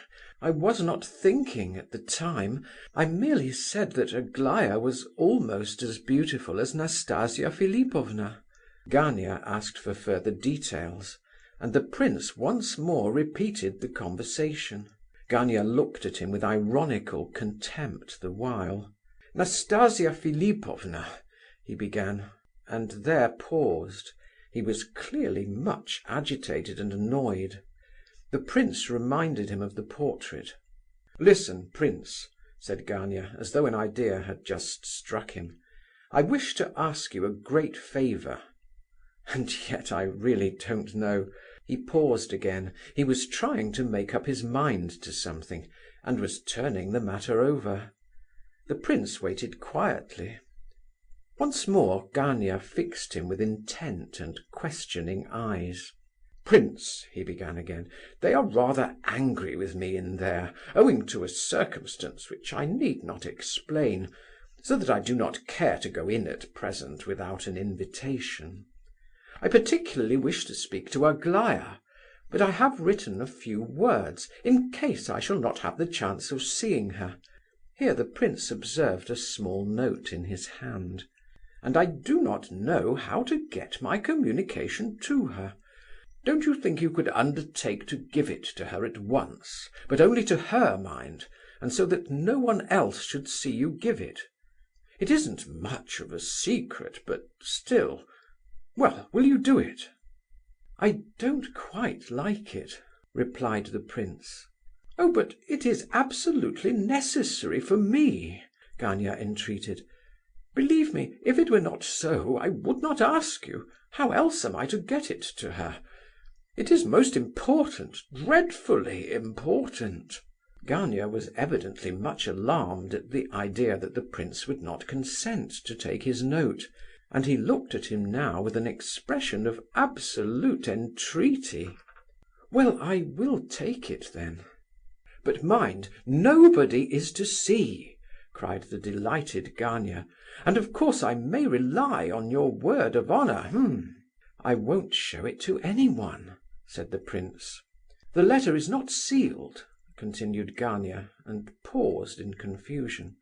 I was not thinking at the time. I merely said that Aglaya was almost as beautiful as Nastasia Philipovna." Gania asked for further details, and the prince once more repeated the conversation. Gania looked at him with ironical contempt the while. "Nastasia Philipovna," he began, and there paused. He was clearly much agitated and annoyed. The prince reminded him of the portrait. "Listen, prince," said Gania, as though an idea had just struck him. "I wish to ask you a great favour. And yet I really don't know." He paused again. He was trying to make up his mind to something, and was turning the matter over. The prince waited quietly. Once more Gania fixed him with intent and questioning eyes. "Prince," he began again, "they are rather angry with me in there, owing to a circumstance which I need not explain, so that I do not care to go in at present without an invitation. I particularly wish to speak to Aglaya, but I have written a few words, in case I shall not have the chance of seeing her." Here the prince observed a small note in his hand. "And I do not know how to get my communication to her. Don't you think you could undertake to give it to her at once, but only to her, mind, and so that no one else should see you give it? It isn't much of a secret, but still... Well, will you do it?" "I don't quite like it." replied the prince. "Oh, but it is absolutely necessary for me," Gania entreated. "Believe me, if it were not so, I would not ask you. How else am I to get it to her? It is most important, dreadfully important." Gania was evidently much alarmed at the idea that the prince would not consent to take his note, and he looked at him now with an expression of absolute entreaty. "Well, I will take it then." "But mind, nobody is to see," cried the delighted Gania. "And of course I may rely on your word of honour, "I won't show it to anyone," said the prince. "The letter is not sealed," continued Gania, and paused in confusion.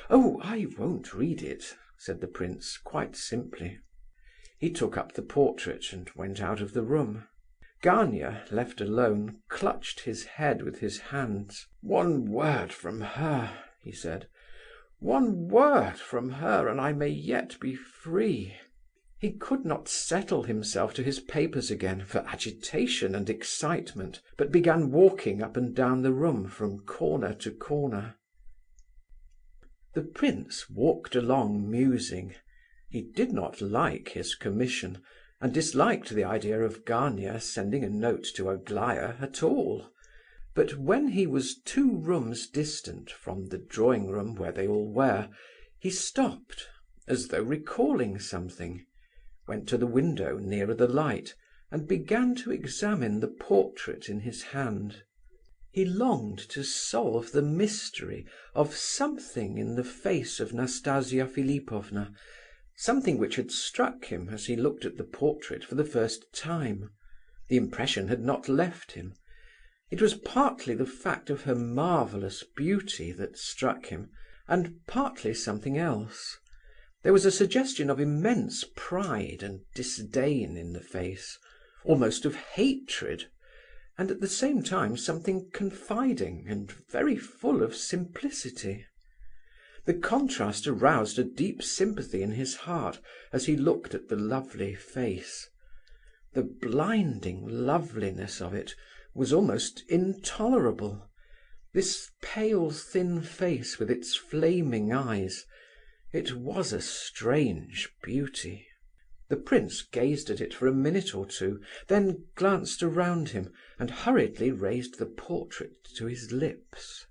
"Oh, I won't read it," said the prince, quite simply. He took up the portrait and went out of the room. Gania, left alone, clutched his head with his hands. "One word from her," he said. "One word from her, and I may yet be free." He could not settle himself to his papers again for agitation and excitement, but began walking up and down the room from corner to corner. The prince walked along musing. He did not like his commission, and disliked the idea of Gania sending a note to Aglaya at all. But when he was 2 rooms distant from the drawing-room where they all were, he stopped, as though recalling something, went to the window nearer the light, and began to examine the portrait in his hand. He longed to solve the mystery of something in the face of Nastasia Philipovna, something which had struck him as he looked at the portrait for the first time. The impression had not left him. It was partly the fact of her marvellous beauty that struck him, and partly something else. There was a suggestion of immense pride and disdain in the face, almost of hatred, and at the same time something confiding and very full of simplicity. The contrast aroused a deep sympathy in his heart as he looked at the lovely face. The blinding loveliness of it was almost intolerable. This pale, thin face with its flaming eyes, it was a strange beauty. The prince gazed at it for a minute or two, then glanced around him and hurriedly raised the portrait to his lips.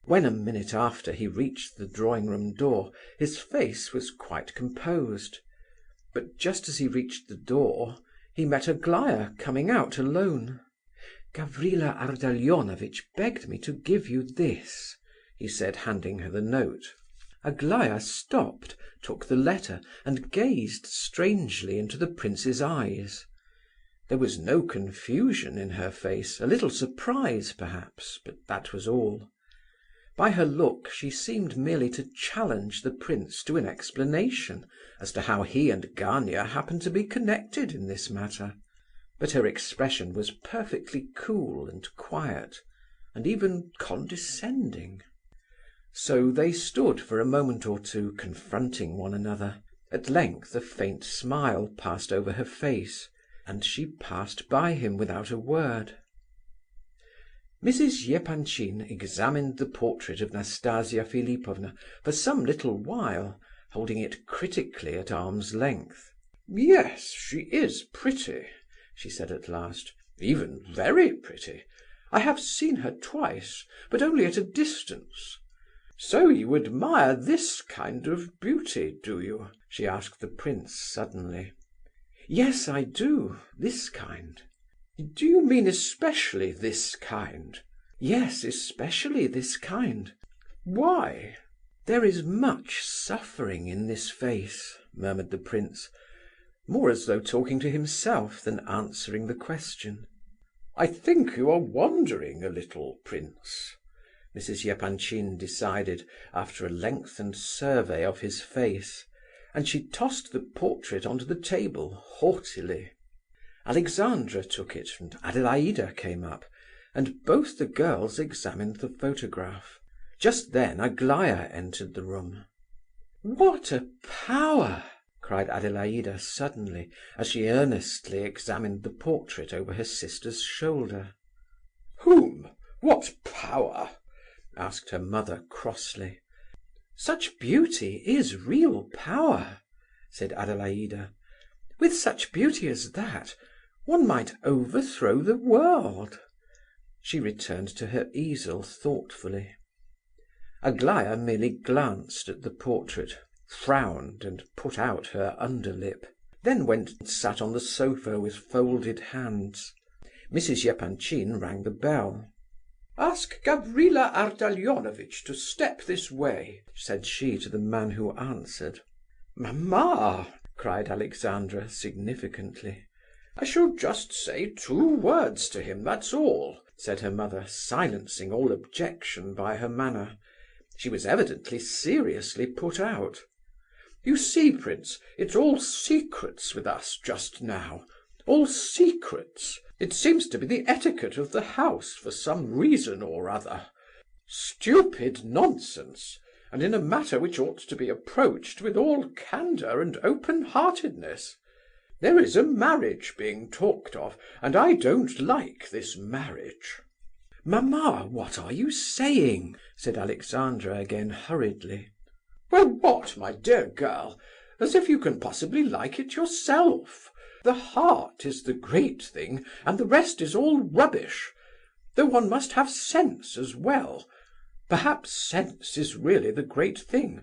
When a minute after he reached the drawing-room door, his face was quite composed. But just as he reached the door, he met Aglaya coming out alone. "Gavrila Ardalionovitch begged me to give you this," he said, handing her the note. Aglaya stopped, took the letter, and gazed strangely into the prince's eyes. There was no confusion in her face, a little surprise perhaps, but that was all. By her look she seemed merely to challenge the prince to an explanation as to how he and Gania happened to be connected in this matter. But her expression was perfectly cool and quiet, and even condescending. So they stood for a moment or two, confronting one another. At length a faint smile passed over her face, and she passed by him without a word. Mrs. Epanchin examined the portrait of Nastasia Philipovna for some little while, holding it critically at arm's length. "Yes, she is pretty," she said at last, "even very pretty. I have seen her twice, but only at a distance. So you admire this kind of beauty, do you?" she asked the prince suddenly. "Yes, I do, this kind." "Do you mean especially this kind?" "Yes, especially this kind." "Why?" "There is much suffering in this face," murmured the prince, more as though talking to himself than answering the question. "I think you are wandering a little, prince," Mrs. Epanchin decided, after a lengthened survey of his face, and she tossed the portrait onto the table haughtily. Alexandra took it, and Adelaida came up, and both the girls examined the photograph. Just then Aglaya entered the room. "What a power!" cried Adelaida suddenly, as she earnestly examined the portrait over her sister's shoulder. Whom? What power? Asked her mother crossly. Such beauty is real power, said Adelaida. With such beauty as that, one might overthrow the world. She returned to her easel thoughtfully. Aglaya merely glanced at the portrait, frowned and put out her underlip, then went and sat on the sofa with folded hands. Mrs. Epanchin rang the bell. "Ask Gavrila Ardalionovitch to step this way," said she to the man who answered. "Mamma!" cried Alexandra significantly. "I shall just say 2 words to him, that's all," said her mother, silencing all objection by her manner. She was evidently seriously put out. "You see, prince, it's all secrets with us just now. All secrets. It seems to be the etiquette of the house for some reason or other. Stupid nonsense, and in a matter which ought to be approached with all candour and open-heartedness. There is a marriage being talked of, and I don't like this marriage." "Mamma, what are you saying?" said Alexandra again hurriedly. "Well, what, my dear girl? As if you can possibly like it yourself. The heart is the great thing, and the rest is all rubbish. Though one must have sense as well. Perhaps sense is really the great thing.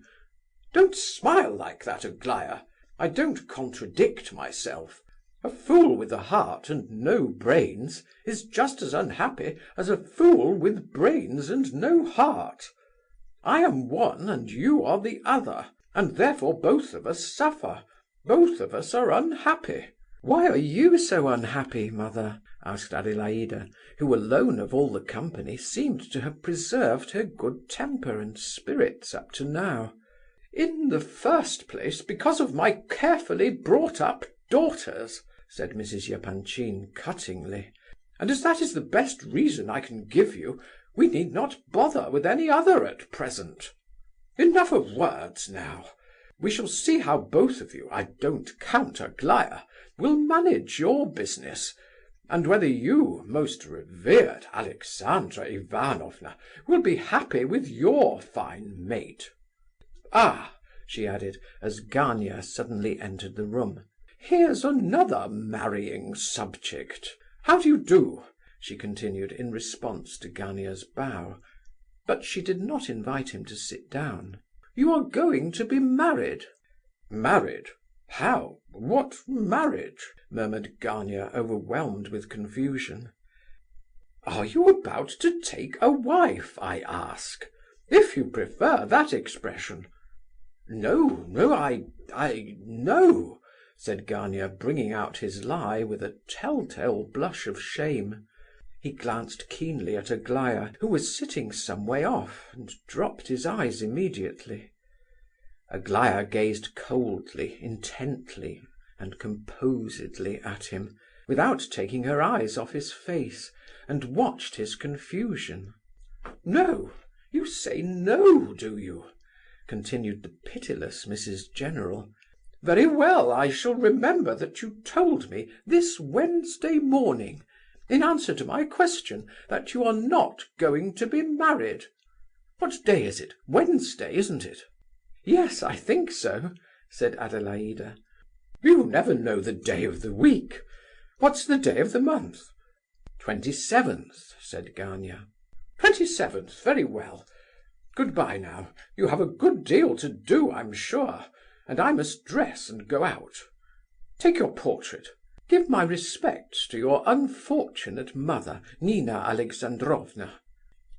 Don't smile like that, Aglaya. I don't contradict myself. A fool with a heart and no brains is just as unhappy as a fool with brains and no heart. I am one and you are the other, and therefore both of us suffer. Both of us are unhappy." "Why are you so unhappy, mother?" asked Adelaida, who alone of all the company seemed to have preserved her good temper and spirits up to now. "In the first place, because of my carefully brought-up daughters," said Mrs. Epanchin cuttingly. "And as that is the best reason I can give you, we need not bother with any other at present. Enough of words now. We shall see how both of you, I don't count Aglaya, will manage your business, and whether you, most revered Alexandra Ivanovna, will be happy with your fine mate. Ah," she added, as Gania suddenly entered the room, "here's another marrying subject. How do you do?" she continued in response to Gania's bow. But she did not invite him to sit down. "You are going to be married?" "Married? How? What marriage?" murmured Gania, overwhelmed with confusion. "Are you about to take a wife, I ask? If you prefer that expression." "No, no," said Gania, bringing out his lie with a telltale blush of shame. He glanced keenly at Aglaya, who was sitting some way off, and dropped his eyes immediately. Aglaya gazed coldly, intently, and composedly at him, without taking her eyes off his face, and watched his confusion. "No? You say no, do you?" continued the pitiless Mrs. General. "Very well, I shall remember that you told me this Wednesday morning, in answer to my question, that you are not going to be married. What day is it? Wednesday, isn't it?" "Yes, I think so," said Adelaida. "You never know the day of the week. What's the day of the month?" 27th, said Gania. 27th, very well. Goodbye now. You have a good deal to do, I'm sure, and I must dress and go out. Take your portrait. Give my respects to your unfortunate mother, Nina Alexandrovna.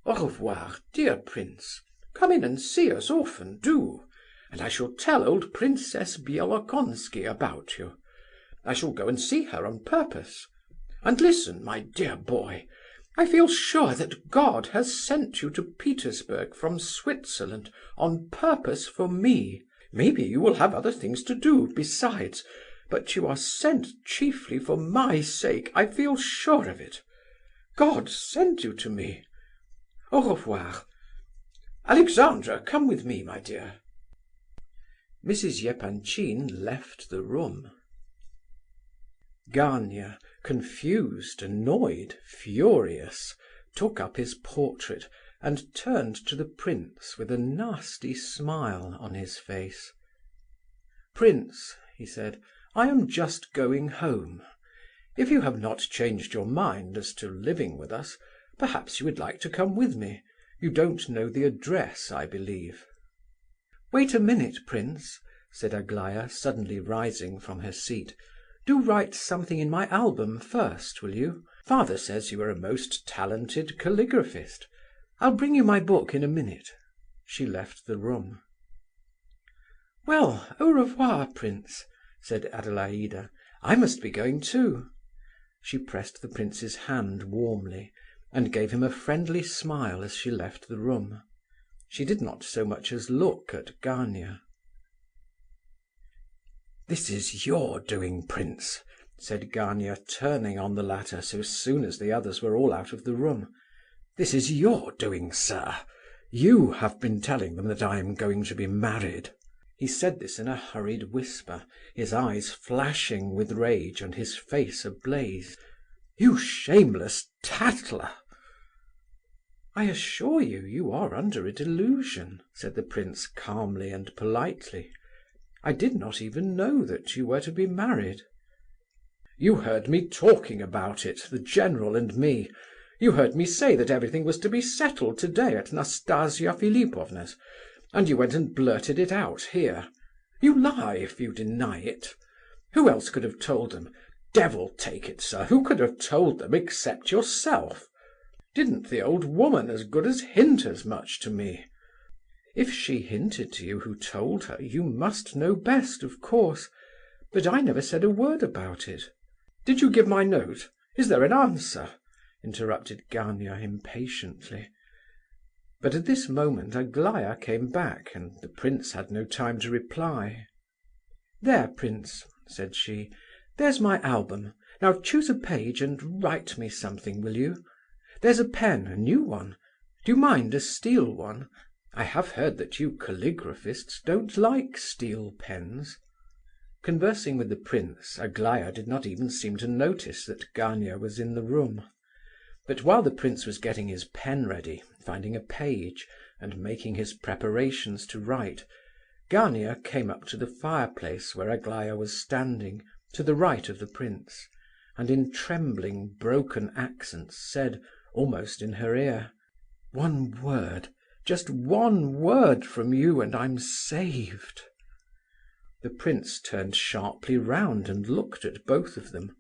Au revoir, dear prince. Come in and see us often, do. And I shall tell old Princess Bielokonski about you. I shall go and see her on purpose. And listen, my dear boy, I feel sure that God has sent you to Petersburg from Switzerland on purpose for me. Maybe you will have other things to do besides, but you are sent chiefly for my sake, I feel sure of it. God sent you to me. Au revoir. Alexandra, come with me, my dear." Mrs. Epanchin left the room. Gania, confused, annoyed, furious, took up his portrait, and turned to the prince with a nasty smile on his face. "Prince," he said, "I am just going home. If you have not changed your mind as to living with us, perhaps you would like to come with me. You don't know the address, I believe." "Wait a minute, prince," said Aglaya, suddenly rising from her seat. "Do write something in my album first, will you? Father says you are a most talented calligraphist. I'll bring you my book in a minute." She left the room. "Well, au revoir, prince," said Adelaida. "I must be going too." She pressed the prince's hand warmly, and gave him a friendly smile as she left the room. She did not so much as look at Gania. "This is your doing, prince," said Gania, turning on the latter so soon as the others were all out of the room. "This is your doing, sir. You have been telling them that I am going to be married." He said this in a hurried whisper, his eyes flashing with rage and his face ablaze. "You shameless tattler!" "I assure you, you are under a delusion," said the prince calmly and politely. "I did not even know that you were to be married." "You heard me talking about it, the general and me. You heard me say that everything was to be settled today at Nastasia Philipovna's, and you went and blurted it out here. You lie if you deny it. Who else could have told them? Devil take it, sir, who could have told them except yourself? Didn't the old woman as good as hint as much to me?" "If she hinted to you who told her, you must know best, of course. But I never said a word about it." "Did you give my note? Is there an answer?" interrupted Gania impatiently. But at this moment Aglaya came back, and the prince had no time to reply. "There, prince," said she, "there's my album. Now choose a page and write me something, will you? There's a pen, a new one. Do you mind a steel one? I have heard that you calligraphists don't like steel pens." Conversing with the prince, Aglaya did not even seem to notice that Gania was in the room. But while the prince was getting his pen ready, finding a page, and making his preparations to write, Gania came up to the fireplace where Aglaya was standing, to the right of the prince, and in trembling, broken accents said, almost in her ear, "One word, just one word from you, and I'm saved." The prince turned sharply round and looked at both of them.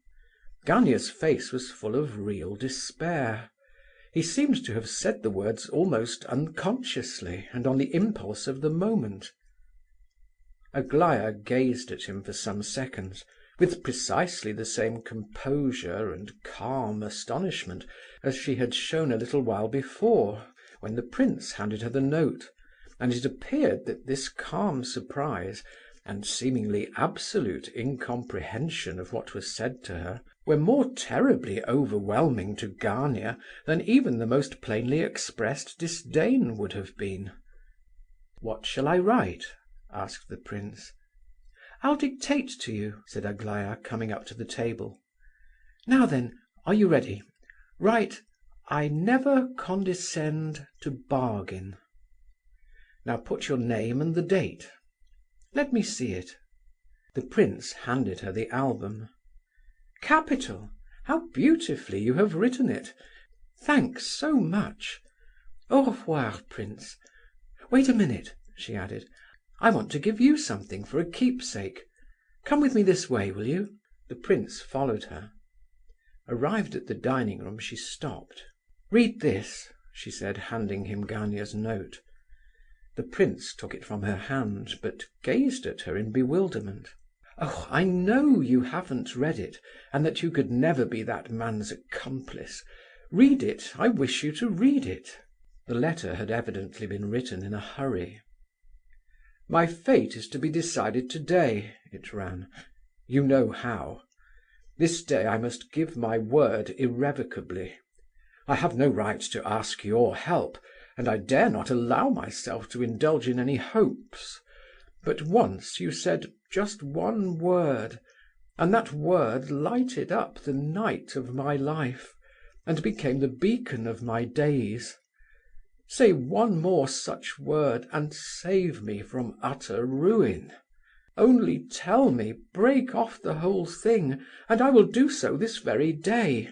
Gania's face was full of real despair. He seemed to have said the words almost unconsciously and on the impulse of the moment. Aglaya gazed at him for some seconds, with precisely the same composure and calm astonishment as she had shown a little while before, when the prince handed her the note, and it appeared that this calm surprise, and seemingly absolute incomprehension of what was said to her, were more terribly overwhelming to Gania than even the most plainly expressed disdain would have been. "What shall I write?" asked the prince. "I'll dictate to you," said Aglaya, coming up to the table. "Now then, are you ready? Write, 'I never condescend to bargain.' Now put your name and the date. Let me see it." The prince handed her the album. "Capital! How beautifully you have written it! Thanks so much. Au revoir, prince. Wait a minute," she added. "I want to give you something for a keepsake. Come with me this way, will you?" The prince followed her. Arrived at the dining room, she stopped. "Read this," she said, handing him Gania's note. The prince took it from her hand, but gazed at her in bewilderment. "Oh, I know you haven't read it, and that you could never be that man's accomplice. Read it, I wish you to read it." The letter had evidently been written in a hurry. "My fate is to be decided today," it ran. "You know how. This day I must give my word irrevocably. I have no right to ask your help, and I dare not allow myself to indulge in any hopes. But once you said just one word, and that word lighted up the night of my life. and became the beacon of my days. Say one more such word and save me from utter ruin. Only tell me, break off the whole thing, and I will do so this very day.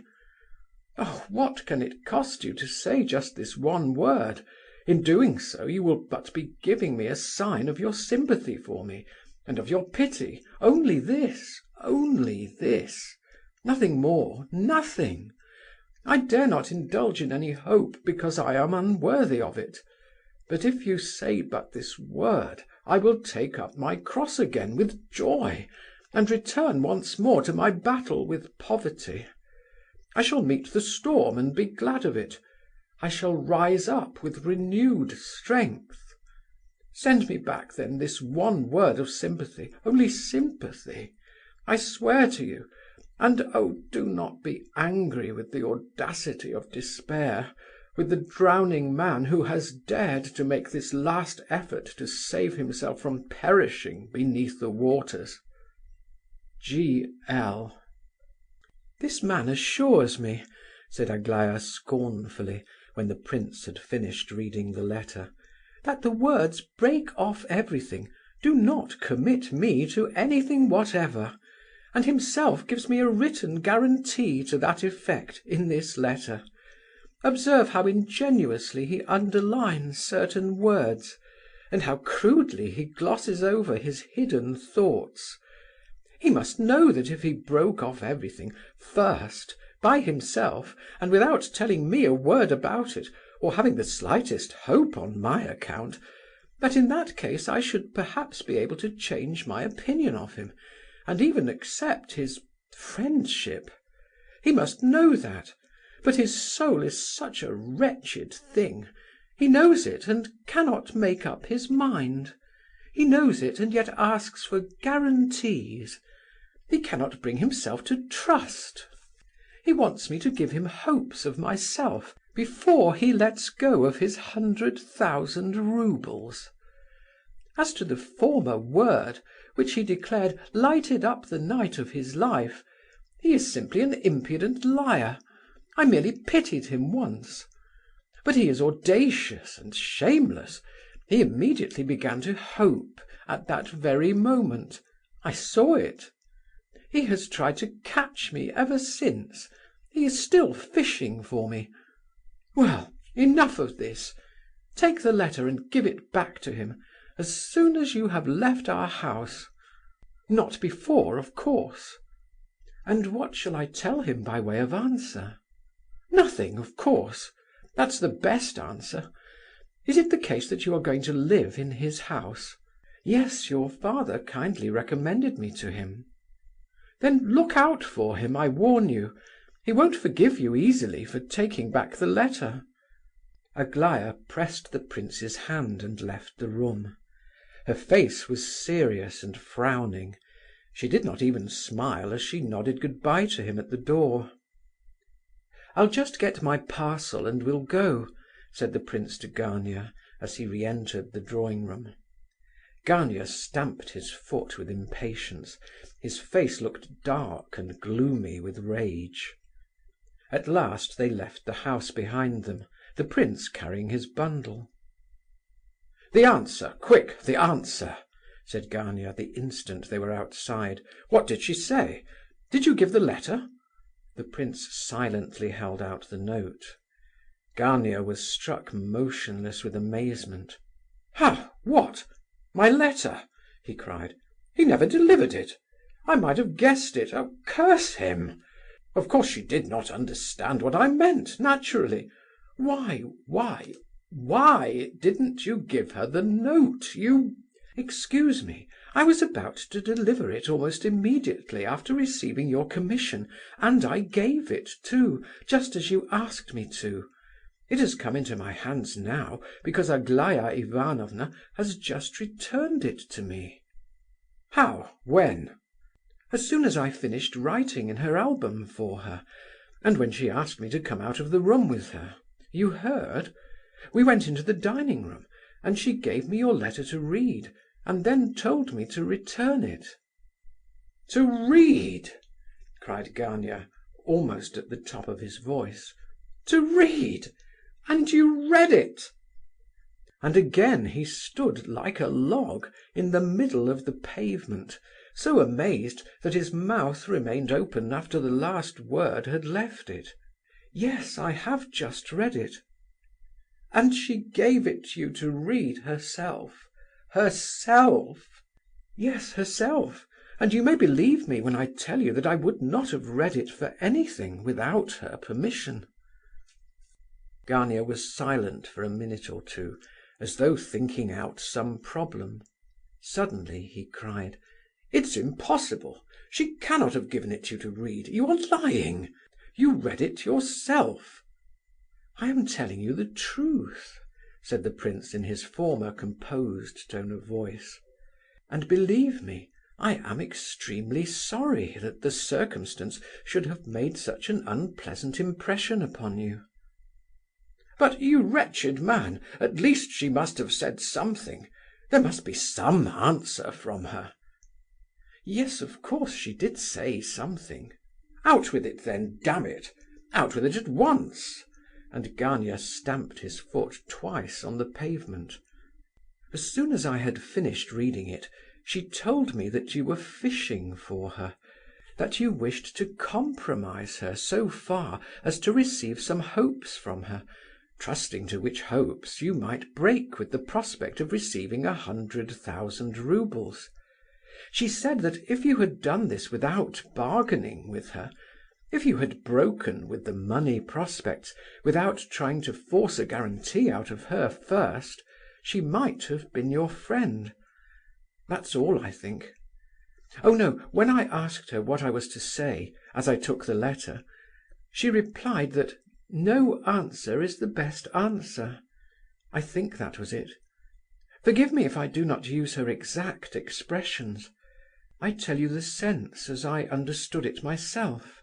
Oh, what can it cost you to say just this one word? In doing so, you will but be giving me a sign of your sympathy for me, and of your pity. Only this, only this. Nothing more, nothing. I dare not indulge in any hope, because I am unworthy of it. But if you say but this word, I will take up my cross again with joy, and return once more to my battle with poverty. I shall meet the storm and be glad of it. I shall rise up with renewed strength. Send me back then this one word of sympathy, only sympathy. I swear to you, and oh, do not be angry with the audacity of despair, with the drowning man who has dared to make this last effort to save himself from perishing beneath the waters. G.L. "This man assures me," said Aglaya scornfully, when the prince had finished reading the letter, "that the words 'break off everything' do not commit me to anything whatever, and himself gives me a written guarantee to that effect in this letter. Observe how ingenuously he underlines certain words, and how crudely he glosses over his hidden thoughts. He must know that if he broke off everything, first, by himself, and without telling me a word about it, or having the slightest hope on my account, that in that case I should perhaps be able to change my opinion of him, and even accept his friendship. He must know that, but his soul is such a wretched thing. He knows it and cannot make up his mind. He knows it and yet asks for guarantees. He cannot bring himself to trust. He wants me to give him hopes of myself before he lets go of his 100,000 roubles. As to the former word, which he declared lighted up the night of his life, he is simply an impudent liar. I merely pitied him once. But he is audacious and shameless. He immediately began to hope at that very moment. I saw it. He has tried to catch me ever since. He is still fishing for me. Well, enough of this. Take the letter and give it back to him as soon as you have left our house. Not before, of course. And what shall I tell him by way of answer? Nothing, of course. That's the best answer. Is it the case that you are going to live in his house? Yes, your father kindly recommended me to him. Then look out for him, I warn you. He won't forgive you easily for taking back the letter." Aglaya pressed the prince's hand and left the room. Her face was serious and frowning. She did not even smile as she nodded goodbye to him at the door. "I'll just get my parcel and we'll go," said the prince to Gania, as he re-entered the drawing-room. Gania stamped his foot with impatience. His face looked dark and gloomy with rage. At last they left the house behind them, the prince carrying his bundle. "The answer, quick, the answer!" said Gania the instant they were outside. "What did she say? Did you give the letter?" The prince silently held out the note. Gania was struck motionless with amazement. "How? What? My letter?" he cried. "He never delivered it. I might have guessed it. Oh, curse him! Of course she did not understand what I meant, naturally. Why didn't you give her the note? You—" "Excuse me, I was about to deliver it almost immediately after receiving your commission, and I gave it too, just as you asked me to. It has come into my hands now, because Aglaya Ivanovna has just returned it to me." "How? When?" "As soon as I finished writing in her album for her, and when she asked me to come out of the room with her. You heard? We went into the dining-room, and she gave me your letter to read, and then told me to return it." "To read?" cried Gania, almost at the top of his voice. To read! And you read it!" And again he stood like a log in the middle of the pavement, so amazed that his mouth remained open after the last word had left it. "Yes, I have just read it." And she gave it you to read herself? Herself? "Yes, herself. And you may believe me when I tell you that I would not have read it for anything without her permission." Gania was silent for a minute or two, as though thinking out some problem. Suddenly he cried: "It's impossible! She cannot have given it you to read. You are lying. You read it yourself." "I am telling you the truth," said the prince in his former composed tone of voice. "And believe me, I am extremely sorry that the circumstance should have made such an unpleasant impression upon you." "But, you wretched man, at least she must have said something. There must be some answer from her." "Yes, of course she did say something." "Out with it then, damn it! Out with it at once!" And Gania stamped his foot twice on the pavement. "As soon as I had finished reading it, she told me that you were fishing for her, that you wished to compromise her so far as to receive some hopes from her, trusting to which hopes you might break with the prospect of receiving 100,000 roubles. She said that if you had done this without bargaining with her, if you had broken with the money prospects without trying to force a guarantee out of her first, she might have been your friend. That's all, I think. Oh no, when I asked her what I was to say, as I took the letter, she replied that no answer is the best answer. I think that was it. Forgive me if I do not use her exact expressions. I tell you the sense as I understood it myself."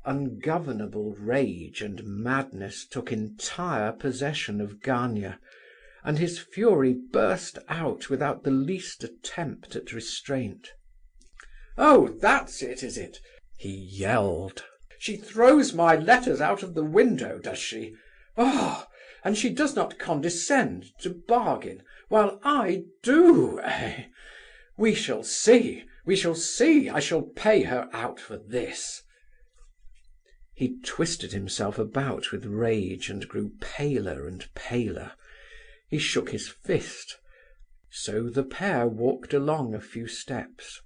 Ungovernable rage and madness took entire possession of Gania, and his fury burst out without the least attempt at restraint. "Oh, that's it, is it?" he yelled. "She throws my letters out of the window, does she? Oh, and she does not condescend to bargain, while I do, eh? We shall see, we shall see. I shall pay her out for this." He twisted himself about with rage and grew paler and paler. He shook his fist. So the pair walked along a few steps.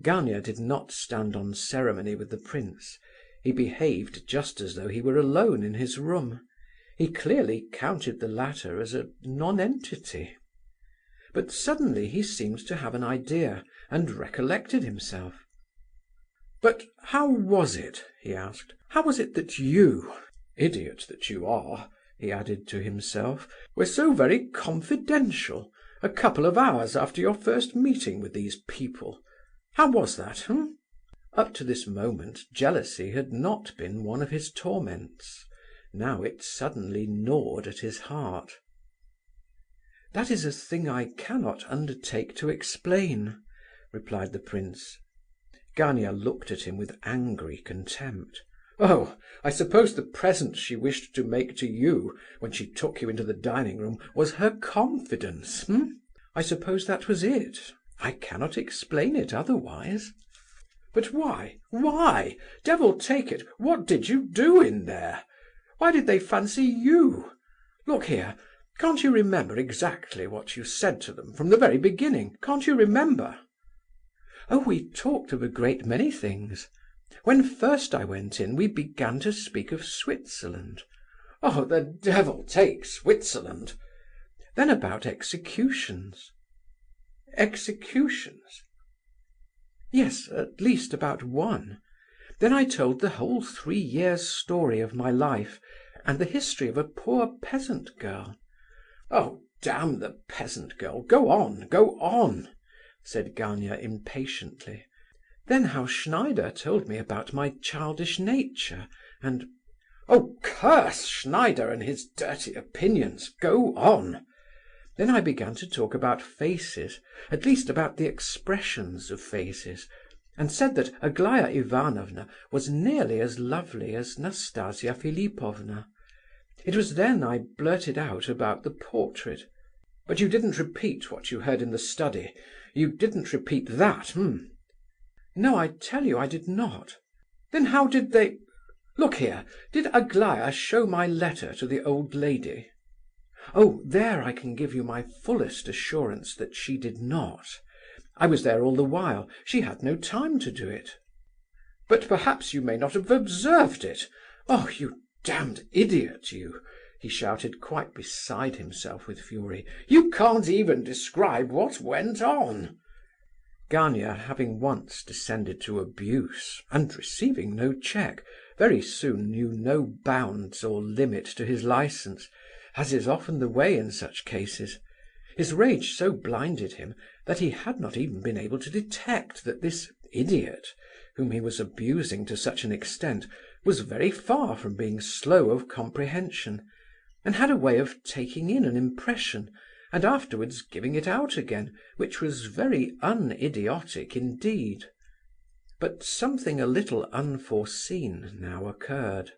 Gania did not stand on ceremony with the prince. He behaved just as though he were alone in his room. He clearly counted the latter as a nonentity. But suddenly he seemed to have an idea, and recollected himself. "But how was it," he asked, "how was it that you, idiot that you are," he added to himself, "were so very confidential a couple of hours after your first meeting with these people? How was that, hm?" Up to this moment jealousy had not been one of his torments. Now it suddenly gnawed at his heart. "That is a thing I cannot undertake to explain," replied the prince. Gania looked at him with angry contempt. "Oh, I suppose the present she wished to make to you, when she took you into the dining room, was her confidence, hm?" "I suppose that was it. I cannot explain it otherwise." "But why? Why? Devil take it, what did you do in there? Why did they fancy you? Look here, can't you remember exactly what you said to them from the very beginning? Can't you remember?" "Oh, we talked of a great many things. When first I went in, we began to speak of Switzerland." "Oh, the devil take Switzerland!" "Then about executions." "Executions?" "Yes, at least about one. Then I told the whole 3 years' story of my life, and the history of a poor peasant girl." "Oh, damn the peasant girl! Go on, go on!" said Gania impatiently. "Then how Schneider told me about my childish nature, and—" "Oh, curse Schneider and his dirty opinions! Go on!" "Then I began to talk about faces, at least about the expressions of faces, and said that Aglaya Ivanovna was nearly as lovely as Nastasia Philipovna. It was then I blurted out about the portrait. But you didn't repeat what you heard in the study? You didn't repeat that, No, I tell you I did not. Then how did they... Look here, did Aglaya show my letter to the old lady? Oh, there I can give you my fullest assurance that she did not. I was there all the while. She had no time to do it. But perhaps you may not have observed it. Oh, you damned idiot, you! He shouted, quite beside himself with fury. You can't even describe what went on. Gania, having once descended to abuse, and receiving no check, very soon knew no bounds or limit to his licence, as is often the way in such cases. His rage so blinded him that he had not even been able to detect that this idiot, whom he was abusing to such an extent, was very far from being slow of comprehension, and had a way of taking in an impression, and afterwards giving it out again, which was very unidiotic indeed. But something a little unforeseen now occurred.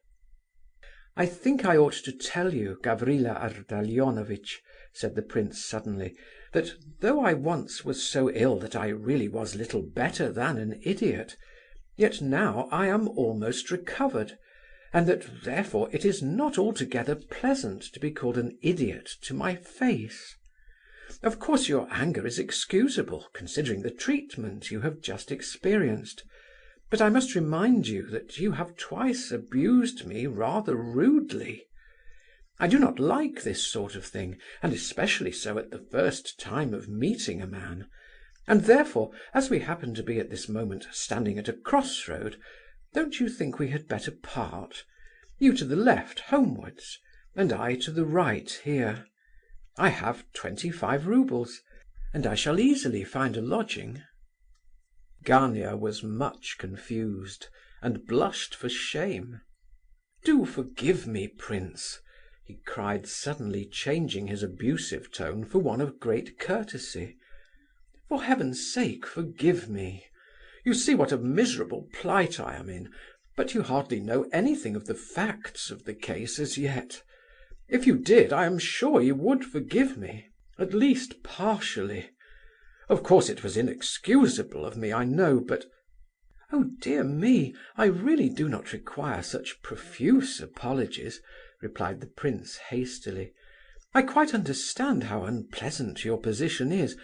"I think I ought to tell you, Gavrila Ardalionovitch," said the prince suddenly, "that though I once was so ill that I really was little better than an idiot, yet now I am almost recovered, and that therefore it is not altogether pleasant to be called an idiot to my face. Of course your anger is excusable, considering the treatment you have just experienced, but I must remind you that you have twice abused me rather rudely. I do not like this sort of thing, and especially so at the first time of meeting a man, and therefore, as we happen to be at this moment standing at a crossroad, don't you think we had better part? You to the left, homewards, and I to the right, here. I have 25 roubles, and I shall easily find a lodging." Gania was much confused, and blushed for shame. "Do forgive me, prince," he cried, suddenly changing his abusive tone for one of great courtesy. "For heaven's sake, forgive me. You see what a miserable plight I am in, but you hardly know anything of the facts of the case as yet. If you did, I am sure you would forgive me, at least partially. Of course it was inexcusable of me, I know, but—" "Oh dear me, I really do not require such profuse apologies," replied the prince hastily. "I quite understand how unpleasant your position is,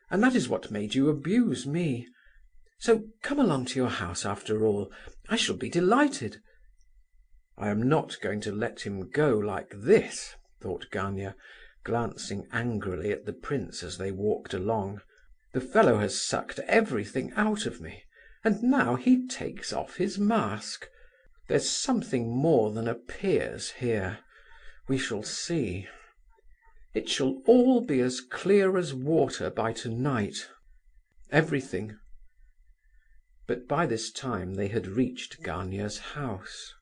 and that is what made you abuse me. So come along to your house after all. I shall be delighted." "I am not going to let him go like this," thought Gania, glancing angrily at the prince as they walked along. "The fellow has sucked everything out of me, and now he takes off his mask. There's something more than appears here. We shall see. It shall all be as clear as water by tonight. Everything." But by this time they had reached Gania's house.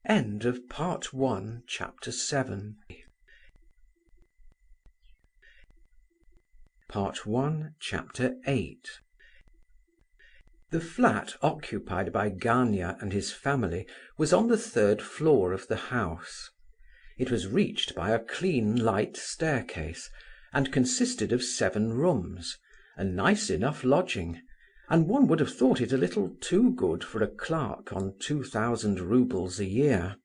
End of Part 1, Chapter 7. Part 1, Chapter 8. The flat occupied by Gania and his family was on the 3rd floor of the house. It was reached by a clean, light staircase, and consisted of 7 rooms, a nice enough lodging, and one would have thought it a little too good for a clerk on 2,000 roubles a year.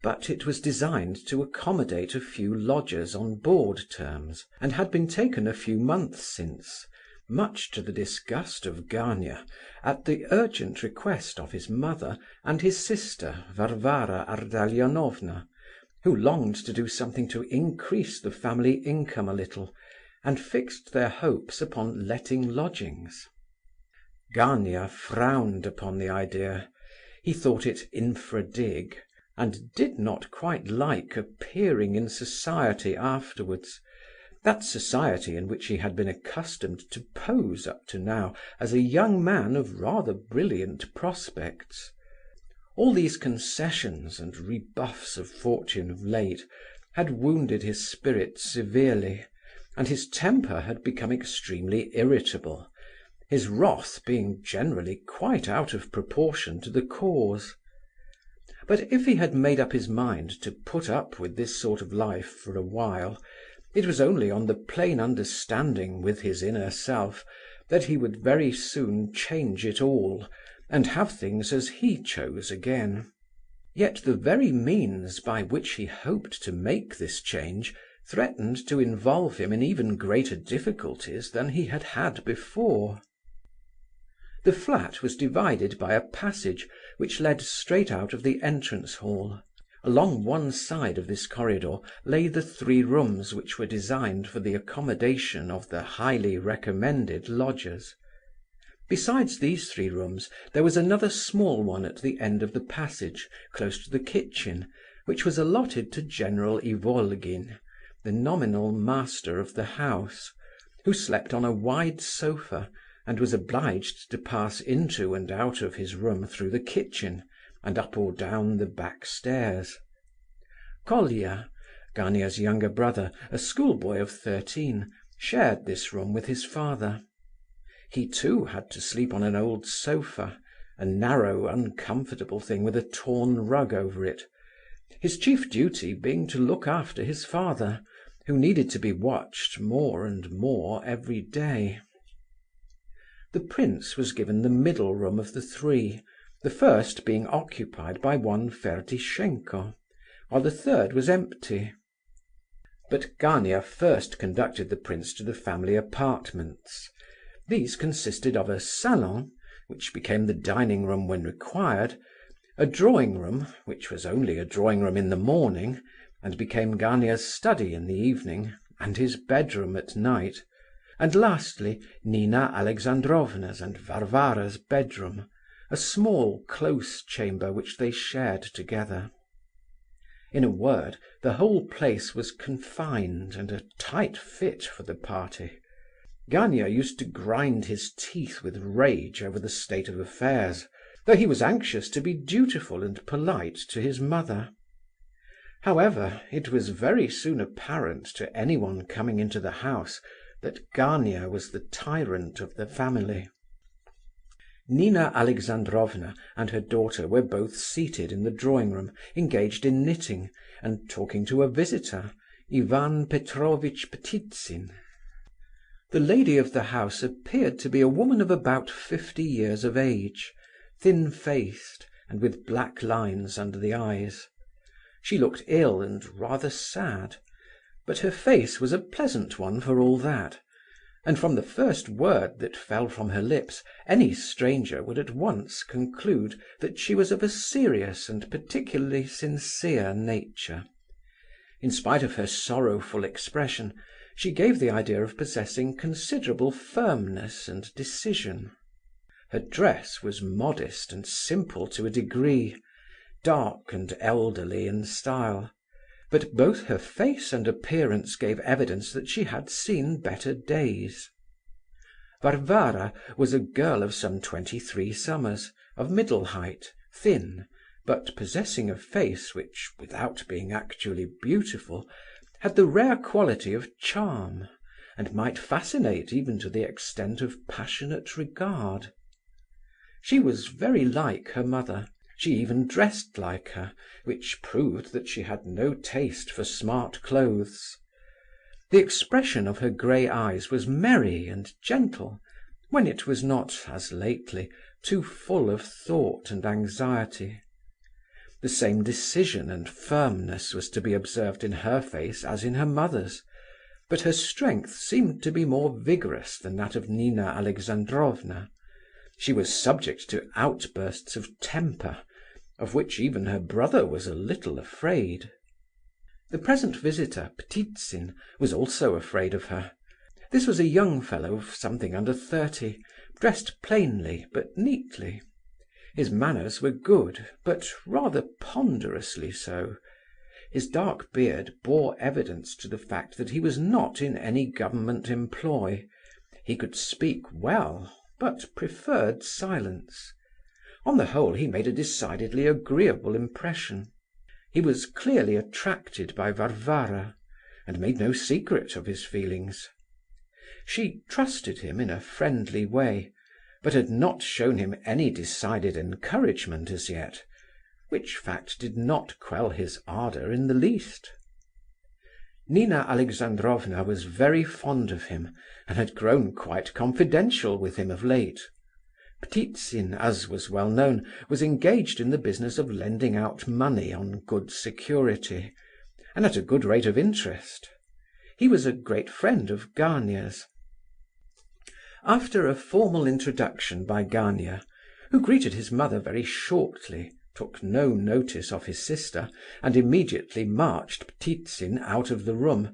But it was designed to accommodate a few lodgers on board terms, and had been taken a few months since, much to the disgust of Gania, at the urgent request of his mother and his sister Varvara Ardalionovna, who longed to do something to increase the family income a little, and fixed their hopes upon letting lodgings. Gania frowned upon the idea. He thought it infra dig, and did not quite like appearing in society afterwards, that society in which he had been accustomed to pose up to now as a young man of rather brilliant prospects. All these concessions and rebuffs of fortune of late had wounded his spirit severely, and his temper had become extremely irritable. his wrath being generally quite out of proportion to the cause. But if he had made up his mind to put up with this sort of life for a while, it was only on the plain understanding with his inner self that he would very soon change it all, and have things as he chose again. Yet the very means by which he hoped to make this change threatened to involve him in even greater difficulties than he had had before. The flat was divided by a passage which led straight out of the entrance hall. Along one side of this corridor lay the 3 rooms which were designed for the accommodation of the highly recommended lodgers. Besides these 3 rooms, there was another small one at the end of the passage, close to the kitchen, which was allotted to General Ivolgin, the nominal master of the house, who slept on a wide sofa, and was obliged to pass into and out of his room through the kitchen, and up or down the back stairs. Colia, Gania's younger brother, a schoolboy of 13, shared this room with his father. He too had to sleep on an old sofa, a narrow, uncomfortable thing with a torn rug over it, his chief duty being to look after his father, who needed to be watched more and more every day. The prince was given the middle room of the 3, the first being occupied by one Ferdishenko, while the third was empty. But Gania first conducted the prince to the family apartments. These consisted of a salon, which became the dining room when required, a drawing room, which was only a drawing room in the morning, and became Gania's study in the evening, and his bedroom at night, and lastly, Nina Alexandrovna's and Varvara's bedroom, a small, close chamber which they shared together. In a word, the whole place was confined and a tight fit for the party. Gania used to grind his teeth with rage over the state of affairs, though he was anxious to be dutiful and polite to his mother. However, it was very soon apparent to anyone coming into the house that Gania was the tyrant of the family. Nina Alexandrovna and her daughter were both seated in the drawing-room, engaged in knitting, and talking to a visitor, Ivan Petrovitch Ptitsin. The lady of the house appeared to be a woman of about 50 years of age, thin-faced, and with black lines under the eyes. She looked ill and rather sad, but her face was a pleasant one for all that, and from the first word that fell from her lips, any stranger would at once conclude that she was of a serious and particularly sincere nature. In spite of her sorrowful expression, she gave the idea of possessing considerable firmness and decision. Her dress was modest and simple to a degree, dark and elderly in style, but both her face and appearance gave evidence that she had seen better days. Varvara was a girl of some 23 summers, of middle height, thin, but possessing a face which, without being actually beautiful, had the rare quality of charm, and might fascinate even to the extent of passionate regard. She was very like her mother. She even dressed like her, which proved that she had no taste for smart clothes. The expression of her grey eyes was merry and gentle, when it was not, as lately, too full of thought and anxiety. The same decision and firmness was to be observed in her face as in her mother's, but her strength seemed to be more vigorous than that of Nina Alexandrovna. She was subject to outbursts of temper, of which even her brother was a little afraid. The present visitor, Ptitsin, was also afraid of her. This was a young fellow of something under 30, dressed plainly but neatly. His manners were good, but rather ponderously so. His dark beard bore evidence to the fact that he was not in any government employ. He could speak well, but preferred silence. On the whole, he made a decidedly agreeable impression. He was clearly attracted by Varvara, and made no secret of his feelings. She trusted him in a friendly way, but had not shown him any decided encouragement as yet, which fact did not quell his ardour in the least. Nina Alexandrovna was very fond of him, and had grown quite confidential with him of late. Ptitsin, as was well known, was engaged in the business of lending out money on good security, and at a good rate of interest. He was a great friend of Gania's. After a formal introduction by Gania, who greeted his mother very shortly, took no notice of his sister, and immediately marched Ptitsin out of the room,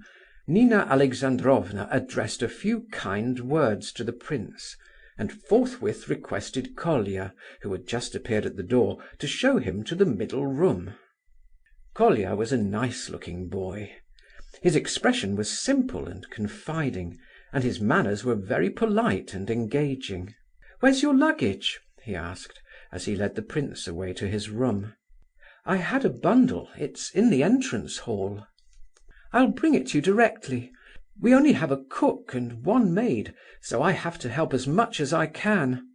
Nina Alexandrovna addressed a few kind words to the prince, and forthwith requested Colia, who had just appeared at the door, to show him to the middle room. Colia was a nice-looking boy. His expression was simple and confiding, and his manners were very polite and engaging. "Where's your luggage?" he asked, as he led the prince away to his room. "I had a bundle. It's in the entrance hall." "I'll bring it you directly. We only have a cook and one maid, so I have to help as much as I can.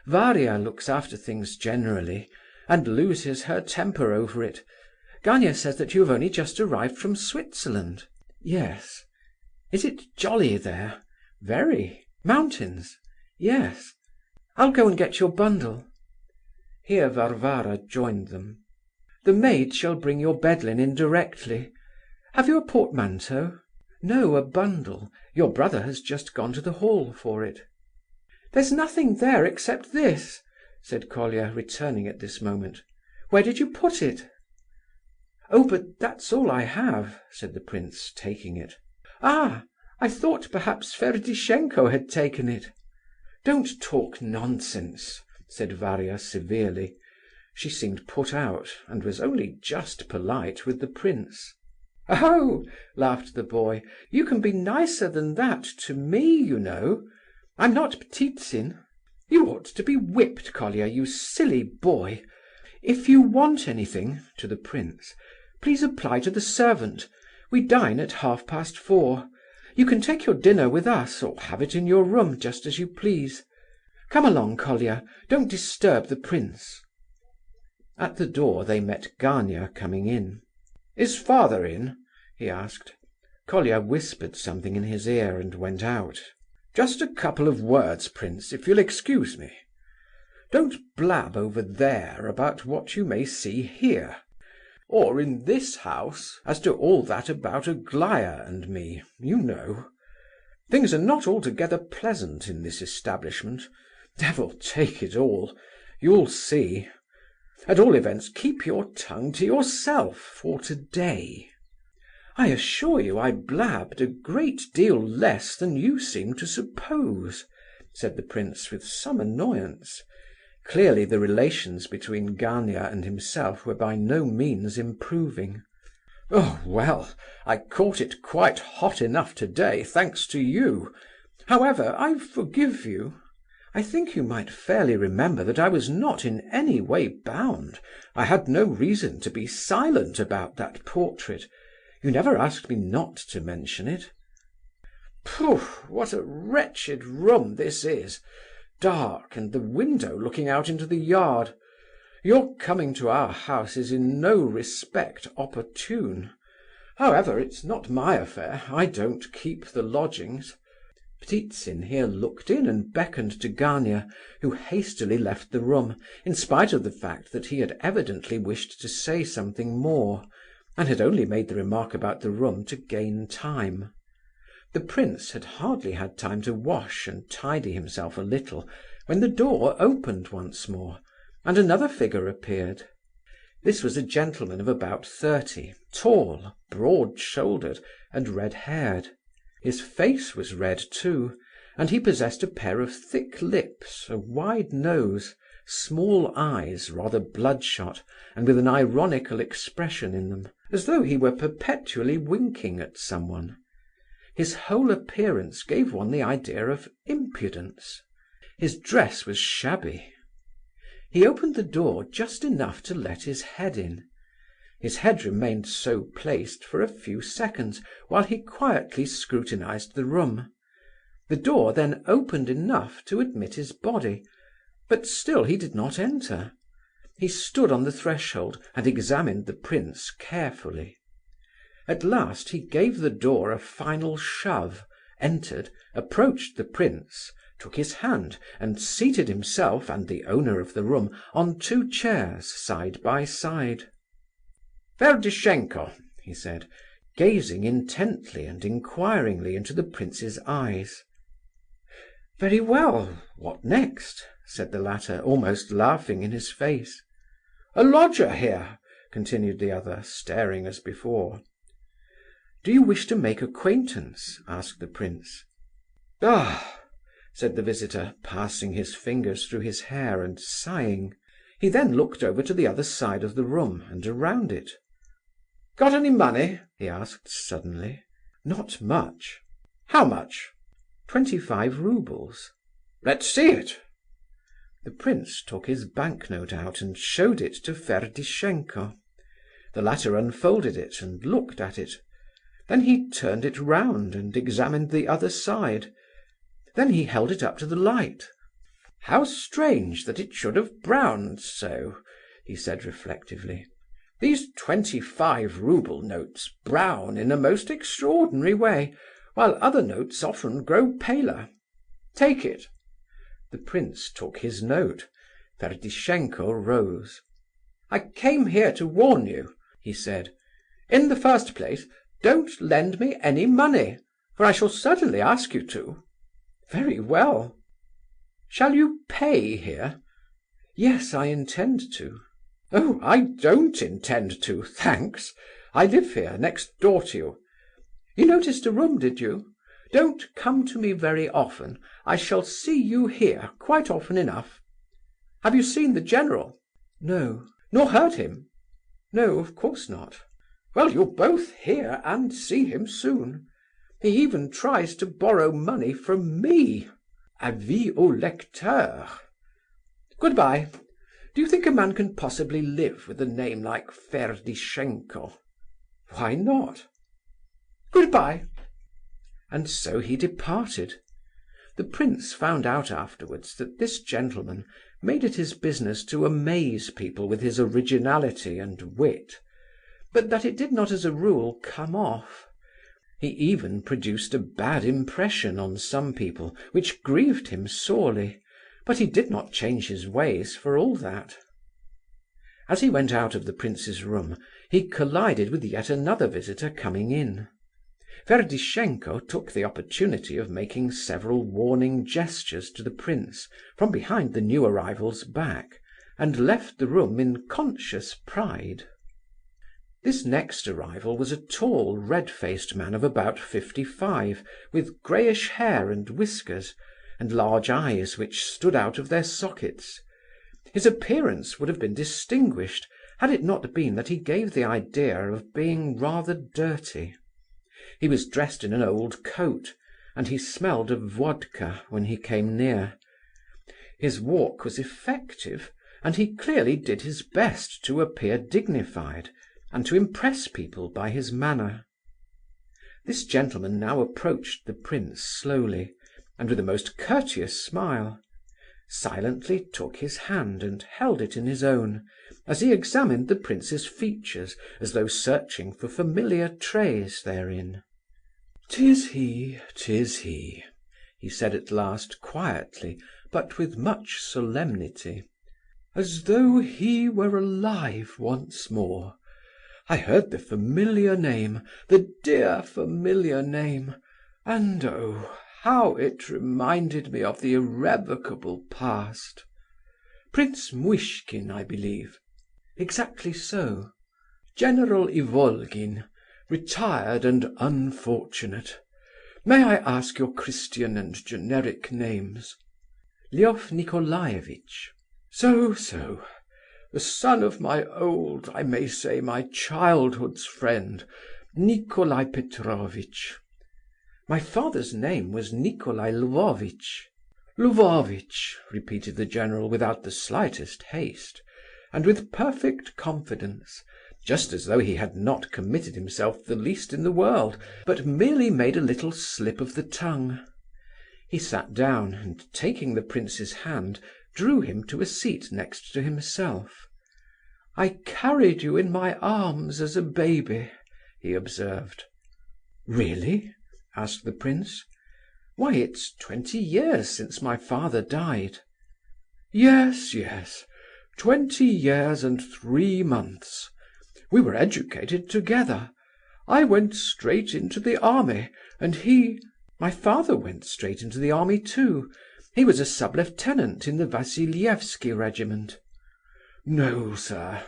Varia looks after things generally, and loses her temper over it. Gania says that you have only just arrived from Switzerland." "Yes." "Is it jolly there?" "Very." "Mountains?" "Yes." "I'll go and get your bundle." Here Varvara joined them. "The maid shall bring your bed linen directly. Have you a portmanteau?" "No, a bundle. Your brother has just gone to the hall for it." "There's nothing there except this," said Colia, returning at this moment. "Where did you put it?" "Oh, but that's all I have," said the prince, taking it. "Ah, I thought perhaps Ferdishenko had taken it." "Don't talk nonsense," said Varia severely. She seemed put out, and was only just polite with the prince. "Oh," laughed the boy, "you can be nicer than that to me, you know. I'm not Ptitsin. You ought to be whipped, Colia, you silly boy. If you want anything," to the prince, "please apply to the servant. We dine at 4:30. You can take your dinner with us, or have it in your room, just as you please. Come along, Colia, don't disturb the prince." At the door they met Gania coming in. "Is father in?" he asked. Colia whispered something in his ear and went out. "Just a couple of words, prince, if you'll excuse me. Don't blab over there about what you may see here, or in this house, as to all that about Aglaya and me, you know. Things are not altogether pleasant in this establishment. Devil take it all, you'll see. At all events, keep your tongue to yourself for today." "I assure you I blabbed a great deal less than you seem to suppose," said the prince with some annoyance. Clearly the relations between Gania and himself were by no means improving. "Oh, well, I caught it quite hot enough today, thanks to you. However, I forgive you." "I think you might fairly remember that I was not in any way bound. I had no reason to be silent about that portrait. You never asked me not to mention it." "Pooh, what a wretched room this is! Dark, and the window looking out into the yard. Your coming to our house is in no respect opportune. However, it's not my affair. I don't keep the lodgings." Ptitsin here looked in and beckoned to Gania, who hastily left the room, in spite of the fact that he had evidently wished to say something more, and had only made the remark about the room to gain time. The prince had hardly had time to wash and tidy himself a little when the door opened once more, and another figure appeared. This was a gentleman of about 30, tall, broad-shouldered, and red-haired. His face was red too, and he possessed a pair of thick lips, a wide nose, small eyes rather bloodshot, and with an ironical expression in them, as though he were perpetually winking at someone. His whole appearance gave one the idea of impudence. His dress was shabby. He opened the door just enough to let his head in. His head remained so placed for a few seconds, while he quietly scrutinized the room. The door then opened enough to admit his body, but still he did not enter. He stood on the threshold and examined the prince carefully. At last he gave the door a final shove, entered, approached the prince, took his hand, and seated himself and the owner of the room on two chairs side by side. "Ferdishenko," he said, gazing intently and inquiringly into the prince's eyes. "Very well, what next?" said the latter, almost laughing in his face. "A lodger here," continued the other, staring as before. "Do you wish to make acquaintance?" asked the prince. "Ah!" said the visitor, passing his fingers through his hair and sighing. He then looked over to the other side of the room and around it. "Got any money?" he asked suddenly. "Not much." "How much?" 25 roubles. "Let's see it." The prince took his banknote out and showed it to Ferdishenko. The latter unfolded it and looked at it. Then he turned it round and examined the other side. Then he held it up to the light. "How strange that it should have browned so," he said reflectively. "These 25-rouble notes brown in a most extraordinary way, while other notes often grow paler. Take it." The prince took his note. Ferdishenko rose. "I came here to warn you," he said. "In the first place, don't lend me any money, for I shall certainly ask you to." "Very well." "Shall you pay here?" "Yes, I intend to." "Oh, I don't intend to, thanks. I live here, next door to you. You noticed a room, did you? Don't come to me very often. I shall see you here quite often enough. Have you seen the general?" "No." "Nor heard him?" "No, of course not." "Well, you'll both hear and see him soon. He even tries to borrow money from me. Avis au lecteur. Goodbye. Do you think a man can possibly live with a name like Ferdishenko?" "Why not?" "Goodbye." And so he departed. The prince found out afterwards that this gentleman made it his business to amaze people with his originality and wit, but that it did not as a rule come off. He even produced a bad impression on some people, which grieved him sorely, but he did not change his ways for all that. As he went out of the prince's room, he collided with yet another visitor coming in. Ferdishenko took the opportunity of making several warning gestures to the prince from behind the new arrival's back, and left the room in conscious pride. This next arrival was a tall, red-faced man of about 55, with greyish hair and whiskers, and large eyes which stood out of their sockets. His appearance would have been distinguished had it not been that he gave the idea of being rather dirty. He was dressed in an old coat, and he smelled of vodka when he came near. His walk was effective, and he clearly did his best to appear dignified, and to impress people by his manner. This gentleman now approached the prince slowly, and with a most courteous smile, silently took his hand and held it in his own, as he examined the prince's features as though searching for familiar traits therein. "'Tis he, 'tis he," he said at last quietly, but with much solemnity. "As though he were alive once more. I heard the familiar name, the dear familiar name, and oh, how it reminded me of the irrevocable past. Prince Muishkin, I believe." "Exactly so." "General Ivolgin, retired and unfortunate. May I ask your Christian and generic names?" "Lef Nicolaievitch." "So, so. The son of my old, I may say my childhood's friend, Nicolai Petrovitch." "My father's name was Nicolai Lvovitch." "Lvovitch," repeated the general without the slightest haste, and with perfect confidence, just as though he had not committed himself the least in the world, but merely made a little slip of the tongue. He sat down, and taking the prince's hand, drew him to a seat next to himself. "I carried you in my arms as a baby," he observed. "Really?" asked the prince. "Why, it's 20 years since my father died." "Yes, yes, 20 years and 3 months. We were educated together. I went straight into the army, and my father went straight into the army too. He was a sub-lieutenant in the Vassilievsky regiment." "No, sir,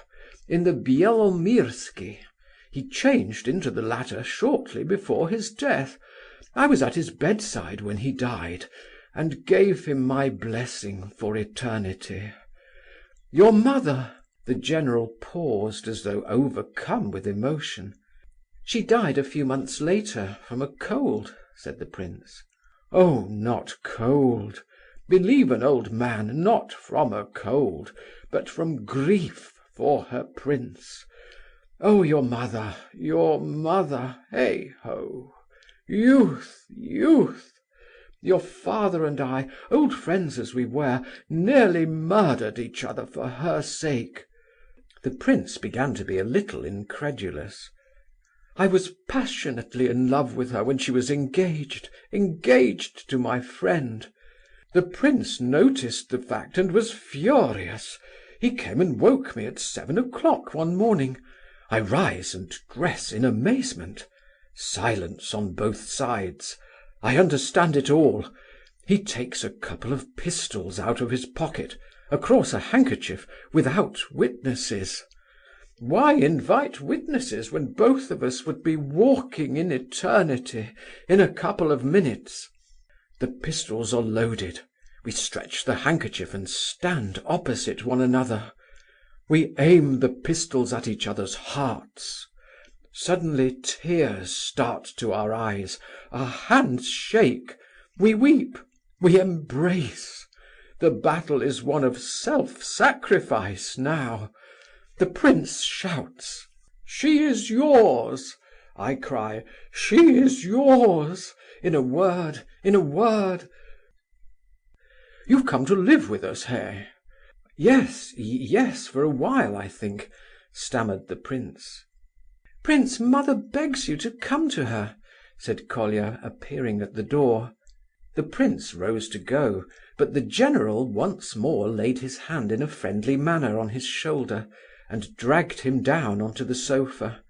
in the Bielomirsky. He changed into the latter shortly before his death. I was at his bedside when he died, and gave him my blessing for eternity. Your mother—" The general paused as though overcome with emotion. "She died a few months later, from a cold," said the prince. "Oh, not cold. Believe an old man, not from a cold, but from grief for her prince. Oh, your mother, hey ho! Youth, youth! Your father and I, old friends as we were, nearly murdered each other for her sake." The prince began to be a little incredulous. "I was passionately in love with her when she was engaged to my friend. The prince noticed the fact and was furious. He came and woke me at 7 o'clock one morning. I rise and dress in amazement. Silence on both sides. I understand it all. He takes a couple of pistols out of his pocket, across a handkerchief, without witnesses. Why invite witnesses when both of us would be walking in eternity in a couple of minutes? The pistols are loaded. We stretch the handkerchief and stand opposite one another. We aim the pistols at each other's hearts. Suddenly tears start to our eyes, our hands shake, we weep, we embrace. The battle is one of self-sacrifice now. The prince shouts. 'She is yours!' I cry. 'She is yours!' In a word. You've come to live with us, hey?" Yes, for a while, I think," stammered the prince. "Prince, mother begs you to come to her," said Colia, appearing at the door. The prince rose to go, but the general once more laid his hand in a friendly manner on his shoulder, and dragged him down onto the sofa.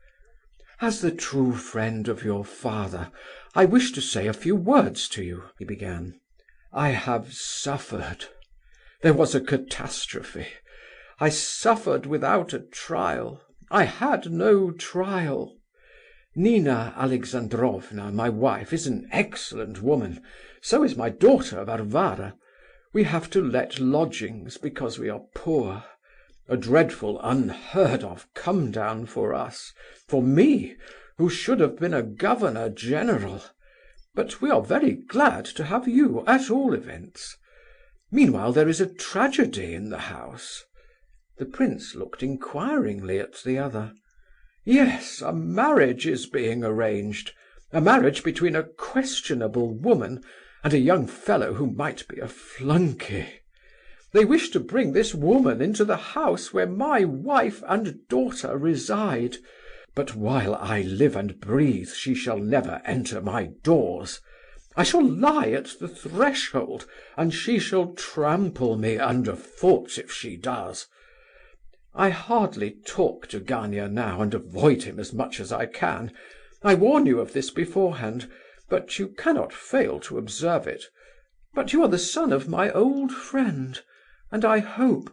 "As the true friend of your father, I wish to say a few words to you," he began. "I have suffered. There was a catastrophe. I suffered without a trial. I had no trial. Nina Alexandrovna, my wife, is an excellent woman. So is my daughter, Varvara. We have to let lodgings because we are poor. A dreadful, unheard of come-down for us, for me, who should have been a governor-general. But we are very glad to have you, at all events. Meanwhile there is a tragedy in the house." The prince looked inquiringly at the other. "Yes, a marriage is being arranged. A marriage between a questionable woman and a young fellow who might be a flunkey. They wish to bring this woman into the house where my wife and daughter reside, but while I live and breathe she shall never enter my doors. I shall lie at the threshold, and she shall trample me underfoot if she does. I hardly talk to Gania now, and avoid him as much as I can. I warn you of this beforehand, but you cannot fail to observe it. But you are the son of my old friend, and I hope—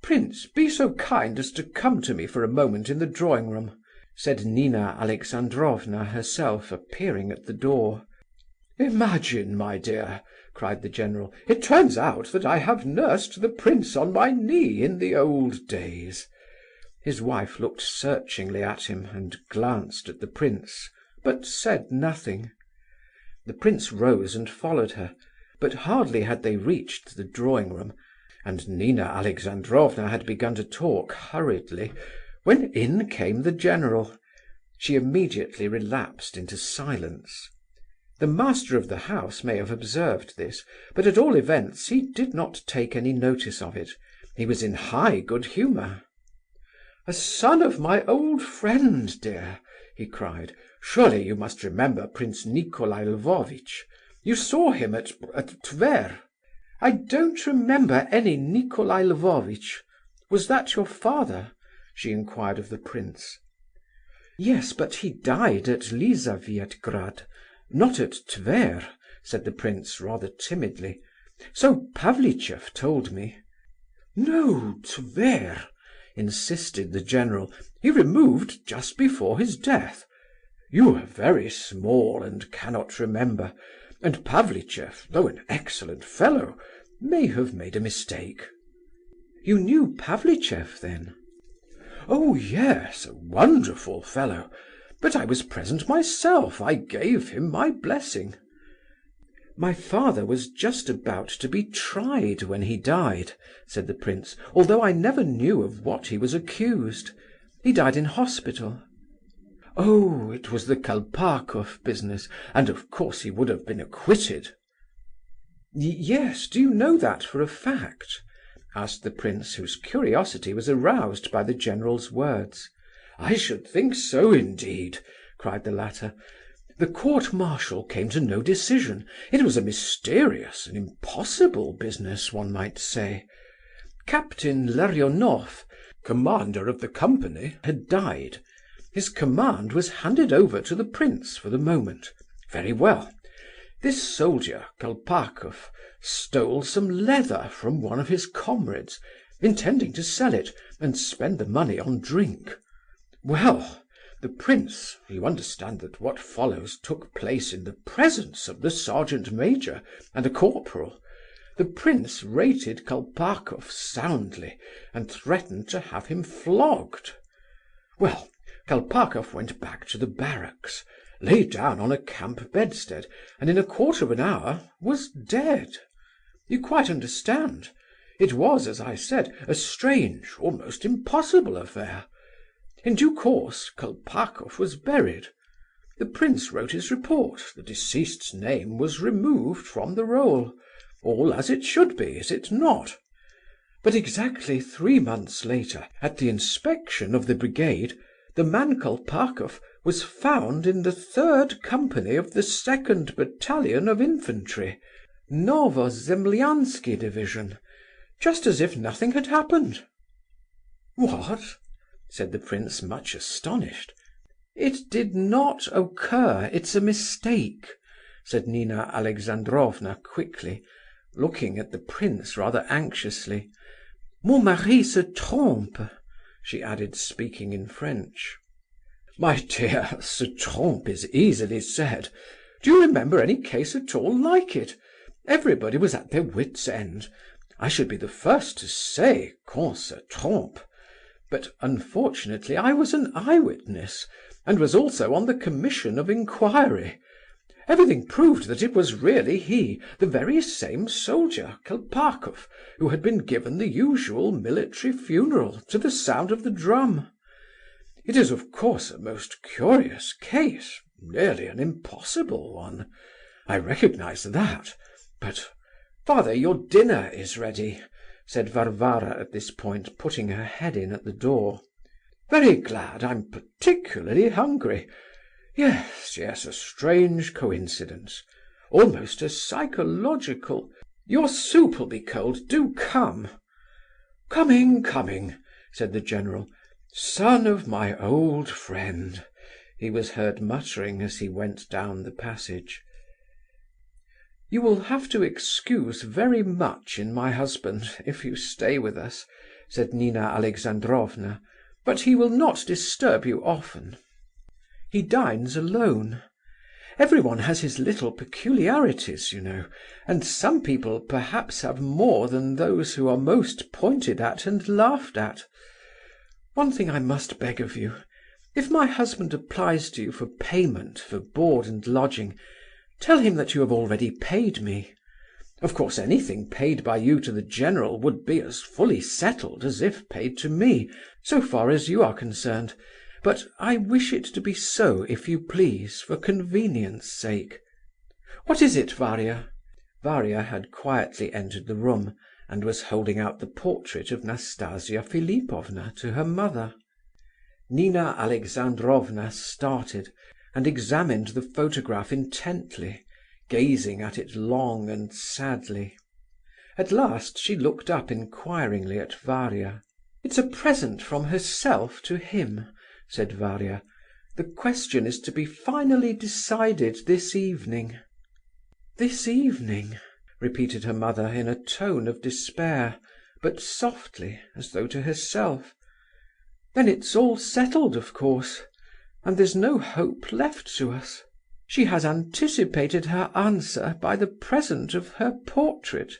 Prince, be so kind as to come to me for a moment in the drawing-room," said Nina Alexandrovna herself, appearing at the door. "Imagine, my dear," cried the general, "it turns out that I have nursed the prince on my knee in the old days." His wife looked searchingly at him and glanced at the prince, but said nothing. The prince rose and followed her, but hardly had they reached the drawing-room, and Nina Alexandrovna had begun to talk hurriedly, when in came the general. She immediately relapsed into silence. The master of the house may have observed this, but at all events he did not take any notice of it. He was in high good humour. "A son of my old friend, dear," he cried. "Surely you must remember Prince Nicolai Lvovitch? You saw him at Tver." "I don't remember any Nicolai Lvovitch. Was that your father?" she inquired of the prince. "Yes, but he died at Lisavietgrad, not at Tver," said the prince, rather timidly. "So Pavlicheff told me." "No, Tver," insisted the general. "He removed just before his death. You are very small and cannot remember, and Pavlicheff, though an excellent fellow, may have made a mistake." "You knew Pavlicheff, then?" "Oh yes, a wonderful fellow. But I was present myself. I gave him my blessing." "My father was just about to be tried when he died," said the prince, "although I never knew of what he was accused. He died in hospital." "Oh, it was the Kolpakoff business, and of course he would have been acquitted." "Yes, do you know that for a fact?" asked the prince, whose curiosity was aroused by the general's words. "I should think so, indeed," cried the latter. "The court-martial came to no decision. It was a mysterious, an impossible business, one might say. Captain Larionov, commander of the company, had died. His command was handed over to the prince for the moment. Very well. This soldier, Kolpakoff, stole some leather from one of his comrades, intending to sell it and spend the money on drink. Well, the prince, you understand that what follows took place in the presence of the sergeant-major and a corporal. The prince rated Kolpakoff soundly and threatened to have him flogged. Well, Kolpakoff went back to the barracks, lay down on a camp bedstead, and in a quarter of an hour was dead. You quite understand? It was, as I said, a strange, almost impossible affair. In due course, Kolpakoff was buried. The prince wrote his report, the deceased's name was removed from the roll. All as it should be, is it not? But exactly 3 months later, at the inspection of the brigade, the man Kolpakoff was found in the 3rd company of the 2nd battalion of infantry, Novozemliansky division, just as if nothing had happened." "What?" said the prince, much astonished. "It did not occur. It's a mistake," said Nina Alexandrovna quickly, looking at the prince rather anxiously. "Mon mari se trompe," she added, speaking in French. "My dear, se trompe is easily said. Do you remember any case at all like it? Everybody was at their wits' end. I should be the first to say qu'on se trompe. But unfortunately I was an eyewitness, and was also on the commission of inquiry. Everything proved that it was really he, the very same soldier, Kolpakoff, who had been given the usual military funeral to the sound of the drum. It is of course a most curious case, nearly an impossible one. I recognize that. But, father, your dinner is ready," said Varvara at this point, putting her head in at the door. "Very glad, I'm particularly hungry. Yes, yes, a strange coincidence. Almost a psychological... Your soup'll be cold, do come." "Coming, coming," said the general. "Son of my old friend," he was heard muttering as he went down the passage. "You will have to excuse very much in my husband, if you stay with us," said Nina Alexandrovna, "but he will not disturb you often. He dines alone. Everyone has his little peculiarities, you know, and some people perhaps have more than those who are most pointed at and laughed at. One thing I must beg of you. If my husband applies to you for payment for board and lodging, tell him that you have already paid me. Of course, anything paid by you to the general would be as fully settled as if paid to me, so far as you are concerned, but I wish it to be so, if you please, for convenience sake." What is it, Varia?" Varia had quietly entered the room, and was holding out the portrait of Nastasia Philipovna to her mother. Nina Alexandrovna started, and examined the photograph intently, gazing at it long and sadly. At last she looked up inquiringly at Varia. "It's a present from herself to him," said Varia. "The question is to be finally decided this evening." "This evening," repeated her mother in a tone of despair, but softly, as though to herself. "Then it's all settled, of course, and there's no hope left to us. She has anticipated her answer by the present of her portrait.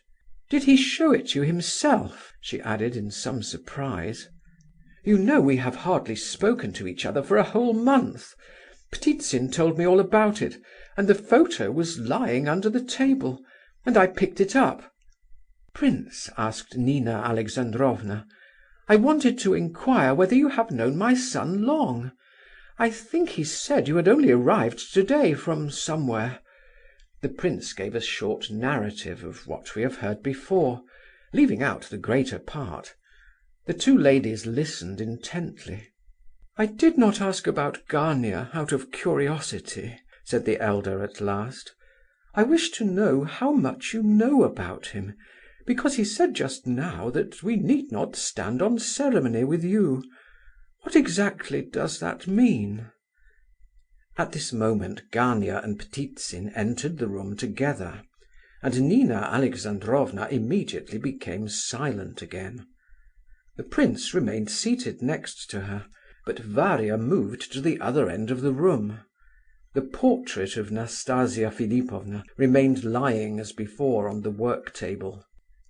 Did he show it you himself?" she added in some surprise. "You know we have hardly spoken to each other for a whole month. Ptitsin told me all about it, and the photo was lying under the table, and I picked it up." "Prince," asked Nina Alexandrovna, "I wanted to inquire whether you have known my son long. I think he said you had only arrived today from somewhere." The prince gave a short narrative of what we have heard before, leaving out the greater part. The two ladies listened intently. "I did not ask about Gania out of curiosity," said the elder at last. "I wish to know how much you know about him, because he said just now that we need not stand on ceremony with you. What exactly does that mean?" At this moment Gania and Ptitsin entered the room together, and Nina Alexandrovna immediately became silent again. The prince remained seated next to her, but Varia moved to the other end of the room. The portrait of Nastasia Philipovna remained lying as before on the work-table.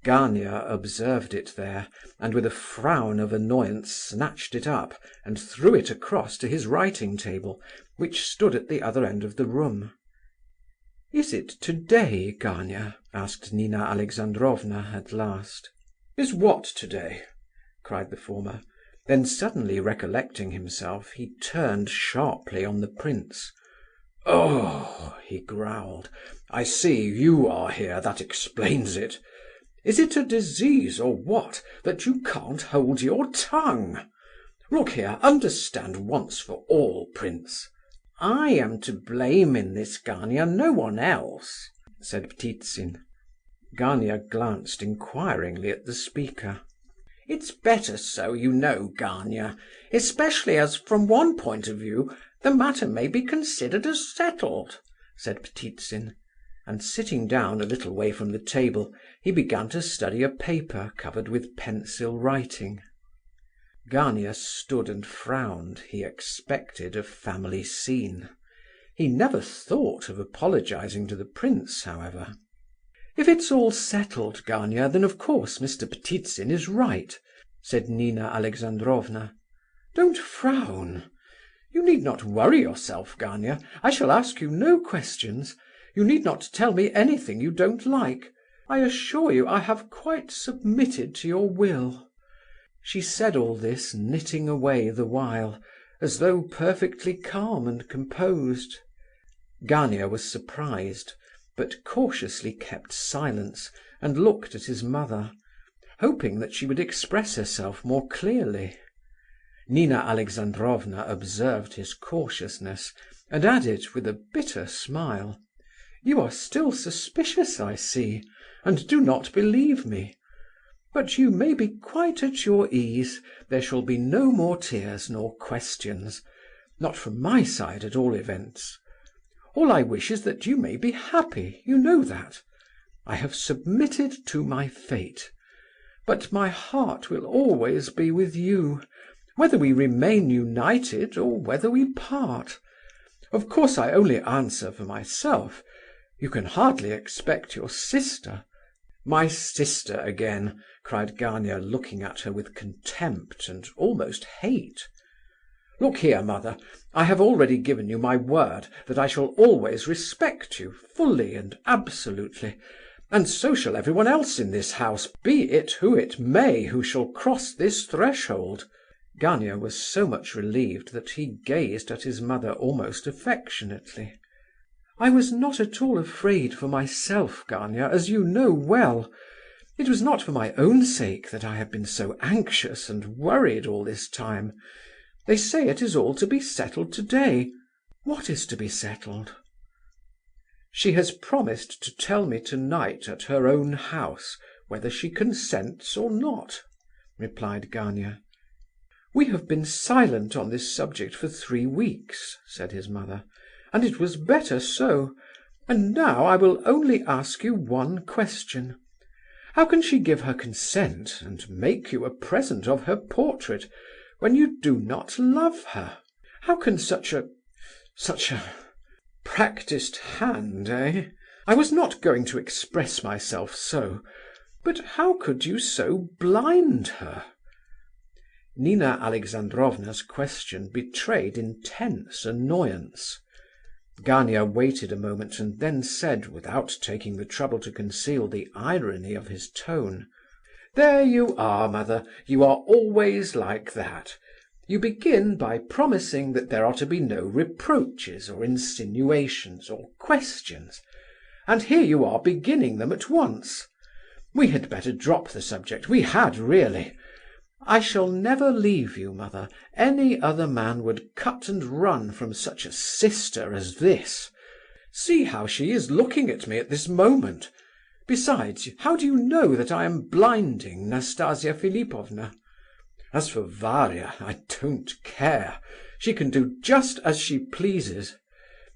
Gania observed it there, and with a frown of annoyance snatched it up and threw it across to his writing-table, which stood at the other end of the room. "Is it today, Gania?" asked Nina Alexandrovna at last. "Is what today?" cried the former. Then suddenly recollecting himself, he turned sharply on the prince. "Oh," he growled, "I see you are here, that explains it. Is it a disease or what, that you can't hold your tongue? Look here, understand once for all, prince." "I am to blame in this, Gania, no one else," said Ptitsin. Gania glanced inquiringly at the speaker. "It's better so, you know, Gania, especially as, from one point of view, the matter may be considered as settled," said Ptitsin, and sitting down a little way from the table, he began to study a paper covered with pencil writing. Gania stood and frowned. He expected a family scene. He never thought of apologizing to the prince, however. "If it's all settled, Gania, then of course Mr. Ptitsin is right," said Nina Alexandrovna. "Don't frown. You need not worry yourself, Gania. I shall ask you no questions. You need not tell me anything you don't like. I assure you I have quite submitted to your will." She said all this, knitting away the while, as though perfectly calm and composed. Gania was surprised, but cautiously kept silence, and looked at his mother, hoping that she would express herself more clearly. Nina Alexandrovna observed his cautiousness, and added, with a bitter smile, "You are still suspicious, I see, and do not believe me. But you may be quite at your ease. There shall be no more tears nor questions. Not from my side, at all events. All I wish is that you may be happy, you know that. I have submitted to my fate. But my heart will always be with you, whether we remain united or whether we part. Of course I only answer for myself. You can hardly expect your sister—" "My sister again!" cried Gania, looking at her with contempt and almost hate. "Look here, mother, I have already given you my word that I shall always respect you, fully and absolutely, and so shall everyone else in this house, be it who it may who shall cross this threshold." Gania was so much relieved that he gazed at his mother almost affectionately. I was not at all afraid for myself, Gania, as you know well. It was not for my own sake that I have been so anxious and worried all this time. They say it is all to be settled today. What is to be settled?" "She has promised to tell me tonight at her own house whether she consents or not," replied Gania. "We have been silent on this subject for 3 weeks," said his mother, "and it was better so. And now I will only ask you one question. How can she give her consent and make you a present of her portrait when you do not love her? How can such a practised hand, eh? I was not going to express myself so, but how could you so blind her?" Nina Alexandrovna's question betrayed intense annoyance. Gania waited a moment and then said, without taking the trouble to conceal the irony of his tone: "There you are, mother, you are always like that. You begin by promising that there are to be no reproaches or insinuations or questions, and here you are beginning them at once. We had better drop the subject, we had really. I shall never leave you, mother. Any other man would cut and run from such a sister as this. See how she is looking at me at this moment. Besides, how do you know that I am blinding Nastasia Philipovna? As for Varia, I don't care. She can do just as she pleases.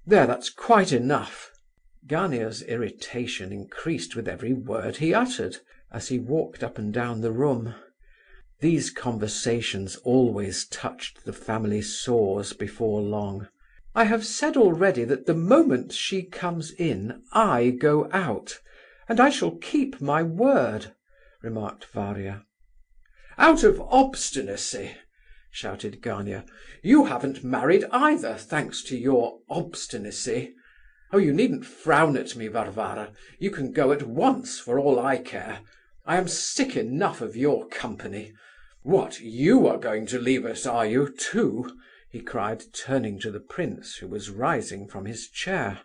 There, that's quite enough." Gania's irritation increased with every word he uttered, as he walked up and down the room. These conversations always touched the family sores before long. "I have said already that the moment she comes in, I go out, and I shall keep my word," remarked Varia. "Out of obstinacy!" shouted Gania. "You haven't married either, thanks to your obstinacy. Oh, you needn't frown at me, Varvara. You can go at once for all I care. I am sick enough of your company. What, you are going to leave us, are you, too?" he cried, turning to the prince, who was rising from his chair.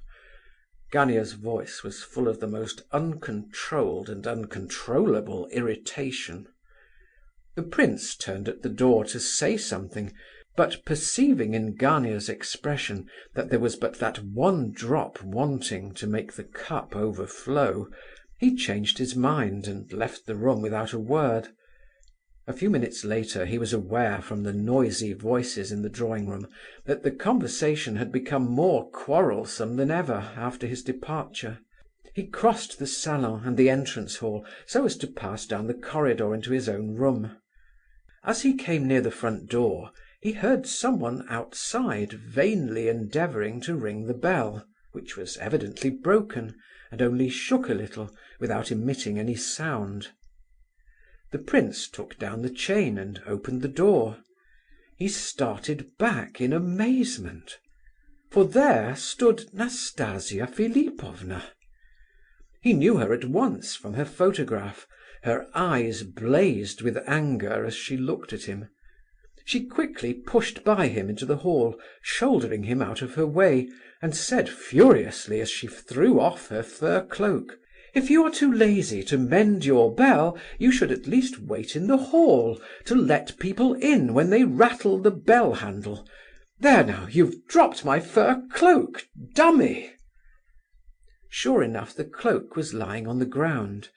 Gania's voice was full of the most uncontrolled and uncontrollable irritation. The prince turned at the door to say something, but perceiving in Gania's expression that there was but that one drop wanting to make the cup overflow, he changed his mind and left the room without a word. A few minutes later he was aware from the noisy voices in the drawing-room that the conversation had become more quarrelsome than ever after his departure. He crossed the salon and the entrance hall so as to pass down the corridor into his own room. As he came near the front door, he heard someone outside vainly endeavouring to ring the bell, which was evidently broken, and only shook a little, without emitting any sound. The prince took down the chain and opened the door. He started back in amazement, for there stood Nastasia Philipovna. He knew her at once from her photograph. Her eyes blazed with anger as she looked at him. She quickly pushed by him into the hall, shouldering him out of her way, and said furiously as she threw off her fur cloak: "If you are too lazy to mend your bell, you should at least wait in the hall to let people in when they rattle the bell handle. There now, you've dropped my fur cloak, dummy!" Sure enough, the cloak was lying on the ground.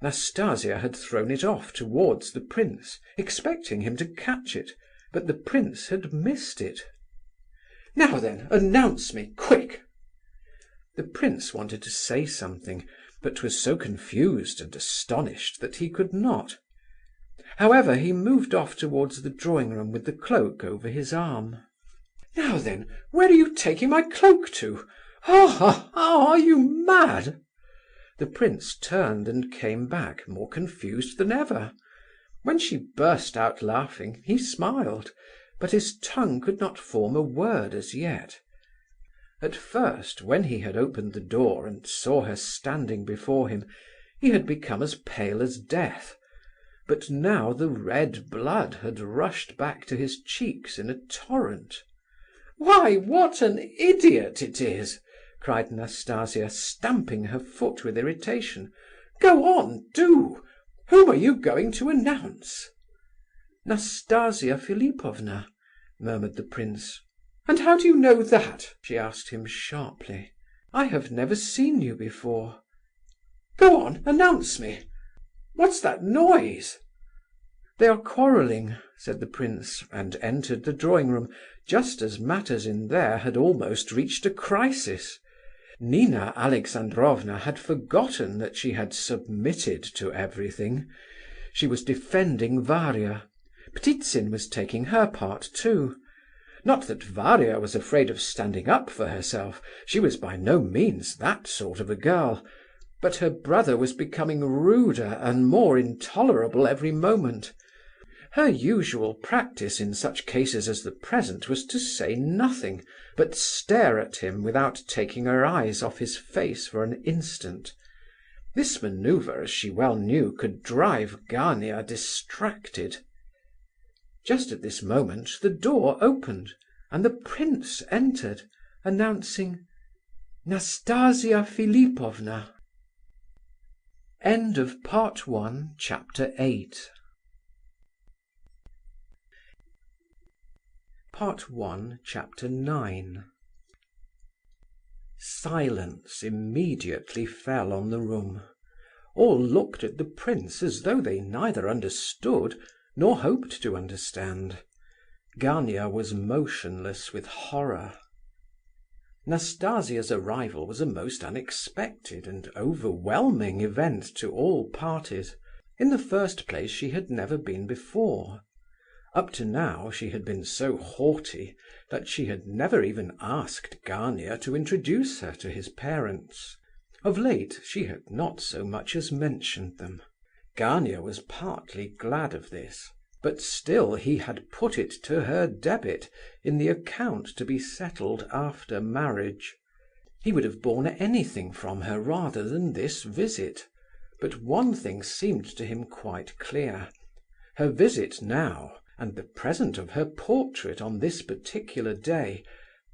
Nastasia had thrown it off towards the prince, expecting him to catch it, but the prince had missed it. "Now then, announce me, quick!" The prince wanted to say something, but was so confused and astonished that he could not. However, he moved off towards the drawing-room with the cloak over his arm. "Now then, where are you taking my cloak to? Are you mad?" The prince turned and came back, more confused than ever. When she burst out laughing, he smiled, but his tongue could not form a word as yet. At first, when he had opened the door and saw her standing before him, he had become as pale as death, but now the red blood had rushed back to his cheeks in a torrent. "Why, what an idiot it is!" cried Nastasia, stamping her foot with irritation. "Go on, do! Whom are you going to announce?" "Nastasia Philipovna," murmured the prince. "And how do you know that?" she asked him sharply. "I have never seen you before." "Go on, announce me. What's that noise?" "They are quarrelling," said the prince, and entered the drawing-room, just as matters in there had almost reached a crisis. Nina Alexandrovna had forgotten that she had submitted to everything. She was defending Varia. Ptitsin was taking her part too. Not that Varia was afraid of standing up for herself, she was by no means that sort of a girl, but her brother was becoming ruder and more intolerable every moment. Her usual practice in such cases as the present was to say nothing, but stare at him without taking her eyes off his face for an instant. This manoeuvre, as she well knew, could drive Gania distracted. Just at this moment the door opened, and the prince entered, announcing Nastasia Philipovna. End of Part 1, Chapter 8. Part 1, Chapter 9. Silence immediately fell on the room. All looked at the prince as though they neither understood nor hoped to understand. Gania was motionless with horror. Nastasia's arrival was a most unexpected and overwhelming event to all parties. In the first place, she had never been before. Up to now she had been so haughty that she had never even asked Gania to introduce her to his parents. Of late she had not so much as mentioned them. Gania was partly glad of this, but still he had put it to her debit in the account to be settled after marriage. He would have borne anything from her rather than this visit, but one thing seemed to him quite clear. Her visit now, and the present of her portrait on this particular day,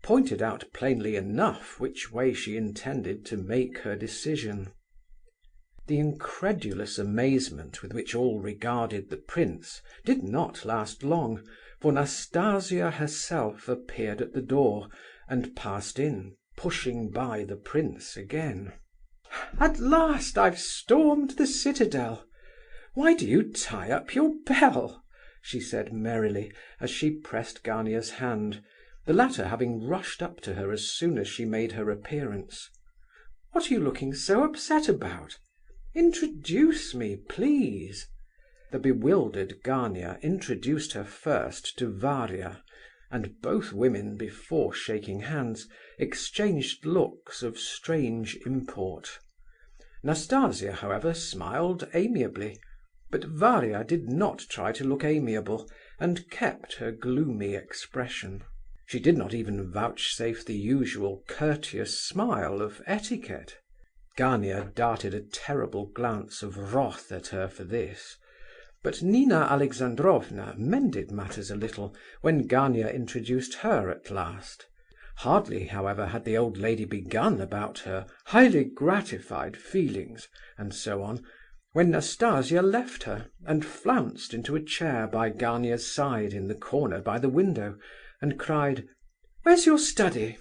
pointed out plainly enough which way she intended to make her decision. The incredulous amazement with which all regarded the prince did not last long, for Nastasia herself appeared at the door, and passed in, pushing by the prince again. "At last I've stormed the citadel! Why do you tie up your bell?" she said merrily, as she pressed Gania's hand, the latter having rushed up to her as soon as she made her appearance. "What are you looking so upset about? Introduce me, please." The bewildered Gania introduced her first to Varia, and both women, before shaking hands, exchanged looks of strange import. Nastasia, however, smiled amiably, but Varia did not try to look amiable, and kept her gloomy expression. She did not even vouchsafe the usual courteous smile of etiquette. Gania darted a terrible glance of wrath at her for this, but Nina Alexandrovna mended matters a little when Gania introduced her at last. Hardly, however, had the old lady begun about her highly gratified feelings, and so on, when Nastasia left her, and flounced into a chair by Gania's side in the corner by the window, and cried, "Where's your study?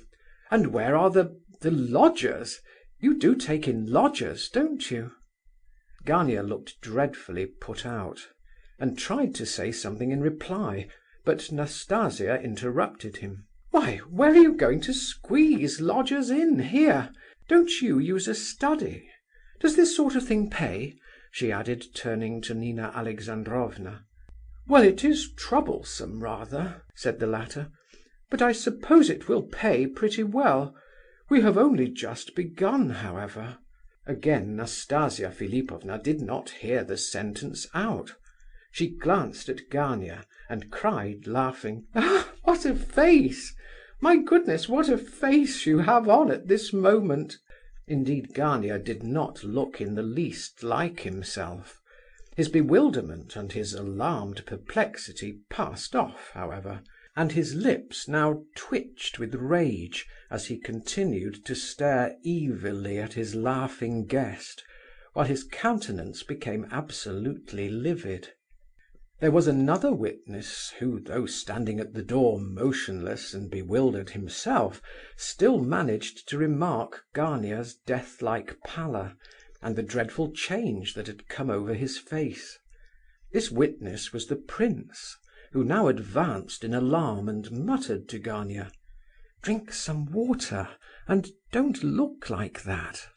And where are the lodgers? You do take in lodgers, don't you?" Gania looked dreadfully put out, and tried to say something in reply, but Nastasia interrupted him. "Why, where are you going to squeeze lodgers in here? Don't you use a study? Does this sort of thing pay?" she added, turning to Nina Alexandrovna. "Well, it is troublesome, rather," said the latter, "but I suppose it will pay pretty well. We have only just begun, however." Again Nastasia Philipovna did not hear the sentence out. She glanced at Gania, and cried, laughing, "Ah, what a face! My goodness, what a face you have on at this moment!" Indeed, Gania did not look in the least like himself. His bewilderment and his alarmed perplexity passed off, however, and his lips now twitched with rage as he continued to stare evilly at his laughing guest, while his countenance became absolutely livid. There was another witness who, though standing at the door motionless and bewildered himself, still managed to remark Gania's death-like pallor and the dreadful change that had come over his face. This witness was the prince, who now advanced in alarm and muttered to Gania: "Drink some water, and don't look like that."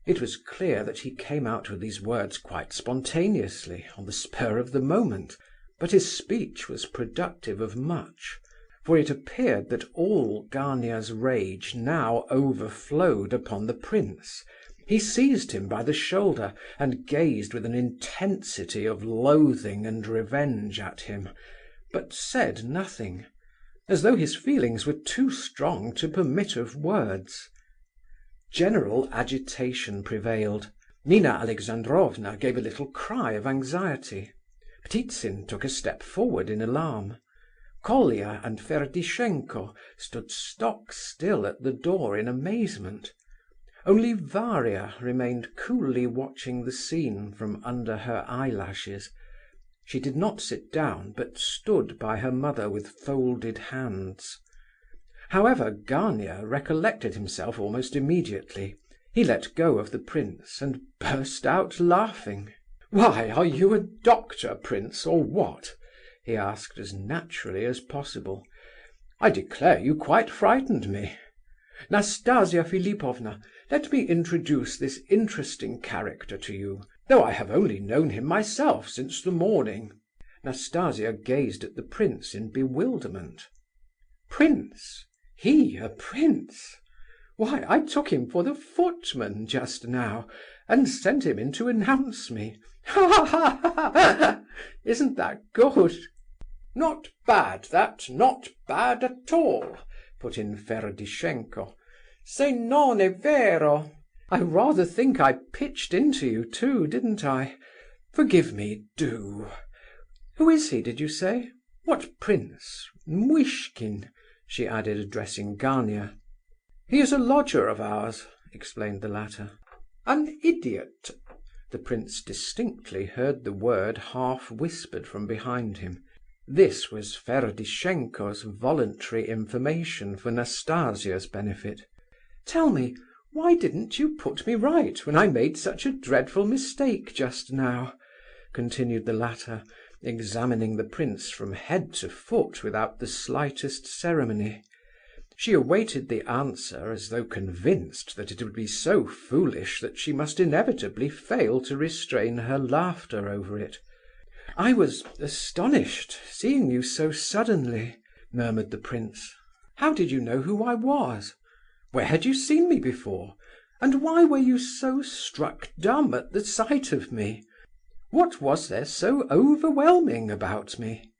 It was clear that he came out with these words quite spontaneously, on the spur of the moment, but his speech was productive of much, for it appeared that all Gania's rage now overflowed upon the prince. He seized him by the shoulder and gazed with an intensity of loathing and revenge at him, but said nothing, as though his feelings were too strong to permit of words. General agitation prevailed. Nina Alexandrovna gave a little cry of anxiety. Ptitsin took a step forward in alarm. Colia and Ferdishenko stood stock still at the door in amazement. Only Varia remained coolly watching the scene from under her eyelashes. She did not sit down, but stood by her mother with folded hands. However, Gania recollected himself almost immediately. He let go of the prince and burst out laughing. "Why, are you a doctor, prince, or what?" he asked as naturally as possible. "I declare you quite frightened me. Nastasia Philipovna, let me introduce this interesting character to you, though I have only known him myself since the morning." Nastasia gazed at the prince in bewilderment. "Prince? He a prince? Why, I took him for the footman just now, and sent him in to announce me. Ha, ha, ha, ha! Isn't that good?" "Not bad, that, not bad at all," put in Ferdishenko. "Se non è vero. I rather think I pitched into you too, didn't I? Forgive me, do. Who is he, did you say? What prince? Muishkin," she added, addressing Gania. "He is a lodger of ours," explained the latter. "An idiot." The prince distinctly heard the word half whispered from behind him. This was Ferdishenko's voluntary information for Nastasia's benefit. "Tell me, why didn't you put me right when I made such a dreadful mistake just now?" continued the latter, examining the prince from head to foot without the slightest ceremony. She awaited the answer as though convinced that it would be so foolish that she must inevitably fail to restrain her laughter over it. "I was astonished, seeing you so suddenly," murmured the prince. "How did you know who I was? Where had you seen me before? And why were you so struck dumb at the sight of me? What was there so overwhelming about me?"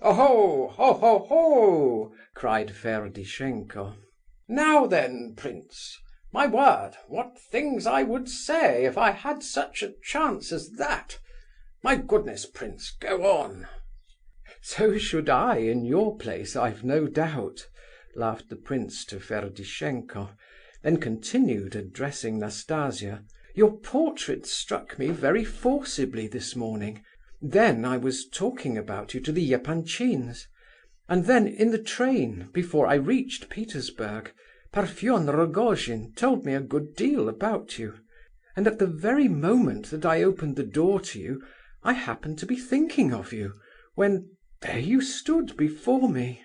"Oh, ho, ho, ho!" cried Ferdishenko. "Now then, prince, my word, what things I would say if I had such a chance as that! My goodness, prince, go on." "So should I in your place, I've no doubt," laughed the prince to Ferdishenko, then continued, addressing Nastasia. "Your portrait struck me very forcibly this morning. Then I was talking about you to the Epanchins, and then in the train, before I reached Petersburg, Parfen Rogojin told me a good deal about you, and at the very moment that I opened the door to you, I happened to be thinking of you, when there you stood before me."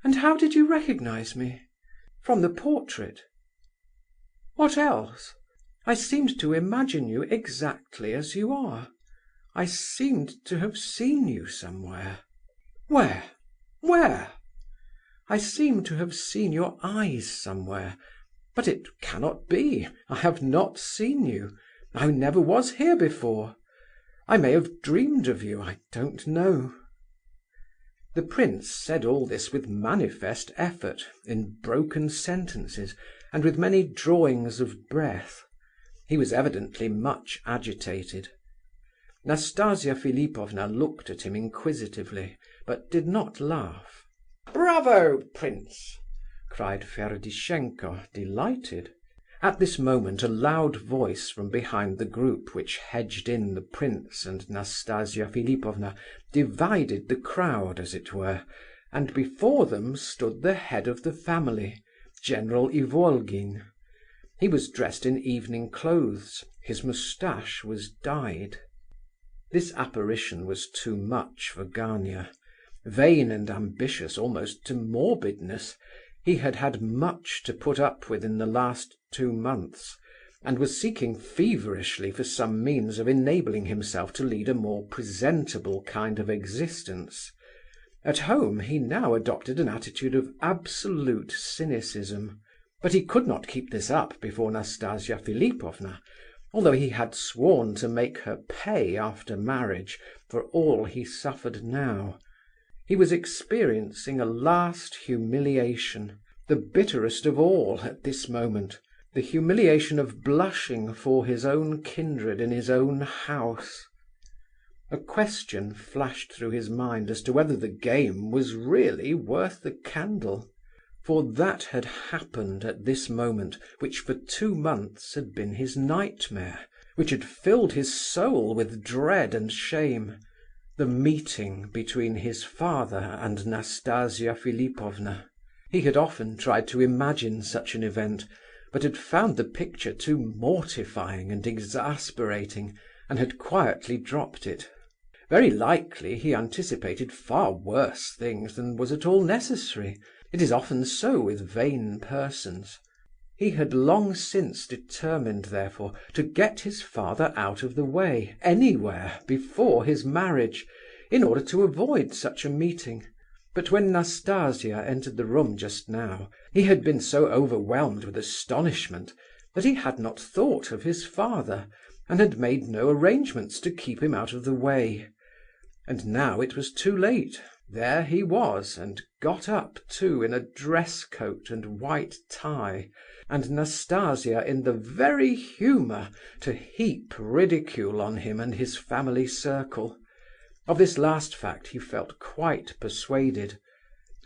"And how did you recognize me?" "From the portrait." "What else?" "I seemed to imagine you exactly as you are. I seemed to have seen you somewhere." "Where? Where?" "I seem to have seen your eyes somewhere, but it cannot be. I have not seen you. I never was here before. I may have dreamed of you, I don't know." The prince said all this with manifest effort, in broken sentences, and with many drawings of breath. He was evidently much agitated. Nastasia Philipovna looked at him inquisitively, but did not laugh. "Bravo, prince!" cried Ferdishenko, delighted. At this moment a loud voice from behind the group which hedged in the prince and Nastasia Philipovna divided the crowd, as it were, and before them stood the head of the family, General Ivolgin. He was dressed in evening clothes, his moustache was dyed. This apparition was too much for Gania. Vain and ambitious almost to morbidness, he had had much to put up with in the last 2 months, and was seeking feverishly for some means of enabling himself to lead a more presentable kind of existence. At home he now adopted an attitude of absolute cynicism. But he could not keep this up before Nastasia Philipovna, although he had sworn to make her pay after marriage for all he suffered now. He was experiencing a last humiliation, the bitterest of all at this moment, the humiliation of blushing for his own kindred in his own house. A question flashed through his mind as to whether the game was really worth the candle. For that had happened at this moment which for 2 months had been his nightmare, which had filled his soul with dread and shame: the meeting between his father and Nastasia Philipovna. He had often tried to imagine such an event, but had found the picture too mortifying and exasperating, and had quietly dropped it. Very likely he anticipated far worse things than was at all necessary. It is often so with vain persons. He had long since determined, therefore, to get his father out of the way, anywhere, before his marriage, in order to avoid such a meeting. But when Nastasia entered the room just now, he had been so overwhelmed with astonishment that he had not thought of his father, and had made no arrangements to keep him out of the way. And now it was too late. There he was, and got up, too, in a dress coat and white tie, and Nastasia in the very humour to heap ridicule on him and his family circle. Of this last fact he felt quite persuaded.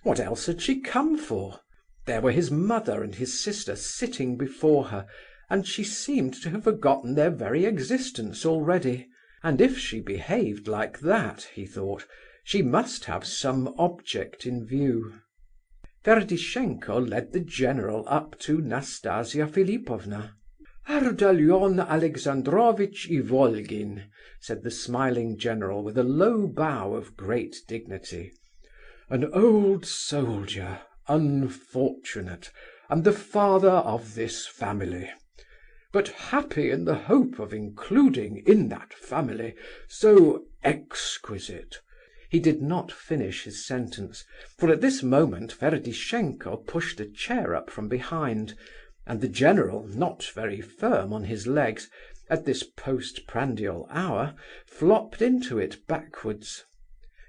What else had she come for? There were his mother and his sister sitting before her, and she seemed to have forgotten their very existence already. And if she behaved like that, he thought, she must have some object in view. Ferdishenko led the general up to Nastasia Philipovna. "Ardalion Alexandrovitch Ivolgin," said the smiling general with a low bow of great dignity. "An old soldier, unfortunate, and the father of this family, but happy in the hope of including in that family so exquisite—" He did not finish his sentence, for at this moment Ferdishenko pushed a chair up from behind, and the general, not very firm on his legs, at this post-prandial hour, flopped into it backwards.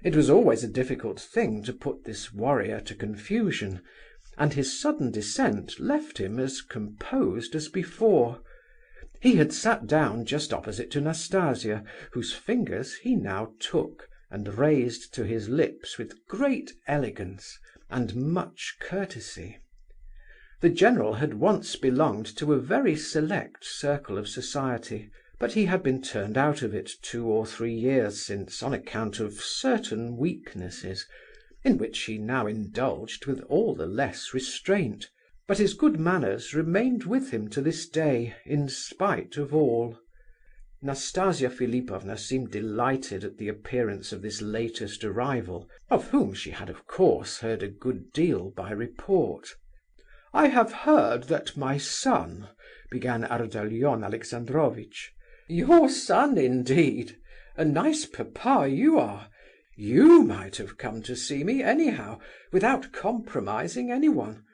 It was always a difficult thing to put this warrior to confusion, and his sudden descent left him as composed as before. He had sat down just opposite to Nastasia, whose fingers he now took, and raised to his lips with great elegance and much courtesy. The general had once belonged to a very select circle of society, but he had been turned out of it 2 or 3 years since on account of certain weaknesses, in which he now indulged with all the less restraint, but his good manners remained with him to this day, in spite of all. Nastasia Philipovna seemed delighted at the appearance of this latest arrival, of whom she had of course heard a good deal by report. "I have heard that my son—" began Ardalion Alexandrovitch. "Your son, indeed! A nice papa you are! You might have come to see me anyhow, without compromising anyone.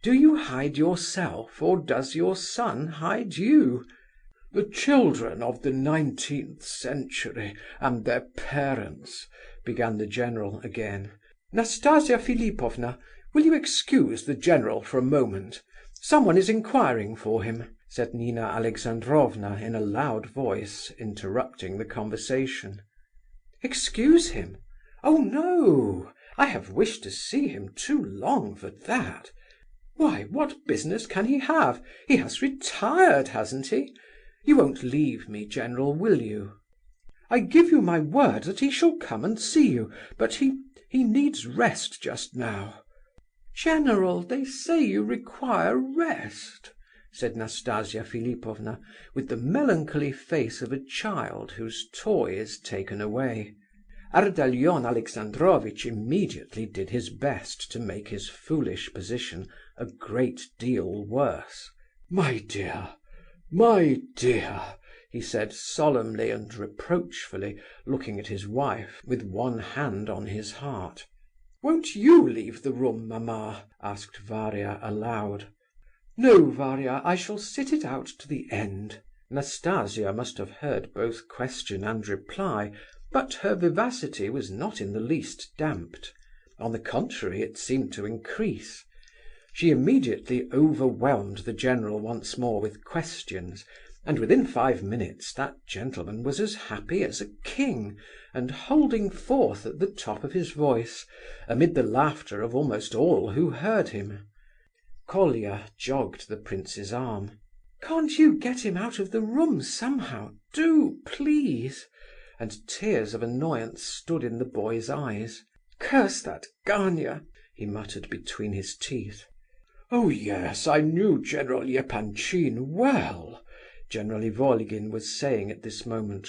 Do you hide yourself, or does your son hide you?" "The children of the 19th century and their parents," began the general again. "Nastasia Philipovna, will you excuse the general for a moment? Someone is inquiring for him," said Nina Alexandrovna in a loud voice, interrupting the conversation. "Excuse him? Oh no! I have wished to see him too long for that. Why, what business can he have? He has retired, hasn't he? You won't leave me, General, will you? I give you my word that he shall come and see you, but he needs rest just now." "General, they say you require rest," said Nastasia Philipovna, with the melancholy face of a child whose toy is taken away. Ardalion Alexandrovitch immediately did his best to make his foolish position a great deal worse. "My dear, he said solemnly and reproachfully, looking at his wife, with one hand on his heart. "Won't you leave the room, mamma?" asked Varia aloud. "No, Varia, I shall sit it out to the end." Nastasia must have heard both question and reply, but her vivacity was not in the least damped. On the contrary, it seemed to increase. She immediately overwhelmed the general once more with questions, and within 5 minutes that gentleman was as happy as a king, and holding forth at the top of his voice, amid the laughter of almost all who heard him. Colia jogged the prince's arm. "Can't you get him out of the room somehow? Do, please!" And tears of annoyance stood in the boy's eyes. "Curse that Gania!" he muttered between his teeth. "Oh yes, I knew General Epanchin well," General Ivolgin was saying at this moment.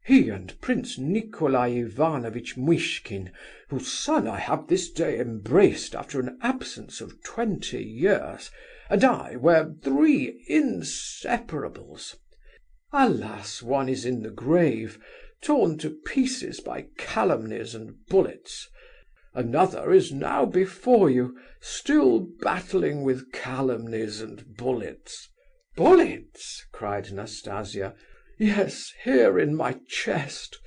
"He and Prince Nicolai Ivanovitch Muishkin, whose son I have this day embraced after an absence of 20 years, and I were 3 inseparables. Alas, one is in the grave, torn to pieces by calumnies and bullets. Another is now before you, still battling with calumnies and bullets." "Bullets?" cried Nastasia. "Yes, here in my chest.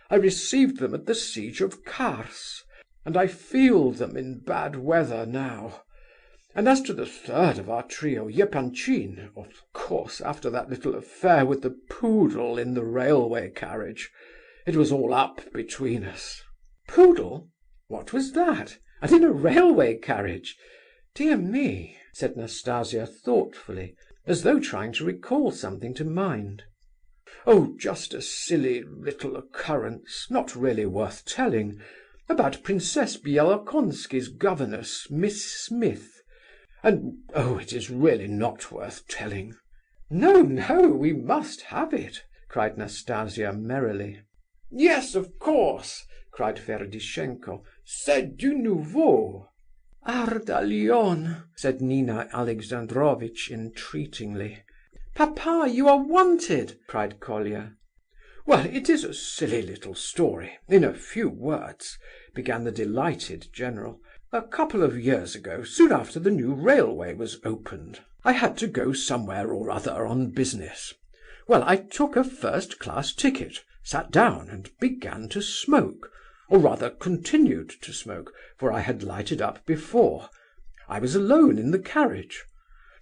I received them at the siege of Kars, and I feel them in bad weather now. And as to the third of our trio, Epanchin, of course, after that little affair with the poodle in the railway carriage, it was all up between us." "Poodle? What was that? And in a railway carriage? Dear me," said Nastasia thoughtfully, as though trying to recall something to mind. "Oh, just a silly little occurrence, not really worth telling, about Princess Bielokonski's governess, Miss Smith. And, oh, it is really not worth telling." "No, no, we must have it," cried Nastasia merrily. "Yes, of course," cried Ferdishenko. "C'est du nouveau." "Ardalion," said Nina Alexandrovitch entreatingly. "Papa, you are wanted!" cried Colia. "Well, it is a silly little story, in a few words," began the delighted general. "A couple of years ago, soon after the new railway was opened, I had to go somewhere or other on business. Well, I took a first-class ticket, sat down and began to smoke, or rather continued to smoke, for I had lighted up before. I was alone in the carriage.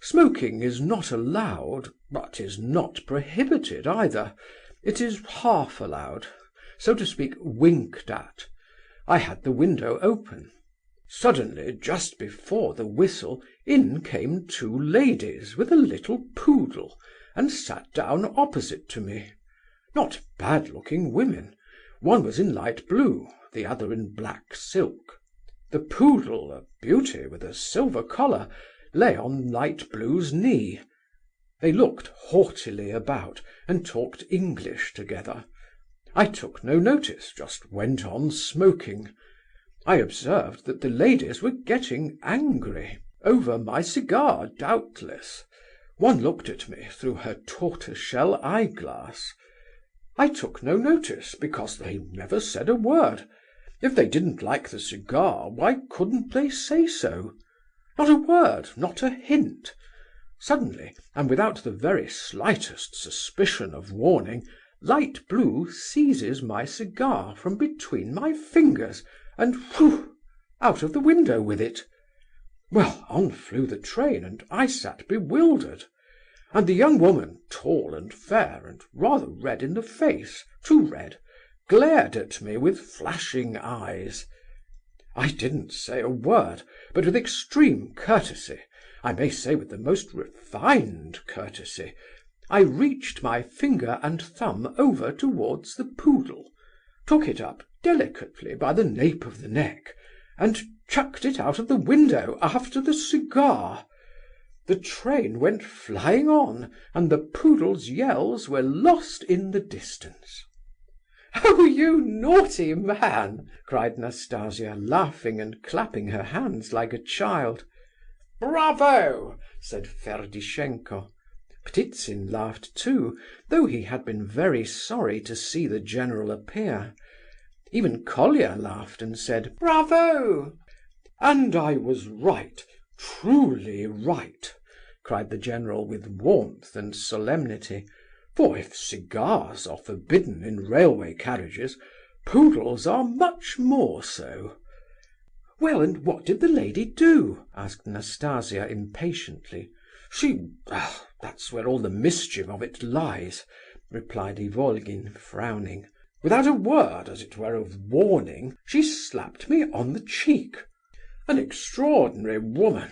Smoking is not allowed, but is not prohibited either. It is half allowed, so to speak, winked at. I had the window open. Suddenly, just before the whistle, in came 2 ladies with a little poodle, and sat down opposite to me. Not bad-looking women. One was in light blue, the other in black silk. The poodle, a beauty with a silver collar, lay on light blue's knee. They looked haughtily about, and talked English together. I took no notice, just went on smoking. I observed that the ladies were getting angry, over my cigar, doubtless. One looked at me through her tortoise-shell eyeglass. I took no notice, because they never said a word. If they didn't like the cigar, why couldn't they say so? Not a word, not a hint. Suddenly, and without the very slightest suspicion of warning, light blue seizes my cigar from between my fingers, and whew, out of the window with it. Well, on flew the train, and I sat bewildered. And the young woman, tall and fair, and rather red in the face, too red, glared at me with flashing eyes. I didn't say a word, but with extreme courtesy, I may say with the most refined courtesy, I reached my finger and thumb over towards the poodle, took it up delicately by the nape of the neck, and chucked it out of the window after the cigar. The train went flying on, and the poodle's yells were lost in the distance. "Oh, you naughty man!" cried Nastasia, laughing and clapping her hands like a child. "Bravo!" said Ferdishenko. Ptitsin laughed too, though he had been very sorry to see the general appear. Even Colia laughed and said, "Bravo!" "And I was right, truly right," cried the general with warmth and solemnity. "For if cigars are forbidden in railway carriages, poodles are much more so." "Well, and what did the lady do?" asked Nastasia impatiently. "That's where all the mischief of it lies," replied Ivolgin, frowning. "Without a word, as it were, of warning, she slapped me on the cheek. An extraordinary woman."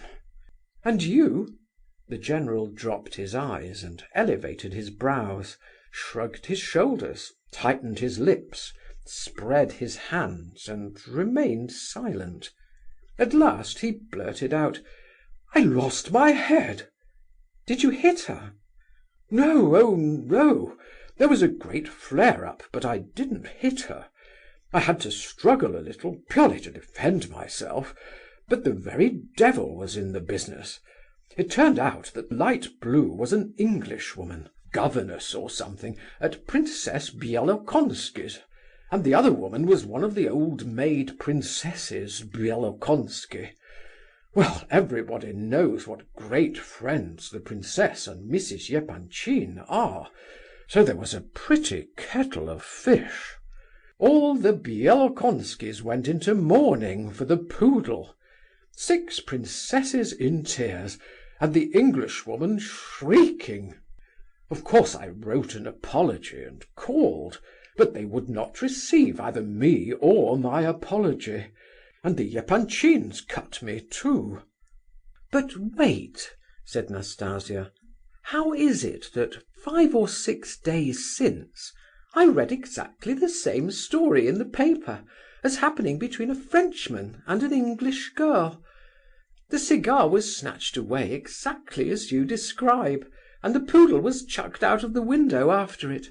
"And you?" The general dropped his eyes and elevated his brows, shrugged his shoulders, tightened his lips, spread his hands, and remained silent. At last he blurted out, "I lost my head." "Did you hit her?" "No, oh no! There was a great flare-up, but I didn't hit her. I had to struggle a little, purely to defend myself, but the very devil was in the business. It turned out that Light Blue was an Englishwoman, governess or something, at Princess Bielokonski's, and the other woman was one of the old maid princesses Bielokonsky. Well, everybody knows what great friends the princess and Mrs. Epanchin are, so there was a pretty kettle of fish. All the Bielokonskis went into mourning for the poodle. 6 princesses in tears, and the Englishwoman shrieking. Of course I wrote an apology and called, but they would not receive either me or my apology, and the Epanchins cut me too." "But wait," said Nastasia. "How is it that 5 or 6 days since I read exactly the same story in the paper as happening between a Frenchman and an English girl? The cigar was snatched away exactly as you describe, and the poodle was chucked out of the window after it.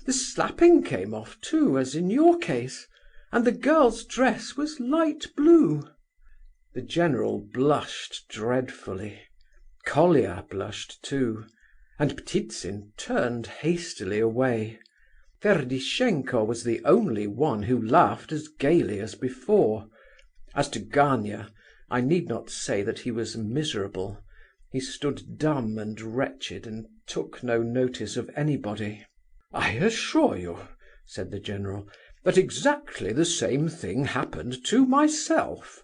The slapping came off too, as in your case, and the girl's dress was light blue." The general blushed dreadfully. Colia blushed too, and Ptitsin turned hastily away. Ferdishenko was the only one who laughed as gaily as before. As to Gania, I need not say that he was miserable. He stood dumb and wretched, and took no notice of anybody. "I assure you," said the general, "that exactly the same thing happened to myself."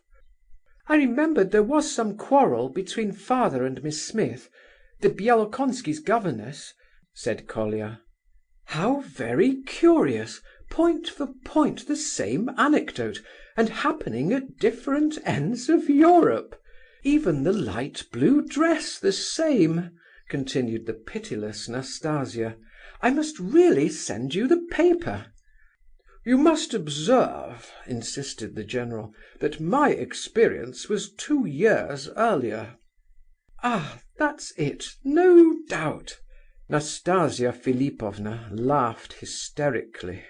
"I remembered there was some quarrel between father and Miss Smith, the Bielokonski's governess," said Colia. "How very curious! Point for point the same anecdote, and happening at different ends of Europe. Even the light blue dress the same," continued the pitiless Nastasia. "I must really send you the paper." "You must observe," insisted the general, "that my experience was 2 years earlier." "Ah, that's it, no doubt." Nastasia Philipovna laughed hysterically.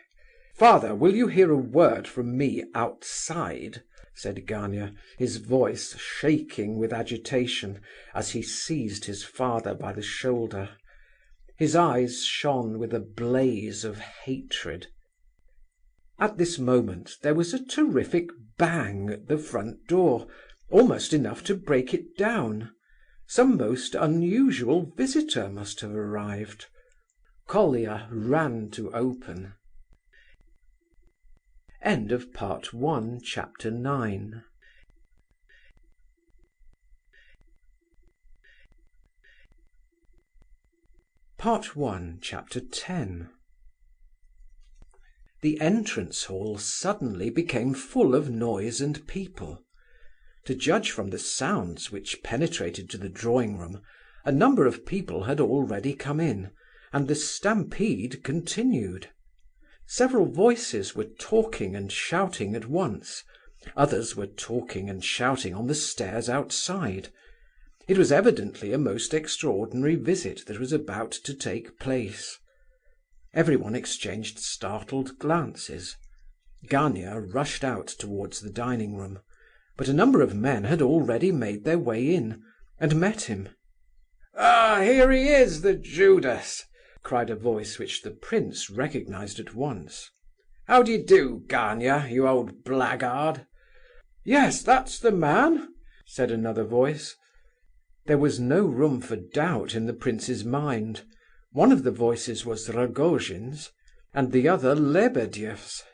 "Father, will you hear a word from me outside?" said Gania, his voice shaking with agitation, as he seized his father by the shoulder. His eyes shone with a blaze of hatred. At this moment there was a terrific bang at the front door, almost enough to break it down. Some most unusual visitor must have arrived. Colia ran to open. End of Part 1, Chapter 9. Part 1, Chapter 10. The entrance hall suddenly became full of noise and people. To judge from the sounds which penetrated to the drawing-room, a number of people had already come in, and the stampede continued. Several voices were talking and shouting at once. Others were talking and shouting on the stairs outside. It was evidently a most extraordinary visit that was about to take place. Everyone exchanged startled glances. Gania rushed out towards the dining-room, but a number of men had already made their way in, and met him. "Ah, here he is, the Judas!" cried a voice which the prince recognized at once. "How d'ye do, Gania, you old blackguard?" "Yes, that's the man," said another voice. There was no room for doubt in the prince's mind. One of the voices was Rogojin's, and the other Lebedeff's.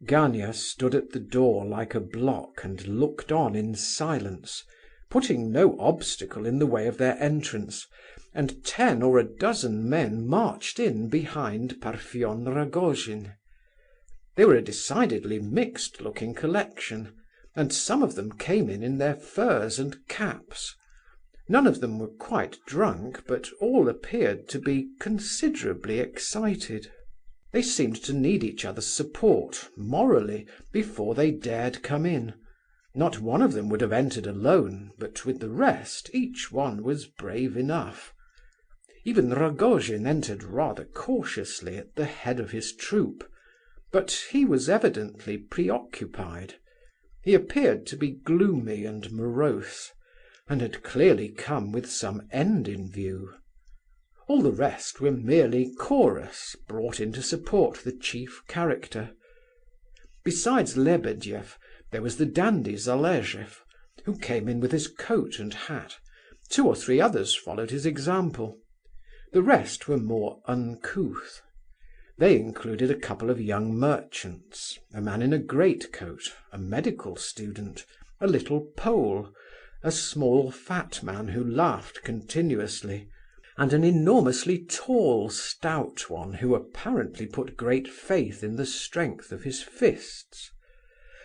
Gania stood at the door like a block and looked on in silence, putting no obstacle in the way of their entrance, and 10 or a dozen men marched in behind Parfen Rogojin. They were a decidedly mixed-looking collection, and some of them came in their furs and caps. None of them were quite drunk, but all appeared to be considerably excited. They seemed to need each other's support, morally, before they dared come in. Not one of them would have entered alone, but with the rest each one was brave enough. Even Rogojin entered rather cautiously at the head of his troop, but he was evidently preoccupied. He appeared to be gloomy and morose, and had clearly come with some end in view. All the rest were merely chorus, brought in to support the chief character. Besides Lebedeff, there was the dandy Zalesheff, who came in with his coat and hat. 2 or 3 others followed his example. The rest were more uncouth. They included a couple of young merchants, a man in a greatcoat, a medical student, a little Pole, a small fat man who laughed continuously, and an enormously tall, stout one who apparently put great faith in the strength of his fists.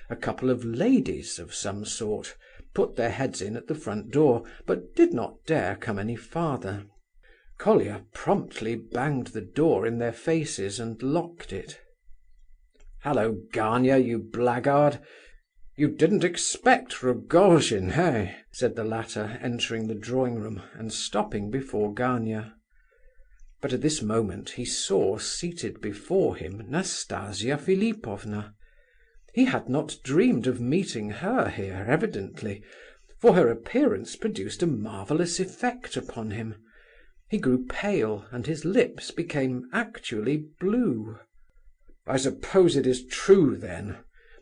A couple of ladies of some sort put their heads in at the front door, but did not dare come any farther. Colia promptly banged the door in their faces and locked it. "Hallo, Gania, you blackguard! You didn't expect Rogojin, eh?" said the latter, entering the drawing-room and stopping before Gania. But at this moment he saw seated before him Nastasia Philipovna. He had not dreamed of meeting her here, evidently, for her appearance produced a marvellous effect upon him. He grew pale, and his lips became actually blue. "I suppose it is true, then,"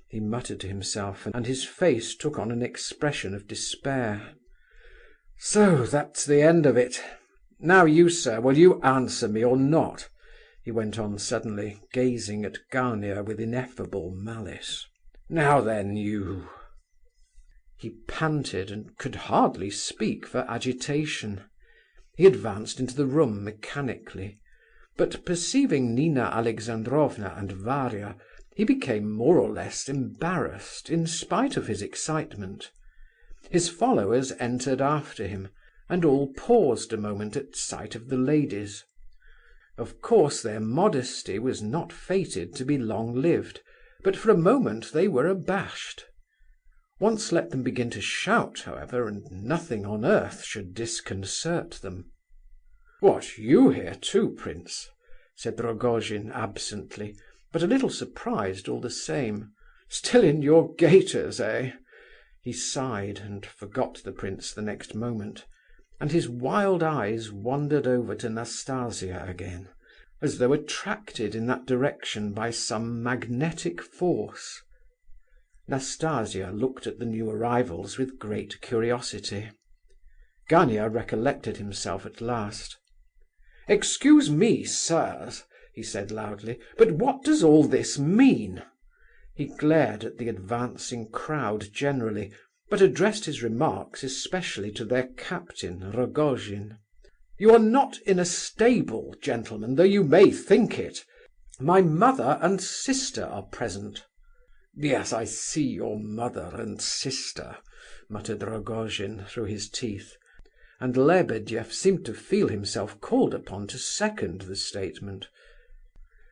he muttered to himself, and his face took on an expression of despair. "So that's the end of it. Now you, sir, will you answer me or not?" he went on suddenly, gazing at Gania with ineffable malice. "Now then, you—" He panted and could hardly speak for agitation. He advanced into the room mechanically, but perceiving Nina Alexandrovna and Varia, he became more or less embarrassed in spite of his excitement. His followers entered after him, and all paused a moment at sight of the ladies. Of course their modesty was not fated to be long-lived, but for a moment they were abashed. Once let them begin to shout, however, and nothing on earth should disconcert them. "What, you here too, prince?" said Rogojin absently, but a little surprised all the same. "Still in your gaiters, eh?" He sighed, and forgot the prince the next moment, and his wild eyes wandered over to Nastasia again, as though attracted in that direction by some magnetic force. Nastasia looked at the new arrivals with great curiosity. Gania recollected himself at last. "Excuse me, sirs," he said loudly, "but what does all this mean?" He glared at the advancing crowd generally, but addressed his remarks especially to their captain, Rogojin. "You are not in a stable, gentlemen, though you may think it. My mother and sister are present." "Yes, I see your mother and sister," muttered Rogojin through his teeth, and Lebedeff seemed to feel himself called upon to second the statement.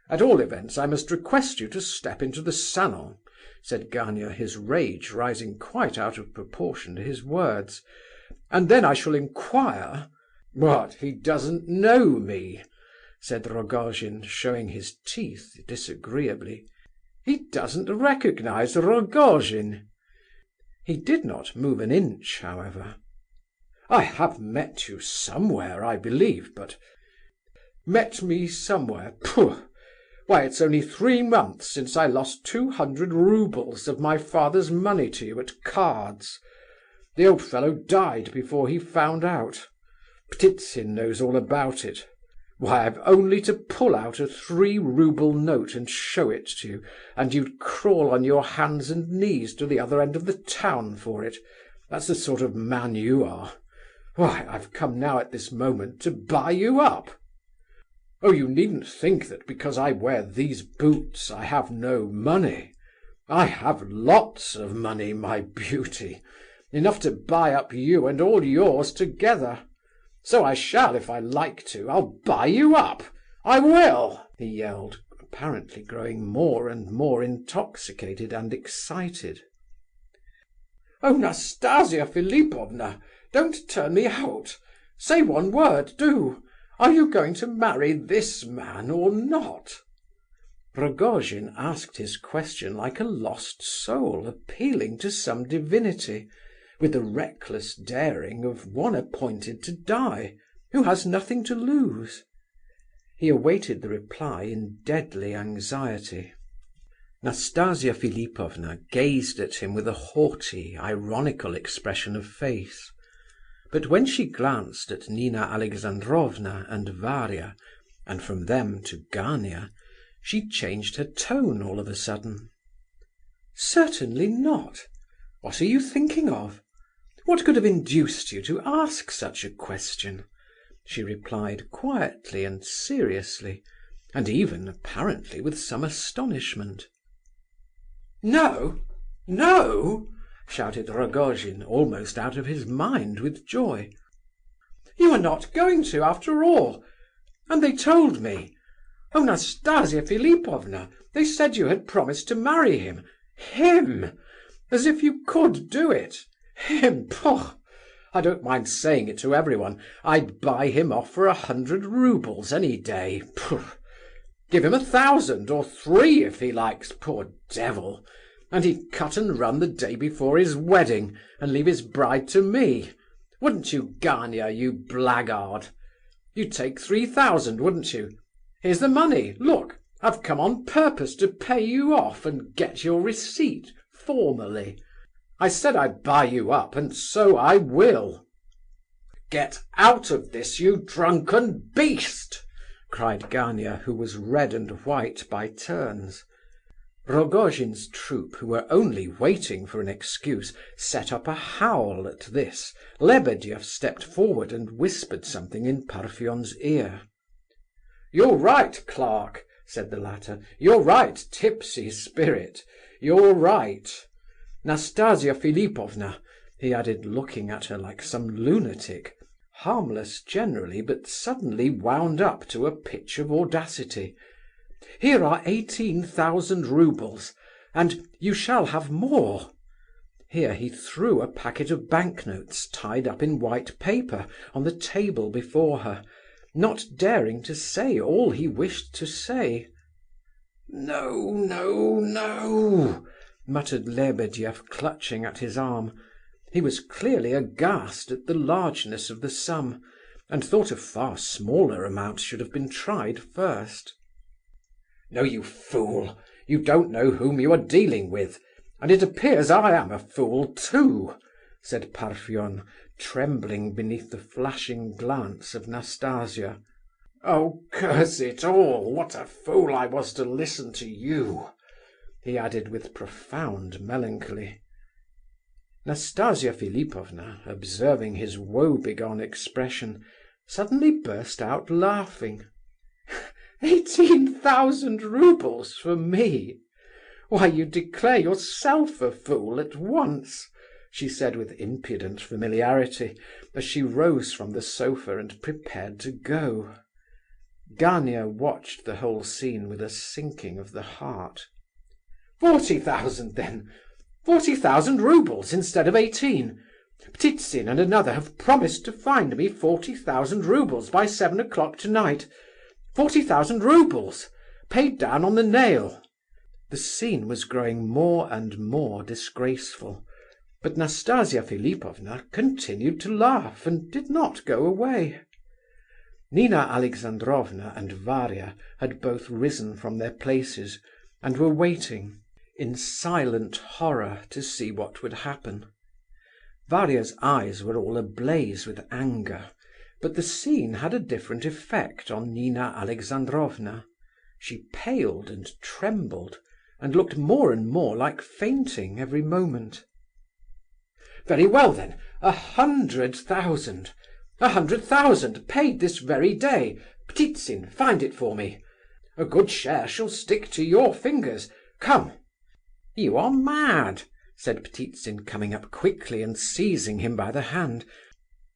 "At all events, I must request you to step into the salon," said Gania, his rage rising quite out of proportion to his words, "and then I shall inquire—" "What, he doesn't know me?" said Rogojin, showing his teeth disagreeably. "He doesn't recognize Rogojin." He did not move an inch, however. "I have met you somewhere, I believe, but—" "Met me somewhere? Pooh! Why, it's only 3 months since I lost 200 roubles of my father's money to you at cards. The old fellow died before he found out. Ptitsin knows all about it. Why, I've only to pull out a 3-rouble note and show it to you, and you'd crawl on your hands and knees to the other end of the town for it. That's the sort of man you are. Why, I've come now at this moment to buy you up. Oh, you needn't think that because I wear these boots I have no money. I have lots of money, my beauty, enough to buy up you and all yours together. So I shall if I like to. I'll buy you up. I will!" he yelled, apparently growing more and more intoxicated and excited. "Oh, Nastasia Philipovna, don't turn me out. Say one word, do. Are you going to marry this man or not?" Rogojin asked his question like a lost soul appealing to some divinity, with the reckless daring of one appointed to die, who has nothing to lose. He awaited the reply in deadly anxiety. Nastasia Philipovna gazed at him with a haughty, ironical expression of face. But when she glanced at Nina Alexandrovna and Varia, and from them to Gania, she changed her tone all of a sudden. "Certainly not. What are you thinking of? What could have induced you to ask such a question?" she replied quietly and seriously, and even, apparently, with some astonishment. "No? No?" shouted Rogojin, almost out of his mind with joy. "You are not going to, after all? And they told me! Oh, Nastasia Philipovna, they said you had promised to marry him. Him! As if you could do it! Him! Pooh! I don't mind saying it to everyone. I'd buy him off for 100 roubles any day. Pooh! Give him 1,000 or 3 if he likes, poor devil, and he'd cut and run the day before his wedding, and leave his bride to me. Wouldn't you, Gania, you blackguard? You'd take 3,000, wouldn't you? Here's the money, look, I've come on purpose to pay you off and get your receipt, formally. I said I'd buy you up, and so I will." "Get out of this, you drunken beast!" cried Gania, who was red and white by turns. Rogojin's troop, who were only waiting for an excuse, set up a howl at this. Lebedeff stepped forward and whispered something in Parfen's ear. "You're right, clerk," said the latter. "You're right, tipsy spirit. You're right. Nastasia Philipovna," he added, looking at her like some lunatic, harmless generally, but suddenly wound up to a pitch of audacity. "Here are 18,000 roubles, and you shall have more." Here he threw a packet of banknotes tied up in white paper on the table before her, not daring to say all he wished to say. "No, no, no!" muttered Lebedeff, clutching at his arm. He was clearly aghast at the largeness of the sum, and thought a far smaller amount should have been tried first. "No, you fool! You don't know whom you are dealing with, and it appears I am a fool too," said Parfen, trembling beneath the flashing glance of Nastasia. "Oh, curse it all! What a fool I was to listen to you!" he added with profound melancholy. Nastasia Philipovna, observing his woebegone expression, suddenly burst out laughing. 18,000 roubles for me? Why, you declare yourself a fool at once," she said with impudent familiarity, as she rose from the sofa and prepared to go. Gania watched the whole scene with a sinking of the heart. 40,000 then! 40,000 roubles instead of 18. Ptitsin and another have promised to find me 40,000 roubles by 7 o'clock tonight. 40,000 roubles! Paid down on the nail." The scene was growing more and more disgraceful, but Nastasia Philipovna continued to laugh and did not go away. Nina Alexandrovna and Varia had both risen from their places and were waiting, in silent horror, to see what would happen. Varia's eyes were all ablaze with anger, but the scene had a different effect on Nina Alexandrovna. She paled and trembled, and looked more and more like fainting every moment. "Very well then, 100,000! 100,000 paid this very day. Ptitsin, find it for me. A good share shall stick to your fingers. Come." "You are mad," said Ptitsin, coming up quickly and seizing him by the hand.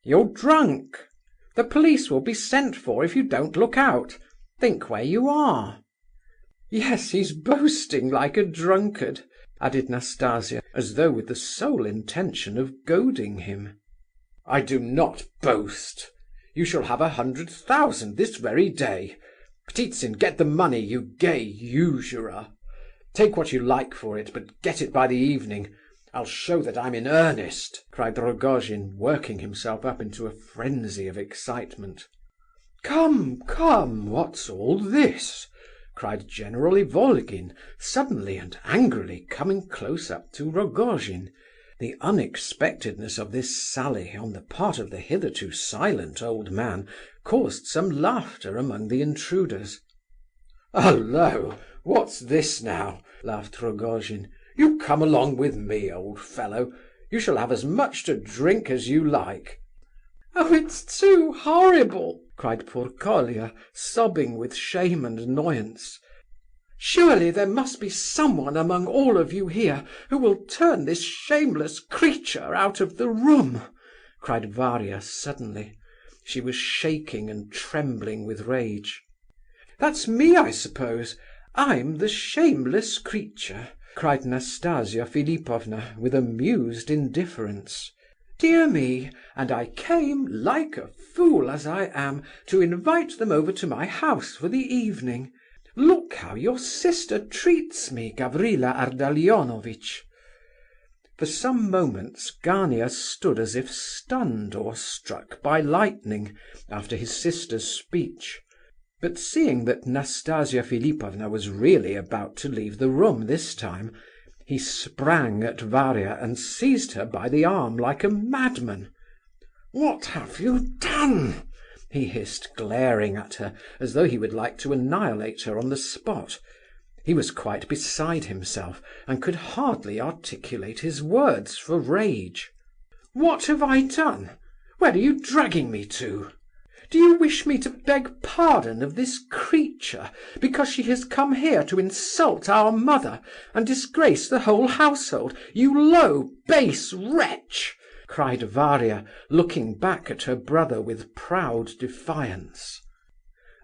"You're drunk. The police will be sent for if you don't look out. Think where you are." "Yes, he's boasting like a drunkard," added Nastasia, as though with the sole intention of goading him. "I do not boast. You shall have 100,000 this very day. Ptitsin, get the money, you gay usurer. Take what you like for it, but get it by the evening. I'll show that I'm in earnest," cried Rogojin, working himself up into a frenzy of excitement. "Come, come, what's all this?" cried General Ivolgin, suddenly and angrily coming close up to Rogojin. The unexpectedness of this sally on the part of the hitherto silent old man caused some laughter among the intruders. "Hullo! What's this now?" laughed Rogojin. "You come along with me, old fellow. You shall have as much to drink as you like." "Oh, it's too horrible!" cried poor Colia, sobbing with shame and annoyance. "Surely there must be someone among all of you here who will turn this shameless creature out of the room," cried Varia suddenly. She was shaking and trembling with rage. "That's me, I suppose. I'm the shameless creature," cried Nastasia Philipovna with amused indifference. "Dear me, and I came, like a fool as I am, to invite them over to my house for the evening. Look how your sister treats me, Gavrila Ardalionovitch." For some moments Gania stood as if stunned or struck by lightning after his sister's speech, but seeing that Nastasia Philipovna was really about to leave the room this time, he sprang at Varia and seized her by the arm like a madman. "What have you done?" he hissed, glaring at her as though he would like to annihilate her on the spot. He was quite beside himself, and could hardly articulate his words for rage. "What have I done? Where are you dragging me to? Do you wish me to beg pardon of this creature because she has come here to insult our mother and disgrace the whole household, you low, base wretch?" cried Varia, looking back at her brother with proud defiance.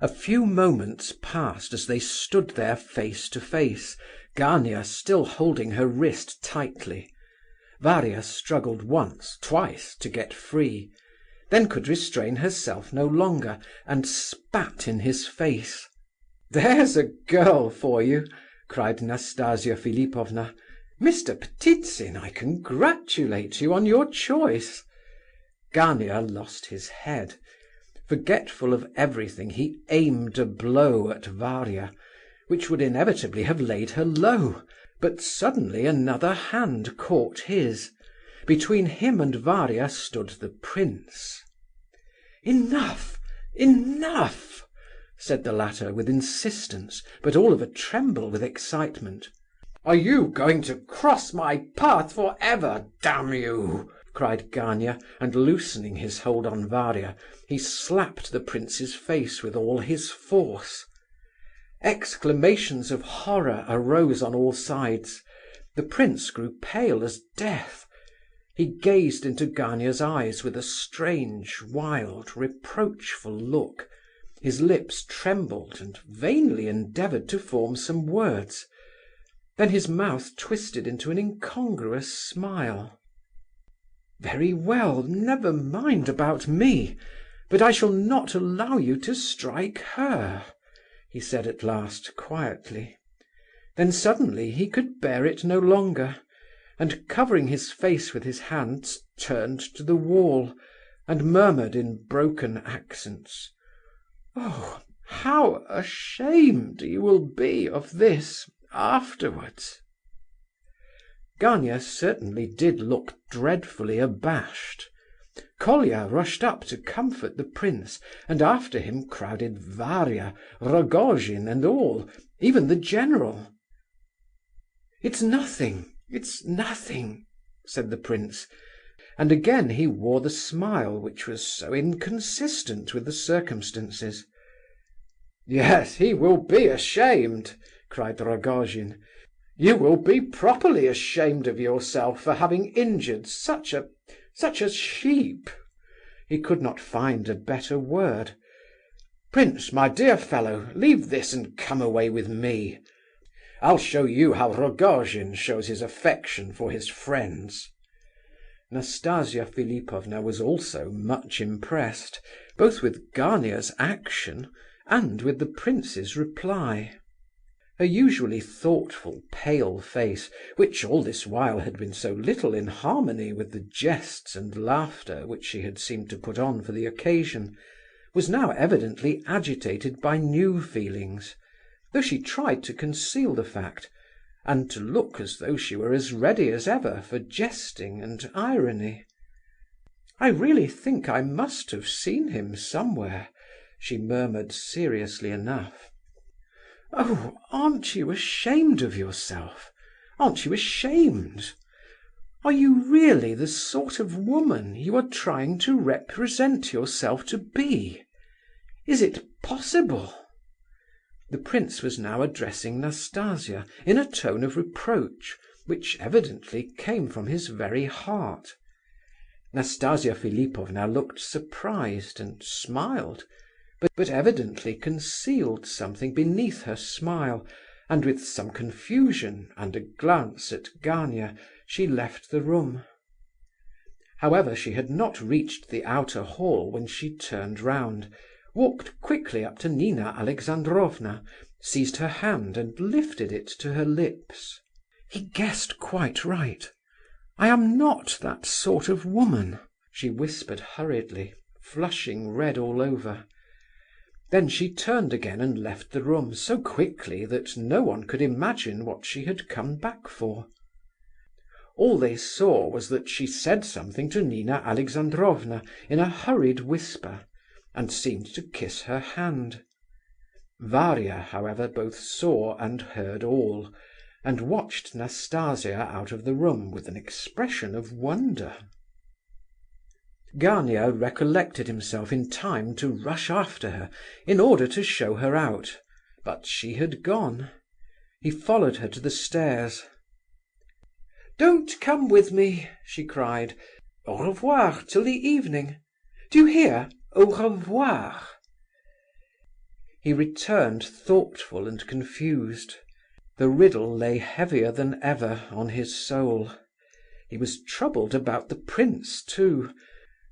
A few moments passed as they stood there face to face, Gania still holding her wrist tightly. Varia struggled once, twice, to get free, then could restrain herself no longer, and spat in his face. "There's a girl for you!" cried Nastasia Philipovna. "Mr. Ptitsin, I congratulate you on your choice." Gania lost his head. Forgetful of everything, he aimed a blow at Varia, which would inevitably have laid her low, but suddenly another hand caught his. Between him and Varia stood the prince. "Enough! Enough!" said the latter with insistence, but all of a tremble with excitement. "Are you going to cross my path for ever, damn you?" cried Gania, and loosening his hold on Varia, he slapped the prince's face with all his force. Exclamations of horror arose on all sides. The prince grew pale as death. He gazed into Gania's eyes with a strange, wild, reproachful look. His lips trembled and vainly endeavoured to form some words. Then his mouth twisted into an incongruous smile. "Very well, never mind about me, but I shall not allow you to strike her," he said at last, quietly. Then suddenly he could bear it no longer, and covering his face with his hands, turned to the wall, and murmured in broken accents, "Oh, how ashamed you will be of this afterwards!" Gania certainly did look dreadfully abashed. Colia rushed up to comfort the prince, and after him crowded Varia, Rogojin and all, even the general. "It's nothing," said the prince, and again he wore the smile which was so inconsistent with the circumstances. "Yes, he will be ashamed," cried Rogojin. "You will be properly ashamed of yourself for having injured such a sheep." He could not find a better word. "Prince, my dear fellow, leave this and come away with me. I'll show you how Rogojin shows his affection for his friends." Nastasia Philipovna was also much impressed, both with Gania's action and with the prince's reply. Her usually thoughtful, pale face, which all this while had been so little in harmony with the jests and laughter which she had seemed to put on for the occasion, was now evidently agitated by new feelings, though she tried to conceal the fact, and to look as though she were as ready as ever for jesting and irony. "I really think I must have seen him somewhere," she murmured seriously enough. "Oh, aren't you ashamed of yourself? Aren't you ashamed? Are you really the sort of woman you are trying to represent yourself to be? Is it possible?" The prince was now addressing Nastasia in a tone of reproach, which evidently came from his very heart. Nastasia Philipovna looked surprised and smiled, but evidently concealed something beneath her smile, and with some confusion and a glance at Gania, she left the room. However, she had not reached the outer hall when she turned round, walked quickly up to Nina Alexandrovna, seized her hand and lifted it to her lips. "He guessed quite right. I am not that sort of woman," she whispered hurriedly, flushing red all over. Then she turned again and left the room so quickly that no one could imagine what she had come back for. All they saw was that she said something to Nina Alexandrovna in a hurried whisper, and seemed to kiss her hand. Varia, however, both saw and heard all, and watched Nastasia out of the room with an expression of wonder. Gania recollected himself in time to rush after her in order to show her out, but she had gone. He followed her to the stairs. "Don't come with me," she cried. "Au revoir till the evening. Do you hear? Au revoir." He returned thoughtful and confused. The riddle lay heavier than ever on his soul. He was troubled about the prince too,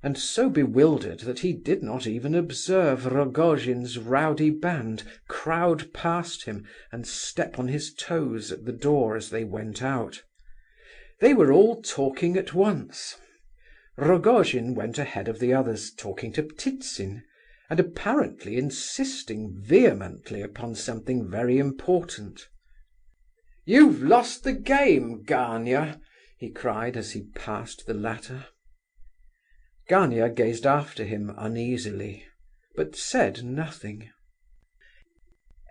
and so bewildered that he did not even observe Rogojin's rowdy band crowd past him and step on his toes at the door as they went out. They were all talking at once. Rogojin went ahead of the others, talking to Ptitsin, and apparently insisting vehemently upon something very important. "You've lost the game, Gania!" he cried as he passed the latter. Gania gazed after him uneasily, but said nothing.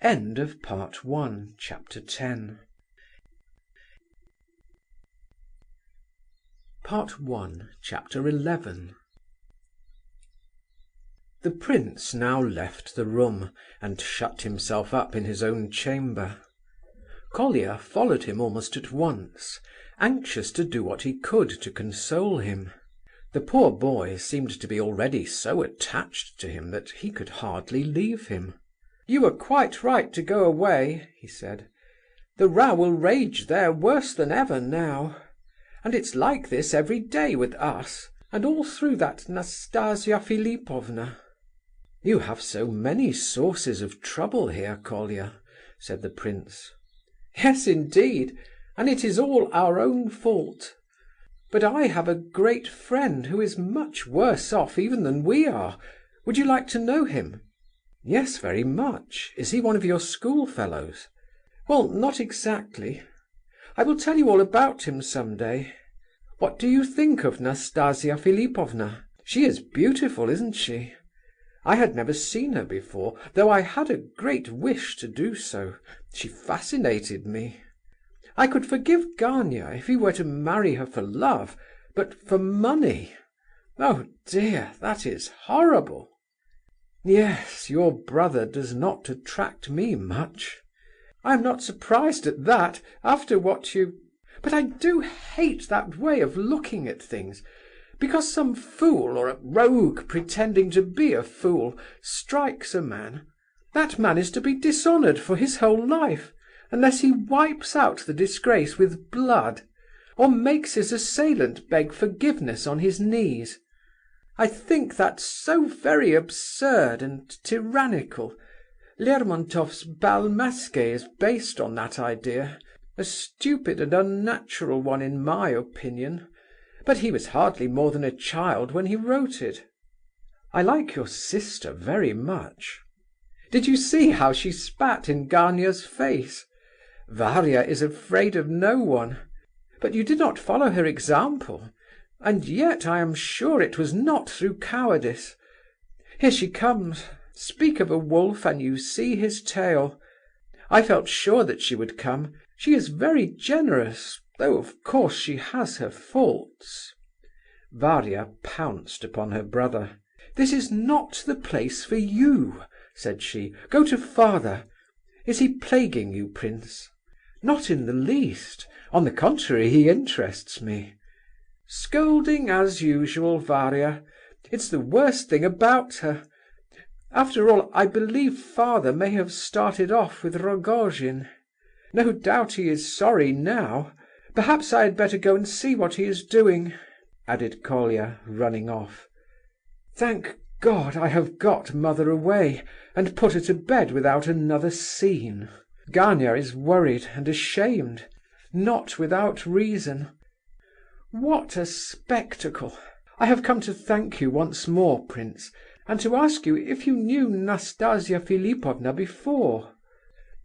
End of Part 1, Chapter 10. Part 1, Chapter 11. The prince now left the room, and shut himself up in his own chamber. Colia followed him almost at once, anxious to do what he could to console him. The poor boy seemed to be already so attached to him that he could hardly leave him. "You were quite right to go away," he said. "The row will rage there worse than ever now. And it's like this every day with us, and all through that Nastasia Philipovna." "You have so many sources of trouble here, Colia," said the prince. "Yes, indeed, and it is all our own fault. But I have a great friend who is much worse off even than we are. Would you like to know him?" "Yes, very much. Is he one of your schoolfellows?" "Well, not exactly. I will tell you all about him some day. What do you think of Nastasia Philipovna? She is beautiful, isn't she? I had never seen her before, though I had a great wish to do so. She fascinated me. I could forgive Gania if he were to marry her for love, but for money... Oh dear, that is horrible." "Yes, your brother does not attract me much." "I am not surprised at that, after what you... But I do hate that way of looking at things. Because some fool, or a rogue pretending to be a fool, strikes a man, that man is to be dishonoured for his whole life, unless he wipes out the disgrace with blood, or makes his assailant beg forgiveness on his knees. I think that's so very absurd and tyrannical. Lermontov's bal masque is based on that idea, a stupid and unnatural one in my opinion. But he was hardly more than a child when he wrote it. I like your sister very much. Did you see how she spat in Gania's face? Varia is afraid of no one. But you did not follow her example, and yet I am sure it was not through cowardice. Here she comes. Speak of a wolf and you see his tail. I felt sure that she would come. She is very generous, though of course she has her faults." Varia pounced upon her brother. "This is not the place for you," said she. "Go to father. Is he plaguing you, prince?" "Not in the least. On the contrary, he interests me." "Scolding as usual, Varia. It's the worst thing about her. After all, I believe father may have started off with Rogojin. No doubt he is sorry now. Perhaps I had better go and see what he is doing," added Colia, running off. "Thank God I have got mother away, and put her to bed without another scene. Gania is worried and ashamed, not without reason. What a spectacle! I have come to thank you once more, prince, and to ask you if you knew Nastasia Philipovna before."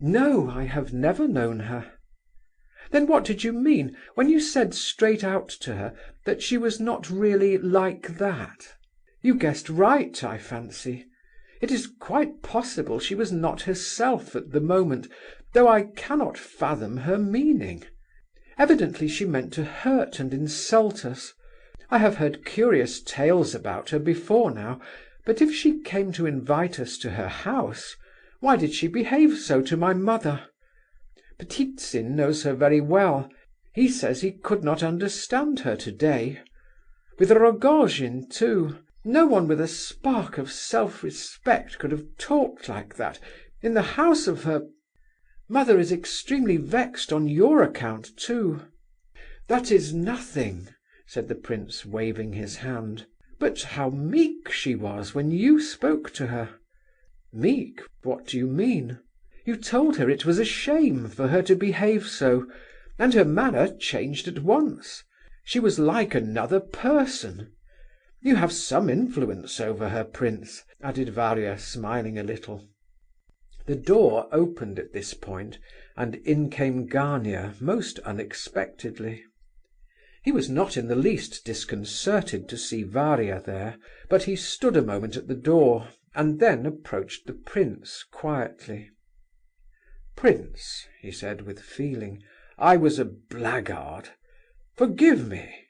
"No, I have never known her." "Then what did you mean when you said straight out to her that she was not really like that? You guessed right, I fancy. It is quite possible she was not herself at the moment, though I cannot fathom her meaning. Evidently she meant to hurt and insult us. I have heard curious tales about her before now, but if she came to invite us to her house, why did she behave so to my mother? Ptitsin knows her very well. He says he could not understand her today. With Rogojin, too. No one with a spark of self-respect could have talked like that, in the house of her... Mother is extremely vexed on your account, too." "That is nothing," said the prince, waving his hand. "But how meek she was when you spoke to her." "Meek? What do you mean?" "You told her it was a shame for her to behave so, and her manner changed at once. She was like another person. You have some influence over her, prince," added Varia, smiling a little. The door opened at this point, and in came Gania most unexpectedly. He was not in the least disconcerted to see Varia there, but he stood a moment at the door, and then approached the prince quietly. "Prince," he said with feeling, "I was a blackguard. Forgive me."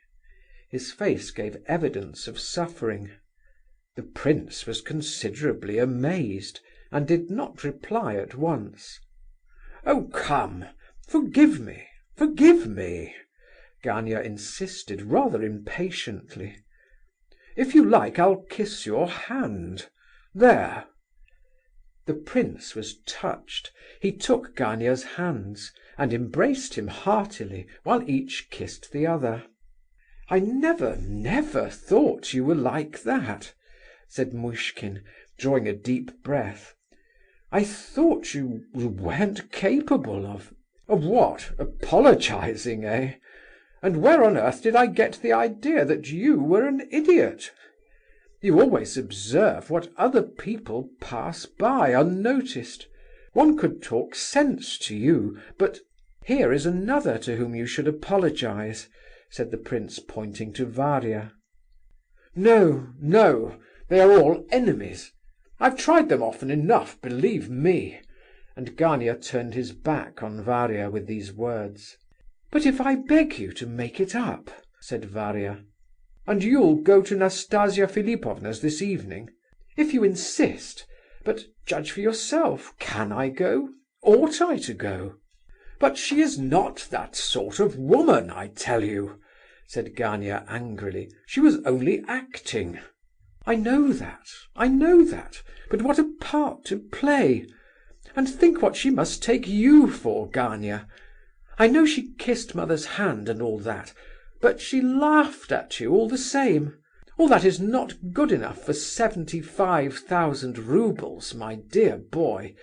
His face gave evidence of suffering. The prince was considerably amazed, and did not reply at once. "Oh, come, forgive me, forgive me," Gania insisted rather impatiently. "If you like, I'll kiss your hand. There." The prince was touched. He took Gania's hands, and embraced him heartily, while each kissed the other. "I never thought you were like that," said Muishkin, drawing a deep breath. "I thought you weren't capable of—" "Of what? Apologizing, eh? And where on earth did I get the idea that you were an idiot? You always observe what other people pass by unnoticed. One could talk sense to you, but here is another to whom you should apologize," said the prince, pointing to Varia. "No, no, they are all enemies. I've tried them often enough, believe me," and Gania turned his back on Varia with these words. "But if I beg you to make it up?" said Varia. "And you'll go to Nastasia Philipovna's this evening?" "If you insist. But judge for yourself. Can I go? Ought I to go?" "But she is not that sort of woman, I tell you," said Gania angrily. "She was only acting." I know that, but what a part to play! And think what she must take you for, Gania. I know she kissed mother's hand and all that, but she laughed at you all the same. All that is not good enough for 75,000 roubles, my dear boy.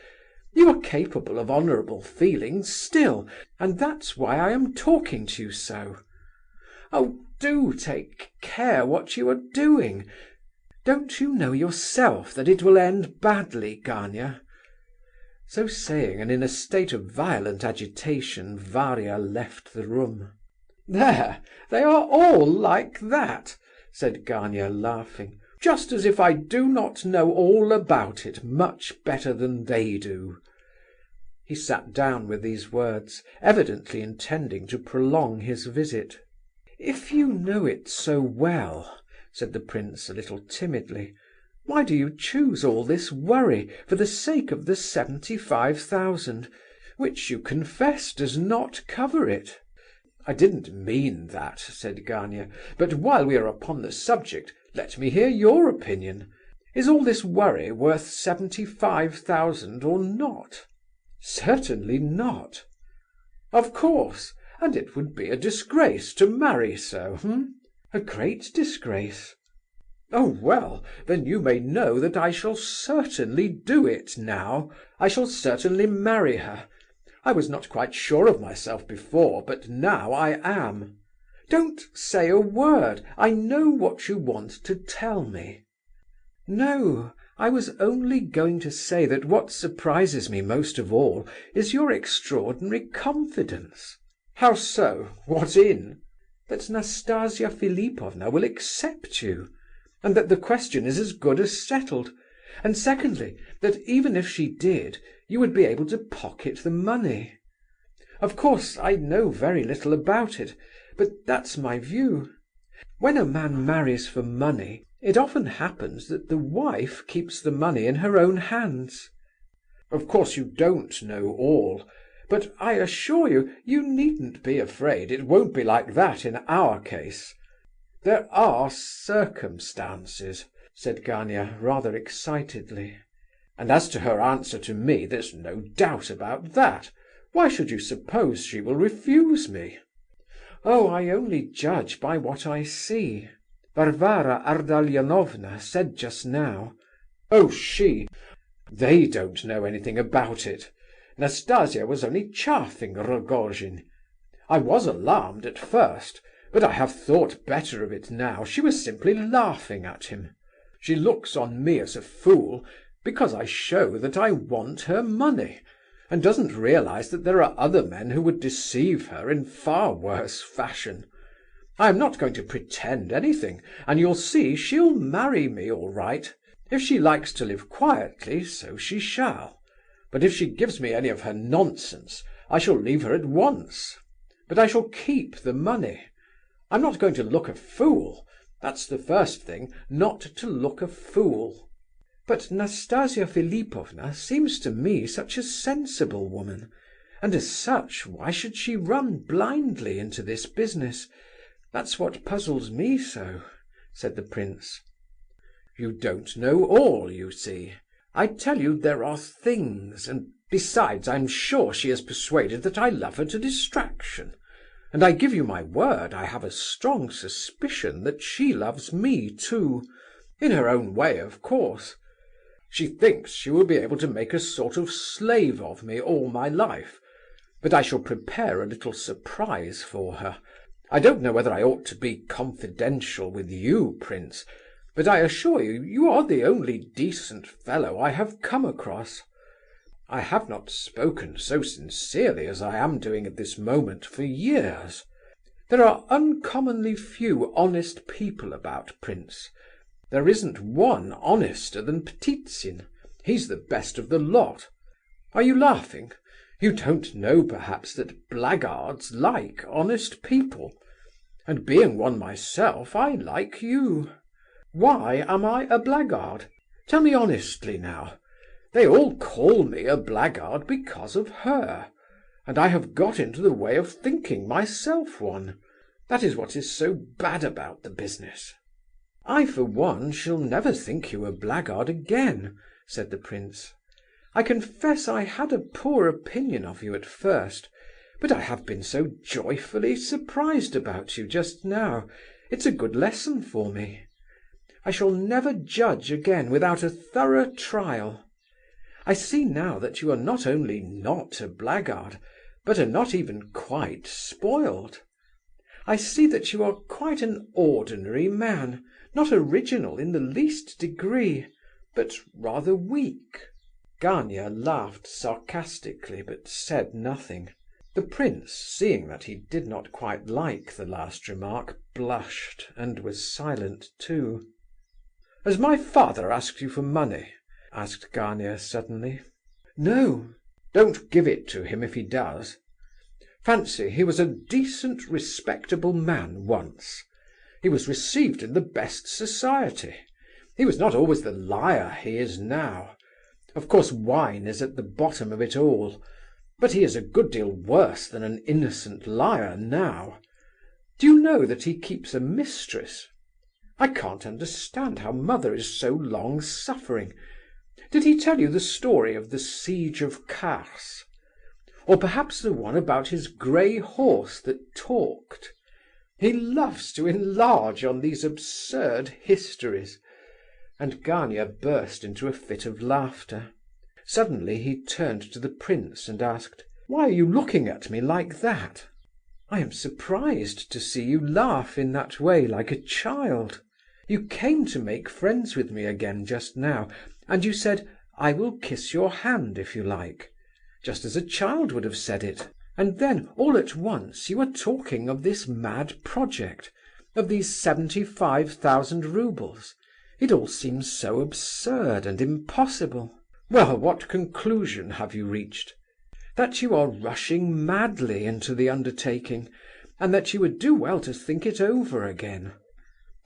You are capable of honourable feelings still, and that's why I am talking to you so. Oh, do take care what you are doing. Don't you know yourself that it will end badly, Gania?" So saying, and in a state of violent agitation, Varia left the room. "There, they are all like that," said Gania, laughing. "Just as if I do not know all about it much better than they do." He sat down with these words, evidently intending to prolong his visit. "If you know it so well," said the prince a little timidly, "why do you choose all this worry for the sake of the 75,000, which you confess does not cover it?" "I didn't mean that," said Gania, "but while we are upon the subject, let me hear your opinion. Is all this worry worth 75,000 or not?" "Certainly not." "Of course, and it would be a disgrace to marry so, "A great disgrace." "Oh, well, then you may know that I shall certainly do it now. I shall certainly marry her. I was not quite sure of myself before, but now I am." "Don't say a word. I know what you want to tell me." "No, I was only going to say that what surprises me most of all is your extraordinary confidence." "How so? What in?" "That Nastasia Philipovna will accept you, and that the question is as good as settled. And secondly, that even if she did, you would be able to pocket the money. Of course, I know very little about it, but that's my view. When a man marries for money, it often happens that the wife keeps the money in her own hands." "Of course you don't know all, but I assure you, you needn't be afraid, it won't be like that in our case. There are circumstances," said Gania, rather excitedly. "And as to her answer to me, there's no doubt about that. Why should you suppose she will refuse me?" "Oh, I only judge by what I see. Varvara Ardalionovna said just now—" "Oh, she! They don't know anything about it. Nastasia was only chaffing Rogojin. I was alarmed at first, but I have thought better of it now. She was simply laughing at him. She looks on me as a fool because I show that I want her money, and doesn't realize that there are other men who would deceive her in far worse fashion. I am not going to pretend anything, and you'll see she'll marry me all right. If she likes to live quietly, so she shall. But if she gives me any of her nonsense, I shall leave her at once. But I shall keep the money. I'm not going to look a fool. That's the first thing, not to look a fool. But Nastasia Philipovna seems to me such a sensible woman, and as such, why should she run blindly into this business? That's what puzzles me so," said the prince. "You don't know all, you see. I tell you there are things, and besides, I'm sure she is persuaded that I love her to distraction. And I give you my word, I have a strong suspicion that she loves me too, in her own way, of course. She thinks she will be able to make a sort of slave of me all my life, but I shall prepare a little surprise for her. I don't know whether I ought to be confidential with you, prince, but I assure you, you are the only decent fellow I have come across. I have not spoken so sincerely as I am doing at this moment for years. There are uncommonly few honest people about, prince. There isn't one honester than Ptitsin. He's the best of the lot. Are you laughing? You don't know, perhaps, that blackguards like honest people. And being one myself, I like you. Why am I a blackguard? Tell me honestly now. They all call me a blackguard because of her, and I have got into the way of thinking myself one. That is what is so bad about the business." "I, for one, shall never think you a blackguard again," said the prince. "I confess I had a poor opinion of you at first, but I have been so joyfully surprised about you just now. It's a good lesson for me. I shall never judge again without a thorough trial. I see now that you are not only not a blackguard, but are not even quite spoiled. I see that you are quite an ordinary man, not original in the least degree, but rather weak." Gania laughed sarcastically, but said nothing. The prince, seeing that he did not quite like the last remark, blushed, and was silent too. "Has my father asked you for money?" asked Gania suddenly. "No." "Don't give it to him if he does. Fancy, he was a decent, respectable man once. He was received in the best society. He was not always the liar he is now. Of course wine is at the bottom of it all, but he is a good deal worse than an innocent liar now. Do you know that he keeps a mistress? I can't understand how mother is so long-suffering. Did he tell you the story of the siege of Kars? Or perhaps the one about his grey horse that talked? He loves to enlarge on these absurd histories." And Gania burst into a fit of laughter. Suddenly he turned to the prince and asked, "Why are you looking at me like that?" "I am surprised to see you laugh in that way, like a child. You came to make friends with me again just now, and you said, 'I will kiss your hand if you like,' just as a child would have said it. And then, all at once, you are talking of this mad project, of these 75,000 roubles. It all seems so absurd and impossible." "Well, what conclusion have you reached?" "That you are rushing madly into the undertaking, and that you would do well to think it over again.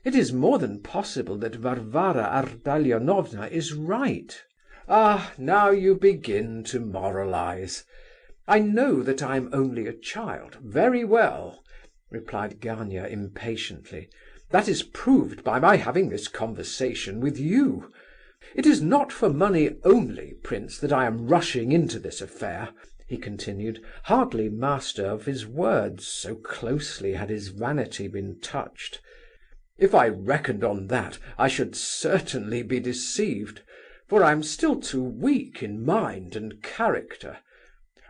It is more than possible that Varvara Ardalionovna is right." "Ah, now you begin to moralize. I know that I am only a child, very well," replied Gania impatiently. "That is proved by my having this conversation with you. It is not for money only, prince, that I am rushing into this affair," he continued, hardly master of his words, so closely had his vanity been touched. "If I reckoned on that, I should certainly be deceived, for I am still too weak in mind and character.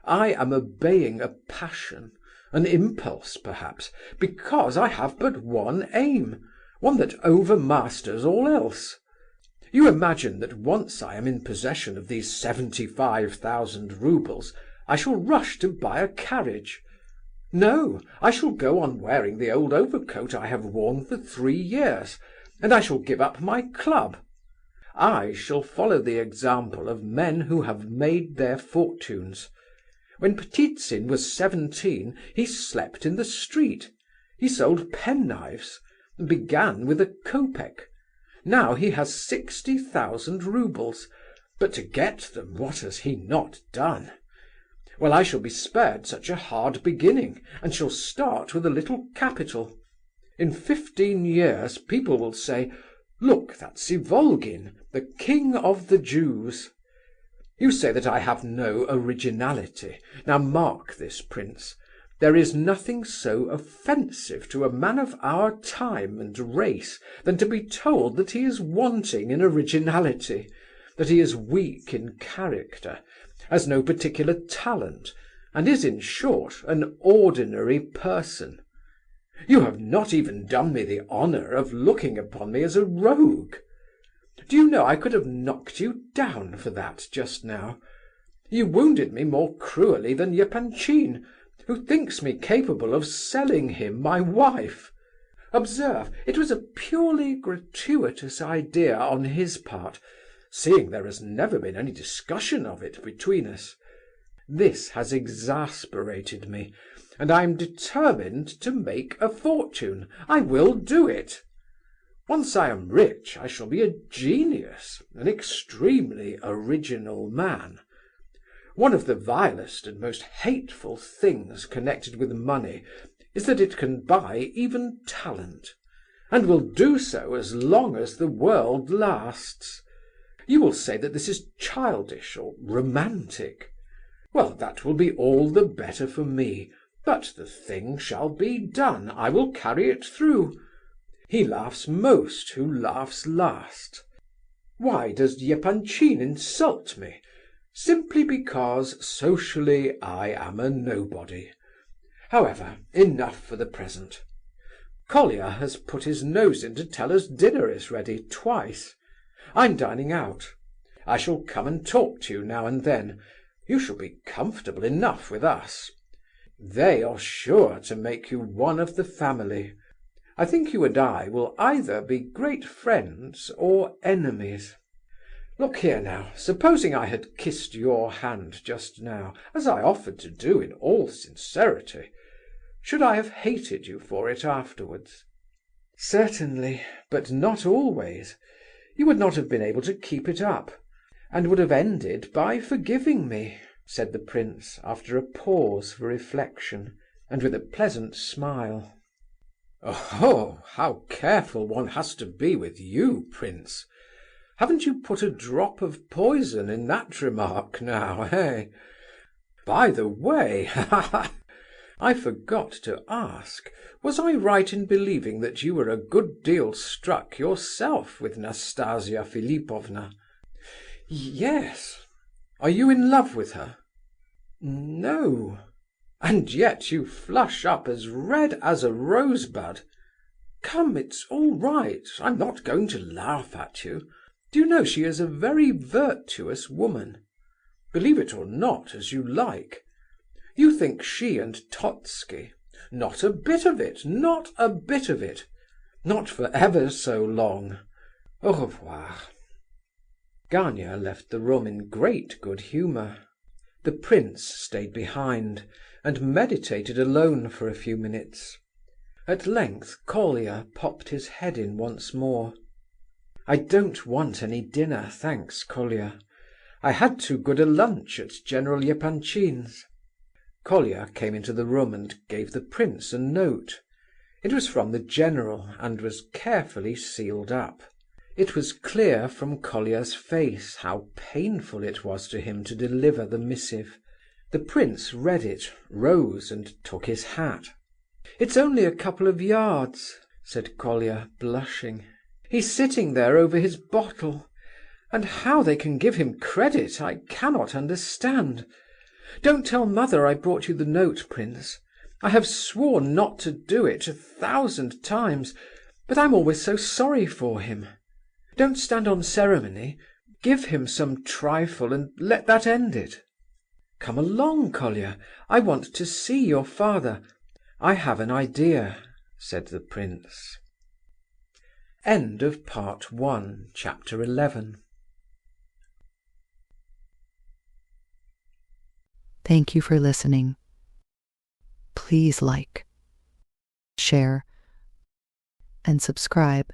I am obeying a passion, an impulse perhaps, because I have but one aim, one that overmasters all else. You imagine that once I am in possession of these 75,000 roubles, I shall rush to buy a carriage. No, I shall go on wearing the old overcoat I have worn for 3 years, and I shall give up my club. I shall follow the example of men who have made their fortunes. When Ptitsin was 17, he slept in the street. He sold penknives. Began with a kopeck. Now he has 60,000 roubles. But to get them, what has he not done? Well, I shall be spared such a hard beginning, and shall start with a little capital. In 15 years people will say, 'Look, that's Ivolgin, the king of the Jews.' You say that I have no originality. Now mark this, prince. There is nothing so offensive to a man of our time and race than to be told that he is wanting in originality, that he is weak in character, has no particular talent, and is, in short, an ordinary person. You have not even done me the honour of looking upon me as a rogue. Do you know I could have knocked you down for that just now? You wounded me more cruelly than Epanchin, who thinks me capable of selling him my wife. Observe, it was a purely gratuitous idea on his part, seeing there has never been any discussion of it between us. This has exasperated me, and I am determined to make a fortune. I will do it. Once I am rich, I shall be a genius, an extremely original man. One of the vilest and most hateful things connected with money is that it can buy even talent, and will do so as long as the world lasts. You will say that this is childish or romantic. Well, that will be all the better for me, but the thing shall be done. I will carry it through. He laughs most who laughs last. Why does Epanchin insult me? Simply because, socially, I am a nobody. However, enough for the present. Colia has put his nose in to tell us dinner is ready twice. I'm dining out. I shall come and talk to you now and then. You shall be comfortable enough with us. They are sure to make you one of the family. I think you and I will either be great friends or enemies. Look here now, supposing I had kissed your hand just now, as I offered to do in all sincerity, should I have hated you for it afterwards? Certainly, but not always. You would not have been able to keep it up, and would have ended by forgiving me, said the prince, after a pause for reflection, and with a pleasant smile. Oh, how careful one has to be with you, prince! Haven't you put a drop of poison in that remark now, eh? By the way, I forgot to ask, was I right in believing that you were a good deal struck yourself with Nastasia Philipovna? Yes. Are you in love with her? No. And yet you flush up as red as a rosebud. Come, it's all right. I'm not going to laugh at you. Do you know she is a very virtuous woman? Believe it or not, as you like. You think she and Totski? Not a bit of it, not a bit of it. Not for ever so long. Au revoir. Gania left the room in great good humour. The prince stayed behind, and meditated alone for a few minutes. At length Colia popped his head in once more. "I don't want any dinner, thanks, Colia. I had too good a lunch at General Epanchin's." Colia came into the room and gave the prince a note. It was from the general, and was carefully sealed up. It was clear from Colia's face how painful it was to him to deliver the missive. The prince read it, rose, and took his hat. "It's only a couple of yards," said Colia, blushing. "He's sitting there over his bottle, and how they can give him credit I cannot understand. Don't tell mother I brought you the note, prince. I have sworn not to do it 1,000 times, but I'm always so sorry for him. Don't stand on ceremony. Give him some trifle and let that end it. Come along, Colia. I want to see your father. I have an idea," said the prince. End of Part 1, Chapter 11. Thank you for listening. Please like, share, and subscribe.